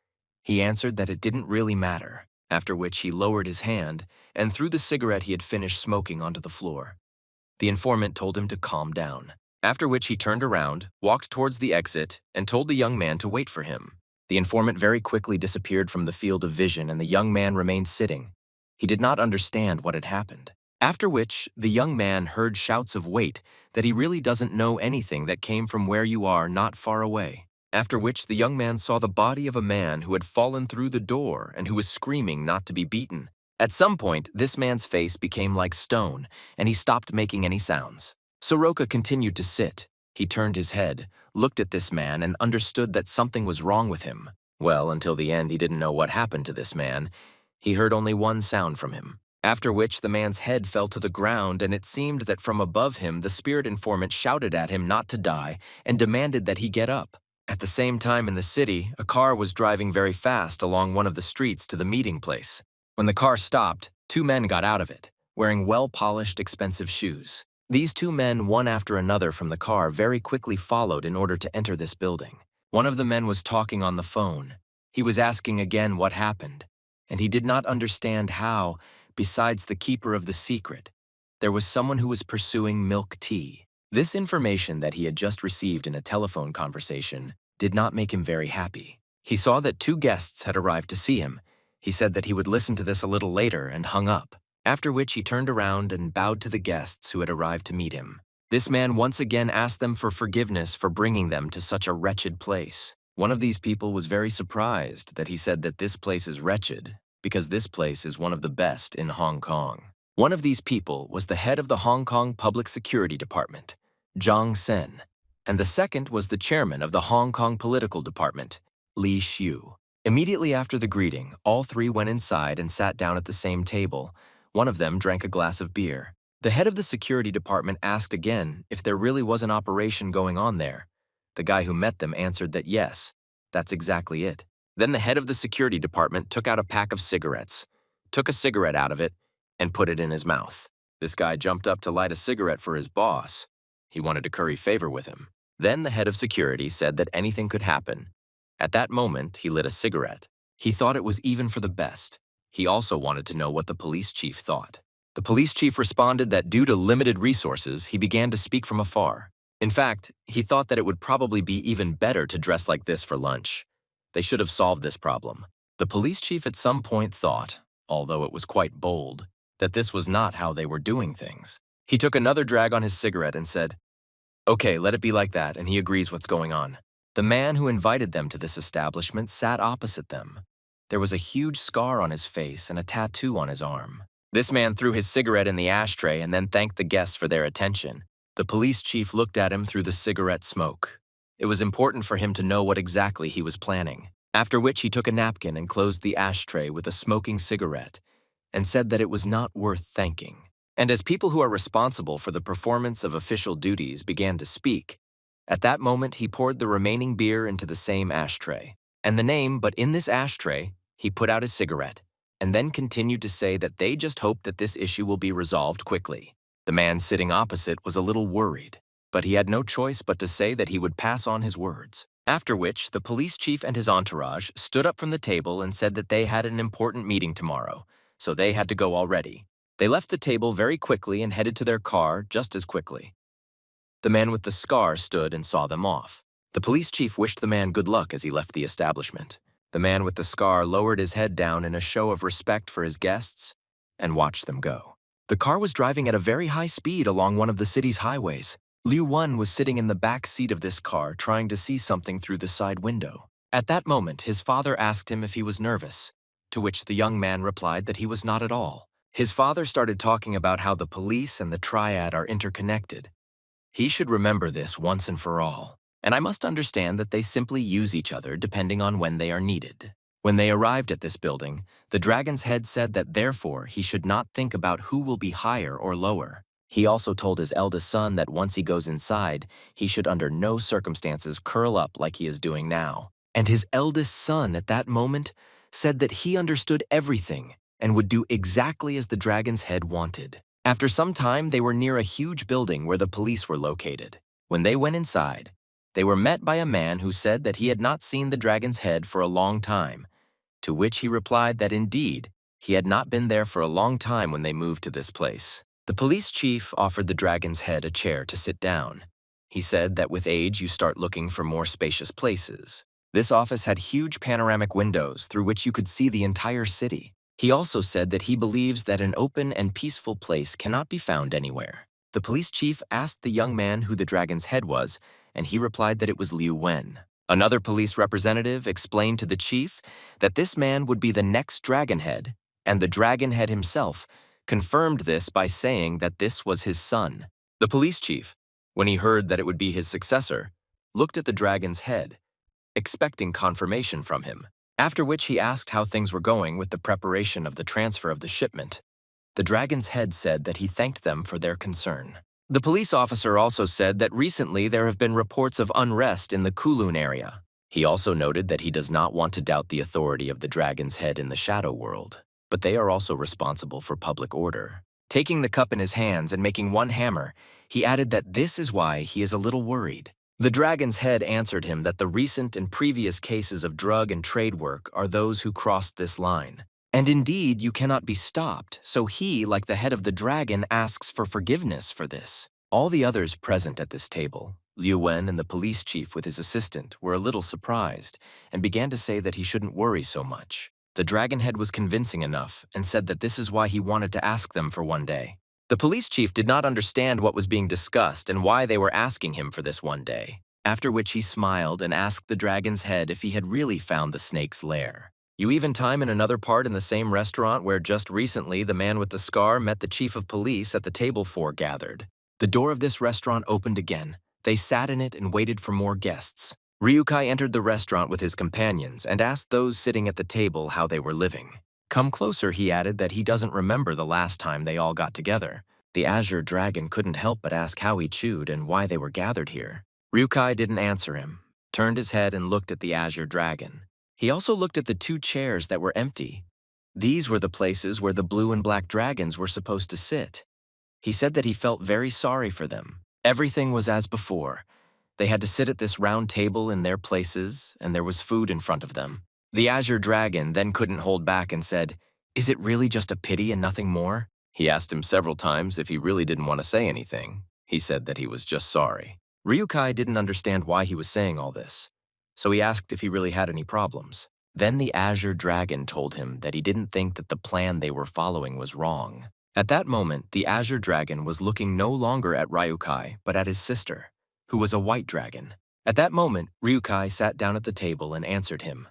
He answered that it didn't really matter, after which he lowered his hand and threw the cigarette he had finished smoking onto the floor. The informant told him to calm down, after which he turned around, walked towards the exit, and told the young man to wait for him. The informant very quickly disappeared from the field of vision, and the young man remained sitting. He did not understand what had happened. After which, the young man heard shouts of wait, that he really doesn't know anything that came from where you are not far away. After which, the young man saw the body of a man who had fallen through the door and who was screaming not to be beaten. At some point, this man's face became like stone, and he stopped making any sounds. Soroka continued to sit. He turned his head, looked at this man, and understood that something was wrong with him. Well, until the end, he didn't know what happened to this man. He heard only one sound from him. After which, the man's head fell to the ground, and it seemed that from above him, the spirit informant shouted at him not to die and demanded that he get up. At the same time in the city, a car was driving very fast along one of the streets to the meeting place. When the car stopped, two men got out of it, wearing well-polished, expensive shoes. These two men, one after another from the car, very quickly followed in order to enter this building. One of the men was talking on the phone. He was asking again what happened, and he did not understand how, besides the keeper of the secret, there was someone who was pursuing milk tea. This information that he had just received in a telephone conversation did not make him very happy. He saw that two guests had arrived to see him. He said that he would listen to this a little later and hung up. after which he turned around and bowed to the guests who had arrived to meet him. This man once again asked them for forgiveness for bringing them to such a wretched place. One of these people was very surprised that he said that this place is wretched because this place is one of the best in Hong Kong. One of these people was the head of the Hong Kong Public Security Department, Zhang Sen, and the second was the chairman of the Hong Kong Political Department, Li Xiu. Immediately after the greeting, all three went inside and sat down at the same table. One of them drank a glass of beer. The head of the security department asked again if there really was an operation going on there. The guy who met them answered that yes, that's exactly it. Then the head of the security department took out a pack of cigarettes, took a cigarette out of it, and put it in his mouth. This guy jumped up to light a cigarette for his boss. He wanted to curry favor with him. Then the head of security said that anything could happen. At that moment, he lit a cigarette. He thought it was even for the best. He also wanted to know what the police chief thought. The police chief responded that due to limited resources, he began to speak from afar. In fact, he thought that it would probably be even better to dress like this for lunch. They should have solved this problem. The police chief at some point thought, although it was quite bold, that this was not how they were doing things. He took another drag on his cigarette and said, "Okay, let it be like that," and he agrees what's going on. The man who invited them to this establishment sat opposite them. There was a huge scar on his face and a tattoo on his arm. This man threw his cigarette in the ashtray and then thanked the guests for their attention. The police chief looked at him through the cigarette smoke. It was important for him to know what exactly he was planning. After which he took a napkin and closed the ashtray with a smoking cigarette and said that it was not worth thanking. And as people who are responsible for the performance of official duties began to speak, at that moment he poured the remaining beer into the same ashtray. And the name, but in this ashtray, he put out his cigarette, and then continued to say that they just hope that this issue will be resolved quickly. The man sitting opposite was a little worried, but he had no choice but to say that he would pass on his words. After which, the police chief and his entourage stood up from the table and said that they had an important meeting tomorrow, so they had to go already. They left the table very quickly and headed to their car just as quickly. The man with the scar stood and saw them off. The police chief wished the man good luck as he left the establishment. The man with the scar lowered his head down in a show of respect for his guests and watched them go. The car was driving at a very high speed along one of the city's highways. Liu Wen was sitting in the back seat of this car trying to see something through the side window. At that moment, his father asked him if he was nervous, to which the young man replied that he was not at all. His father started talking about how the police and the Triad are interconnected. He should remember this once and for all. And I must understand that they simply use each other depending on when they are needed. When they arrived at this building, the dragon's head said that therefore he should not think about who will be higher or lower. He also told his eldest son that once he goes inside, he should under no circumstances curl up like he is doing now. And his eldest son at that moment said that he understood everything and would do exactly as the dragon's head wanted. After some time, they were near a huge building where the police were located. When they went inside, they were met by a man who said that he had not seen the dragon's head for a long time, to which he replied that indeed, he had not been there for a long time when they moved to this place. The police chief offered the dragon's head a chair to sit down. He said that with age you start looking for more spacious places. This office had huge panoramic windows through which you could see the entire city. He also said that he believes that an open and peaceful place cannot be found anywhere. The police chief asked the young man who the dragon's head was, and he replied that it was Liu Wen. Another police representative explained to the chief that this man would be the next dragon head, and the dragon head himself confirmed this by saying that this was his son. The police chief, when he heard that it would be his successor, looked at the dragon's head, expecting confirmation from him, after which he asked how things were going with the preparation of the transfer of the shipment. The dragon's head said that he thanked them for their concern. The police officer also said that recently there have been reports of unrest in the Kowloon area. He also noted that he does not want to doubt the authority of the dragon's head in the shadow world, but they are also responsible for public order. Taking the cup in his hands and making one hammer, he added that this is why he is a little worried. The dragon's head answered him that the recent and previous cases of drug and trade work are those who crossed this line. And indeed, you cannot be stopped, so he, like the head of the dragon, asks for forgiveness for this. All the others present at this table, Liu Wen and the police chief with his assistant, were a little surprised and began to say that he shouldn't worry so much. The dragon head was convincing enough and said that this is why he wanted to ask them for one day. The police chief did not understand what was being discussed and why they were asking him for this one day, after which he smiled and asked the dragon's head if he had really found the snake's lair. You even time in another part in the same restaurant where just recently the man with the scar met the chief of police at the table 4 gathered. The door of this restaurant opened again. They sat in it and waited for more guests. Ryukai entered the restaurant with his companions and asked those sitting at the table how they were living. Come closer, he added that he doesn't remember the last time they all got together. The Azure Dragon couldn't help but ask how he chewed and why they were gathered here. Ryukai didn't answer him, turned his head and looked at the Azure Dragon. He also looked at the 2 chairs that were empty. These were the places where the blue and black dragons were supposed to sit. He said that he felt very sorry for them. Everything was as before. They had to sit at this round table in their places, and there was food in front of them. The Azure Dragon then couldn't hold back and said, "Is it really just a pity and nothing more?" He asked him several times if he really didn't want to say anything. He said that he was just sorry. Ryukai didn't understand why he was saying all this, so he asked if he really had any problems. Then the Azure Dragon told him that he didn't think that the plan they were following was wrong. At that moment, the Azure Dragon was looking no longer at Ryukai, but at his sister, who was a white dragon. At that moment, Ryukai sat down at the table and answered him.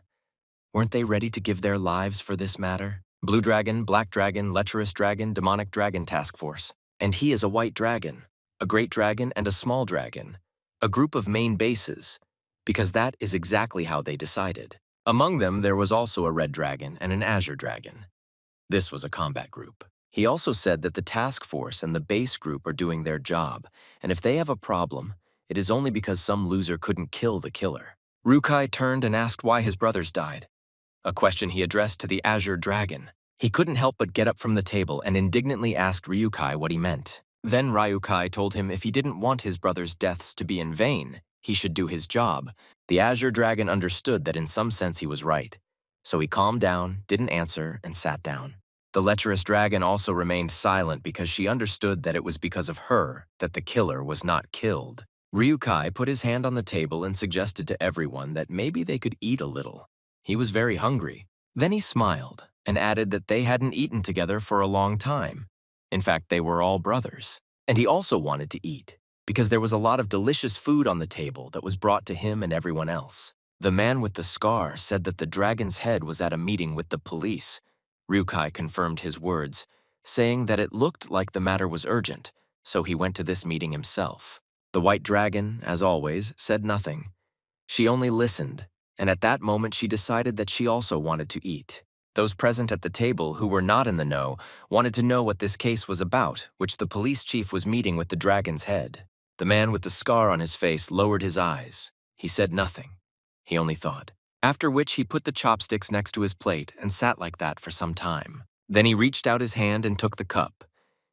Weren't they ready to give their lives for this matter? Blue Dragon, Black Dragon, Lecherous Dragon, Demonic Dragon Task Force. And he is a white dragon, a great dragon and a small dragon, a group of main bases, because that is exactly how they decided. Among them, there was also a red dragon and an azure dragon. This was a combat group. He also said that the task force and the base group are doing their job, and if they have a problem, it is only because some loser couldn't kill the killer. Ryukai turned and asked why his brothers died, a question he addressed to the Azure Dragon. He couldn't help but get up from the table and indignantly asked Ryukai what he meant. Then Ryukai told him if he didn't want his brothers' deaths to be in vain, he should do his job. The Azure Dragon understood that in some sense he was right, so he calmed down, didn't answer, and sat down. The lecherous dragon also remained silent because she understood that it was because of her that the killer was not killed. Ryukai put his hand on the table and suggested to everyone that maybe they could eat a little. He was very hungry. Then he smiled and added that they hadn't eaten together for a long time. In fact, they were all brothers. And he also wanted to eat, because there was a lot of delicious food on the table that was brought to him and everyone else. The man with the scar said that the dragon's head was at a meeting with the police. Ryukai confirmed his words, saying that it looked like the matter was urgent, so he went to this meeting himself. The white dragon, as always, said nothing. She only listened, and at that moment she decided that she also wanted to eat. Those present at the table who were not in the know wanted to know what this case was about, which the police chief was meeting with the dragon's head. The man with the scar on his face lowered his eyes. He said nothing. He only thought. After which he put the chopsticks next to his plate and sat like that for some time. Then he reached out his hand and took the cup.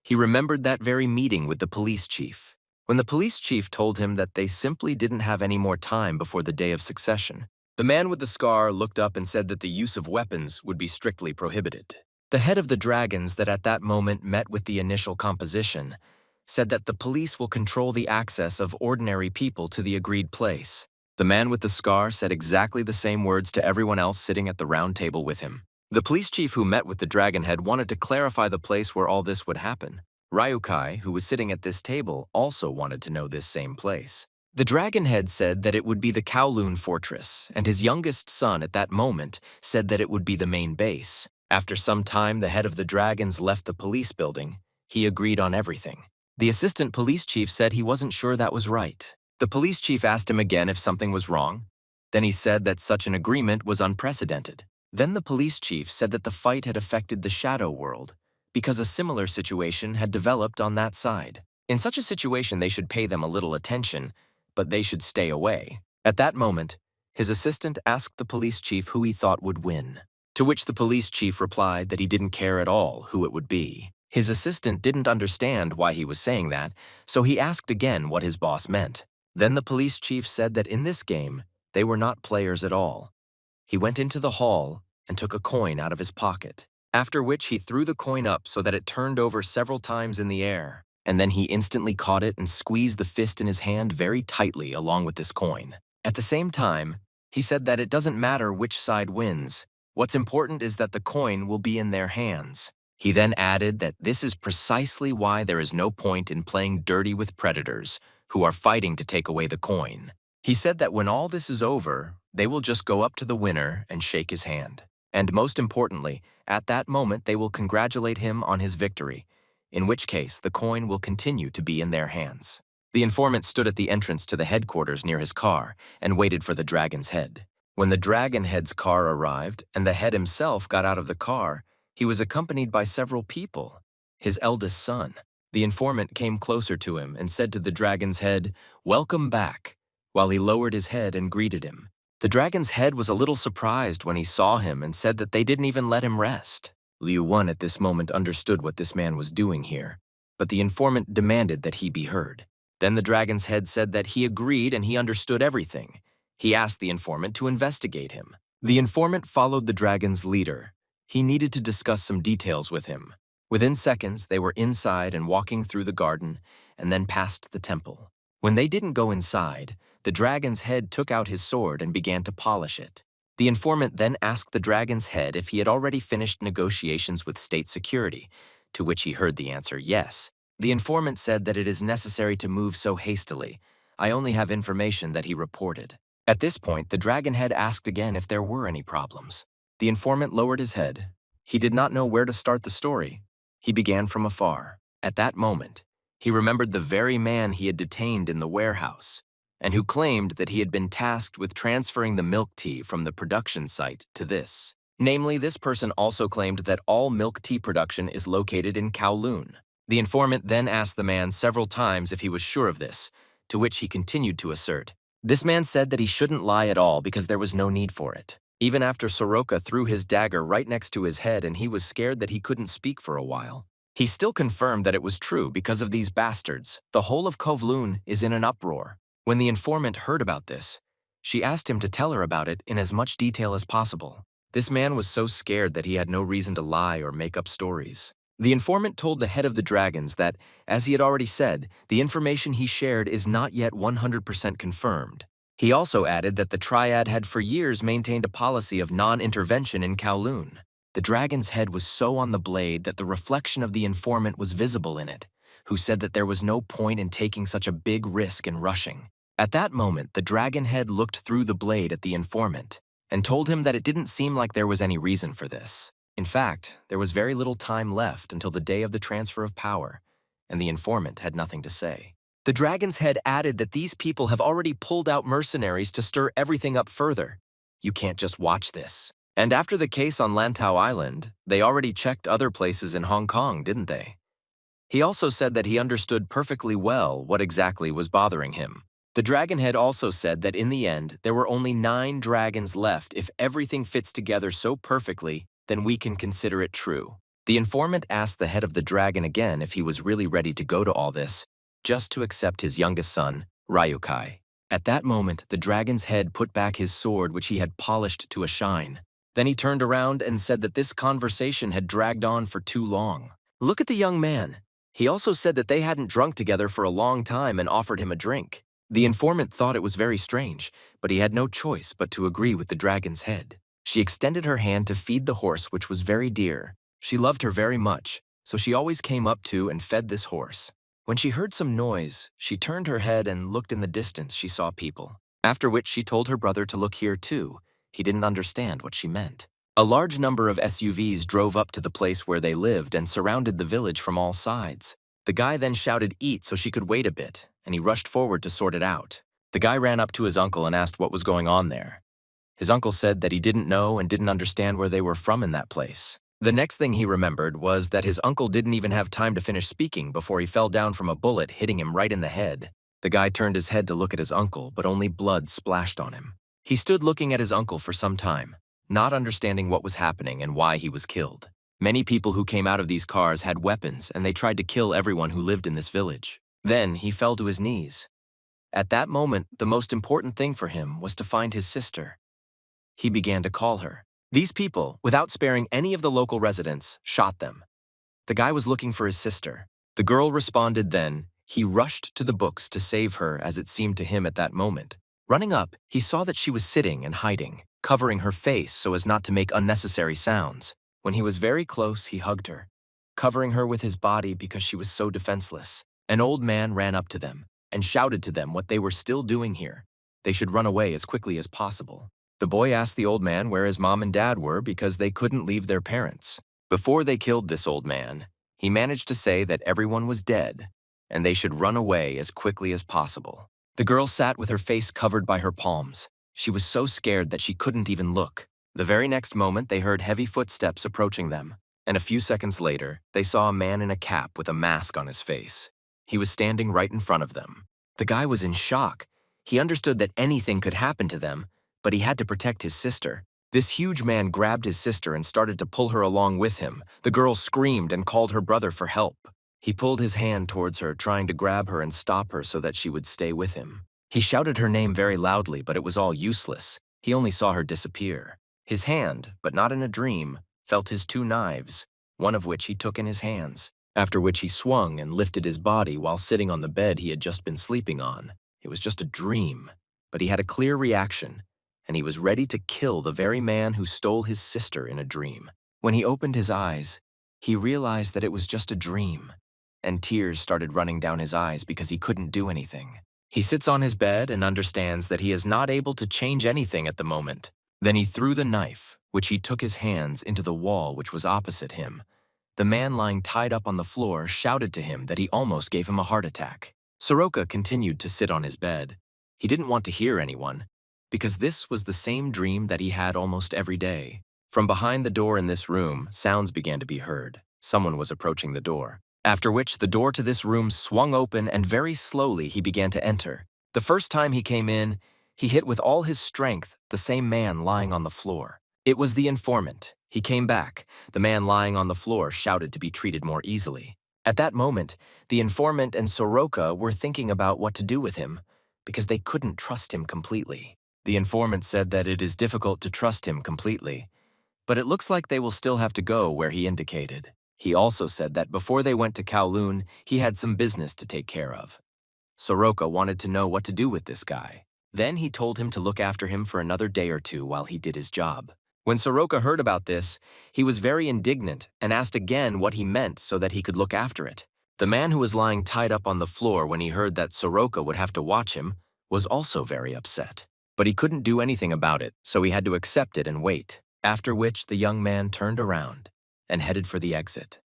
He remembered that very meeting with the police chief. When the police chief told him that they simply didn't have any more time before the day of succession, the man with the scar looked up and said that the use of weapons would be strictly prohibited. The head of the dragons that at that moment met with the initial composition said that the police will control the access of ordinary people to the agreed place. The man with the scar said exactly the same words to everyone else sitting at the round table with him. The police chief who met with the dragon head wanted to clarify the place where all this would happen. Ryukai, who was sitting at this table, also wanted to know this same place. The dragon head said that it would be the Kowloon Fortress, and his youngest son at that moment said that it would be the main base. After some time, the head of the dragons left the police building. He agreed on everything. The assistant police chief said he wasn't sure that was right. The police chief asked him again if something was wrong. Then he said that such an agreement was unprecedented. Then the police chief said that the fight had affected the shadow world, because a similar situation had developed on that side. In such a situation, they should pay them a little attention, but they should stay away. At that moment, his assistant asked the police chief who he thought would win, to which the police chief replied that he didn't care at all who it would be. His assistant didn't understand why he was saying that, so he asked again what his boss meant. Then the police chief said that in this game, they were not players at all. He went into the hall and took a coin out of his pocket, after which he threw the coin up so that it turned over several times in the air, and then he instantly caught it and squeezed the fist in his hand very tightly along with this coin. At the same time, he said that it doesn't matter which side wins, What's important is that the coin will be in their hands. He then added that this is precisely why there is no point in playing dirty with predators who are fighting to take away the coin. He said that when all this is over, they will just go up to the winner and shake his hand. And most importantly, at that moment they will congratulate him on his victory, in which case the coin will continue to be in their hands. The informant stood at the entrance to the headquarters near his car and waited for the dragon's head. When the dragon head's car arrived and the head himself got out of the car, he was accompanied by several people. His eldest son. The informant came closer to him and said to the dragon's head, "Welcome back," while he lowered his head and greeted him. The dragon's head was a little surprised when he saw him and said that they didn't even let him rest. Liu Wan at this moment understood what this man was doing here, but the informant demanded that he be heard. Then the dragon's head said that he agreed and he understood everything. He asked the informant to investigate him. The informant followed the dragon's leader. He needed to discuss some details with him. Within seconds, they were inside and walking through the garden, and then past the temple. When they didn't go inside, the dragon's head took out his sword and began to polish it. The informant then asked the dragon's head if he had already finished negotiations with state security, to which he heard the answer yes. The informant said that it is necessary to move so hastily. I only have information that he reported. At this point, the dragon head asked again if there were any problems. The informant lowered his head. He did not know where to start the story. He began from afar. At that moment, he remembered the very man he had detained in the warehouse, and who claimed that he had been tasked with transferring the milk tea from the production site to this. Namely, this person also claimed that all milk tea production is located in Kowloon. The informant then asked the man several times if he was sure of this, to which he continued to assert. This man said that he shouldn't lie at all because there was no need for it. Even after Soroka threw his dagger right next to his head and he was scared that he couldn't speak for a while. He still confirmed that it was true because of these bastards. The whole of Kowloon is in an uproar. When the informant heard about this, she asked him to tell her about it in as much detail as possible. This man was so scared that he had no reason to lie or make up stories. The informant told the head of the dragons that, as he had already said, the information he shared is not yet 100% confirmed. He also added that the Triad had for years maintained a policy of non-intervention in Kowloon. The dragon's head was so on the blade that the reflection of the informant was visible in it, who said that there was no point in taking such a big risk and rushing. At that moment, the dragon head looked through the blade at the informant and told him that it didn't seem like there was any reason for this. In fact, there was very little time left until the day of the transfer of power, and the informant had nothing to say. The dragon's head added that these people have already pulled out mercenaries to stir everything up further. You can't just watch this. And after the case on Lantau Island, they already checked other places in Hong Kong, didn't they? He also said that he understood perfectly well what exactly was bothering him. The dragon head also said that in the end, there were only 9 dragons left. If everything fits together so perfectly, then we can consider it true. The informant asked the head of the dragon again if he was really ready to go to all this, just to accept his youngest son, Ryukai. At that moment, the dragon's head put back his sword, which he had polished to a shine. Then he turned around and said that this conversation had dragged on for too long. Look at the young man. He also said that they hadn't drunk together for a long time and offered him a drink. The informant thought it was very strange, but he had no choice but to agree with the dragon's head. She extended her hand to feed the horse, which was very dear. She loved her very much, so she always came up to and fed this horse. When she heard some noise, she turned her head and looked in the distance. She saw people. After which she told her brother to look here too. He didn't understand what she meant. A large number of SUVs drove up to the place where they lived and surrounded the village from all sides. The guy then shouted, "Eat," so she could wait a bit, and he rushed forward to sort it out. The guy ran up to his uncle and asked what was going on there. His uncle said that he didn't know and didn't understand where they were from in that place. The next thing he remembered was that his uncle didn't even have time to finish speaking before he fell down from a bullet hitting him right in the head. The guy turned his head to look at his uncle, but only blood splashed on him. He stood looking at his uncle for some time, not understanding what was happening and why he was killed. Many people who came out of these cars had weapons and they tried to kill everyone who lived in this village. Then he fell to his knees. At that moment, the most important thing for him was to find his sister. He began to call her. These people, without sparing any of the local residents, shot them. The guy was looking for his sister. The girl responded then. He rushed to the books to save her, as it seemed to him at that moment. Running up, he saw that she was sitting and hiding. covering her face so as not to make unnecessary sounds. When he was very close, he hugged her, covering her with his body because she was so defenseless. An old man ran up to them and shouted to them what they were still doing here. They should run away as quickly as possible. The boy asked the old man where his mom and dad were because they couldn't leave their parents. Before they killed this old man, he managed to say that everyone was dead and they should run away as quickly as possible. The girl sat with her face covered by her palms. She was so scared that she couldn't even look. The very next moment, they heard heavy footsteps approaching them, and a few seconds later, they saw a man in a cap with a mask on his face. He was standing right in front of them. The guy was in shock. He understood that anything could happen to them, but he had to protect his sister. This huge man grabbed his sister and started to pull her along with him. The girl screamed and called her brother for help. He pulled his hand towards her, trying to grab her and stop her so that she would stay with him. He shouted her name very loudly, but it was all useless. He only saw her disappear. His hand, but not in a dream, felt his 2 knives, one of which he took in his hands, after which he swung and lifted his body while sitting on the bed he had just been sleeping on. It was just a dream, but he had a clear reaction, and he was ready to kill the very man who stole his sister in a dream. When he opened his eyes, he realized that it was just a dream, and tears started running down his eyes because he couldn't do anything. He sits on his bed and understands that he is not able to change anything at the moment. Then he threw the knife, which he took his hands, into the wall which was opposite him. The man lying tied up on the floor shouted to him that he almost gave him a heart attack. Soroka continued to sit on his bed. He didn't want to hear anyone, because this was the same dream that he had almost every day. From behind the door in this room, sounds began to be heard. Someone was approaching the door. After which, the door to this room swung open and very slowly he began to enter. The first time he came in, he hit with all his strength the same man lying on the floor. It was the informant. He came back. The man lying on the floor shouted to be treated more easily. At that moment, the informant and Soroka were thinking about what to do with him, because they couldn't trust him completely. The informant said that it is difficult to trust him completely, but it looks like they will still have to go where he indicated. He also said that before they went to Kowloon, he had some business to take care of. Soroka wanted to know what to do with this guy. Then he told him to look after him for another day or two while he did his job. When Soroka heard about this, he was very indignant and asked again what he meant so that he could look after it. The man who was lying tied up on the floor when he heard that Soroka would have to watch him was also very upset. But he couldn't do anything about it, so he had to accept it and wait. After which, the young man turned around and headed for the exit.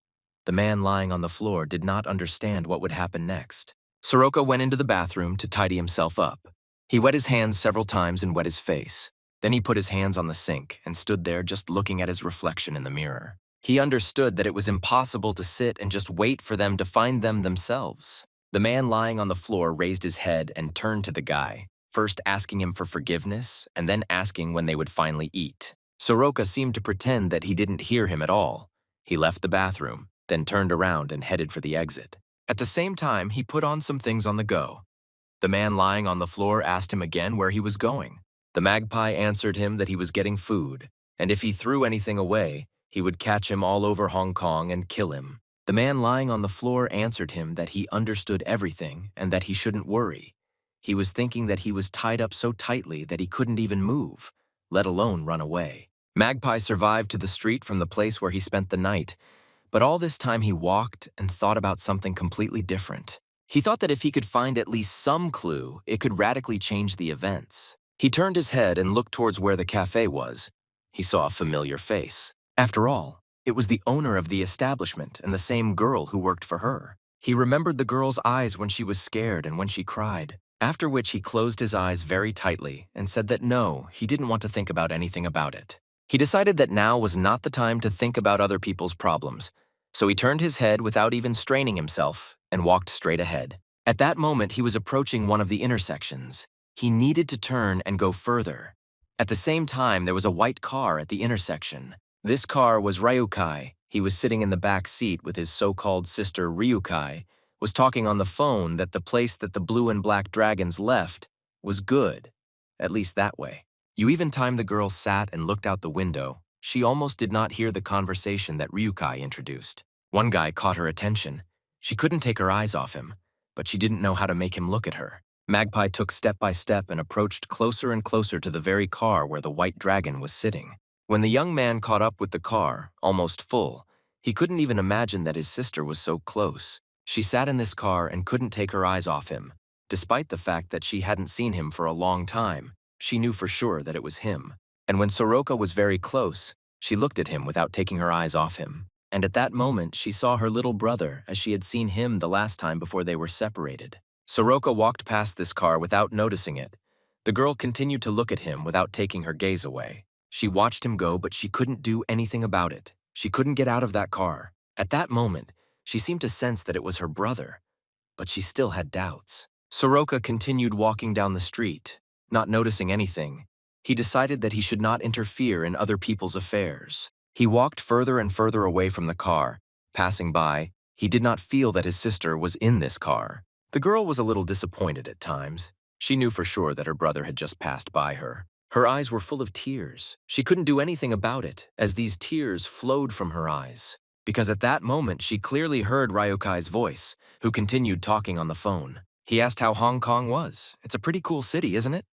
The man lying on the floor did not understand what would happen next. Soroka went into the bathroom to tidy himself up. He wet his hands several times and wet his face. Then he put his hands on the sink and stood there just looking at his reflection in the mirror. He understood that it was impossible to sit and just wait for them to find them themselves. The man lying on the floor raised his head and turned to the guy, first asking him for forgiveness and then asking when they would finally eat. Soroka seemed to pretend that he didn't hear him at all. He left the bathroom, then turned around and headed for the exit. At the same time, he put on some things on the go. The man lying on the floor asked him again where he was going. The magpie answered him that he was getting food, and if he threw anything away, he would catch him all over Hong Kong and kill him. The man lying on the floor answered him that he understood everything and that he shouldn't worry. He was thinking that he was tied up so tightly that he couldn't even move, let alone run away. Magpie survived to the street from the place where he spent the night, but all this time he walked and thought about something completely different. He thought that if he could find at least some clue, it could radically change the events. He turned his head and looked towards where the cafe was. He saw a familiar face. After all, it was the owner of the establishment and the same girl who worked for her. He remembered the girl's eyes when she was scared and when she cried. After which he closed his eyes very tightly and said that no, he didn't want to think about anything about it. He decided that now was not the time to think about other people's problems, so he turned his head without even straining himself and walked straight ahead. At that moment, he was approaching one of the intersections. He needed to turn and go further. At the same time, there was a white car at the intersection. This car was Ryukai. He was sitting in the back seat with his so-called sister Ryukai, was talking on the phone that the place that the blue and black dragons left was good, at least that way. You even time the girl sat and looked out the window. She almost did not hear the conversation that Ryukai introduced. One guy caught her attention. She couldn't take her eyes off him, but she didn't know how to make him look at her. Magpie took step by step and approached closer and closer to the very car where the white dragon was sitting. When the young man caught up with the car, almost full, he couldn't even imagine that his sister was so close. She sat in this car and couldn't take her eyes off him. Despite the fact that she hadn't seen him for a long time, she knew for sure that it was him. And when Soroka was very close, she looked at him without taking her eyes off him. And at that moment, she saw her little brother as she had seen him the last time before they were separated. Soroka walked past this car without noticing it. The girl continued to look at him without taking her gaze away. She watched him go, but she couldn't do anything about it. She couldn't get out of that car. At that moment, she seemed to sense that it was her brother, but she still had doubts. Soroka continued walking down the street, not noticing anything. He decided that he should not interfere in other people's affairs. He walked further and further away from the car. Passing by, he did not feel that his sister was in this car. The girl was a little disappointed at times. She knew for sure that her brother had just passed by her. Her eyes were full of tears. She couldn't do anything about it, as these tears flowed from her eyes. Because at that moment, she clearly heard Ryukai's voice, who continued talking on the phone. He asked how Hong Kong was. It's a pretty cool city, isn't it?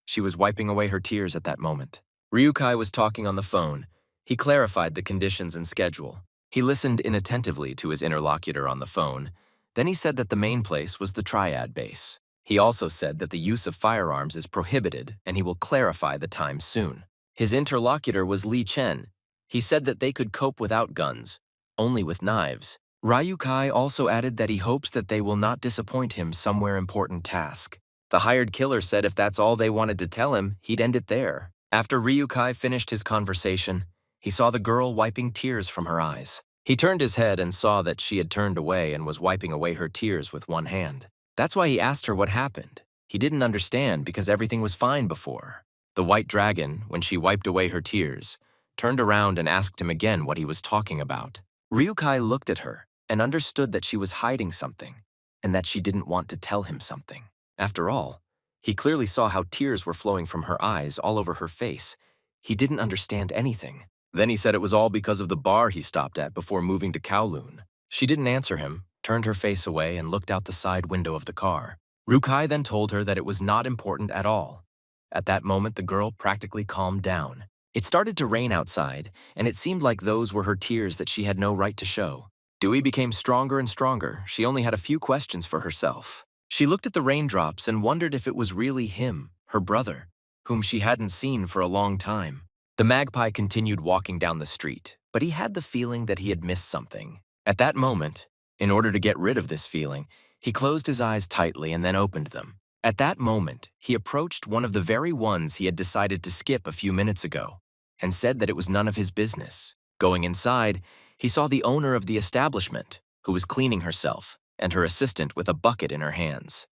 She was wiping away her tears at that moment. Ryukai was talking on the phone. He clarified the conditions and schedule. He listened inattentively to his interlocutor on the phone. Then he said that the main place was the Triad base. He also said that the use of firearms is prohibited and he will clarify the time soon. His interlocutor was Li Chen. He said that they could cope without guns, only with knives. Ryukai also added that he hopes that they will not disappoint him somewhere important task. The hired killer said if that's all they wanted to tell him, he'd end it there. After Ryukai finished his conversation, he saw the girl wiping tears from her eyes. He turned his head and saw that she had turned away and was wiping away her tears with one hand. That's why he asked her what happened. He didn't understand because everything was fine before. The white dragon, when she wiped away her tears, turned around and asked him again what he was talking about. Ryukai looked at her and understood that she was hiding something and that she didn't want to tell him something. After all, he clearly saw how tears were flowing from her eyes all over her face. He didn't understand anything. Then he said it was all because of the bar he stopped at before moving to Kowloon. She didn't answer him, turned her face away, and looked out the side window of the car. Ryukai then told her that it was not important at all. At that moment, the girl practically calmed down. It started to rain outside, and it seemed like those were her tears that she had no right to show. Dewey became stronger and stronger. She only had a few questions for herself. She looked at the raindrops and wondered if it was really him, her brother, whom she hadn't seen for a long time. The magpie continued walking down the street, but he had the feeling that he had missed something. At that moment, in order to get rid of this feeling, he closed his eyes tightly and then opened them. At that moment, he approached one of the very ones he had decided to skip a few minutes ago and said that it was none of his business. Going inside, he saw the owner of the establishment, who was cleaning herself, and her assistant with a bucket in her hands.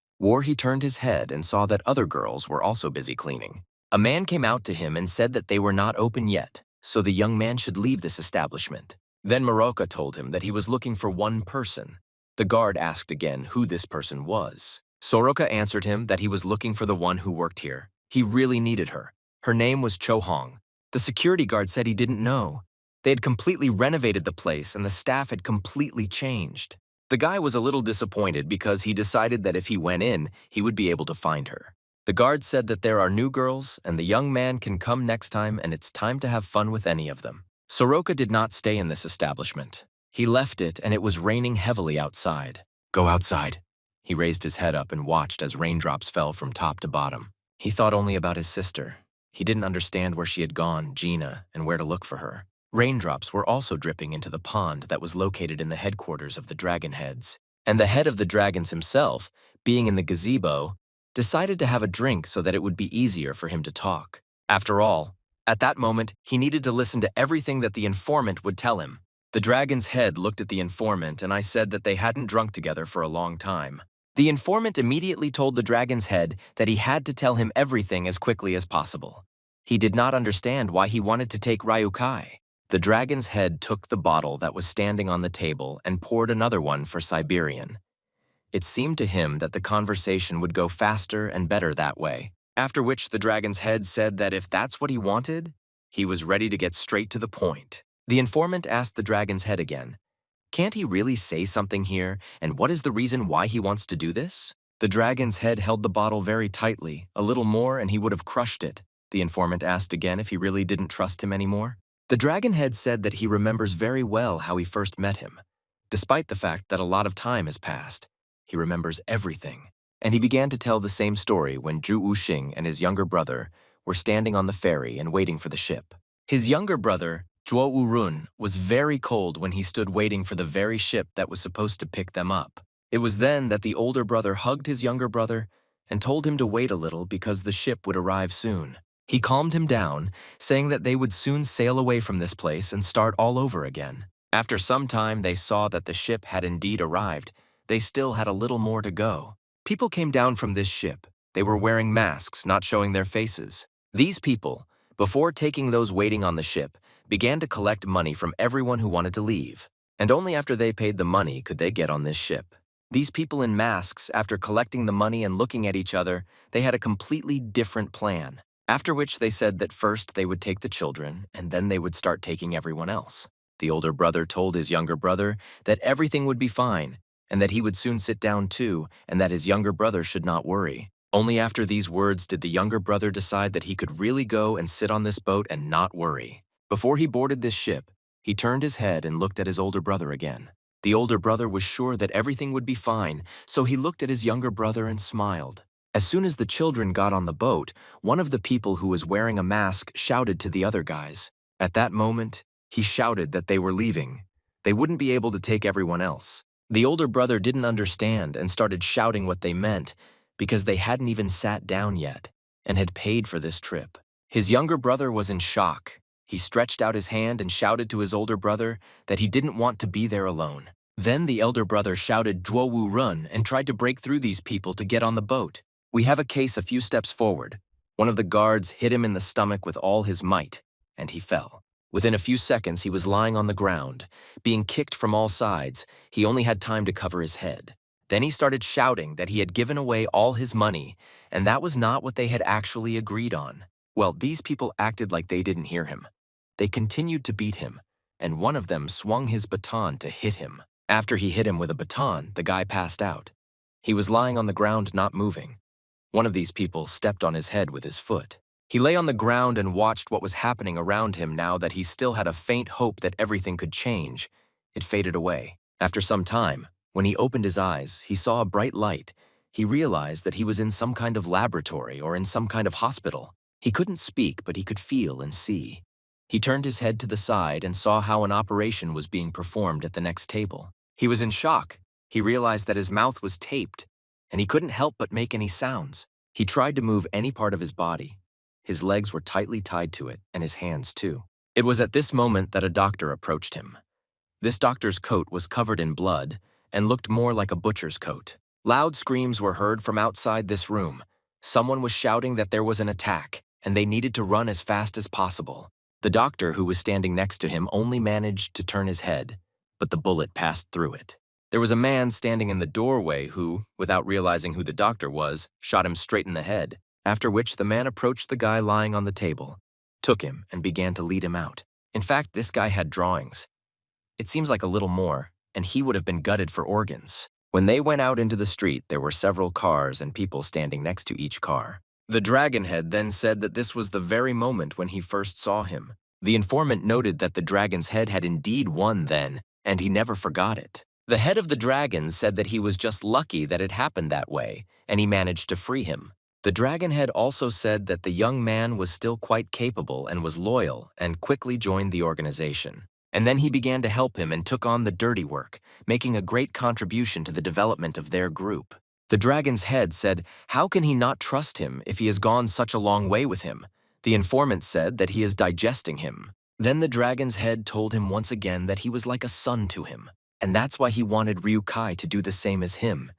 He turned his head and saw that other girls were also busy cleaning. A man came out to him and said that they were not open yet, so the young man should leave this establishment. Then Moroka told him that he was looking for one person. The guard asked again who this person was. Soroka answered him that he was looking for the one who worked here. He really needed her. Her name was Cho Hong. The security guard said he didn't know. They had completely renovated the place and the staff had completely changed. The guy was a little disappointed because he decided that if he went in, he would be able to find her. The guard said that there are new girls and the young man can come next time and it's time to have fun with any of them. Soroka did not stay in this establishment. He left it and it was raining heavily outside. Go outside. He raised his head up and watched as raindrops fell from top to bottom. He thought only about his sister. He didn't understand where she had gone, Gina, and where to look for her. Raindrops were also dripping into the pond that was located in the headquarters of the Dragon Heads. And the head of the dragons himself, being in the gazebo, decided to have a drink so that it would be easier for him to talk. After all, at that moment, he needed to listen to everything that the informant would tell him. The dragon's head looked at the informant and I said that they hadn't drunk together for a long time. The informant immediately told the dragon's head that he had to tell him everything as quickly as possible. He did not understand why he wanted to take Ryukai. The dragon's head took the bottle that was standing on the table and poured another one for Siberian. It seemed to him that the conversation would go faster and better that way, after which the dragon's head said that if that's what he wanted, he was ready to get straight to the point. The informant asked the dragon's head again, "Can't he really say something here, and what is the reason why he wants to do this?" The dragon's head held the bottle very tightly. A little more and he would have crushed it. The informant asked again if he really didn't trust him anymore. The dragon head said that he remembers very well how he first met him. Despite the fact that a lot of time has passed, he remembers everything. And he began to tell the same story when Zhu Wuxing and his younger brother were standing on the ferry and waiting for the ship. His younger brother, Zhuo Wurun, was very cold when he stood waiting for the very ship that was supposed to pick them up. It was then that the older brother hugged his younger brother and told him to wait a little because the ship would arrive soon. He calmed him down, saying that they would soon sail away from this place and start all over again. After some time, they saw that the ship had indeed arrived. They still had a little more to go. People came down from this ship. They were wearing masks, not showing their faces. These people, before taking those waiting on the ship, began to collect money from everyone who wanted to leave. And only after they paid the money could they get on this ship. These people in masks, after collecting the money and looking at each other, they had a completely different plan. After which they said that first they would take the children, and then they would start taking everyone else. The older brother told his younger brother that everything would be fine, and that he would soon sit down too, and that his younger brother should not worry. Only after these words did the younger brother decide that he could really go and sit on this boat and not worry. Before he boarded this ship, he turned his head and looked at his older brother again. The older brother was sure that everything would be fine, so he looked at his younger brother and smiled. As soon as the children got on the boat, one of the people who was wearing a mask shouted to the other guys. At that moment, he shouted that they were leaving. They wouldn't be able to take everyone else. The older brother didn't understand and started shouting what they meant because they hadn't even sat down yet and had paid for this trip. His younger brother was in shock. He stretched out his hand and shouted to his older brother that he didn't want to be there alone. Then the elder brother shouted Zhuo Wu Run and tried to break through these people to get on the boat. We have a case a few steps forward. One of the guards hit him in the stomach with all his might, and he fell. Within a few seconds, he was lying on the ground, being kicked from all sides. He only had time to cover his head. Then he started shouting that he had given away all his money, and that was not what they had actually agreed on. Well, these people acted like they didn't hear him. They continued to beat him, and one of them swung his baton to hit him. After he hit him with a baton, the guy passed out. He was lying on the ground, not moving. One of these people stepped on his head with his foot. He lay on the ground and watched what was happening around him. Now that he still had a faint hope that everything could change, it faded away. After some time, when he opened his eyes, he saw a bright light. He realized that he was in some kind of laboratory or in some kind of hospital. He couldn't speak, but he could feel and see. He turned his head to the side and saw how an operation was being performed at the next table. He was in shock. He realized that his mouth was taped, and he couldn't help but make any sounds. He tried to move any part of his body. His legs were tightly tied to it, and his hands too. It was at this moment that a doctor approached him. This doctor's coat was covered in blood and looked more like a butcher's coat. Loud screams were heard from outside this room. Someone was shouting that there was an attack, and they needed to run as fast as possible. The doctor, who was standing next to him, only managed to turn his head, but the bullet passed through it. There was a man standing in the doorway who, without realizing who the doctor was, shot him straight in the head, after which the man approached the guy lying on the table, took him, and began to lead him out. In fact, this guy had drawings. It seems like a little more, and he would have been gutted for organs. When they went out into the street, there were several cars and people standing next to each car. The dragonhead then said that this was the very moment when he first saw him. The informant noted that the dragon's head had indeed won then, and he never forgot it. The head of the dragon said that he was just lucky that it happened that way, and he managed to free him. The dragonhead also said that the young man was still quite capable and was loyal, and quickly joined the organization. And then he began to help him and took on the dirty work, making a great contribution to the development of their group. The dragon's head said, how can he not trust him if he has gone such a long way with him? The informant said that he is digesting him. Then the dragon's head told him once again that he was like a son to him, and that's why he wanted Ryukai to do the same as him.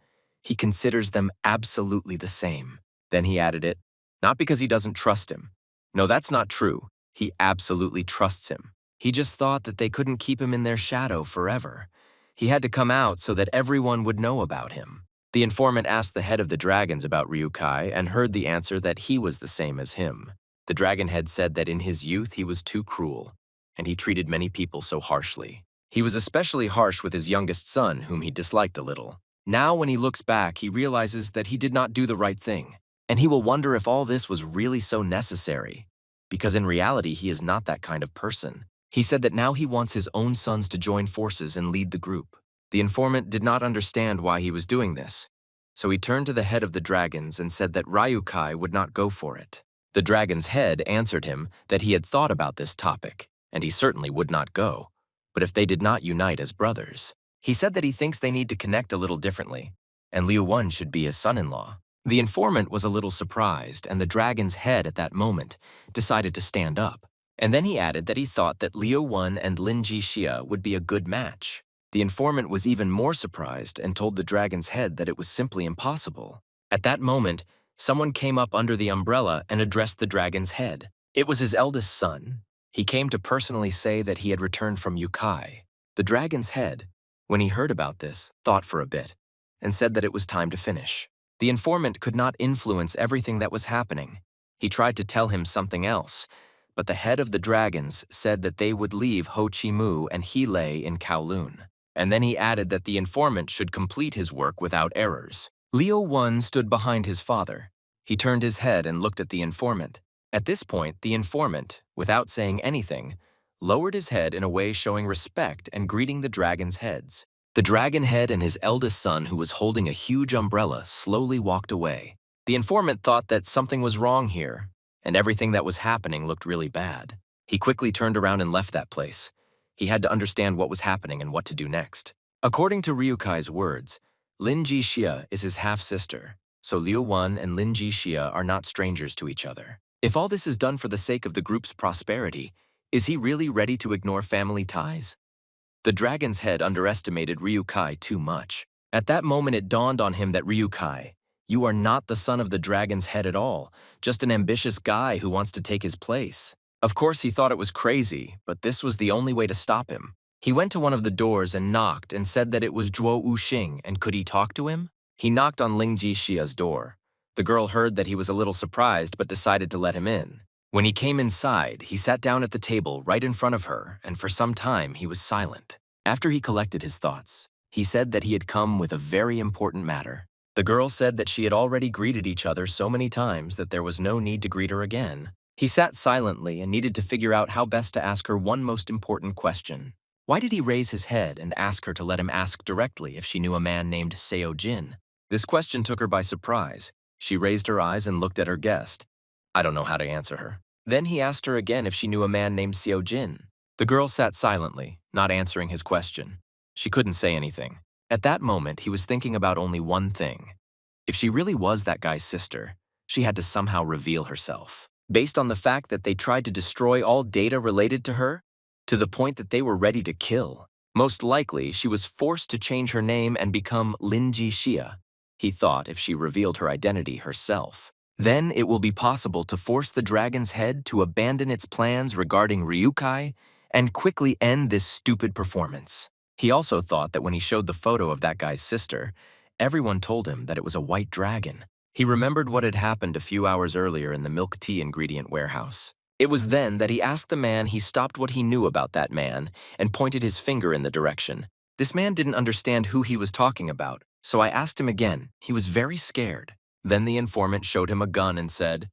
He considers them absolutely the same. Then he added it, not because he doesn't trust him. No, that's not true. He absolutely trusts him. He just thought that they couldn't keep him in their shadow forever. He had to come out so that everyone would know about him. The informant asked the head of the dragons about Ryukai and heard the answer that he was the same as him. The dragonhead said that in his youth he was too cruel, and he treated many people so harshly. He was especially harsh with his youngest son, whom he disliked a little. Now when he looks back, he realizes that he did not do the right thing, and he will wonder if all this was really so necessary, because in reality he is not that kind of person. He said that now he wants his own sons to join forces and lead the group. The informant did not understand why he was doing this, so he turned to the head of the dragons and said that Ryukai would not go for it. The dragon's head answered him that he had thought about this topic, and he certainly would not go, but if they did not unite as brothers. He said that he thinks they need to connect a little differently, and Liu Wan should be his son-in-law. The informant was a little surprised, and the dragon's head at that moment decided to stand up. And then he added that he thought that Liu Wan and Lin Jixia would be a good match. The informant was even more surprised and told the dragon's head that it was simply impossible. At that moment, someone came up under the umbrella and addressed the dragon's head. It was his eldest son. He came to personally say that he had returned from Yukai. The dragon's head, when he heard about this, thought for a bit and said that it was time to finish. The informant could not influence everything that was happening. He tried to tell him something else, but the head of the dragons said that they would leave Ho Chi Mu and Hele in Kowloon. And then he added that the informant should complete his work without errors. Liu Wan stood behind his father. He turned his head and looked at the informant. At this point, the informant, without saying anything, lowered his head in a way showing respect and greeting the dragon's heads. The dragon head and his eldest son, who was holding a huge umbrella, slowly walked away. The informant thought that something was wrong here, and everything that was happening looked really bad. He quickly turned around and left that place. He had to understand what was happening and what to do next. According to Ryukai's words, Lin Jixia is his half-sister, so Liu Wan and Lin Jixia are not strangers to each other. If all this is done for the sake of the group's prosperity, is he really ready to ignore family ties? The dragon's head underestimated Ryukai too much. At that moment it dawned on him that Ryukai, you are not the son of the dragon's head at all, just an ambitious guy who wants to take his place. Of course he thought it was crazy, but this was the only way to stop him. He went to one of the doors and knocked and said that it was Zhuo Wuxing and could he talk to him? He knocked on Ling Jixia's door. The girl heard that he was a little surprised but decided to let him in. When he came inside, he sat down at the table right in front of her, and for some time he was silent. After he collected his thoughts, he said that he had come with a very important matter. The girl said that she had already greeted each other so many times that there was no need to greet her again. He sat silently and needed to figure out how best to ask her one most important question. Why did he raise his head and ask her to let him ask directly if she knew a man named Seo Jin? This question took her by surprise. She raised her eyes and looked at her guest. I don't know how to answer her. Then he asked her again if she knew a man named Seo Jin. The girl sat silently, not answering his question. She couldn't say anything. At that moment, he was thinking about only one thing. If she really was that guy's sister, she had to somehow reveal herself. Based on the fact that they tried to destroy all data related to her, to the point that they were ready to kill. Most likely, she was forced to change her name and become Lin Jixia. He thought if she revealed her identity herself, then it will be possible to force the dragon's head to abandon its plans regarding Ryukai and quickly end this stupid performance. He also thought that when he showed the photo of that guy's sister, everyone told him that it was a white dragon. He remembered what had happened a few hours earlier in the milk tea ingredient warehouse. It was then that he asked the man he stopped what he knew about that man and pointed his finger in the direction. This man didn't understand who he was talking about, so I asked him again. He was very scared. Then the informant showed him a gun and said,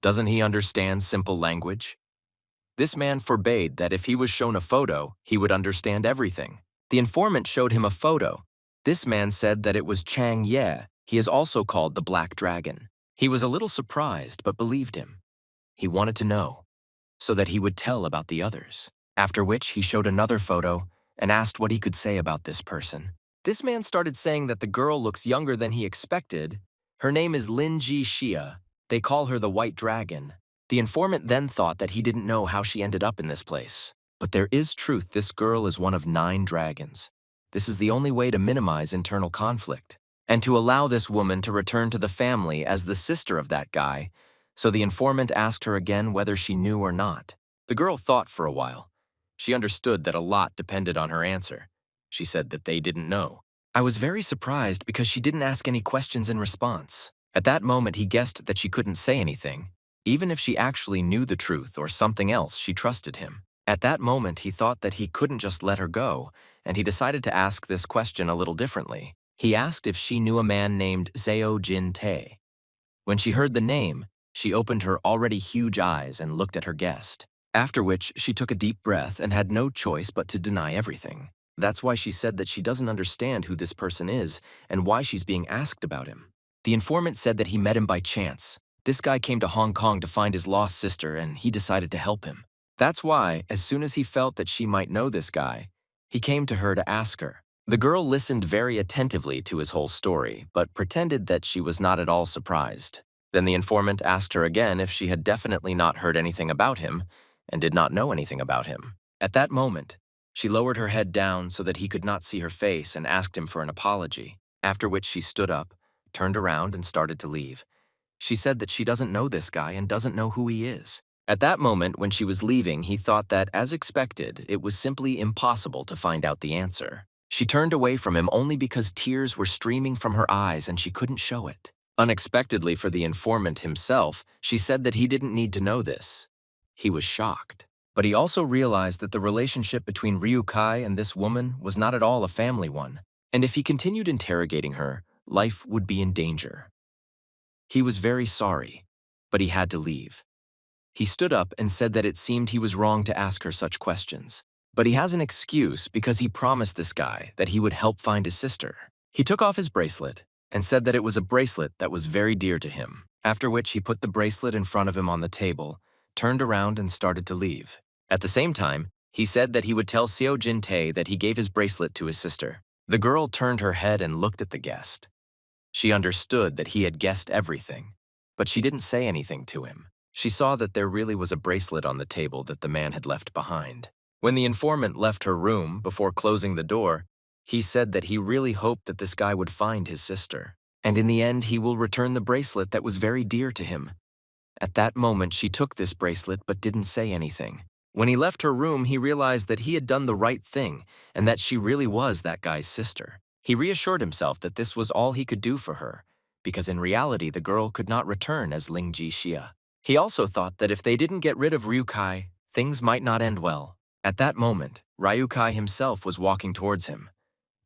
"Doesn't he understand simple language?" This man forbade that if he was shown a photo, he would understand everything. The informant showed him a photo. This man said that it was Chang Ye. He is also called the Black Dragon. He was a little surprised but believed him. He wanted to know, so that he would tell about the others. After which he showed another photo and asked what he could say about this person. This man started saying that the girl looks younger than he expected. Her name is Lin Jixia. They call her the White Dragon. The informant then thought that he didn't know how she ended up in this place. But there is truth. This girl is one of 9 dragons. This is the only way to minimize internal conflict, and to allow this woman to return to the family as the sister of that guy. So the informant asked her again whether she knew or not. The girl thought for a while. She understood that a lot depended on her answer. She said that they didn't know. I was very surprised because she didn't ask any questions in response. At that moment, he guessed that she couldn't say anything. Even if she actually knew the truth or something else, she trusted him. At that moment, he thought that he couldn't just let her go, and he decided to ask this question a little differently. He asked if she knew a man named Zhao Jin Tae. When she heard the name, she opened her already huge eyes and looked at her guest, after which she took a deep breath and had no choice but to deny everything. That's why she said that she doesn't understand who this person is and why she's being asked about him. The informant said that he met him by chance. This guy came to Hong Kong to find his lost sister and he decided to help him. That's why, as soon as he felt that she might know this guy, he came to her to ask her. The girl listened very attentively to his whole story, but pretended that she was not at all surprised. Then the informant asked her again if she had definitely not heard anything about him and did not know anything about him. At that moment, she lowered her head down so that he could not see her face and asked him for an apology, after which she stood up, turned around, and started to leave. She said that she doesn't know this guy and doesn't know who he is. At that moment, when she was leaving, he thought that, as expected, it was simply impossible to find out the answer. She turned away from him only because tears were streaming from her eyes and she couldn't show it. Unexpectedly for the informant himself, she said that he didn't need to know this. He was shocked. But he also realized that the relationship between Ryukai and this woman was not at all a family one, and if he continued interrogating her, life would be in danger. He was very sorry, but he had to leave. He stood up and said that it seemed he was wrong to ask her such questions. But he has an excuse because he promised this guy that he would help find his sister. He took off his bracelet and said that it was a bracelet that was very dear to him, after which he put the bracelet in front of him on the table, turned around and started to leave. At the same time, he said that he would tell Seo Jin-tae that he gave his bracelet to his sister. The girl turned her head and looked at the guest. She understood that he had guessed everything, but she didn't say anything to him. She saw that there really was a bracelet on the table that the man had left behind. When the informant left her room before closing the door, he said that he really hoped that this guy would find his sister, and in the end he will return the bracelet that was very dear to him. At that moment, she took this bracelet but didn't say anything. When he left her room, he realized that he had done the right thing and that she really was that guy's sister. He reassured himself that this was all he could do for her, because in reality the girl could not return as Ling Ji Xia. He also thought that if they didn't get rid of Ryukai, things might not end well. At that moment, Ryukai himself was walking towards him.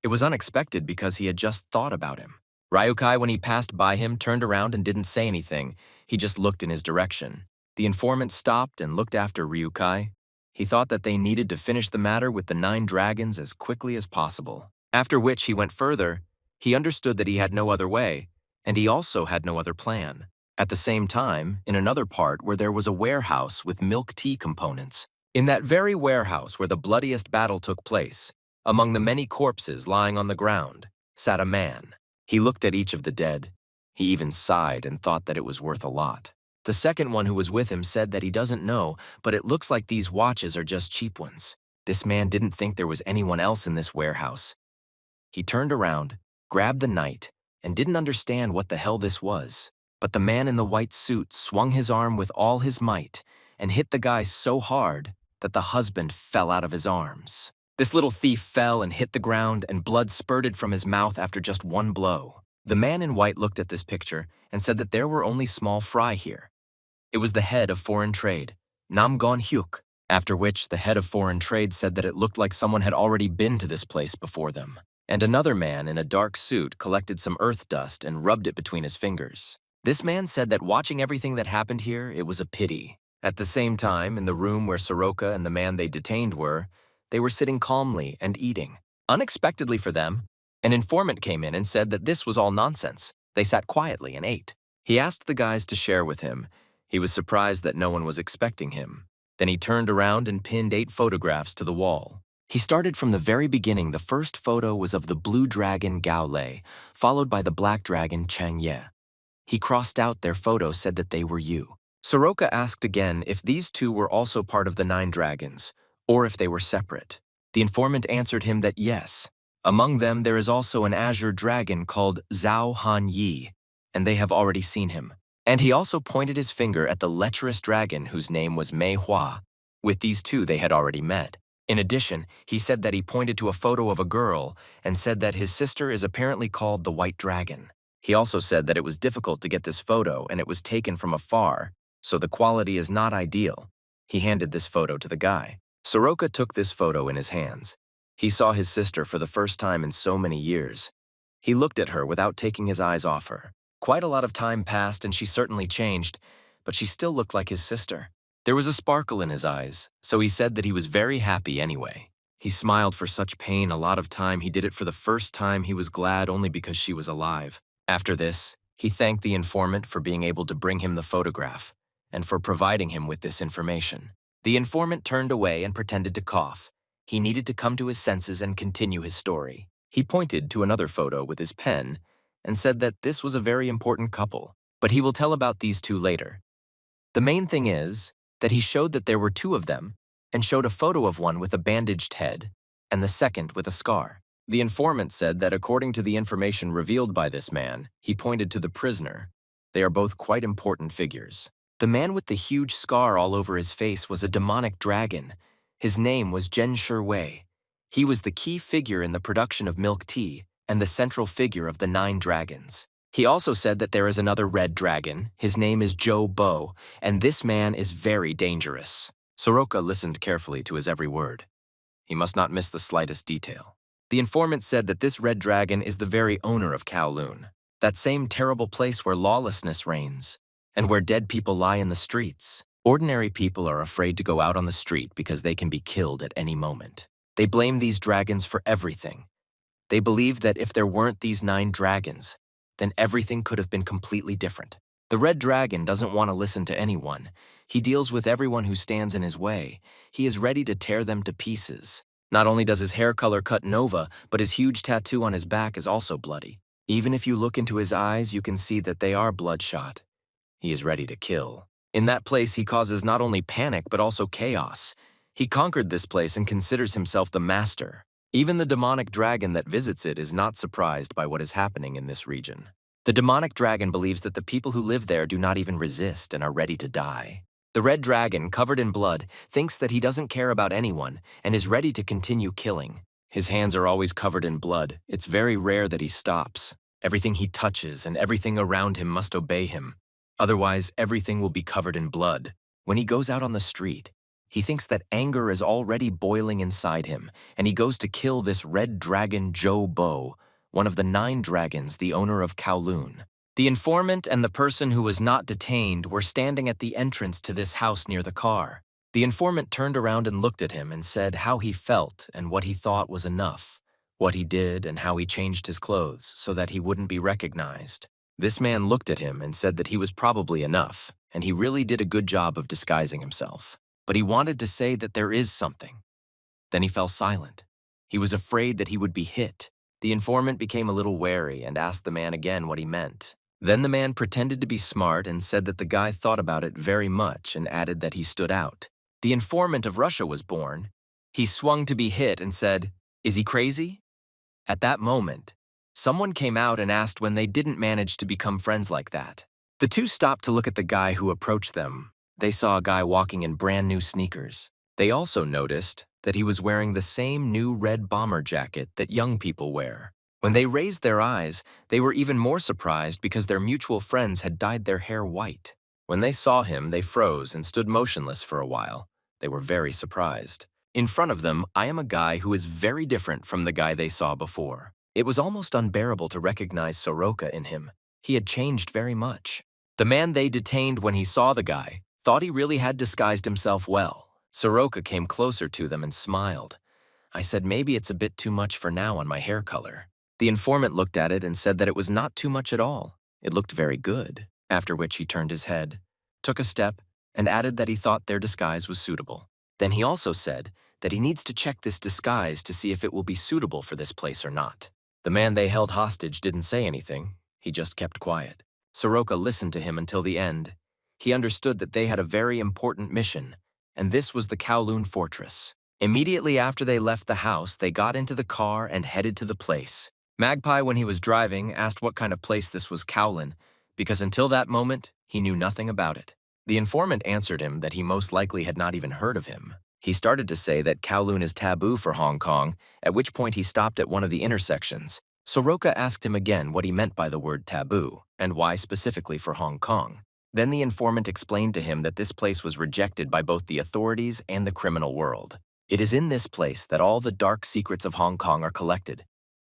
It was unexpected because he had just thought about him. Ryukai, when he passed by him, turned around and didn't say anything. He just looked in his direction. The informant stopped and looked after Ryukai. He thought that they needed to finish the matter with the 9 dragons as quickly as possible. After which he went further. He understood that he had no other way, and he also had no other plan. At the same time, in another part where there was a warehouse with milk tea components. In that very warehouse where the bloodiest battle took place, among the many corpses lying on the ground, sat a man. He looked at each of the dead. He even sighed and thought that it was worth a lot. The second one who was with him said that he doesn't know, but it looks like these watches are just cheap ones. This man didn't think there was anyone else in this warehouse. He turned around, grabbed the knight, and didn't understand what the hell this was. But the man in the white suit swung his arm with all his might and hit the guy so hard that the husband fell out of his arms. This little thief fell and hit the ground, and blood spurted from his mouth after just one blow. The man in white looked at this picture and said that there were only small fry here. It was the head of foreign trade, Nam Gon Hyuk, after which the head of foreign trade said that it looked like someone had already been to this place before them. And another man in a dark suit collected some earth dust and rubbed it between his fingers. This man said that watching everything that happened here, it was a pity. At the same time, in the room where Soroka and the man they detained were, they were sitting calmly and eating. Unexpectedly for them, an informant came in and said that this was all nonsense. They sat quietly and ate. He asked the guys to share with him. He was surprised that no one was expecting him. Then he turned around and pinned 8 photographs to the wall. He started from the very beginning. The first photo was of the blue dragon Gao Lei, followed by the black dragon Chang Ye. He crossed out their photo, said that they were you. Soroka asked again if these 2 were also part of the 9 dragons, or if they were separate. The informant answered him that yes. Among them there is also an azure dragon called Zhao Han Yi, and they have already seen him. And he also pointed his finger at the lecherous dragon whose name was Manhwa. With these 2 they had already met. In addition, he said that he pointed to a photo of a girl and said that his sister is apparently called the White Dragon. He also said that it was difficult to get this photo and it was taken from afar, so the quality is not ideal. He handed this photo to the guy. Soroka took this photo in his hands. He saw his sister for the first time in so many years. He looked at her without taking his eyes off her. Quite a lot of time passed and she certainly changed, but she still looked like his sister. There was a sparkle in his eyes, so he said that he was very happy anyway. He smiled for such pain a lot of time. He did it for the first time. He was glad only because she was alive. After this, he thanked the informant for being able to bring him the photograph and for providing him with this information. The informant turned away and pretended to cough. He needed to come to his senses and continue his story. He pointed to another photo with his pen and said that this was a very important couple, but he will tell about these two later. The main thing is that he showed that there were two of them and showed a photo of one with a bandaged head and the second with a scar. The informant said that according to the information revealed by this man, he pointed to the prisoner. They are both quite important figures. The man with the huge scar all over his face was a demonic dragon. His name was Zhen Shiwei. He was the key figure in the production of milk tea and the central figure of the 9 dragons. He also said that there is another red dragon. His name is Zhou Bo, and this man is very dangerous. Soroka listened carefully to his every word. He must not miss the slightest detail. The informant said that this red dragon is the very owner of Kowloon, that same terrible place where lawlessness reigns, and where dead people lie in the streets. Ordinary people are afraid to go out on the street because they can be killed at any moment. They blame these dragons for everything. They believe that if there weren't these 9 dragons, then everything could have been completely different. The red dragon doesn't want to listen to anyone. He deals with everyone who stands in his way. He is ready to tear them to pieces. Not only does his hair color cut Nova, but his huge tattoo on his back is also bloody. Even if you look into his eyes, you can see that they are bloodshot. He is ready to kill. In that place, he causes not only panic, but also chaos. He conquered this place and considers himself the master. Even the demonic dragon that visits it is not surprised by what is happening in this region. The demonic dragon believes that the people who live there do not even resist and are ready to die. The red dragon, covered in blood, thinks that he doesn't care about anyone and is ready to continue killing. His hands are always covered in blood. It's very rare that he stops. Everything he touches and everything around him must obey him. Otherwise, everything will be covered in blood. When he goes out on the street, he thinks that anger is already boiling inside him, and he goes to kill this red dragon Zhou Bo, one of the 9 dragons, the owner of Kowloon. The informant and the person who was not detained were standing at the entrance to this house near the car. The informant turned around and looked at him and said how he felt and what he thought was enough, what he did and how he changed his clothes so that he wouldn't be recognized. This man looked at him and said that he was probably enough, and he really did a good job of disguising himself. But he wanted to say that there is something. Then he fell silent. He was afraid that he would be hit. The informant became a little wary and asked the man again what he meant. Then the man pretended to be smart and said that the guy thought about it very much and added that he stood out. The informant of Russia was born. He swung to be hit and said, "Is he crazy?" At that moment, someone came out and asked when they didn't manage to become friends like that. The two stopped to look at the guy who approached them. They saw a guy walking in brand new sneakers. They also noticed that he was wearing the same new red bomber jacket that young people wear. When they raised their eyes, they were even more surprised because their mutual friends had dyed their hair white. When they saw him, they froze and stood motionless for a while. They were very surprised. In front of them, I am a guy who is very different from the guy they saw before. It was almost unbearable to recognize Soroka in him. He had changed very much. The man they detained when he saw the guy thought he really had disguised himself well. Soroka came closer to them and smiled. I said maybe it's a bit too much for now on my hair color. The informant looked at it and said that it was not too much at all. It looked very good, after which he turned his head, took a step, and added that he thought their disguise was suitable. Then he also said that he needs to check this disguise to see if it will be suitable for this place or not. The man they held hostage didn't say anything. He just kept quiet. Soroka listened to him until the end. He understood that they had a very important mission, and this was the Kowloon fortress. Immediately after they left the house, they got into the car and headed to the place. Magpie, when he was driving, asked what kind of place this was Kowloon, because until that moment, he knew nothing about it. The informant answered him that he most likely had not even heard of him. He started to say that Kowloon is taboo for Hong Kong, at which point he stopped at one of the intersections. Soroka asked him again what he meant by the word taboo, and why specifically for Hong Kong. Then the informant explained to him that this place was rejected by both the authorities and the criminal world. It is in this place that all the dark secrets of Hong Kong are collected.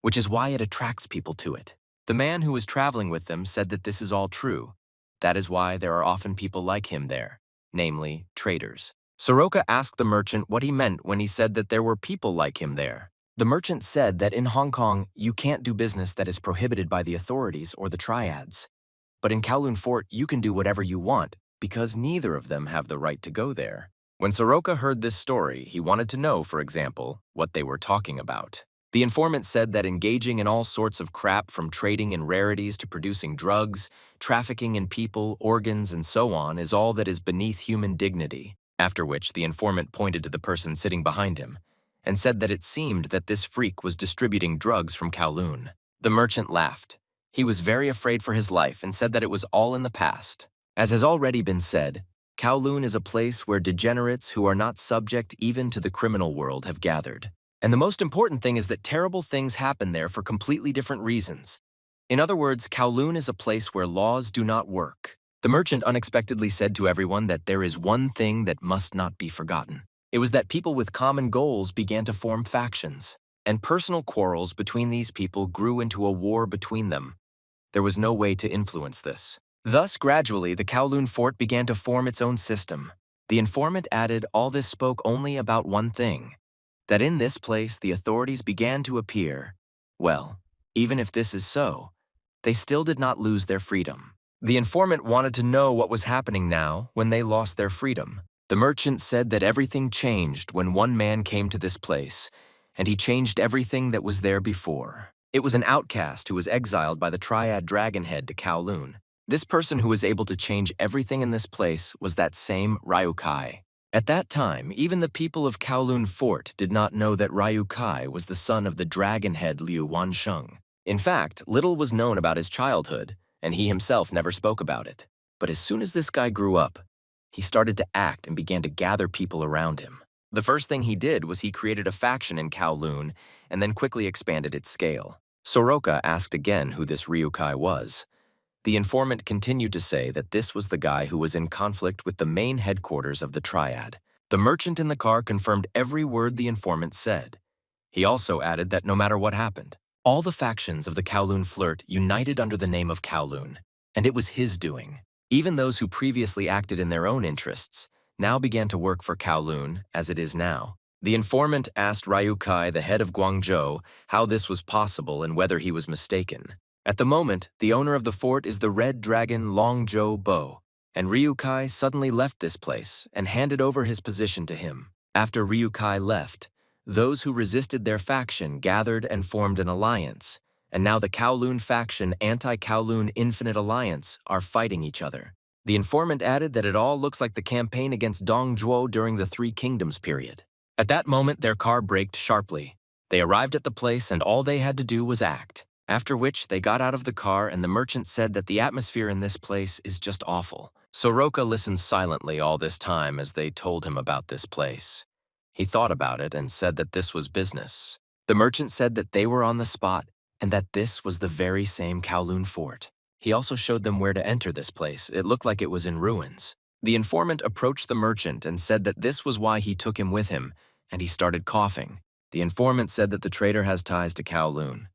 which is why it attracts people to it. The man who was traveling with them said that this is all true. That is why there are often people like him there, namely, traders. Soroka asked the merchant what he meant when he said that there were people like him there. The merchant said that in Hong Kong, you can't do business that is prohibited by the authorities or the Triads. But in Kowloon Fort, you can do whatever you want because neither of them have the right to go there. When Soroka heard this story, he wanted to know, for example, what they were talking about. The informant said that engaging in all sorts of crap from trading in rarities to producing drugs, trafficking in people, organs, and so on is all that is beneath human dignity, after which the informant pointed to the person sitting behind him and said that it seemed that this freak was distributing drugs from Kowloon. The merchant laughed. He was very afraid for his life and said that it was all in the past. As has already been said, Kowloon is a place where degenerates who are not subject even to the criminal world have gathered. And the most important thing is that terrible things happen there for completely different reasons. In other words, Kowloon is a place where laws do not work. The merchant unexpectedly said to everyone that there is one thing that must not be forgotten. It was that people with common goals began to form factions, and personal quarrels between these people grew into a war between them. There was no way to influence this. Thus, gradually, the Kowloon Fort began to form its own system. The informant added all this spoke only about one thing, that in this place the authorities began to appear. Well, even if this is so, they still did not lose their freedom. The informant wanted to know what was happening now when they lost their freedom. The merchant said that everything changed when one man came to this place, and he changed everything that was there before. It was an outcast who was exiled by the Triad Dragonhead to Kowloon. This person who was able to change everything in this place was that same Ryukai. At that time, even the people of Kowloon Fort did not know that Ryukai was the son of the Dragonhead Liu Wansheng. In fact, little was known about his childhood, and he himself never spoke about it. But as soon as this guy grew up, he started to act and began to gather people around him. The first thing he did was he created a faction in Kowloon and then quickly expanded its scale. Soroka asked again who this Ryukai was. The informant continued to say that this was the guy who was in conflict with the main headquarters of the Triad. The merchant in the car confirmed every word the informant said. He also added that no matter what happened, all the factions of the Kowloon Flirt united under the name of Kowloon, and it was his doing. Even those who previously acted in their own interests now began to work for Kowloon as it is now. The informant asked Ryukai, the head of Guangzhou, how this was possible and whether he was mistaken. At the moment, the owner of the fort is the Red Dragon Longzhou Bo, and Ryukai suddenly left this place and handed over his position to him. After Ryukai left, those who resisted their faction gathered and formed an alliance, and now the Kowloon faction Anti-Kowloon Infinite Alliance are fighting each other. The informant added that it all looks like the campaign against Dongzhuo during the Three Kingdoms period. At that moment, their car braked sharply. They arrived at the place and all they had to do was act. After which, they got out of the car and the merchant said that the atmosphere in this place is just awful. Soroka listened silently all this time as they told him about this place. He thought about it and said that this was business. The merchant said that they were on the spot and that this was the very same Kowloon Fort. He also showed them where to enter this place. It looked like it was in ruins. The informant approached the merchant and said that this was why he took him with him, and he started coughing. The informant said that the trader has ties to Kowloon,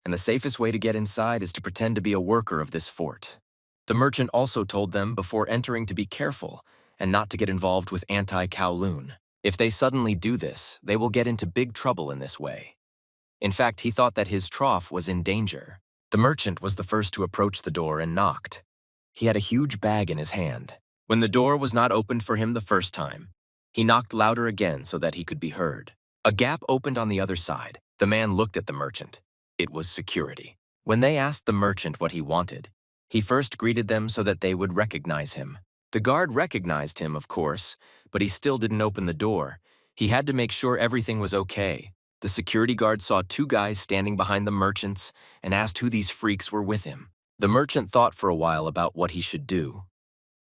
and the safest way to get inside is to pretend to be a worker of this fort. The merchant also told them before entering to be careful and not to get involved with anti-Kowloon. If they suddenly do this, they will get into big trouble in this way. In fact, he thought that his trough was in danger. The merchant was the first to approach the door and knocked. He had a huge bag in his hand. When the door was not opened for him the first time, he knocked louder again so that he could be heard. A gap opened on the other side. The man looked at the merchant. It was security. When they asked the merchant what he wanted, he first greeted them so that they would recognize him. The guard recognized him, of course, but he still didn't open the door. He had to make sure everything was okay. The security guard saw two guys standing behind the merchants and asked who these freaks were with him. The merchant thought for a while about what he should do,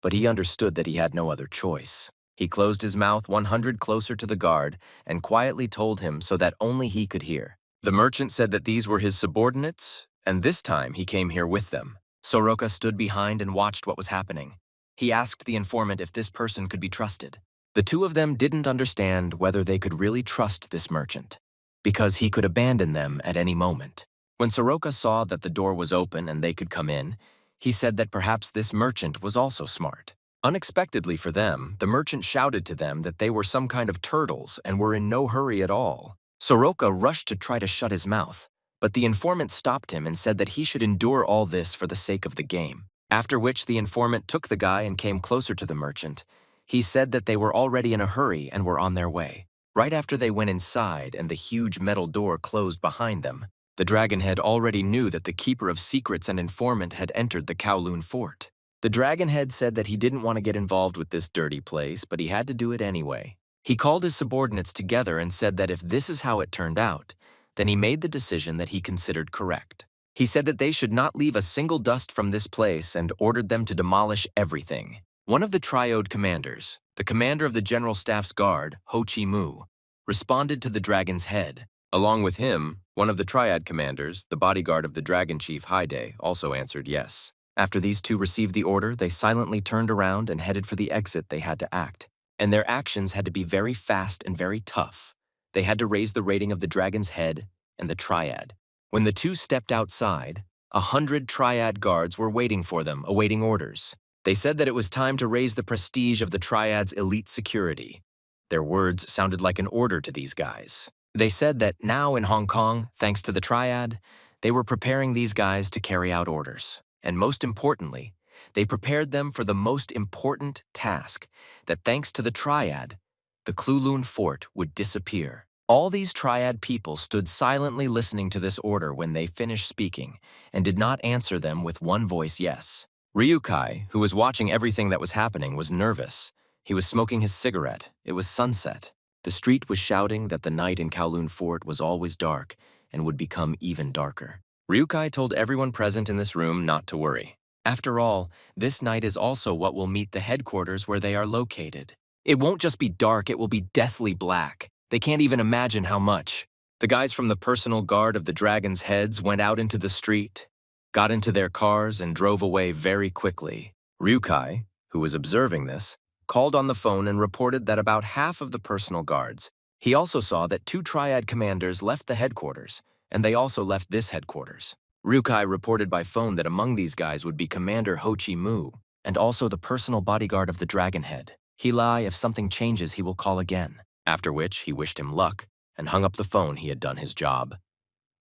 but he understood that he had no other choice. He closed his mouth 100 closer to the guard and quietly told him so that only he could hear. The merchant said that these were his subordinates, and this time he came here with them. Soroka stood behind and watched what was happening. He asked the informant if this person could be trusted. The two of them didn't understand whether they could really trust this merchant. because he could abandon them at any moment. When Soroka saw that the door was open and they could come in, he said that perhaps this merchant was also smart. Unexpectedly for them, the merchant shouted to them that they were some kind of turtles and were in no hurry at all. Soroka rushed to try to shut his mouth, but the informant stopped him and said that he should endure all this for the sake of the game. After which the informant took the guy and came closer to the merchant. He said that they were already in a hurry and were on their way. Right after they went inside and the huge metal door closed behind them, the Dragonhead already knew that the Keeper of Secrets and informant had entered the Kowloon fort. The Dragonhead said that he didn't want to get involved with this dirty place, but he had to do it anyway. He called his subordinates together and said that if this is how it turned out, then he made the decision that he considered correct. He said that they should not leave a single dust from this place and ordered them to demolish everything. One of the Triad commanders, the commander of the General Staff's guard, Ho Chi Mu, responded to the Dragon's head. Along with him, one of the Triad commanders, the bodyguard of the Dragon Chief Haide, also answered yes. After these two received the order, they silently turned around and headed for the exit they had to act. And their actions had to be very fast and very tough. They had to raise the rating of the Dragon's head and the Triad. When the two stepped outside, 100 Triad guards were waiting for them, awaiting orders. They said that it was time to raise the prestige of the Triad's elite security. Their words sounded like an order to these guys. They said that now in Hong Kong, thanks to the Triad, they were preparing these guys to carry out orders. And most importantly, they prepared them for the most important task, that thanks to the Triad, the Kowloon fort would disappear. All these Triad people stood silently listening to this order when they finished speaking, and did not answer them with one voice yes. Ryukai, who was watching everything that was happening, was nervous. He was smoking his cigarette. It was sunset. The street was shouting that the night in Kowloon fort was always dark and would become even darker. Ryukai told everyone present in this room not to worry. After all, this night is also what will meet the headquarters where they are located. It won't just be dark, it will be deathly black. They can't even imagine how much. The guys from the personal guard of the Dragon's heads went out into the street, got into their cars, and drove away very quickly. Ryukai, who was observing this, called on the phone and reported that about half of the personal guards. He also saw that 2 Triad commanders left the headquarters, and they also left this headquarters. Ryukai reported by phone that among these guys would be Commander Ho Chi Mu, and also the personal bodyguard of the Dragonhead. He lied, if something changes, he will call again. After which, he wished him luck, and hung up the phone. He had done his job.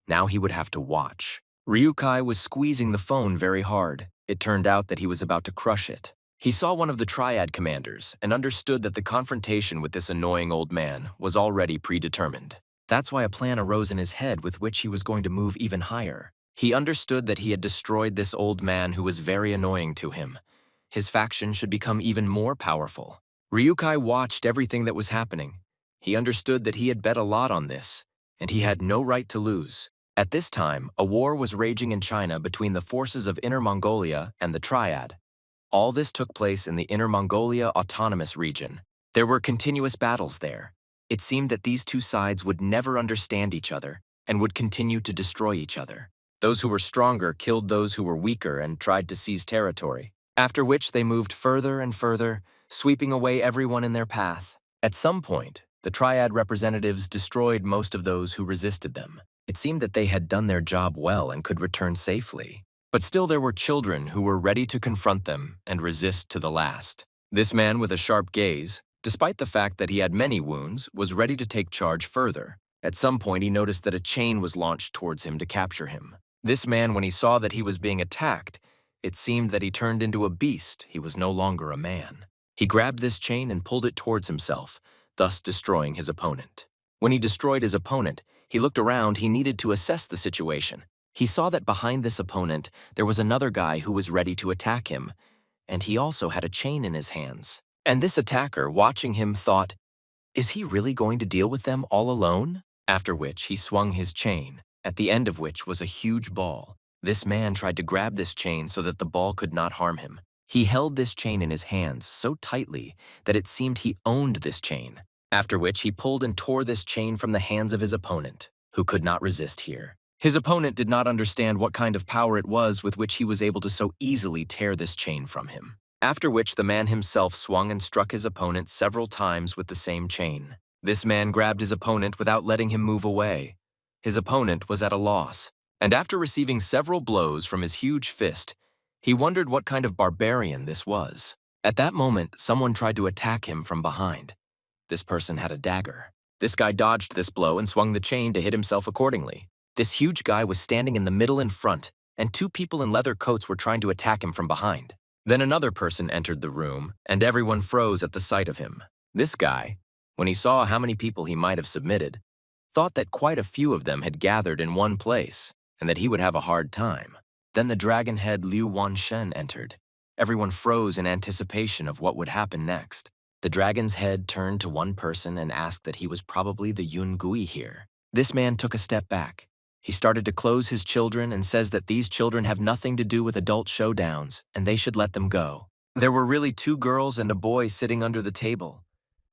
Now he would have to watch. Ryukai was squeezing the phone very hard. It turned out that he was about to crush it. He saw one of the Triad commanders and understood that the confrontation with this annoying old man was already predetermined. That's why a plan arose in his head with which he was going to move even higher. He understood that he had destroyed this old man who was very annoying to him. His faction should become even more powerful. Ryukai watched everything that was happening. He understood that he had bet a lot on this, and he had no right to lose. At this time, a war was raging in China between the forces of Inner Mongolia and the Triad. All this took place in the Inner Mongolia Autonomous Region. There were continuous battles there. It seemed that these two sides would never understand each other and would continue to destroy each other. Those who were stronger killed those who were weaker and tried to seize territory, after which they moved further and further, sweeping away everyone in their path. At some point, the Triad representatives destroyed most of those who resisted them. It seemed that they had done their job well and could return safely. But still there were children who were ready to confront them and resist to the last. This man with a sharp gaze, despite the fact that he had many wounds, was ready to take charge further. At some point he noticed that a chain was launched towards him to capture him. This man, when he saw that he was being attacked, it seemed that he turned into a beast. He was no longer a man. He grabbed this chain and pulled it towards himself, thus destroying his opponent. When he destroyed his opponent, he looked around. He needed to assess the situation. He saw that behind this opponent, there was another guy who was ready to attack him, and he also had a chain in his hands. And this attacker, watching him, thought, is he really going to deal with them all alone? After which he swung his chain, at the end of which was a huge ball. This man tried to grab this chain so that the ball could not harm him. He held this chain in his hands so tightly that it seemed he owned this chain. After which he pulled and tore this chain from the hands of his opponent, who could not resist here. His opponent did not understand what kind of power it was with which he was able to so easily tear this chain from him. After which the man himself swung and struck his opponent several times with the same chain. This man grabbed his opponent without letting him move away. His opponent was at a loss, and after receiving several blows from his huge fist, he wondered what kind of barbarian this was. At that moment, someone tried to attack him from behind. This person had a dagger. This guy dodged this blow and swung the chain to hit himself accordingly. This huge guy was standing in the middle in front, and two people in leather coats were trying to attack him from behind. Then another person entered the room, and everyone froze at the sight of him. This guy, when he saw how many people he might have submitted, thought that quite a few of them had gathered in one place, and that he would have a hard time. Then the dragon head Liu Wanshen entered. Everyone froze in anticipation of what would happen next. The dragon's head turned to one person and asked that he was probably the Yun Gui here. This man took a step back. He started to close his children and says that these children have nothing to do with adult showdowns, and they should let them go. There were really two girls and a boy sitting under the table.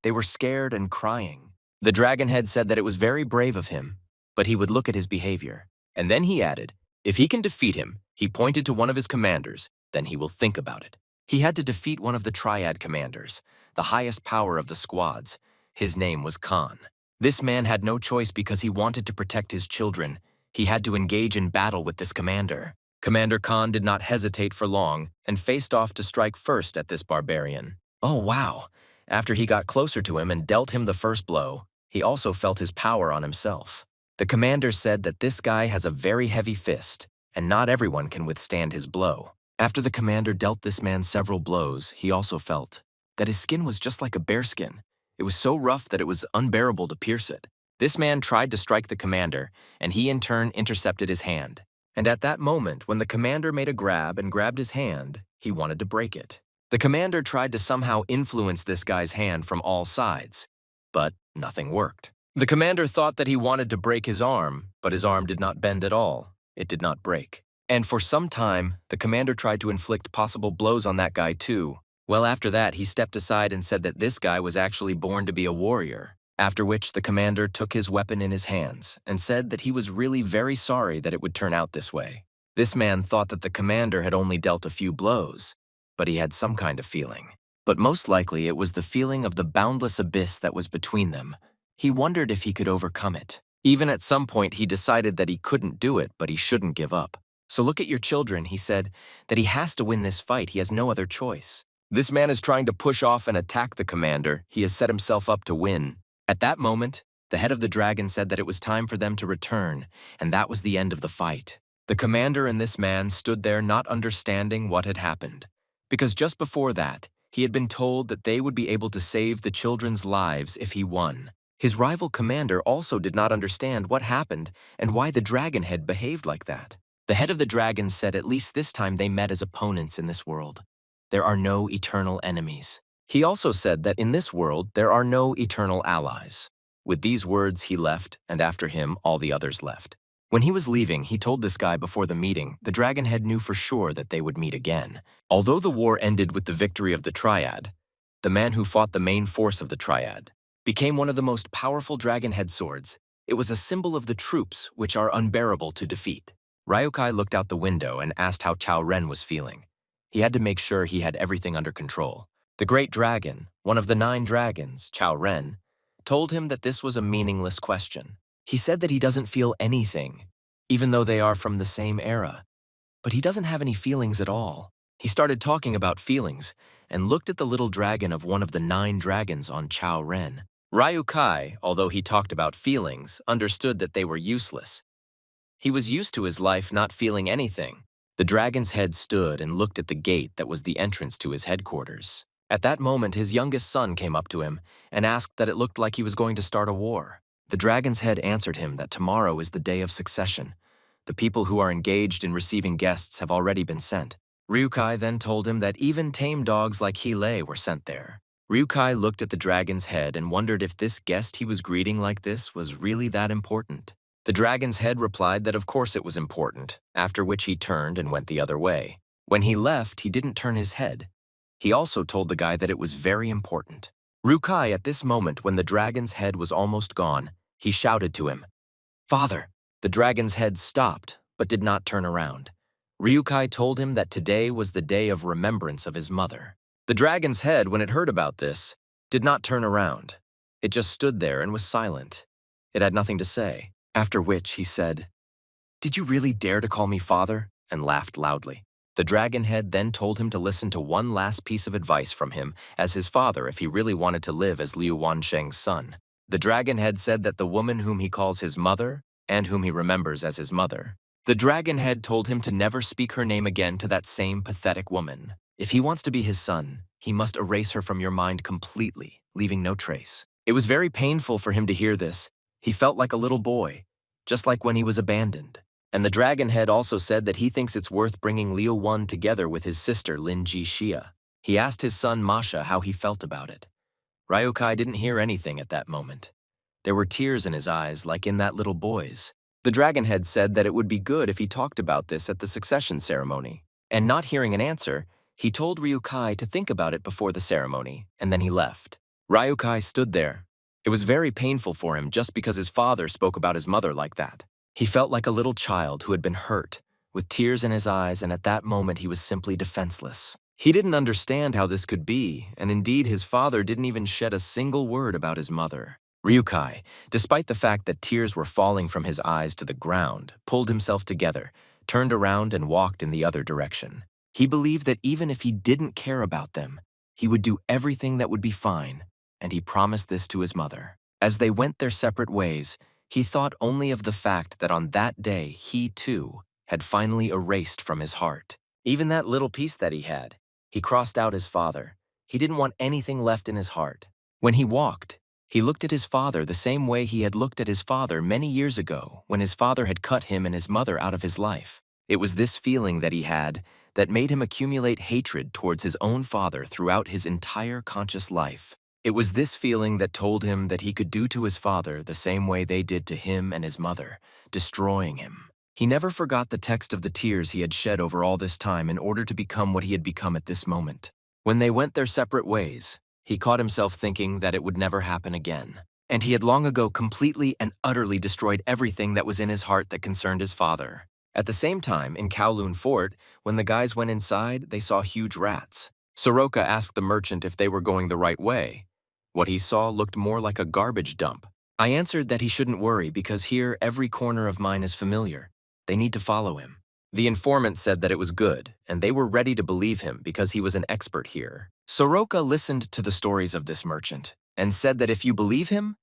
They were scared and crying. The dragon head said that it was very brave of him, but he would look at his behavior. And then he added, if he can defeat him, he pointed to one of his commanders, then he will think about it. He had to defeat one of the Triad commanders, the highest power of the squads. His name was Khan. This man had no choice because he wanted to protect his children. He had to engage in battle with this commander. Commander Khan did not hesitate for long and faced off to strike first at this barbarian. Oh wow! After he got closer to him and dealt him the first blow, he also felt his power on himself. The commander said that this guy has a very heavy fist, and not everyone can withstand his blow. After the commander dealt this man several blows, he also felt that his skin was just like a bearskin. It was so rough that it was unbearable to pierce it. This man tried to strike the commander, and he in turn intercepted his hand. And at that moment, when the commander made a grab and grabbed his hand, he wanted to break it. The commander tried to somehow influence this guy's hand from all sides, but nothing worked. The commander thought that he wanted to break his arm, but his arm did not bend at all. It did not break. And for some time, the commander tried to inflict possible blows on that guy too. Well, after that, he stepped aside and said that this guy was actually born to be a warrior. After which, the commander took his weapon in his hands and said that he was really very sorry that it would turn out this way. This man thought that the commander had only dealt a few blows, but he had some kind of feeling. But most likely, it was the feeling of the boundless abyss that was between them. He wondered if he could overcome it. Even at some point, he decided that he couldn't do it, but he shouldn't give up. So look at your children, he said, that he has to win this fight. He has no other choice. This man is trying to push off and attack the commander. He has set himself up to win. At that moment, the head of the dragon said that it was time for them to return, and that was the end of the fight. The commander and this man stood there not understanding what had happened, because just before that, he had been told that they would be able to save the children's lives if he won. His rival commander also did not understand what happened and why the dragon head behaved like that. The head of the dragon said at least this time they met as opponents in this world. There are no eternal enemies. He also said that in this world there are no eternal allies. With these words he left, and after him all the others left. When he was leaving, he told this guy before the meeting the dragon head knew for sure that they would meet again. Although the war ended with the victory of the Triad, the man who fought the main force of the Triad became one of the most powerful dragon head swords. It was a symbol of the troops which are unbearable to defeat. Ryukai looked out the window and asked how Chao Ren was feeling. He had to make sure he had everything under control. The great dragon, one of the 9 dragons, Chao Ren, told him that this was a meaningless question. He said that he doesn't feel anything, even though they are from the same era. But he doesn't have any feelings at all. He started talking about feelings and looked at the little dragon of one of the 9 dragons on Chao Ren. Ryukai, although he talked about feelings, understood that they were useless. He was used to his life not feeling anything. The dragon's head stood and looked at the gate that was the entrance to his headquarters. At that moment, his youngest son came up to him and asked that it looked like he was going to start a war. The dragon's head answered him that tomorrow is the day of succession. The people who are engaged in receiving guests have already been sent. Ryukai then told him that even tame dogs like Hile were sent there. Ryukai looked at the dragon's head and wondered if this guest he was greeting like this was really that important. The dragon's head replied that of course it was important, after which he turned and went the other way. When he left, he didn't turn his head. He also told the guy that it was very important. Ryukai, at this moment when the dragon's head was almost gone, he shouted to him, "Father!" The dragon's head stopped, but did not turn around. Ryukai told him that today was the day of remembrance of his mother. The dragon's head, when it heard about this, did not turn around. It just stood there and was silent. It had nothing to say. After which he said, "Did you really dare to call me father?" and laughed loudly. The dragon head then told him to listen to one last piece of advice from him as his father if he really wanted to live as Liu Wansheng's son. The dragon head said that the woman whom he calls his mother and whom he remembers as his mother. The dragon head told him to never speak her name again to that same pathetic woman. If he wants to be his son, he must erase her from your mind completely, leaving no trace. It was very painful for him to hear this. He felt like a little boy, just like when he was abandoned. And the dragon head also said that he thinks it's worth bringing Liu Wan together with his sister Lin Ji Xia. He asked his son Masha how he felt about it. Ryukai didn't hear anything at that moment. There were tears in his eyes like in that little boy's. The dragon head said that it would be good if he talked about this at the succession ceremony. And not hearing an answer, he told Ryukai to think about it before the ceremony, and then he left. Ryukai stood there. It was very painful for him just because his father spoke about his mother like that. He felt like a little child who had been hurt, with tears in his eyes, and at that moment he was simply defenseless. He didn't understand how this could be, and indeed his father didn't even shed a single word about his mother. Ryukai, despite the fact that tears were falling from his eyes to the ground, pulled himself together, turned around and walked in the other direction. He believed that even if he didn't care about them, he would do everything that would be fine, and he promised this to his mother. As they went their separate ways, he thought only of the fact that on that day he, too, had finally erased from his heart. Even that little piece that he had. He crossed out his father. He didn't want anything left in his heart. When he walked, he looked at his father the same way he had looked at his father many years ago when his father had cut him and his mother out of his life. It was this feeling that he had that made him accumulate hatred towards his own father throughout his entire conscious life. It was this feeling that told him that he could do to his father the same way they did to him and his mother, destroying him. He never forgot the text of the tears he had shed over all this time in order to become what he had become at this moment. When they went their separate ways, he caught himself thinking that it would never happen again. And he had long ago completely and utterly destroyed everything that was in his heart that concerned his father. At the same time, in Kowloon Fort, when the guys went inside, they saw huge rats. Soroka asked the merchant if they were going the right way. What he saw looked more like a garbage dump. I answered that he shouldn't worry because here every corner of mine is familiar. They need to follow him. The informant said that it was good, and they were ready to believe him because he was an expert here. Soroka listened to the stories of this merchant and said that if you believe him,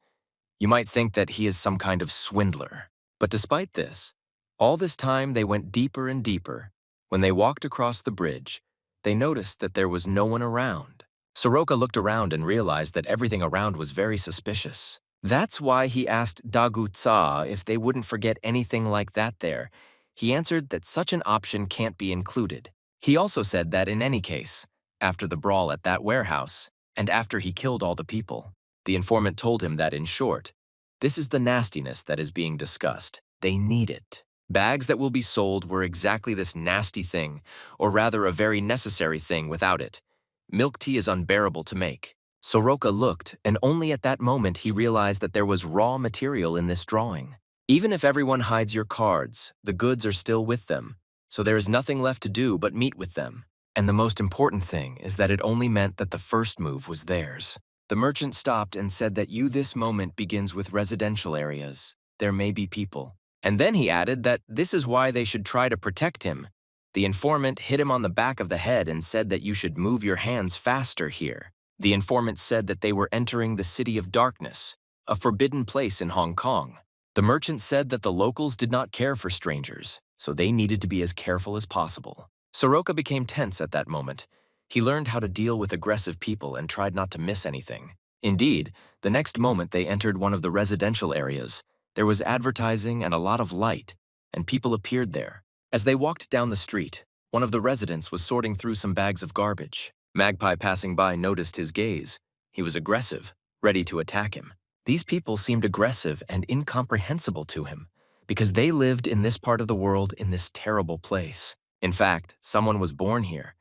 you might think that he is some kind of swindler. But despite this, all this time they went deeper and deeper. When they walked across the bridge, they noticed that there was no one around. Soroka looked around and realized that everything around was very suspicious. That's why he asked Dagu Tsa if they wouldn't forget anything like that there. He answered that such an option can't be included. He also said that in any case, after the brawl at that warehouse, and after he killed all the people, the informant told him that in short, this is the nastiness that is being discussed. They need it. Bags that will be sold were exactly this nasty thing, or rather a very necessary thing without it. Milk tea is unbearable to make. Soroka looked, and only at that moment he realized that there was raw material in this drawing. Even if everyone hides your cards, the goods are still with them, so there is nothing left to do but meet with them. And the most important thing is that it only meant that the first move was theirs. The merchant stopped and said that this moment begins with residential areas. There may be people. And then he added that this is why they should try to protect him. The informant hit him on the back of the head and said that you should move your hands faster here. The informant said that they were entering the City of Darkness, a forbidden place in Hong Kong. The merchant said that the locals did not care for strangers, so they needed to be as careful as possible. Soroka became tense at that moment. He learned how to deal with aggressive people and tried not to miss anything. Indeed, the next moment they entered one of the residential areas. There was advertising and a lot of light, and people appeared there. As they walked down the street, one of the residents was sorting through some bags of garbage. Magpie passing by noticed his gaze. He was aggressive, ready to attack him. These people seemed aggressive and incomprehensible to him, because they lived in this part of the world in this terrible place. In fact, someone was born here,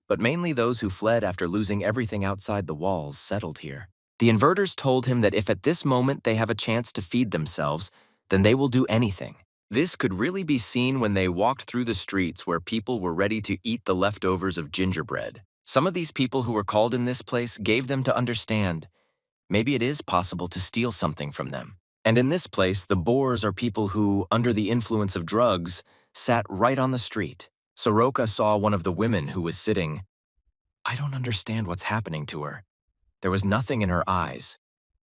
but mainly those who fled after losing everything outside the walls settled here. The inverters told him that if at this moment they have a chance to feed themselves, then they will do anything. This could really be seen when they walked through the streets where people were ready to eat the leftovers of gingerbread. Some of these people who were called in this place gave them to understand, Maybe it is possible to steal something from them. And in this place, the boors are people who, under the influence of drugs, sat right on the street. Soroka saw one of the women who was sitting. I don't understand what's happening to her. There was nothing in her eyes.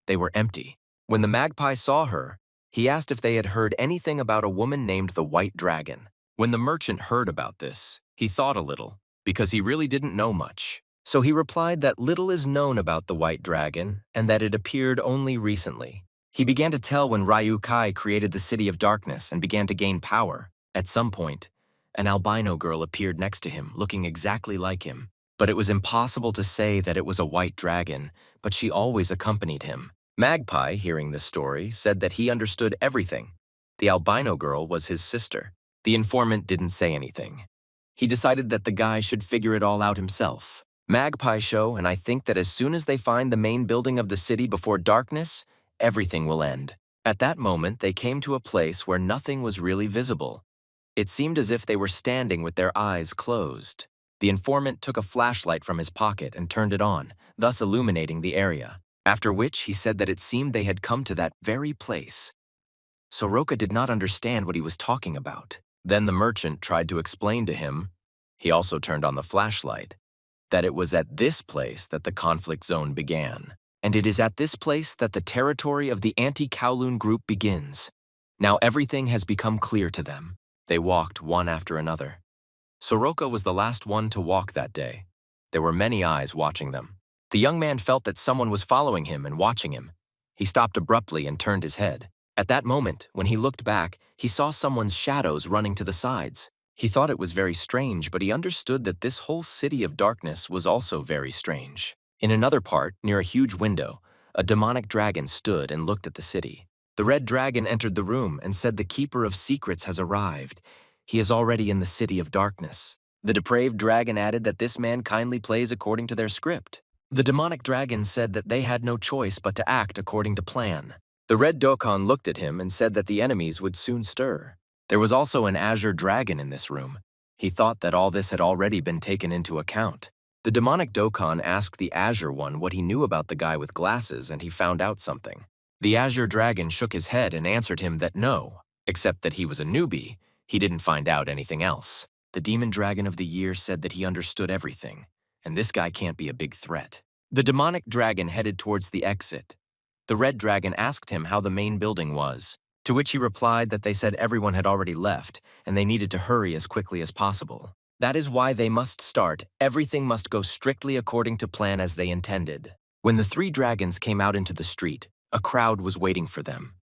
They were empty. When the magpie saw her, he asked if they had heard anything about a woman named the White Dragon. When the merchant heard about this, he thought a little, because he really didn't know much. So he replied that little is known about the White Dragon and that it appeared only recently. He began to tell when Ryu Kai created the City of Darkness and began to gain power. At some point, an albino girl appeared next to him, looking exactly like him. But it was impossible to say that it was a white dragon, but she always accompanied him. Magpie, hearing this story, said that he understood everything. The albino girl was his sister. The informant didn't say anything. He decided that the guy should figure it all out himself. Magpie show, and I think that as soon as they find the main building of the city before darkness, everything will end. At that moment, they came to a place where nothing was really visible. It seemed as if they were standing with their eyes closed. The informant took a flashlight from his pocket and turned it on, thus illuminating the area. After which, he said that it seemed they had come to that very place. Soroka did not understand what he was talking about. Then the merchant tried to explain to him, he also turned on the flashlight, that it was at this place that the conflict zone began. And it is at this place that the territory of the anti-Kowloon group begins. Now everything has become clear to them. They walked one after another. Soroka was the last one to walk that day. There were many eyes watching them. The young man felt that someone was following him and watching him. He stopped abruptly and turned his head. At that moment, when he looked back, he saw someone's shadows running to the sides. He thought it was very strange, but he understood that this whole city of darkness was also very strange. In another part, near a huge window, a demonic dragon stood and looked at the city. The red dragon entered the room and said the Keeper of Secrets has arrived. He is already in the city of darkness. The depraved dragon added that this man kindly plays according to their script. The demonic dragon said that they had no choice but to act according to plan. The red Dokkan looked at him and said that the enemies would soon stir. There was also an azure dragon in this room. He thought that all this had already been taken into account. The demonic Dokkan asked the azure one what he knew about the guy with glasses, and he found out something. The azure dragon shook his head and answered him that no, except that he was a newbie. He didn't find out anything else. The demon dragon of the year said that he understood everything, and this guy can't be a big threat. The demonic dragon headed towards the exit. The red dragon asked him how the main building was, to which he replied that they said everyone had already left, and they needed to hurry as quickly as possible. That is why they must start. Everything must go strictly according to plan as they intended. When the three dragons came out into the street, a crowd was waiting for them.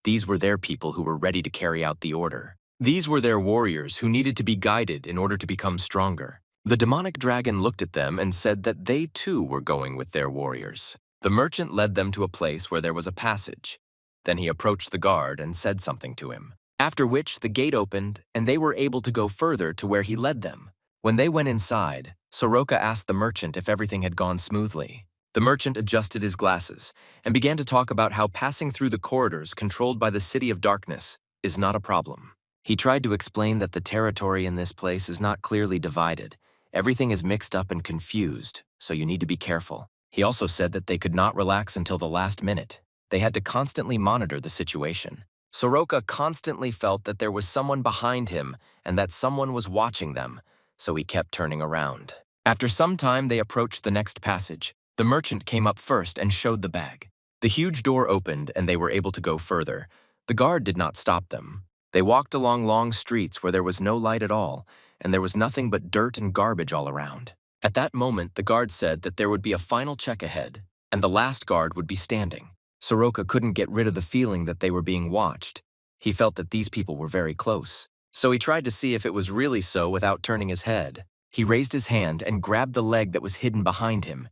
These were their people who were ready to carry out the order. These were their warriors who needed to be guided in order to become stronger. The demonic dragon looked at them and said that they too were going with their warriors. The merchant led them to a place where there was a passage. Then he approached the guard and said something to him. After which the gate opened and they were able to go further to where he led them. When they went inside, Soroka asked the merchant if everything had gone smoothly. The merchant adjusted his glasses and began to talk about how passing through the corridors controlled by the City of Darkness is not a problem. He tried to explain that the territory in this place is not clearly divided. Everything is mixed up and confused, so you need to be careful. He also said that they could not relax until the last minute. They had to constantly monitor the situation. Soroka constantly felt that there was someone behind him and that someone was watching them, so he kept turning around. After some time, they approached the next passage. The merchant came up first and showed the bag. The huge door opened and they were able to go further. The guard did not stop them. They walked along long streets where there was no light at all, and there was nothing but dirt and garbage all around. At that moment, the guard said that there would be a final check ahead, and the last guard would be standing. Soroka couldn't get rid of the feeling that they were being watched. He felt that these people were very close. So he tried to see if it was really so without turning his head. He raised his hand and grabbed the leg that was hidden behind him.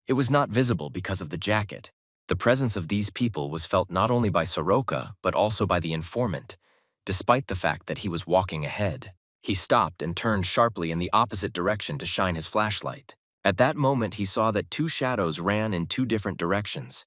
It was not visible because of the jacket. The presence of these people was felt not only by Soroka, but also by the informant. Despite the fact that he was walking ahead, he stopped and turned sharply in the opposite direction to shine his flashlight. At that moment, he saw that two shadows ran in two different directions.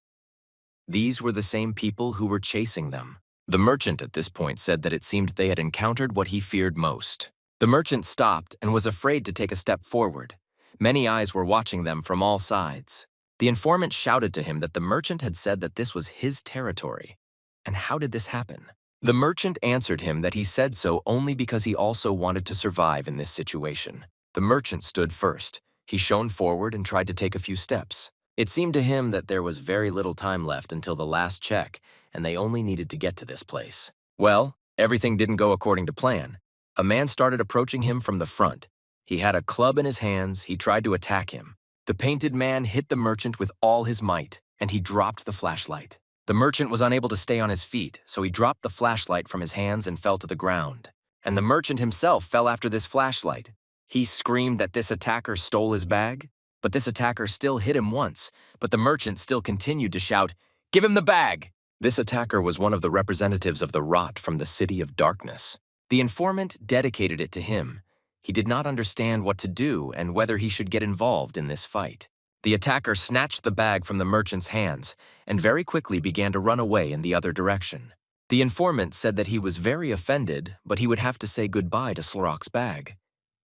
These were the same people who were chasing them. The merchant at this point said that it seemed they had encountered what he feared most. The merchant stopped and was afraid to take a step forward. Many eyes were watching them from all sides. The informant shouted to him that the merchant had said that this was his territory. And how did this happen? The merchant answered him that he said so only because he also wanted to survive in this situation. The merchant stood first. He shone forward and tried to take a few steps. It seemed to him that there was very little time left until the last check, and they only needed to get to this place. Well, everything didn't go according to plan. A man started approaching him from the front. He had a club in his hands. He tried to attack him. The painted man hit the merchant with all his might, and he dropped the flashlight. The merchant was unable to stay on his feet, so he dropped the flashlight from his hands and fell to the ground. And the merchant himself fell after this flashlight. He screamed that this attacker stole his bag, but this attacker still hit him once, but the merchant still continued to shout, "Give him the bag!" This attacker was one of the representatives of the rot from the City of Darkness. The informant dedicated it to him. He did not understand what to do and whether he should get involved in this fight. The attacker snatched the bag from the merchant's hands and very quickly began to run away in the other direction. The informant said that he was very offended, but he would have to say goodbye to Slorok's bag.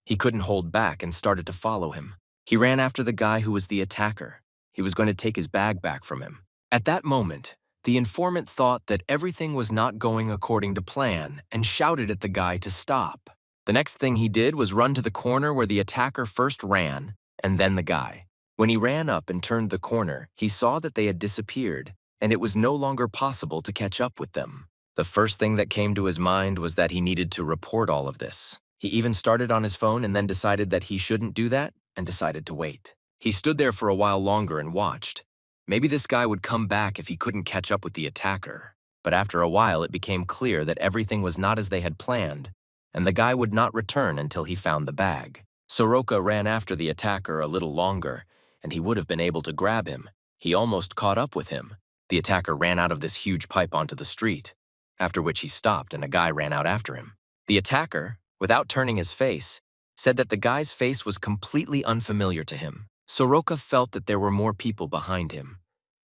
He couldn't hold back and started to follow him. He ran after the guy who was the attacker. He was going to take his bag back from him. At that moment, the informant thought that everything was not going according to plan and shouted at the guy to stop. The next thing he did was run to the corner where the attacker first ran, and then the guy. When he ran up and turned the corner, he saw that they had disappeared, and it was no longer possible to catch up with them. The first thing that came to his mind was that he needed to report all of this. He even started on his phone and then decided that he shouldn't do that and decided to wait. He stood there for a while longer and watched. Maybe this guy would come back if he couldn't catch up with the attacker. But after a while, it became clear that everything was not as they had planned, and the guy would not return until he found the bag. Soroka ran after the attacker a little longer, and he would have been able to grab him. He almost caught up with him. The attacker ran out of this huge pipe onto the street, after which he stopped and a guy ran out after him. The attacker, without turning his face, said that the guy's face was completely unfamiliar to him. Soroka felt that there were more people behind him.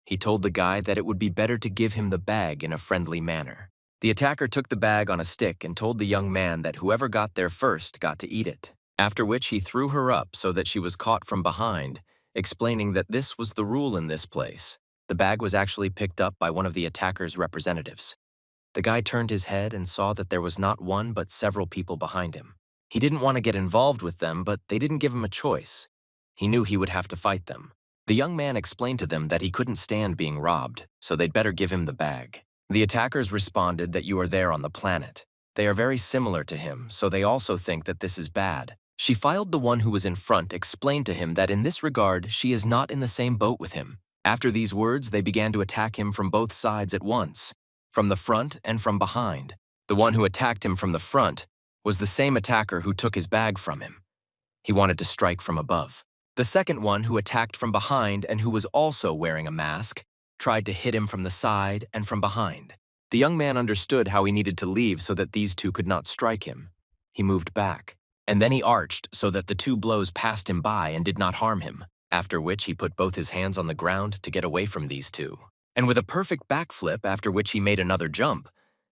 He told the guy that it would be better to give him the bag in a friendly manner. The attacker took the bag on a stick and told the young man that whoever got there first got to eat it, after which he threw her up so that she was caught from behind, explaining that this was the rule in this place. The bag was actually picked up by one of the attacker's representatives. The guy turned his head and saw that there was not one but several people behind him. He didn't want to get involved with them, but they didn't give him a choice. He knew he would have to fight them. The young man explained to them that he couldn't stand being robbed, so they'd better give him the bag. The attackers responded that you are there on the planet. They are very similar to him, so they also think that this is bad. She filed the one who was in front explained to him that in this regard, she is not in the same boat with him. After these words, they began to attack him from both sides at once, from the front and from behind. The one who attacked him from the front was the same attacker who took his bag from him. He wanted to strike from above. The second one, who attacked from behind and who was also wearing a mask, tried to hit him from the side and from behind. The young man understood how he needed to leave so that these two could not strike him. He moved back. And then he arched so that the two blows passed him by and did not harm him, after which he put both his hands on the ground to get away from these two. And with a perfect backflip, after which he made another jump,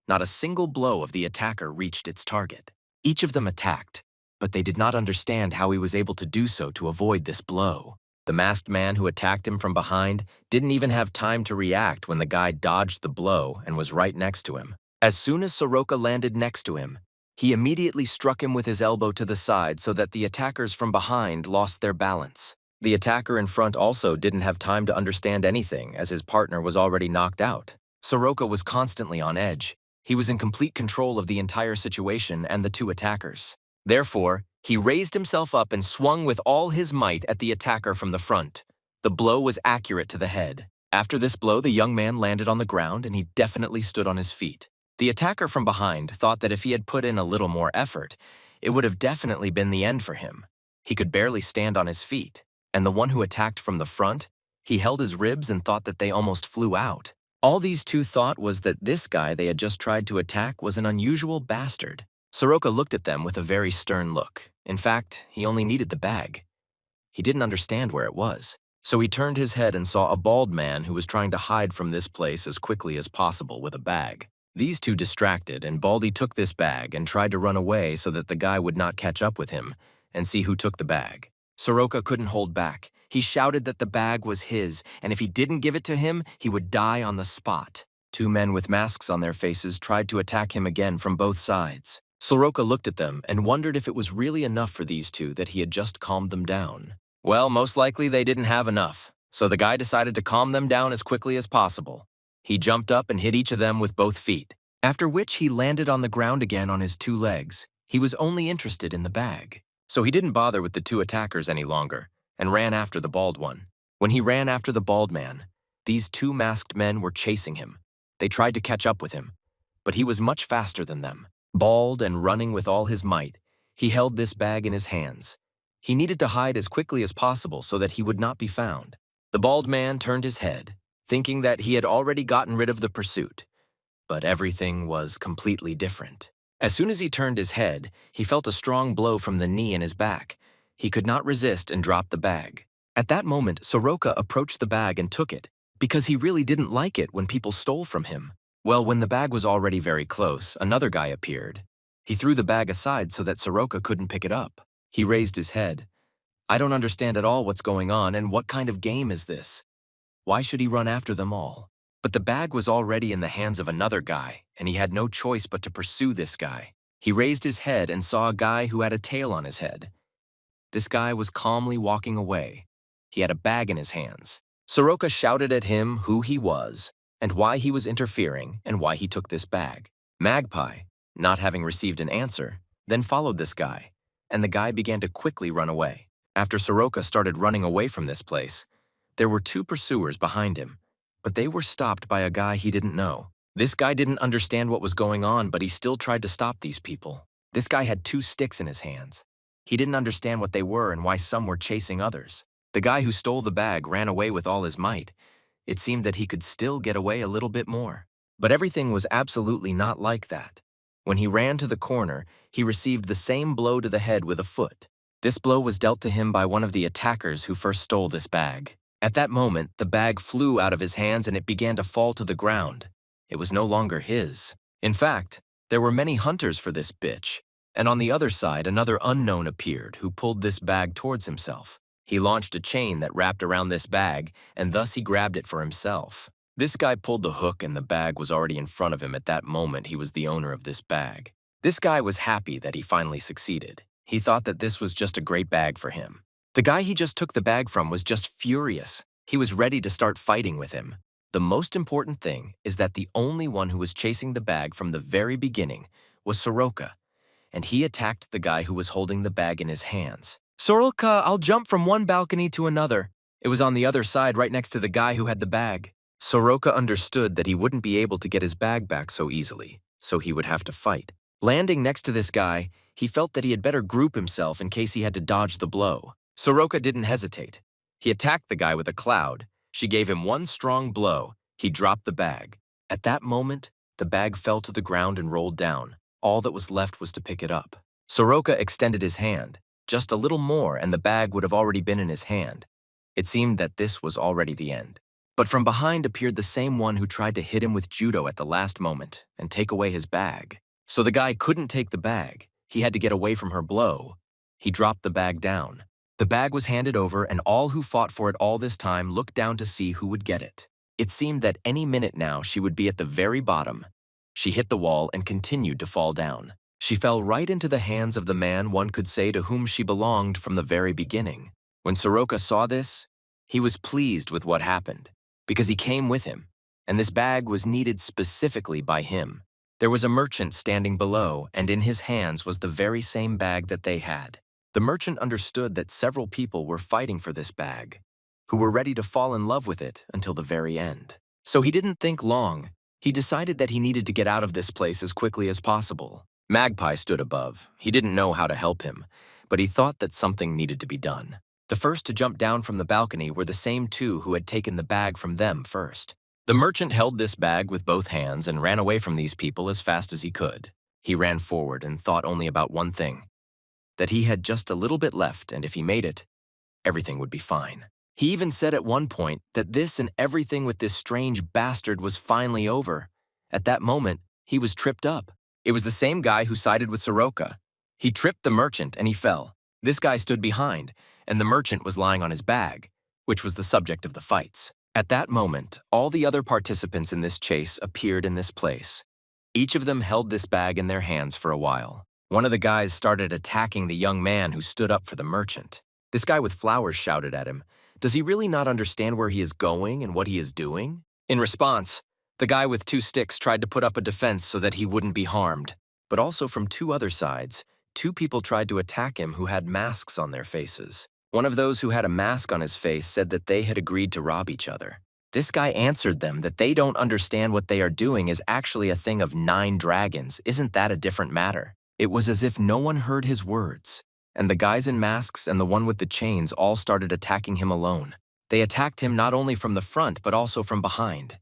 not a single blow of the attacker reached its target. Each of them attacked, but they did not understand how he was able to do so to avoid this blow. The masked man who attacked him from behind didn't even have time to react when the guy dodged the blow and was right next to him. As soon as Soroka landed next to him, he immediately struck him with his elbow to the side so that the attackers from behind lost their balance. The attacker in front also didn't have time to understand anything as his partner was already knocked out. Soroka was constantly on edge. He was in complete control of the entire situation and the two attackers. Therefore, he raised himself up and swung with all his might at the attacker from the front. The blow was accurate to the head. After this blow, the young man landed on the ground and he definitely stood on his feet. The attacker from behind thought that if he had put in a little more effort, it would have definitely been the end for him. He could barely stand on his feet, and the one who attacked from the front, he held his ribs and thought that they almost flew out. All these two thought was that this guy they had just tried to attack was an unusual bastard. Soroka looked at them with a very stern look. In fact, he only needed the bag. He didn't understand where it was, so he turned his head and saw a bald man who was trying to hide from this place as quickly as possible with a bag. These two distracted, and Baldy took this bag and tried to run away so that the guy would not catch up with him and see who took the bag. Soroka couldn't hold back. He shouted that the bag was his, and if he didn't give it to him, he would die on the spot. Two men with masks on their faces tried to attack him again from both sides. Soroka looked at them and wondered if it was really enough for these two that he had just calmed them down. Well, most likely they didn't have enough, so the guy decided to calm them down as quickly as possible. He jumped up and hit each of them with both feet, after which he landed on the ground again on his two legs. He was only interested in the bag, so he didn't bother with the two attackers any longer and ran after the bald one. When he ran after the bald man, these two masked men were chasing him. They tried to catch up with him, but he was much faster than them. Bald and running with all his might, he held this bag in his hands. He needed to hide as quickly as possible so that he would not be found. The bald man turned his head, thinking that he had already gotten rid of the pursuit. But everything was completely different. As soon as he turned his head, he felt a strong blow from the knee in his back. He could not resist and dropped the bag. At that moment, Soroka approached the bag and took it, because he really didn't like it when people stole from him. Well, when the bag was already very close, another guy appeared. He threw the bag aside so that Soroka couldn't pick it up. He raised his head. I don't understand at all what's going on and what kind of game is this? Why should he run after them all? But the bag was already in the hands of another guy, and he had no choice but to pursue this guy. He raised his head and saw a guy who had a tail on his head. This guy was calmly walking away. He had a bag in his hands. Soroka shouted at him who he was, and why he was interfering, and why he took this bag. Magpie, not having received an answer, then followed this guy, and the guy began to quickly run away. After Soroka started running away from this place, there were two pursuers behind him, but they were stopped by a guy he didn't know. This guy didn't understand what was going on, but he still tried to stop these people. This guy had two sticks in his hands. He didn't understand what they were and why some were chasing others. The guy who stole the bag ran away with all his might. It seemed that he could still get away a little bit more. But everything was absolutely not like that. When he ran to the corner, he received the same blow to the head with a foot. This blow was dealt to him by one of the attackers who first stole this bag. At that moment, the bag flew out of his hands and it began to fall to the ground. It was no longer his. In fact, there were many hunters for this bitch, and on the other side, another unknown appeared who pulled this bag towards himself. He launched a chain that wrapped around this bag, and thus he grabbed it for himself. This guy pulled the hook and the bag was already in front of him at that moment. He was the owner of this bag. This guy was happy that he finally succeeded. He thought that this was just a great bag for him. The guy he just took the bag from was just furious. He was ready to start fighting with him. The most important thing is that the only one who was chasing the bag from the very beginning was Soroka, and he attacked the guy who was holding the bag in his hands. Soroka, I'll jump from one balcony to another. It was on the other side right next to the guy who had the bag. Soroka understood that he wouldn't be able to get his bag back so easily, so he would have to fight. Landing next to this guy, he felt that he had better group himself in case he had to dodge the blow. Soroka didn't hesitate. He attacked the guy with a cloud. She gave him one strong blow. He dropped the bag. At that moment, the bag fell to the ground and rolled down. All that was left was to pick it up. Soroka extended his hand. Just a little more and the bag would have already been in his hand. It seemed that this was already the end. But from behind appeared the same one who tried to hit him with judo at the last moment and take away his bag. So the guy couldn't take the bag. He had to get away from her blow. He dropped the bag down. The bag was handed over, and all who fought for it all this time looked down to see who would get it. It seemed that any minute now she would be at the very bottom. She hit the wall and continued to fall down. She fell right into the hands of the man one could say to whom she belonged from the very beginning. When Soroka saw this, he was pleased with what happened, because he came with him, and this bag was needed specifically by him. There was a merchant standing below, and in his hands was the very same bag that they had. The merchant understood that several people were fighting for this bag, who were ready to fall in love with it until the very end. So he didn't think long. He decided that he needed to get out of this place as quickly as possible. Magpie stood above. He didn't know how to help him, but he thought that something needed to be done. The first to jump down from the balcony were the same two who had taken the bag from them first. The merchant held this bag with both hands and ran away from these people as fast as he could. He ran forward and thought only about one thing, that he had just a little bit left, and if he made it, everything would be fine. He even said at one point that this and everything with this strange bastard was finally over. At that moment, he was tripped up. It was the same guy who sided with Soroka. He tripped the merchant and he fell. This guy stood behind, and the merchant was lying on his bag. which was the subject of the fights. At that moment, all the other participants in this chase appeared in this place. Each of them held this bag in their hands for a while. One of the guys started attacking the young man who stood up for the merchant. This guy with flowers shouted at him, "Does he really not understand where he is going and what he is doing?" In response, the guy with 2 sticks tried to put up a defense so that he wouldn't be harmed. But also from 2 other sides, 2 people tried to attack him who had masks on their faces. One of those who had a mask on his face said that they had agreed to rob each other. This guy answered them that they don't understand what they are doing is actually a thing of 9 dragons. Isn't that a different matter? It was as if no one heard his words, and the guys in masks and the one with the chains all started attacking him alone. They attacked him not only from the front but also from behind.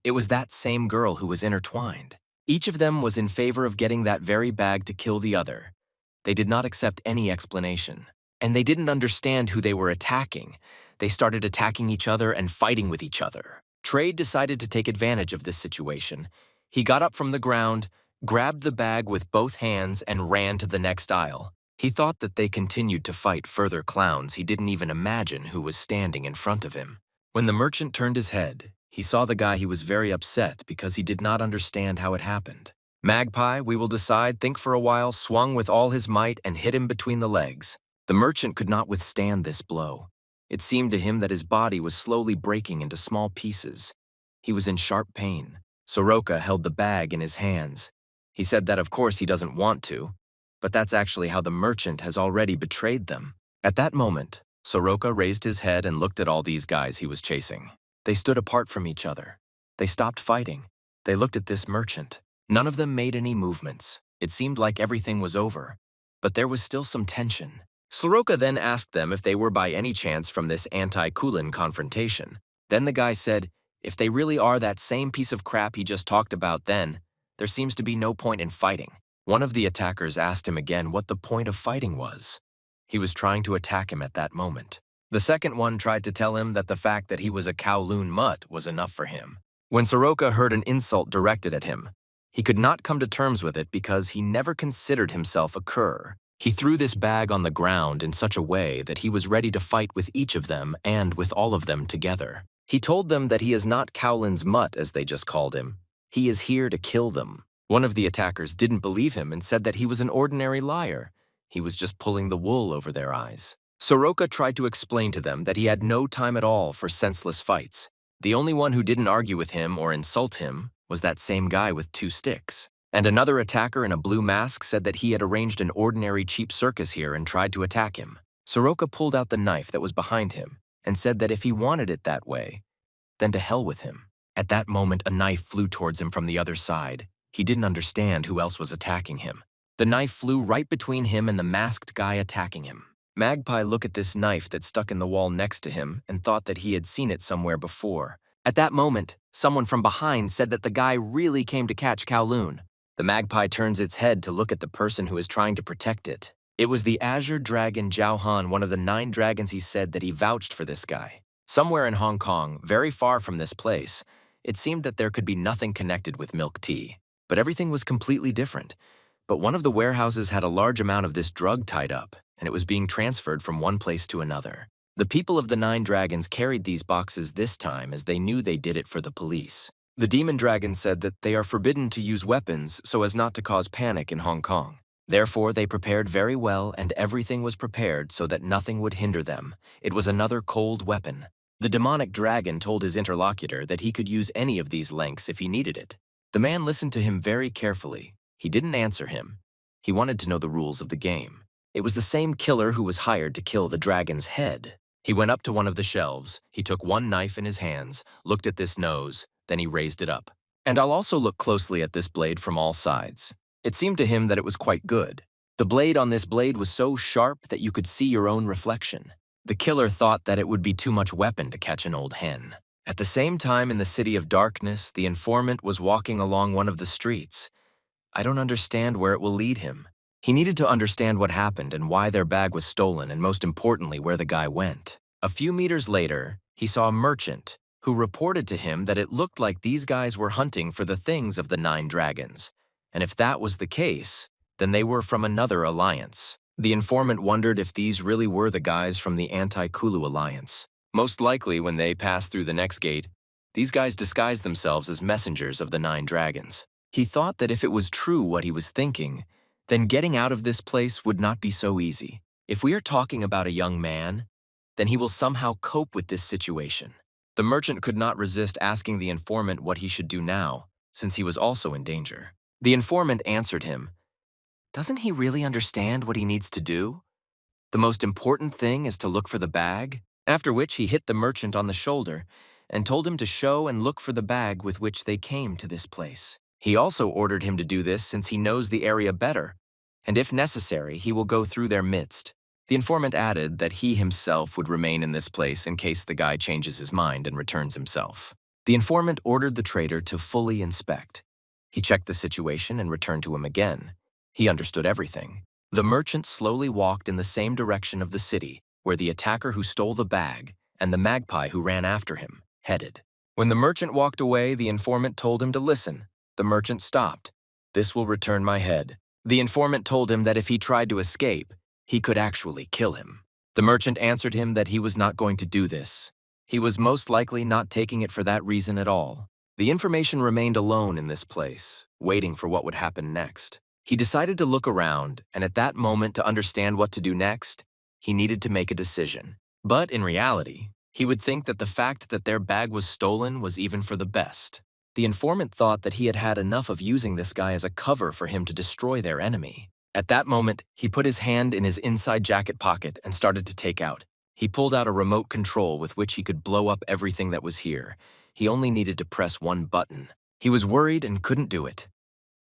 It was that same girl who was intertwined. Each of them was in favor of getting that very bag to kill the other. They did not accept any explanation. And they didn't understand who they were attacking. They started attacking each other and fighting with each other. Triad decided to take advantage of this situation. He got up from the ground, grabbed the bag with both hands, and ran to the next aisle. He thought that they continued to fight further clowns he didn't even imagine who was standing in front of him. When the merchant turned his head, he saw the guy. He was very upset because he did not understand how it happened. Magpie, we will decide, think for a while, swung with all his might and hit him between the legs. The merchant could not withstand this blow. It seemed to him that his body was slowly breaking into small pieces. He was in sharp pain. Soroka held the bag in his hands. He said that of course he doesn't want to, but that's actually how the merchant has already betrayed them. At that moment, Soroka raised his head and looked at all these guys he was chasing. They stood apart from each other. They stopped fighting. They looked at this merchant. None of them made any movements. It seemed like everything was over, but there was still some tension. Soroka then asked them if they were by any chance from this anti-Kulin confrontation. Then the guy said, if they really are that same piece of crap he just talked about, then there seems to be no point in fighting. One of the attackers asked him again what the point of fighting was. He was trying to attack him at that moment. The second one tried to tell him that the fact that he was a Kowloon mutt was enough for him. When Soroka heard an insult directed at him, he could not come to terms with it because he never considered himself a cur. He threw this bag on the ground in such a way that he was ready to fight with each of them and with all of them together. He told them that he is not Kowlin's mutt, as they just called him. He is here to kill them. One of the attackers didn't believe him and said that he was an ordinary liar. He was just pulling the wool over their eyes. Soroka tried to explain to them that he had no time at all for senseless fights. The only one who didn't argue with him or insult him was that same guy with 2 sticks. And another attacker in a blue mask said that he had arranged an ordinary cheap circus here and tried to attack him. Soroka pulled out the knife that was behind him and said that if he wanted it that way, then to hell with him. At that moment, a knife flew towards him from the other side. He didn't understand who else was attacking him. The knife flew right between him and the masked guy attacking him. Magpie looked at this knife that stuck in the wall next to him and thought that he had seen it somewhere before. At that moment, someone from behind said that the guy really came to catch Kowloon. The magpie turns its head to look at the person who is trying to protect it. It was the Azure Dragon Zhao Han, one of the 9 dragons. He said that he vouched for this guy. Somewhere in Hong Kong, very far from this place, it seemed that there could be nothing connected with milk tea. But everything was completely different. But one of the warehouses had a large amount of this drug tied up, and it was being transferred from one place to another. The people of the 9 dragons carried these boxes this time as they knew they did it for the police. The demon dragon said that they are forbidden to use weapons so as not to cause panic in Hong Kong. Therefore, they prepared very well and everything was prepared so that nothing would hinder them. It was another cold weapon. The demonic dragon told his interlocutor that he could use any of these lengths if he needed it. The man listened to him very carefully. He didn't answer him. He wanted to know the rules of the game. It was the same killer who was hired to kill the dragon's head. He went up to one of the shelves. He took one knife in his hands, looked at this nose, then he raised it up. And I'll also look closely at this blade from all sides. It seemed to him that it was quite good. The blade on this blade was so sharp that you could see your own reflection. The killer thought that it would be too much weapon to catch an old hen. At the same time, in the City of Darkness, the informant was walking along one of the streets. I don't understand where it will lead him. He needed to understand what happened and why their bag was stolen, and most importantly, where the guy went. A few meters later, he saw a merchant who reported to him that it looked like these guys were hunting for the things of the 9 dragons. And if that was the case, then they were from another alliance. The informant wondered if these really were the guys from the Anti-Kulu alliance. Most likely, when they pass through the next gate, these guys disguise themselves as messengers of the nine dragons. He thought that if it was true what he was thinking, then getting out of this place would not be so easy. If we are talking about a young man, then he will somehow cope with this situation. The merchant could not resist asking the informant what he should do now, since he was also in danger. The informant answered him, "Doesn't he really understand what he needs to do? The most important thing is to look for the bag," after which he hit the merchant on the shoulder and told him to show and look for the bag with which they came to this place. He also ordered him to do this since he knows the area better, and if necessary, he will go through their midst. The informant added that he himself would remain in this place in case the guy changes his mind and returns himself. The informant ordered the trader to fully inspect. He checked the situation and returned to him again. He understood everything. The merchant slowly walked in the same direction of the city, where the attacker who stole the bag and the magpie who ran after him headed. When the merchant walked away, the informant told him to listen. The merchant stopped. "This will return my head." The informant told him that if he tried to escape, he could actually kill him. The merchant answered him that he was not going to do this. He was most likely not taking it for that reason at all. The information remained alone in this place, waiting for what would happen next. He decided to look around, and at that moment, to understand what to do next, he needed to make a decision. But in reality, he would think that the fact that their bag was stolen was even for the best. The informant thought that he had had enough of using this guy as a cover for him to destroy their enemy. At that moment, he put his hand in his inside jacket pocket and started to take out. He pulled out a remote control with which he could blow up everything that was here. He only needed to press one button. He was worried and couldn't do it.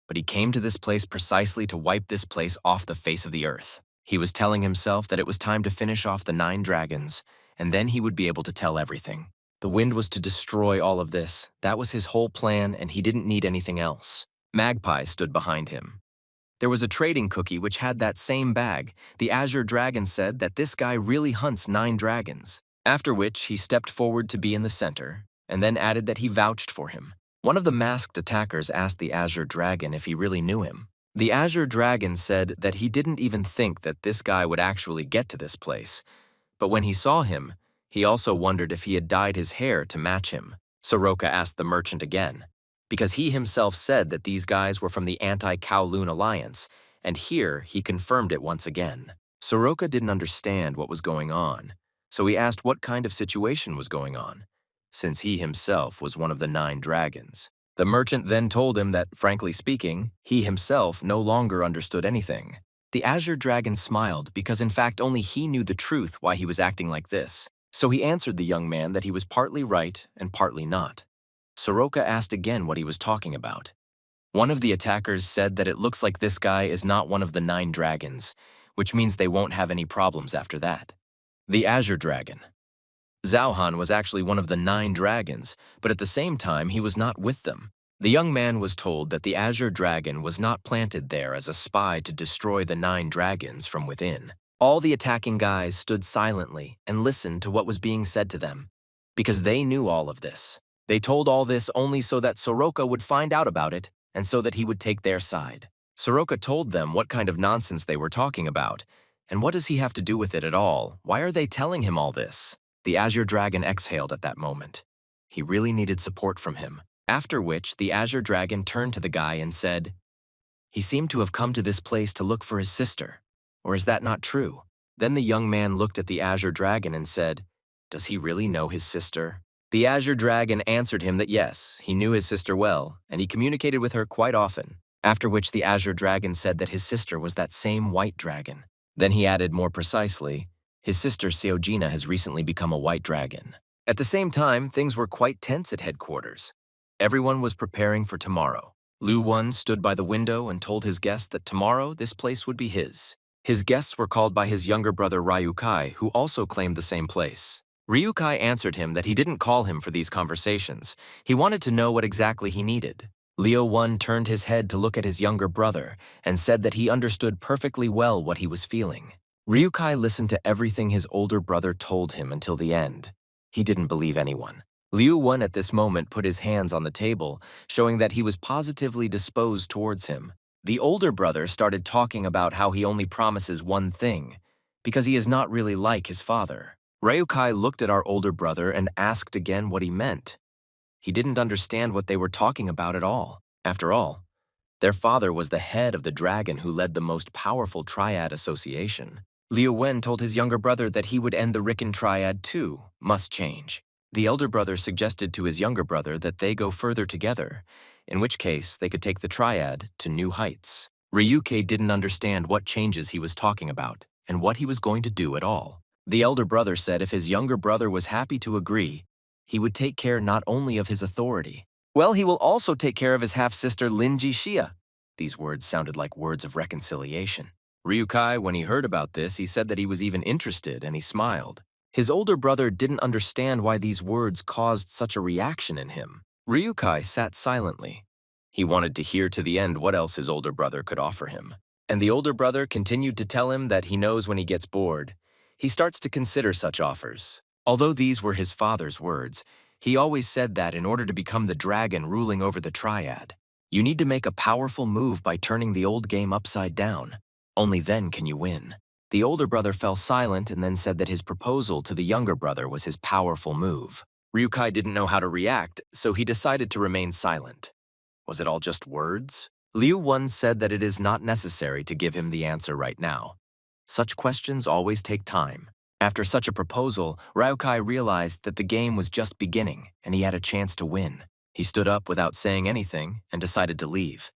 But he came to this place precisely to wipe this place off the face of the earth. He was telling himself that it was time to finish off the 9 dragons, and then he would be able to tell everything. The wind was to destroy all of this. That was his whole plan, and he didn't need anything else. Magpie stood behind him. There was a trading cookie which had that same bag. The Azure Dragon said that this guy really hunts 9 dragons. After which, he stepped forward to be in the center, and then added that he vouched for him. One of the masked attackers asked the Azure Dragon if he really knew him. The Azure Dragon said that he didn't even think that this guy would actually get to this place. But when he saw him, he also wondered if he had dyed his hair to match him. Soroka asked the merchant again, because he himself said that these guys were from the Anti-Kowloon Alliance, and here he confirmed it once again. Soroka didn't understand what was going on, so he asked what kind of situation was going on, since he himself was one of the 9 dragons. The merchant then told him that, frankly speaking, he himself no longer understood anything. The Azure Dragon smiled because in fact only he knew the truth why he was acting like this. So he answered the young man that he was partly right and partly not. Soroka asked again what he was talking about. One of the attackers said that it looks like this guy is not one of the 9 dragons, which means they won't have any problems after that. The Azure Dragon. Zhaohan was actually one of the 9 dragons, but at the same time he was not with them. The young man was told that the Azure Dragon was not planted there as a spy to destroy the 9 dragons from within. All the attacking guys stood silently and listened to what was being said to them, because they knew all of this. They told all this only so that Soroka would find out about it and so that he would take their side. Soroka told them what kind of nonsense they were talking about, and what does he have to do with it at all? Why are they telling him all this? The Azure Dragon exhaled at that moment. He really needed support from him. After which, the Azure Dragon turned to the guy and said, "He seemed to have come to this place to look for his sister. Or is that not true?" Then the young man looked at the Azure Dragon and said, "Does he really know his sister?" The Azure Dragon answered him that yes, he knew his sister well, and he communicated with her quite often. After which the Azure Dragon said that his sister was that same white dragon. Then he added more precisely, his sister Seojina has recently become a white dragon. At the same time, things were quite tense at headquarters. Everyone was preparing for tomorrow. Lu Won stood by the window and told his guest that tomorrow this place would be his. His guests were called by his younger brother Ryukai, who also claimed the same place. Ryukai answered him that he didn't call him for these conversations. He wanted to know what exactly he needed. Leo Won turned his head to look at his younger brother and said that he understood perfectly well what he was feeling. Ryukai listened to everything his older brother told him until the end. He didn't believe anyone. Liu Won at this moment put his hands on the table, showing that he was positively disposed towards him. The older brother started talking about how he only promises one thing, because he is not really like his father. Ryukai looked at our older brother and asked again what he meant. He didn't understand what they were talking about at all. After all, their father was the head of the dragon who led the most powerful Triad association. Liu Wen told his younger brother that he would end the Riken Triad too, must change. The elder brother suggested to his younger brother that they go further together, in which case they could take the Triad to new heights. Ryukai didn't understand what changes he was talking about and what he was going to do at all. The elder brother said if his younger brother was happy to agree, he would take care not only of his authority, well, he will also take care of his half-sister Linji Xia. These words sounded like words of reconciliation. Ryukai, when he heard about this, he said that he was even interested, and he smiled. His older brother didn't understand why these words caused such a reaction in him. Ryukai sat silently. He wanted to hear to the end what else his older brother could offer him. And the older brother continued to tell him that he knows when he gets bored, he starts to consider such offers. Although these were his father's words, he always said that in order to become the dragon ruling over the Triad, you need to make a powerful move by turning the old game upside down. Only then can you win. The older brother fell silent and then said that his proposal to the younger brother was his powerful move. Ryukai didn't know how to react, so he decided to remain silent. Was it all just words? Liu Wen said that it is not necessary to give him the answer right now. Such questions always take time. After such a proposal, Ryukai realized that the game was just beginning and he had a chance to win. He stood up without saying anything and decided to leave.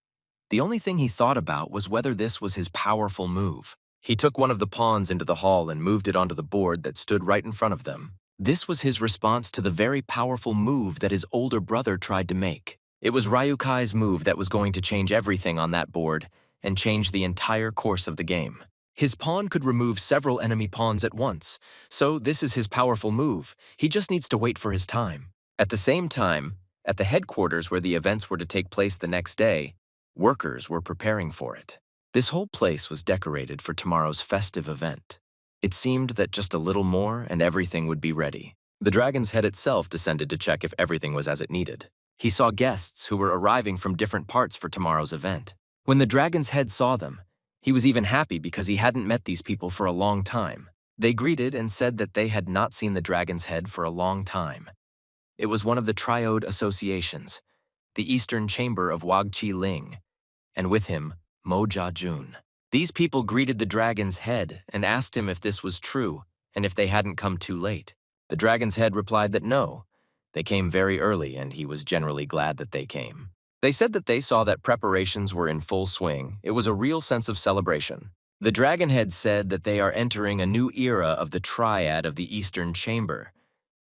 The only thing he thought about was whether this was his powerful move. He took one of the pawns into the hall and moved it onto the board that stood right in front of them. This was his response to the very powerful move that his older brother tried to make. It was Ryukai's move that was going to change everything on that board and change the entire course of the game. His pawn could remove several enemy pawns at once, so this is his powerful move. He just needs to wait for his time. At the same time, at the headquarters where the events were to take place the next day, workers were preparing for it. This whole place was decorated for tomorrow's festive event. It seemed that just a little more and everything would be ready. The dragon's head itself descended to check if everything was as it needed. He saw guests who were arriving from different parts for tomorrow's event. When the dragon's head saw them, he was even happy because he hadn't met these people for a long time. They greeted and said that they had not seen the dragon's head for a long time. It was one of the Triad associations, the Eastern Chamber of Wagchi Ling, and with him, Mo Jia-jun. These people greeted the dragon's head and asked him if this was true and if they hadn't come too late. The dragon's head replied that no, they came very early and he was generally glad that they came. They said that they saw that preparations were in full swing. It was a real sense of celebration. The Dragonhead said that they are entering a new era of the Triad of the Eastern Chamber.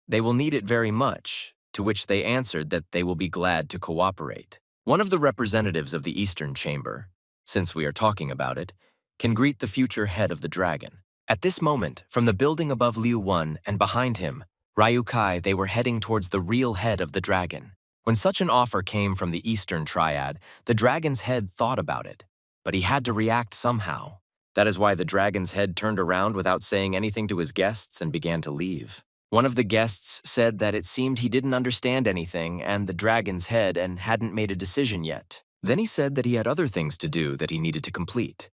They will need it very much, to which they answered that they will be glad to cooperate. One of the representatives of the Eastern Chamber, since we are talking about it, can greet the future head of the dragon. At this moment, from the building above Liu Wen and behind him, Ryukai, they were heading towards the real head of the dragon. When such an offer came from the Eastern Triad, the dragon's head thought about it, but he had to react somehow. That is why the dragon's head turned around without saying anything to his guests and began to leave. One of the guests said that it seemed he didn't understand anything and the dragon's head and hadn't made a decision yet. Then he said that he had other things to do that he needed to complete.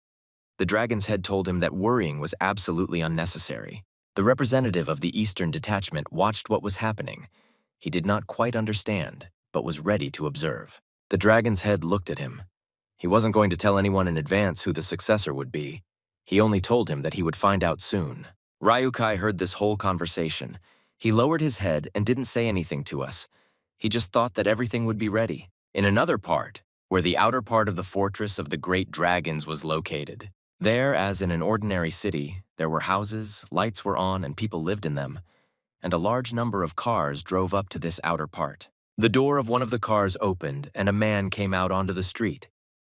The dragon's head told him that worrying was absolutely unnecessary. The representative of the Eastern Detachment watched what was happening. He did not quite understand, but was ready to observe. The dragon's head looked at him. He wasn't going to tell anyone in advance who the successor would be. He only told him that he would find out soon. Ryukai heard this whole conversation. He lowered his head and didn't say anything to us. He just thought that everything would be ready. In another part, where the outer part of the fortress of the great dragons was located, there, as in an ordinary city, there were houses, lights were on, and people lived in them, and a large number of cars drove up to this outer part. The door of one of the cars opened, and a man came out onto the street.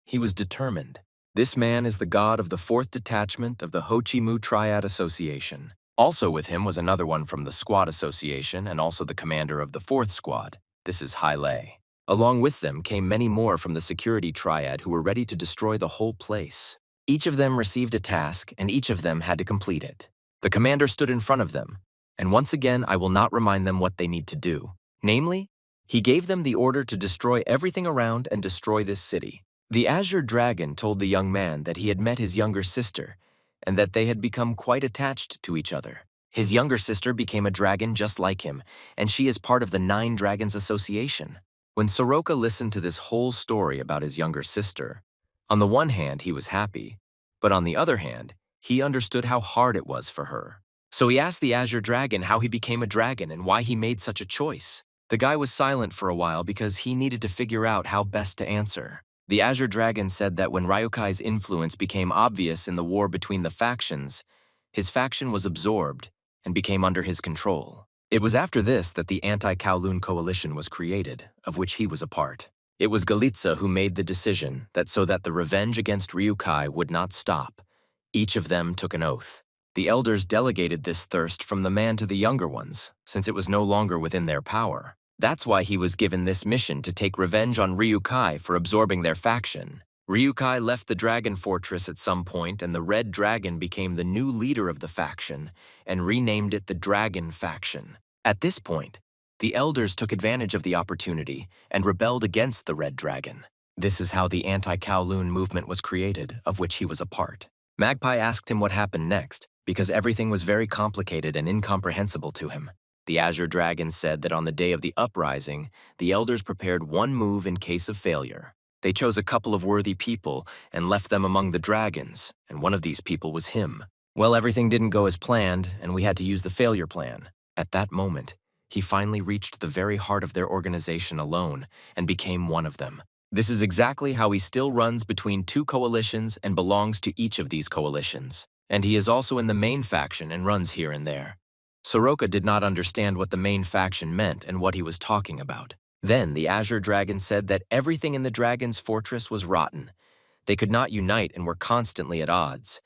He was determined. This man is the god of the 4th detachment of the Ho-Chi-Mu Triad Association. Also with him was another one from the Squad Association and also the commander of the 4th Squad. This is Hai Lei. Along with them came many more from the security triad who were ready to destroy the whole place. Each of them received a task, and each of them had to complete it. The commander stood in front of them, and once again I will not remind them what they need to do. Namely, he gave them the order to destroy everything around and destroy this city. The Azure Dragon told the young man that he had met his younger sister and that they had become quite attached to each other. His younger sister became a dragon just like him, and she is part of the Nine Dragons Association. When Soroka listened to this whole story about his younger sister, on the one hand, he was happy, but on the other hand, he understood how hard it was for her. So he asked the Azure Dragon how he became a dragon and why he made such a choice. The guy was silent for a while because he needed to figure out how best to answer. The Azure Dragon said that when Ryukai's influence became obvious in the war between the factions, his faction was absorbed and became under his control. It was after this that the Anti-Kowloon Coalition was created, of which he was a part. It was Galitza who made the decision that so that the revenge against Ryukai would not stop, each of them took an oath. The elders delegated this thirst from the man to the younger ones, since it was no longer within their power. That's why he was given this mission to take revenge on Ryukai for absorbing their faction. Ryukai left the Dragon Fortress at some point, and the Red Dragon became the new leader of the faction and renamed it the Dragon Faction. At this point, the elders took advantage of the opportunity and rebelled against the Red Dragon. This is how the Anti-Kowloon movement was created, of which he was a part. Magpie asked him what happened next, because everything was very complicated and incomprehensible to him. The Azure Dragon said that on the day of the uprising, the elders prepared one move in case of failure. They chose a couple of worthy people and left them among the dragons, and one of these people was him. Well, everything didn't go as planned, and we had to use the failure plan. At that moment, he finally reached the very heart of their organization alone and became one of them. This is exactly how he still runs between two coalitions and belongs to each of these coalitions. And he is also in the main faction and runs here and there. Soroka did not understand what the main faction meant and what he was talking about. Then the Azure Dragon said that everything in the Dragon's Fortress was rotten. They could not unite and were constantly at odds.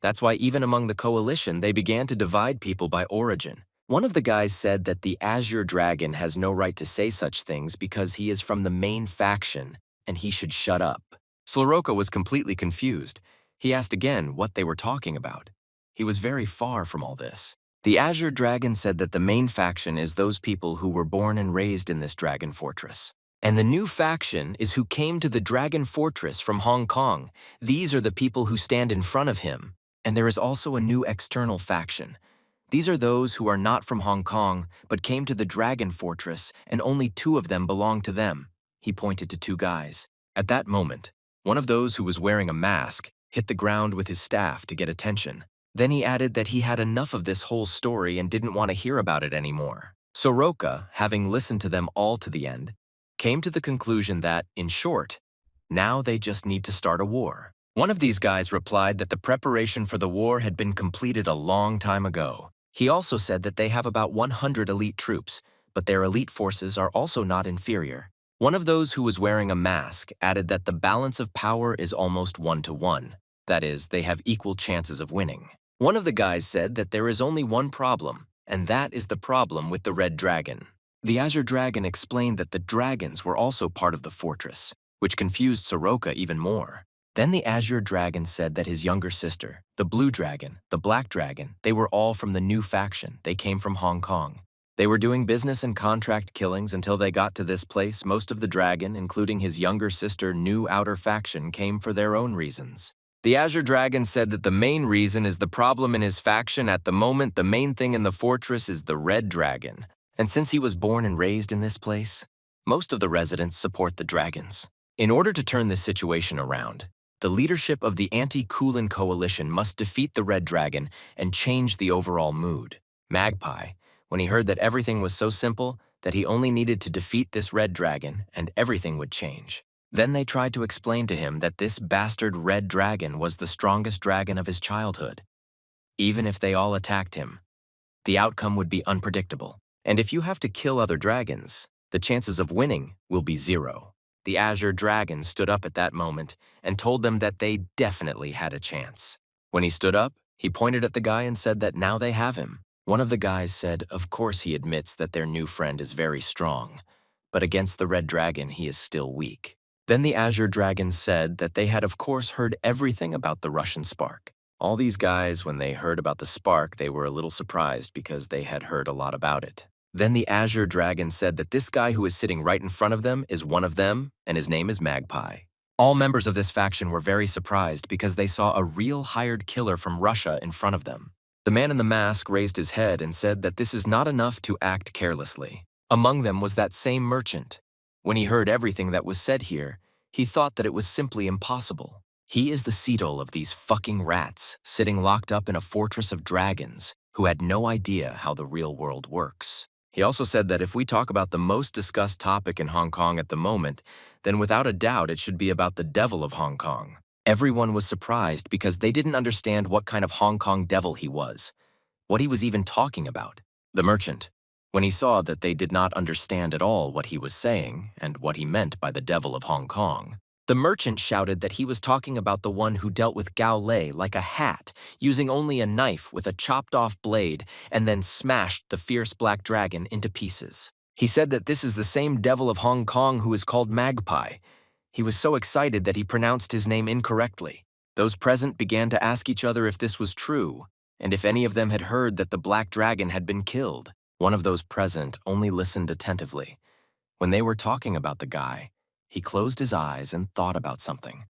That's why even among the coalition, they began to divide people by origin. One of the guys said that the Azure Dragon has no right to say such things because he is from the main faction and he should shut up. Soroka was completely confused. He asked again what they were talking about. He was very far from all this. The Azure Dragon said that the main faction is those people who were born and raised in this Dragon Fortress. And the new faction is who came to the Dragon Fortress from Hong Kong. These are the people who stand in front of him. And there is also a new external faction. These are those who are not from Hong Kong, but came to the Dragon Fortress, and only two of them belong to them. He pointed to two guys. At that moment, one of those who was wearing a mask hit the ground with his staff to get attention. Then he added that he had enough of this whole story and didn't want to hear about it anymore. Soroka, having listened to them all to the end, came to the conclusion that, in short, now they just need to start a war. One of these guys replied that the preparation for the war had been completed a long time ago. He also said that they have about 100 elite troops, but their elite forces are also not inferior. One of those who was wearing a mask added that the balance of power is almost 1-to-1. That is, they have equal chances of winning. One of the guys said that there is only one problem, and that is the problem with the Red Dragon. The Azure Dragon explained that the dragons were also part of the fortress, which confused Soroka even more. Then the Azure Dragon said that his younger sister, the Blue Dragon, the Black Dragon, they were all from the new faction. They came from Hong Kong. They were doing business and contract killings until they got to this place. Most of the dragon, including his younger sister, new outer faction, came for their own reasons. The Azure Dragon said that the main reason is the problem in his faction at the moment. The main thing in the fortress is the Red Dragon. And since he was born and raised in this place, most of the residents support the dragons. In order to turn this situation around, the leadership of the Anti-Kowloon Coalition must defeat the Red Dragon and change the overall mood. Magpie, when he heard that everything was so simple that he only needed to defeat this Red Dragon and everything would change. Then they tried to explain to him that this bastard Red Dragon was the strongest dragon of his childhood. Even if they all attacked him, the outcome would be unpredictable. And if you have to kill other dragons, the chances of winning will be 0. The Azure Dragon stood up at that moment and told them that they definitely had a chance. When he stood up, he pointed at the guy and said that now they have him. One of the guys said, of course he admits that their new friend is very strong, but against the Red Dragon he is still weak. Then the Azure Dragon said that they had of course heard everything about the Russian spark. All these guys, when they heard about the spark, they were a little surprised because they had heard a lot about it. Then the Azure Dragon said that this guy who is sitting right in front of them is one of them, and his name is Magpie. All members of this faction were very surprised because they saw a real hired killer from Russia in front of them. The man in the mask raised his head and said that this is not enough to act carelessly. Among them was that same merchant. When he heard everything that was said here, he thought that it was simply impossible. He is the Seedle of these fucking rats, sitting locked up in a fortress of dragons, who had no idea how the real world works. He also said that if we talk about the most discussed topic in Hong Kong at the moment, then without a doubt it should be about the devil of Hong Kong. Everyone was surprised because they didn't understand what kind of Hong Kong devil he was, what he was even talking about. The merchant, when he saw that they did not understand at all what he was saying and what he meant by the devil of Hong Kong, the merchant shouted that he was talking about the one who dealt with Gao Lei like a hat, using only a knife with a chopped-off blade, and then smashed the fierce black dragon into pieces. He said that this is the same devil of Hong Kong who is called Magpie. He was so excited that he pronounced his name incorrectly. Those present began to ask each other if this was true, and if any of them had heard that the black dragon had been killed. One of those present only listened attentively. When they were talking about the guy, he closed his eyes and thought about something.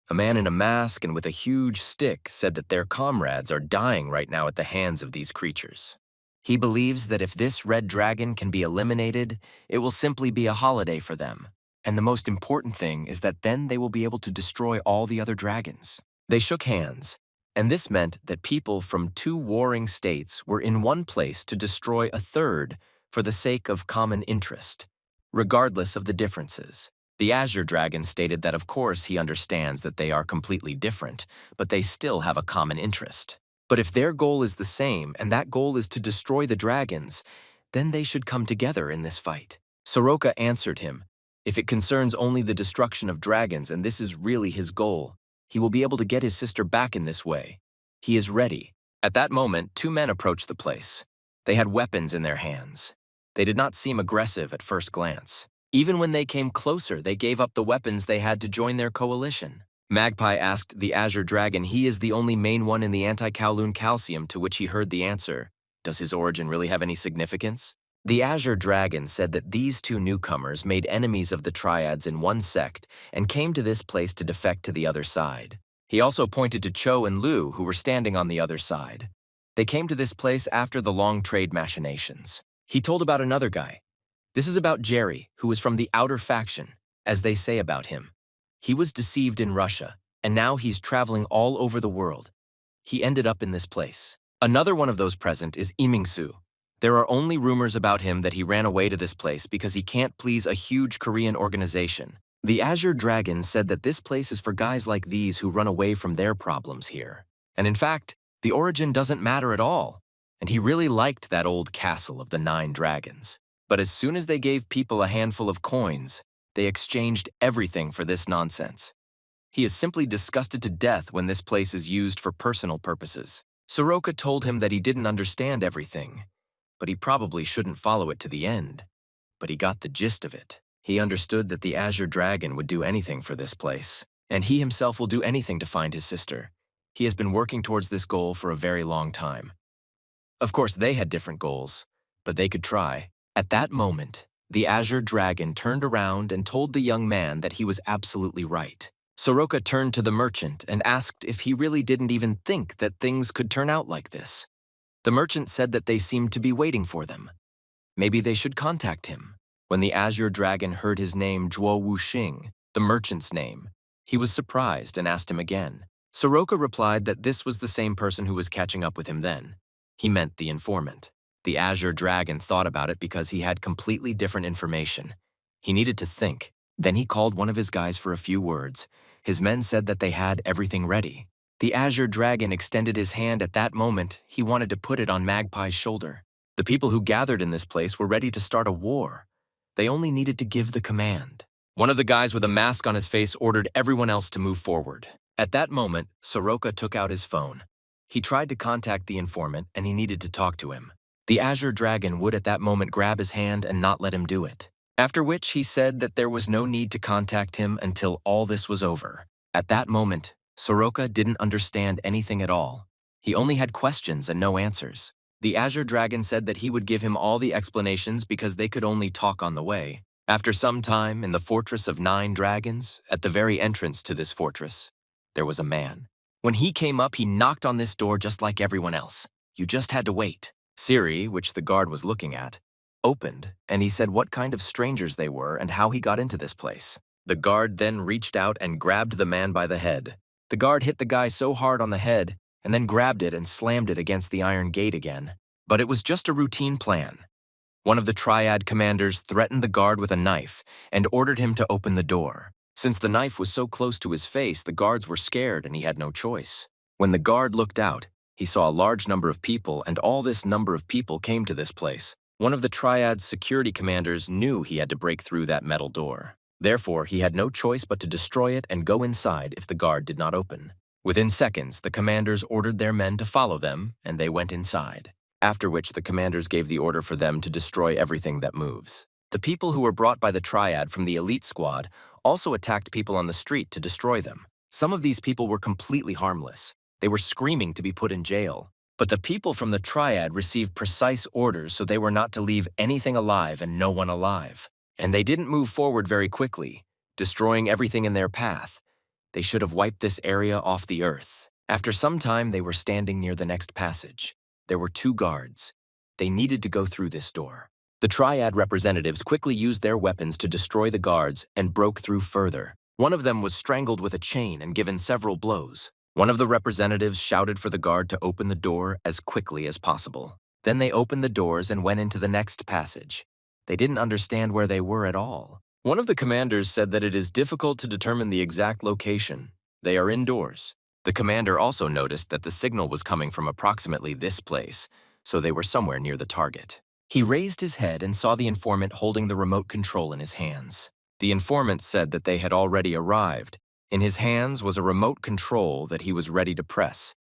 A man in a mask and with a huge stick said that their comrades are dying right now at the hands of these creatures. He believes that if this red dragon can be eliminated, it will simply be a holiday for them. And the most important thing is that then they will be able to destroy all the other dragons. They shook hands, and this meant that people from two warring states were in one place to destroy a third for the sake of common interest, regardless of the differences. The Azure Dragon stated that of course he understands that they are completely different, but they still have a common interest. But if their goal is the same, and that goal is to destroy the dragons, then they should come together in this fight. Soroka answered him, if it concerns only the destruction of dragons and this is really his goal, he will be able to get his sister back in this way. He is ready. At that moment, two men approached the place. They had weapons in their hands. They did not seem aggressive at first glance. Even when they came closer, they gave up the weapons they had to join their coalition. Magpie asked the Azure Dragon he is the only main one in the anti-Kowloon calcium, to which he heard the answer, does his origin really have any significance? The Azure Dragon said that these two newcomers made enemies of the Triads in one sect and came to this place to defect to the other side. He also pointed to Cho and Liu, who were standing on the other side. They came to this place after the long trade machinations. He told about another guy. This is about Jerry, who was from the outer faction, as they say about him. He was deceived in Russia, and now he's traveling all over the world. He ended up in this place. Another one of those present is Imingsu. There are only rumors about him that he ran away to this place because he can't please a huge Korean organization. The Azure Dragon said that this place is for guys like these who run away from their problems here. And in fact, the origin doesn't matter at all. And he really liked that old castle of the 9 dragons. But as soon as they gave people a handful of coins, they exchanged everything for this nonsense. He is simply disgusted to death when this place is used for personal purposes. Soroka told him that he didn't understand everything, but he probably shouldn't follow it to the end. But he got the gist of it. He understood that the Azure Dragon would do anything for this place, and he himself will do anything to find his sister. He has been working towards this goal for a very long time. Of course, they had different goals, but they could try. At that moment, the Azure Dragon turned around and told the young man that he was absolutely right. Soroka turned to the merchant and asked if he really didn't even think that things could turn out like this. The merchant said that they seemed to be waiting for them. Maybe they should contact him. When the Azure Dragon heard his name, Zhuo Wuxing, the merchant's name, he was surprised and asked him again. Soroka replied that this was the same person who was catching up with him then. He meant the informant. The Azure Dragon thought about it because he had completely different information. He needed to think. Then he called one of his guys for a few words. His men said that they had everything ready. The Azure Dragon extended his hand at that moment. He wanted to put it on Magpie's shoulder. The people who gathered in this place were ready to start a war. They only needed to give the command. One of the guys with a mask on his face ordered everyone else to move forward. At that moment, Soroka took out his phone. He tried to contact the informant, and he needed to talk to him. The Azure Dragon would at that moment grab his hand and not let him do it. After which he said that there was no need to contact him until all this was over. At that moment, Soroka didn't understand anything at all. He only had questions and no answers. The Azure Dragon said that he would give him all the explanations because they could only talk on the way. After some time, in the Fortress of 9 Dragons, at the very entrance to this fortress, there was a man. When he came up, he knocked on this door just like everyone else. You just had to wait. Siri, which the guard was looking at, opened, and he said what kind of strangers they were and how he got into this place. The guard then reached out and grabbed the man by the head. The guard hit the guy so hard on the head and then grabbed it and slammed it against the iron gate again. But it was just a routine plan. One of the Triad commanders threatened the guard with a knife and ordered him to open the door. Since the knife was so close to his face, the guards were scared and he had no choice. When the guard looked out, he saw a large number of people, and all this number of people came to this place. One of the Triad's security commanders knew he had to break through that metal door. Therefore, he had no choice but to destroy it and go inside if the guard did not open. Within seconds, the commanders ordered their men to follow them, and they went inside. After which, the commanders gave the order for them to destroy everything that moves. The people who were brought by the Triad from the elite squad also attacked people on the street to destroy them. Some of these people were completely harmless. They were screaming to be put in jail. But the people from the Triad received precise orders, so they were not to leave anything alive and no one alive. And they didn't move forward very quickly, destroying everything in their path. They should have wiped this area off the earth. After some time, they were standing near the next passage. There were 2 guards. They needed to go through this door. The Triad representatives quickly used their weapons to destroy the guards and broke through further. One of them was strangled with a chain and given several blows. One of the representatives shouted for the guard to open the door as quickly as possible. Then they opened the doors and went into the next passage. They didn't understand where they were at all. One of the commanders said that it is difficult to determine the exact location. They are indoors. The commander also noticed that the signal was coming from approximately this place, so they were somewhere near the target. He raised his head and saw the informant holding the remote control in his hands. The informant said that they had already arrived. In his hands was a remote control that he was ready to press.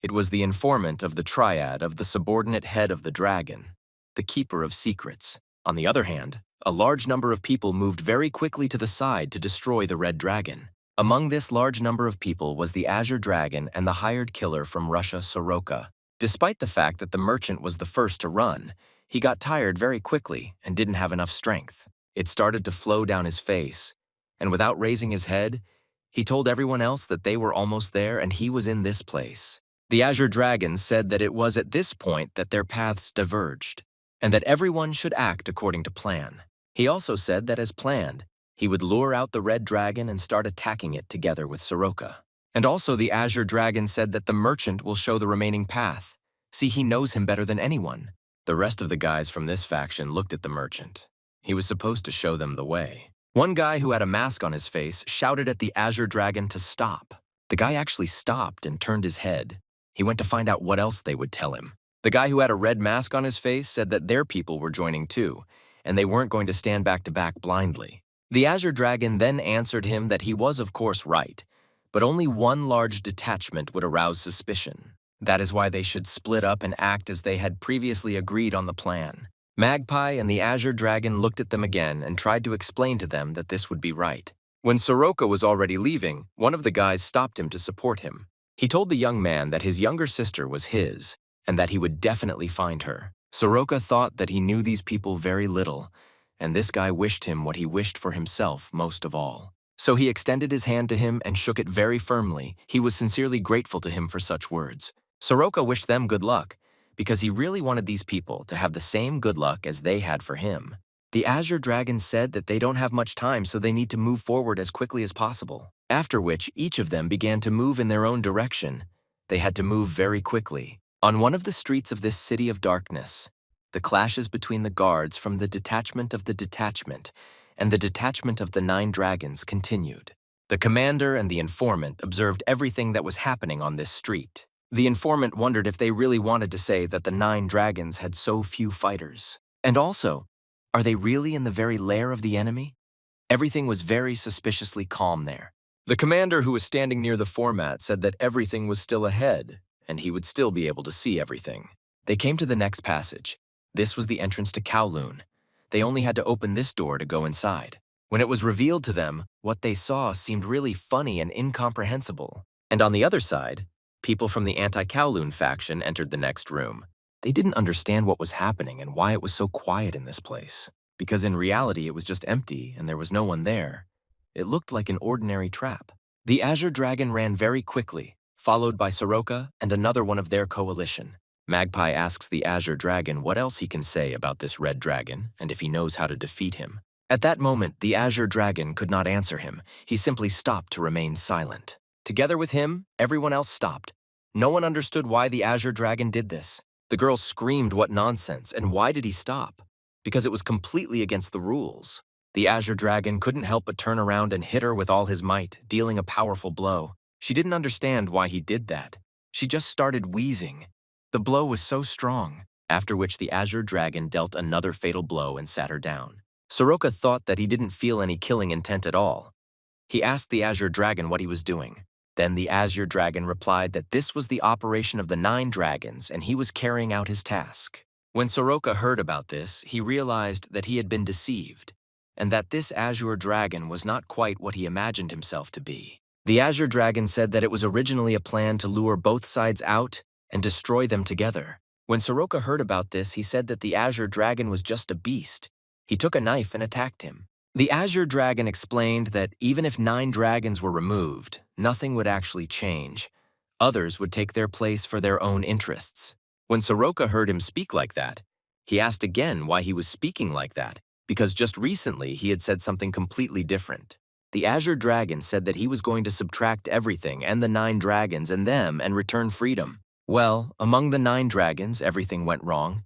It was the informant of the Triad, of the subordinate head of the dragon, the keeper of secrets. On the other hand, a large number of people moved very quickly to the side to destroy the red dragon. Among this large number of people was the Azure Dragon and the hired killer from Russia, Soroka. Despite the fact that the merchant was the first to run, he got tired very quickly and didn't have enough strength. It started to flow down his face, and without raising his head, he told everyone else that they were almost there and he was in this place. The Azure Dragon said that it was at this point that their paths diverged, and that everyone should act according to plan. He also said that as planned, he would lure out the red dragon and start attacking it together with Soroka. And also the Azure Dragon said that the merchant will show the remaining path. See, he knows him better than anyone. The rest of the guys from this faction looked at the merchant. He was supposed to show them the way. One guy who had a mask on his face shouted at the Azure Dragon to stop. The guy actually stopped and turned his head. He went to find out what else they would tell him. The guy who had a red mask on his face said that their people were joining too, and they weren't going to stand back to back blindly. The Azure Dragon then answered him that he was of course right, but only one large detachment would arouse suspicion. That is why they should split up and act as they had previously agreed on the plan. Magpie and the Azure Dragon looked at them again and tried to explain to them that this would be right. When Soroka was already leaving, one of the guys stopped him to support him. He told the young man that his younger sister was his, and that he would definitely find her. Soroka thought that he knew these people very little, and this guy wished him what he wished for himself most of all. So he extended his hand to him and shook it very firmly. He was sincerely grateful to him for such words. Soroka wished them good luck, because he really wanted these people to have the same good luck as they had for him. The Azure Dragon said that they don't have much time, so they need to move forward as quickly as possible. After which, each of them began to move in their own direction. They had to move very quickly. On one of the streets of this city of darkness, the clashes between the guards from the detachment of the detachment and the detachment of the 9 dragons continued. The commander and the informant observed everything that was happening on this street. The informant wondered if they really wanted to say that the 9 dragons had so few fighters. And also, are they really in the very lair of the enemy? Everything was very suspiciously calm there. The commander who was standing near the format said that everything was still ahead, and he would still be able to see everything. They came to the next passage. This was the entrance to Kowloon. They only had to open this door to go inside. When it was revealed to them, what they saw seemed really funny and incomprehensible. And on the other side, people from the anti-Kowloon faction entered the next room. They didn't understand what was happening and why it was so quiet in this place, because in reality it was just empty and there was no one there. It looked like an ordinary trap. The Azure Dragon ran very quickly, followed by Soroka and another one of their coalition. Magpie asks the Azure Dragon what else he can say about this red dragon and if he knows how to defeat him. At that moment, the Azure Dragon could not answer him. He simply stopped to remain silent. Together with him, everyone else stopped. No one understood why the Azure Dragon did this. The girl screamed what nonsense, and why did he stop? Because it was completely against the rules. The Azure Dragon couldn't help but turn around and hit her with all his might, dealing a powerful blow. She didn't understand why he did that. She just started wheezing. The blow was so strong, after which the Azure Dragon dealt another fatal blow and sat her down. Soroka thought that he didn't feel any killing intent at all. He asked the Azure Dragon what he was doing. Then the Azure Dragon replied that this was the operation of the 9 dragons and he was carrying out his task. When Soroka heard about this, he realized that he had been deceived, and that this Azure Dragon was not quite what he imagined himself to be. The Azure Dragon said that it was originally a plan to lure both sides out and destroy them together. When Soroka heard about this, he said that the Azure Dragon was just a beast. He took a knife and attacked him. The Azure Dragon explained that even if 9 dragons were removed, nothing would actually change. Others would take their place for their own interests. When Soroka heard him speak like that, he asked again why he was speaking like that, because just recently he had said something completely different. The Azure Dragon said that he was going to subtract everything and the 9 dragons and them and return freedom. Well, among the 9 dragons, everything went wrong.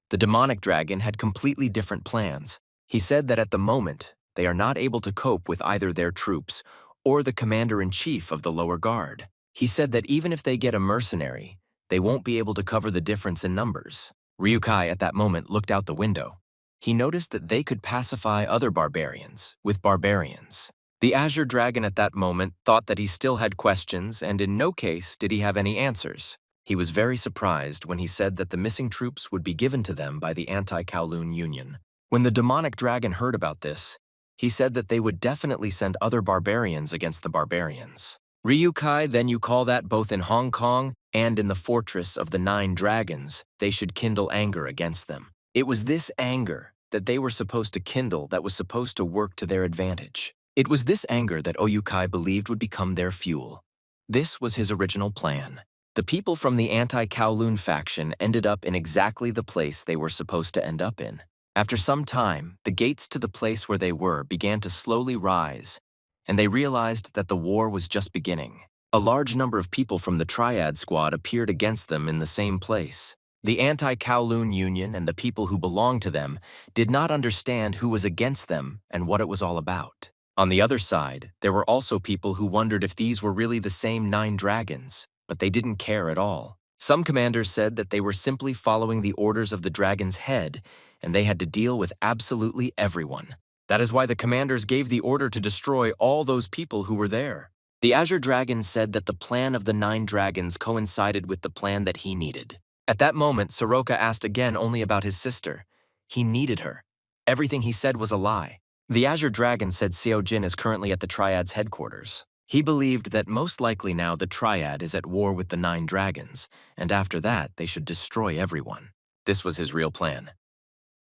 The demonic dragon had completely different plans. He said that at the moment, they are not able to cope with either their troops or the commander-in-chief of the lower guard. He said that even if they get a mercenary, they won't be able to cover the difference in numbers. Ryukai at that moment looked out the window. He noticed that they could pacify other barbarians with barbarians. The Azure Dragon at that moment thought that he still had questions, and in no case did he have any answers. He was very surprised when he said that the missing troops would be given to them by the Anti-Kowloon Union. When the demonic dragon heard about this, he said that they would definitely send other barbarians against the barbarians. Ryukai, then you call that both in Hong Kong and in the fortress of the 9 dragons, they should kindle anger against them. It was this anger that they were supposed to kindle that was supposed to work to their advantage. It was this anger that Oyukai believed would become their fuel. This was his original plan. The people from the anti-Kowloon faction ended up in exactly the place they were supposed to end up in. After some time, the gates to the place where they were began to slowly rise, and they realized that the war was just beginning. A large number of people from the Triad squad appeared against them in the same place. The Anti-Kowloon Union and the people who belonged to them did not understand who was against them and what it was all about. On the other side, there were also people who wondered if these were really the same 9 dragons, but they didn't care at all. Some commanders said that they were simply following the orders of the dragon's head, and they had to deal with absolutely everyone. That is why the commanders gave the order to destroy all those people who were there. The Azure Dragon said that the plan of the 9 dragons coincided with the plan that he needed. At that moment, Soroka asked again only about his sister. He needed her. Everything he said was a lie. The Azure Dragon said Seo Jin is currently at the Triad's headquarters. He believed that most likely now the Triad is at war with the 9 dragons, and after that they should destroy everyone. This was his real plan.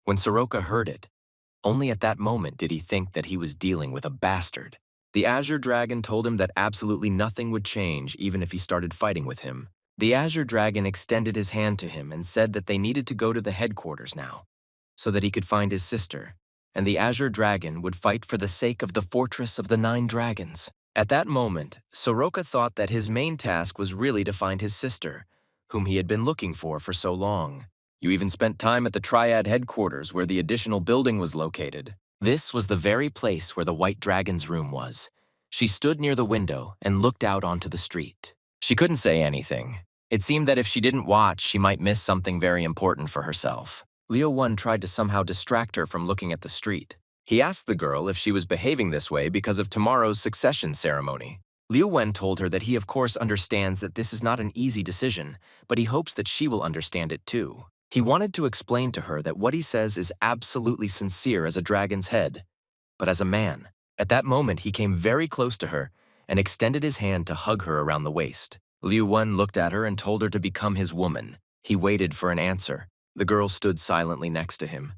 When Soroka heard it, only at that moment did he think that he was dealing with a bastard. The Azure Dragon told him that absolutely nothing would change even if he started fighting with him. The Azure Dragon extended his hand to him and said that they needed to go to the headquarters now, so that he could find his sister, and the Azure Dragon would fight for the sake of the fortress of the 9 dragons. At that moment, Soroka thought that his main task was really to find his sister, whom he had been looking for so long. You even spent time at the Triad headquarters where the additional building was located. This was the very place where the White Dragon's room was. She stood near the window and looked out onto the street. She couldn't say anything. It seemed that if she didn't watch, she might miss something very important for herself. Leo One tried to somehow distract her from looking at the street. He asked the girl if she was behaving this way because of tomorrow's succession ceremony. Liu Wen told her that he of course understands that this is not an easy decision, but he hopes that she will understand it too. He wanted to explain to her that what he says is absolutely sincere as a dragon's head, but as a man. At that moment, he came very close to her and extended his hand to hug her around the waist. Liu Wen looked at her and told her to become his woman. He waited for an answer. The girl stood silently next to him.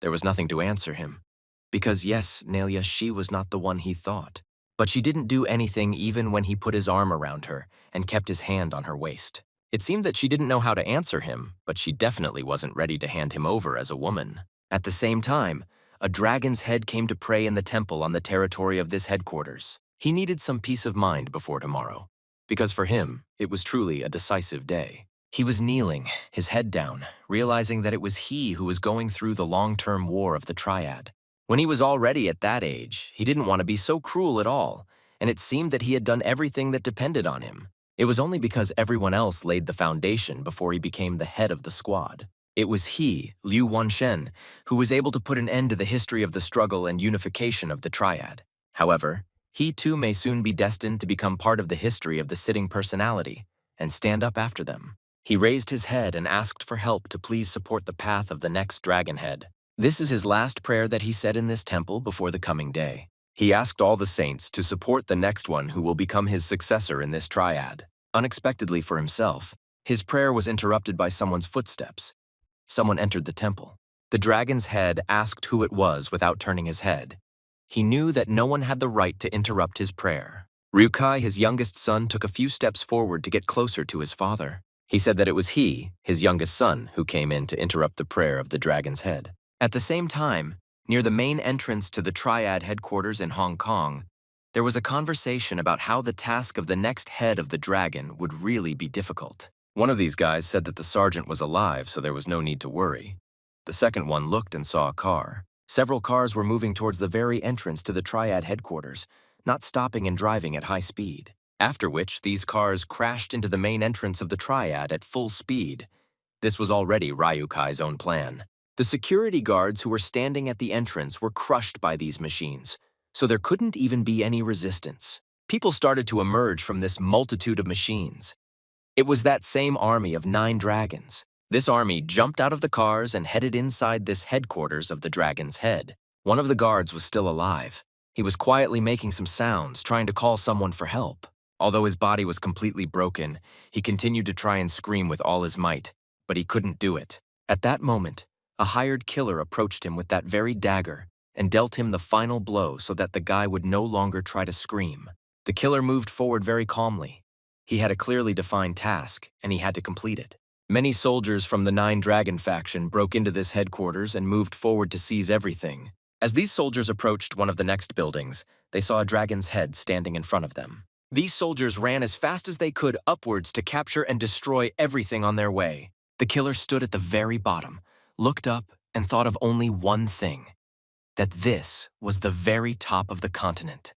There was nothing to answer him. Because yes, Nelia, she was not the one he thought. But she didn't do anything even when he put his arm around her and kept his hand on her waist. It seemed that she didn't know how to answer him, but she definitely wasn't ready to hand him over as a woman. At the same time, a dragon's head came to pray in the temple on the territory of this headquarters. He needed some peace of mind before tomorrow, because for him, it was truly a decisive day. He was kneeling, his head down, realizing that it was he who was going through the long-term war of the Triad. When he was already at that age, he didn't want to be so cruel at all, and it seemed that he had done everything that depended on him. It was only because everyone else laid the foundation before he became the head of the squad. It was he, Liu Wanshen, who was able to put an end to the history of the struggle and unification of the Triad. However, he too may soon be destined to become part of the history of the sitting personality and stand up after them. He raised his head and asked for help to please support the path of the next dragon head. This is his last prayer that he said in this temple before the coming day. He asked all the saints to support the next one who will become his successor in this triad. Unexpectedly for himself, his prayer was interrupted by someone's footsteps. Someone entered the temple. The dragon's head asked who it was without turning his head. He knew that no one had the right to interrupt his prayer. Ryukai, his youngest son, took a few steps forward to get closer to his father. He said that it was he, his youngest son, who came in to interrupt the prayer of the dragon's head. At the same time, near the main entrance to the Triad headquarters in Hong Kong, there was a conversation about how the task of the next head of the dragon would really be difficult. One of these guys said that the sergeant was alive, so there was no need to worry. The second one looked and saw a car. Several cars were moving towards the very entrance to the Triad headquarters, not stopping and driving at high speed. After which, these cars crashed into the main entrance of the Triad at full speed. This was already Ryukai's own plan. The security guards who were standing at the entrance were crushed by these machines, so there couldn't even be any resistance. People started to emerge from this multitude of machines. It was that same army of 9 dragons. This army jumped out of the cars and headed inside this headquarters of the dragon's head. One of the guards was still alive. He was quietly making some sounds, trying to call someone for help. Although his body was completely broken, he continued to try and scream with all his might, but he couldn't do it. At that moment, a hired killer approached him with that very dagger and dealt him the final blow so that the guy would no longer try to scream. The killer moved forward very calmly. He had a clearly defined task, and he had to complete it. Many soldiers from the 9 Dragon faction broke into this headquarters and moved forward to seize everything. As these soldiers approached one of the next buildings, they saw a dragon's head standing in front of them. These soldiers ran as fast as they could upwards to capture and destroy everything on their way. The killer stood at the very bottom, looked up, and thought of only one thing: that this was the very top of the continent.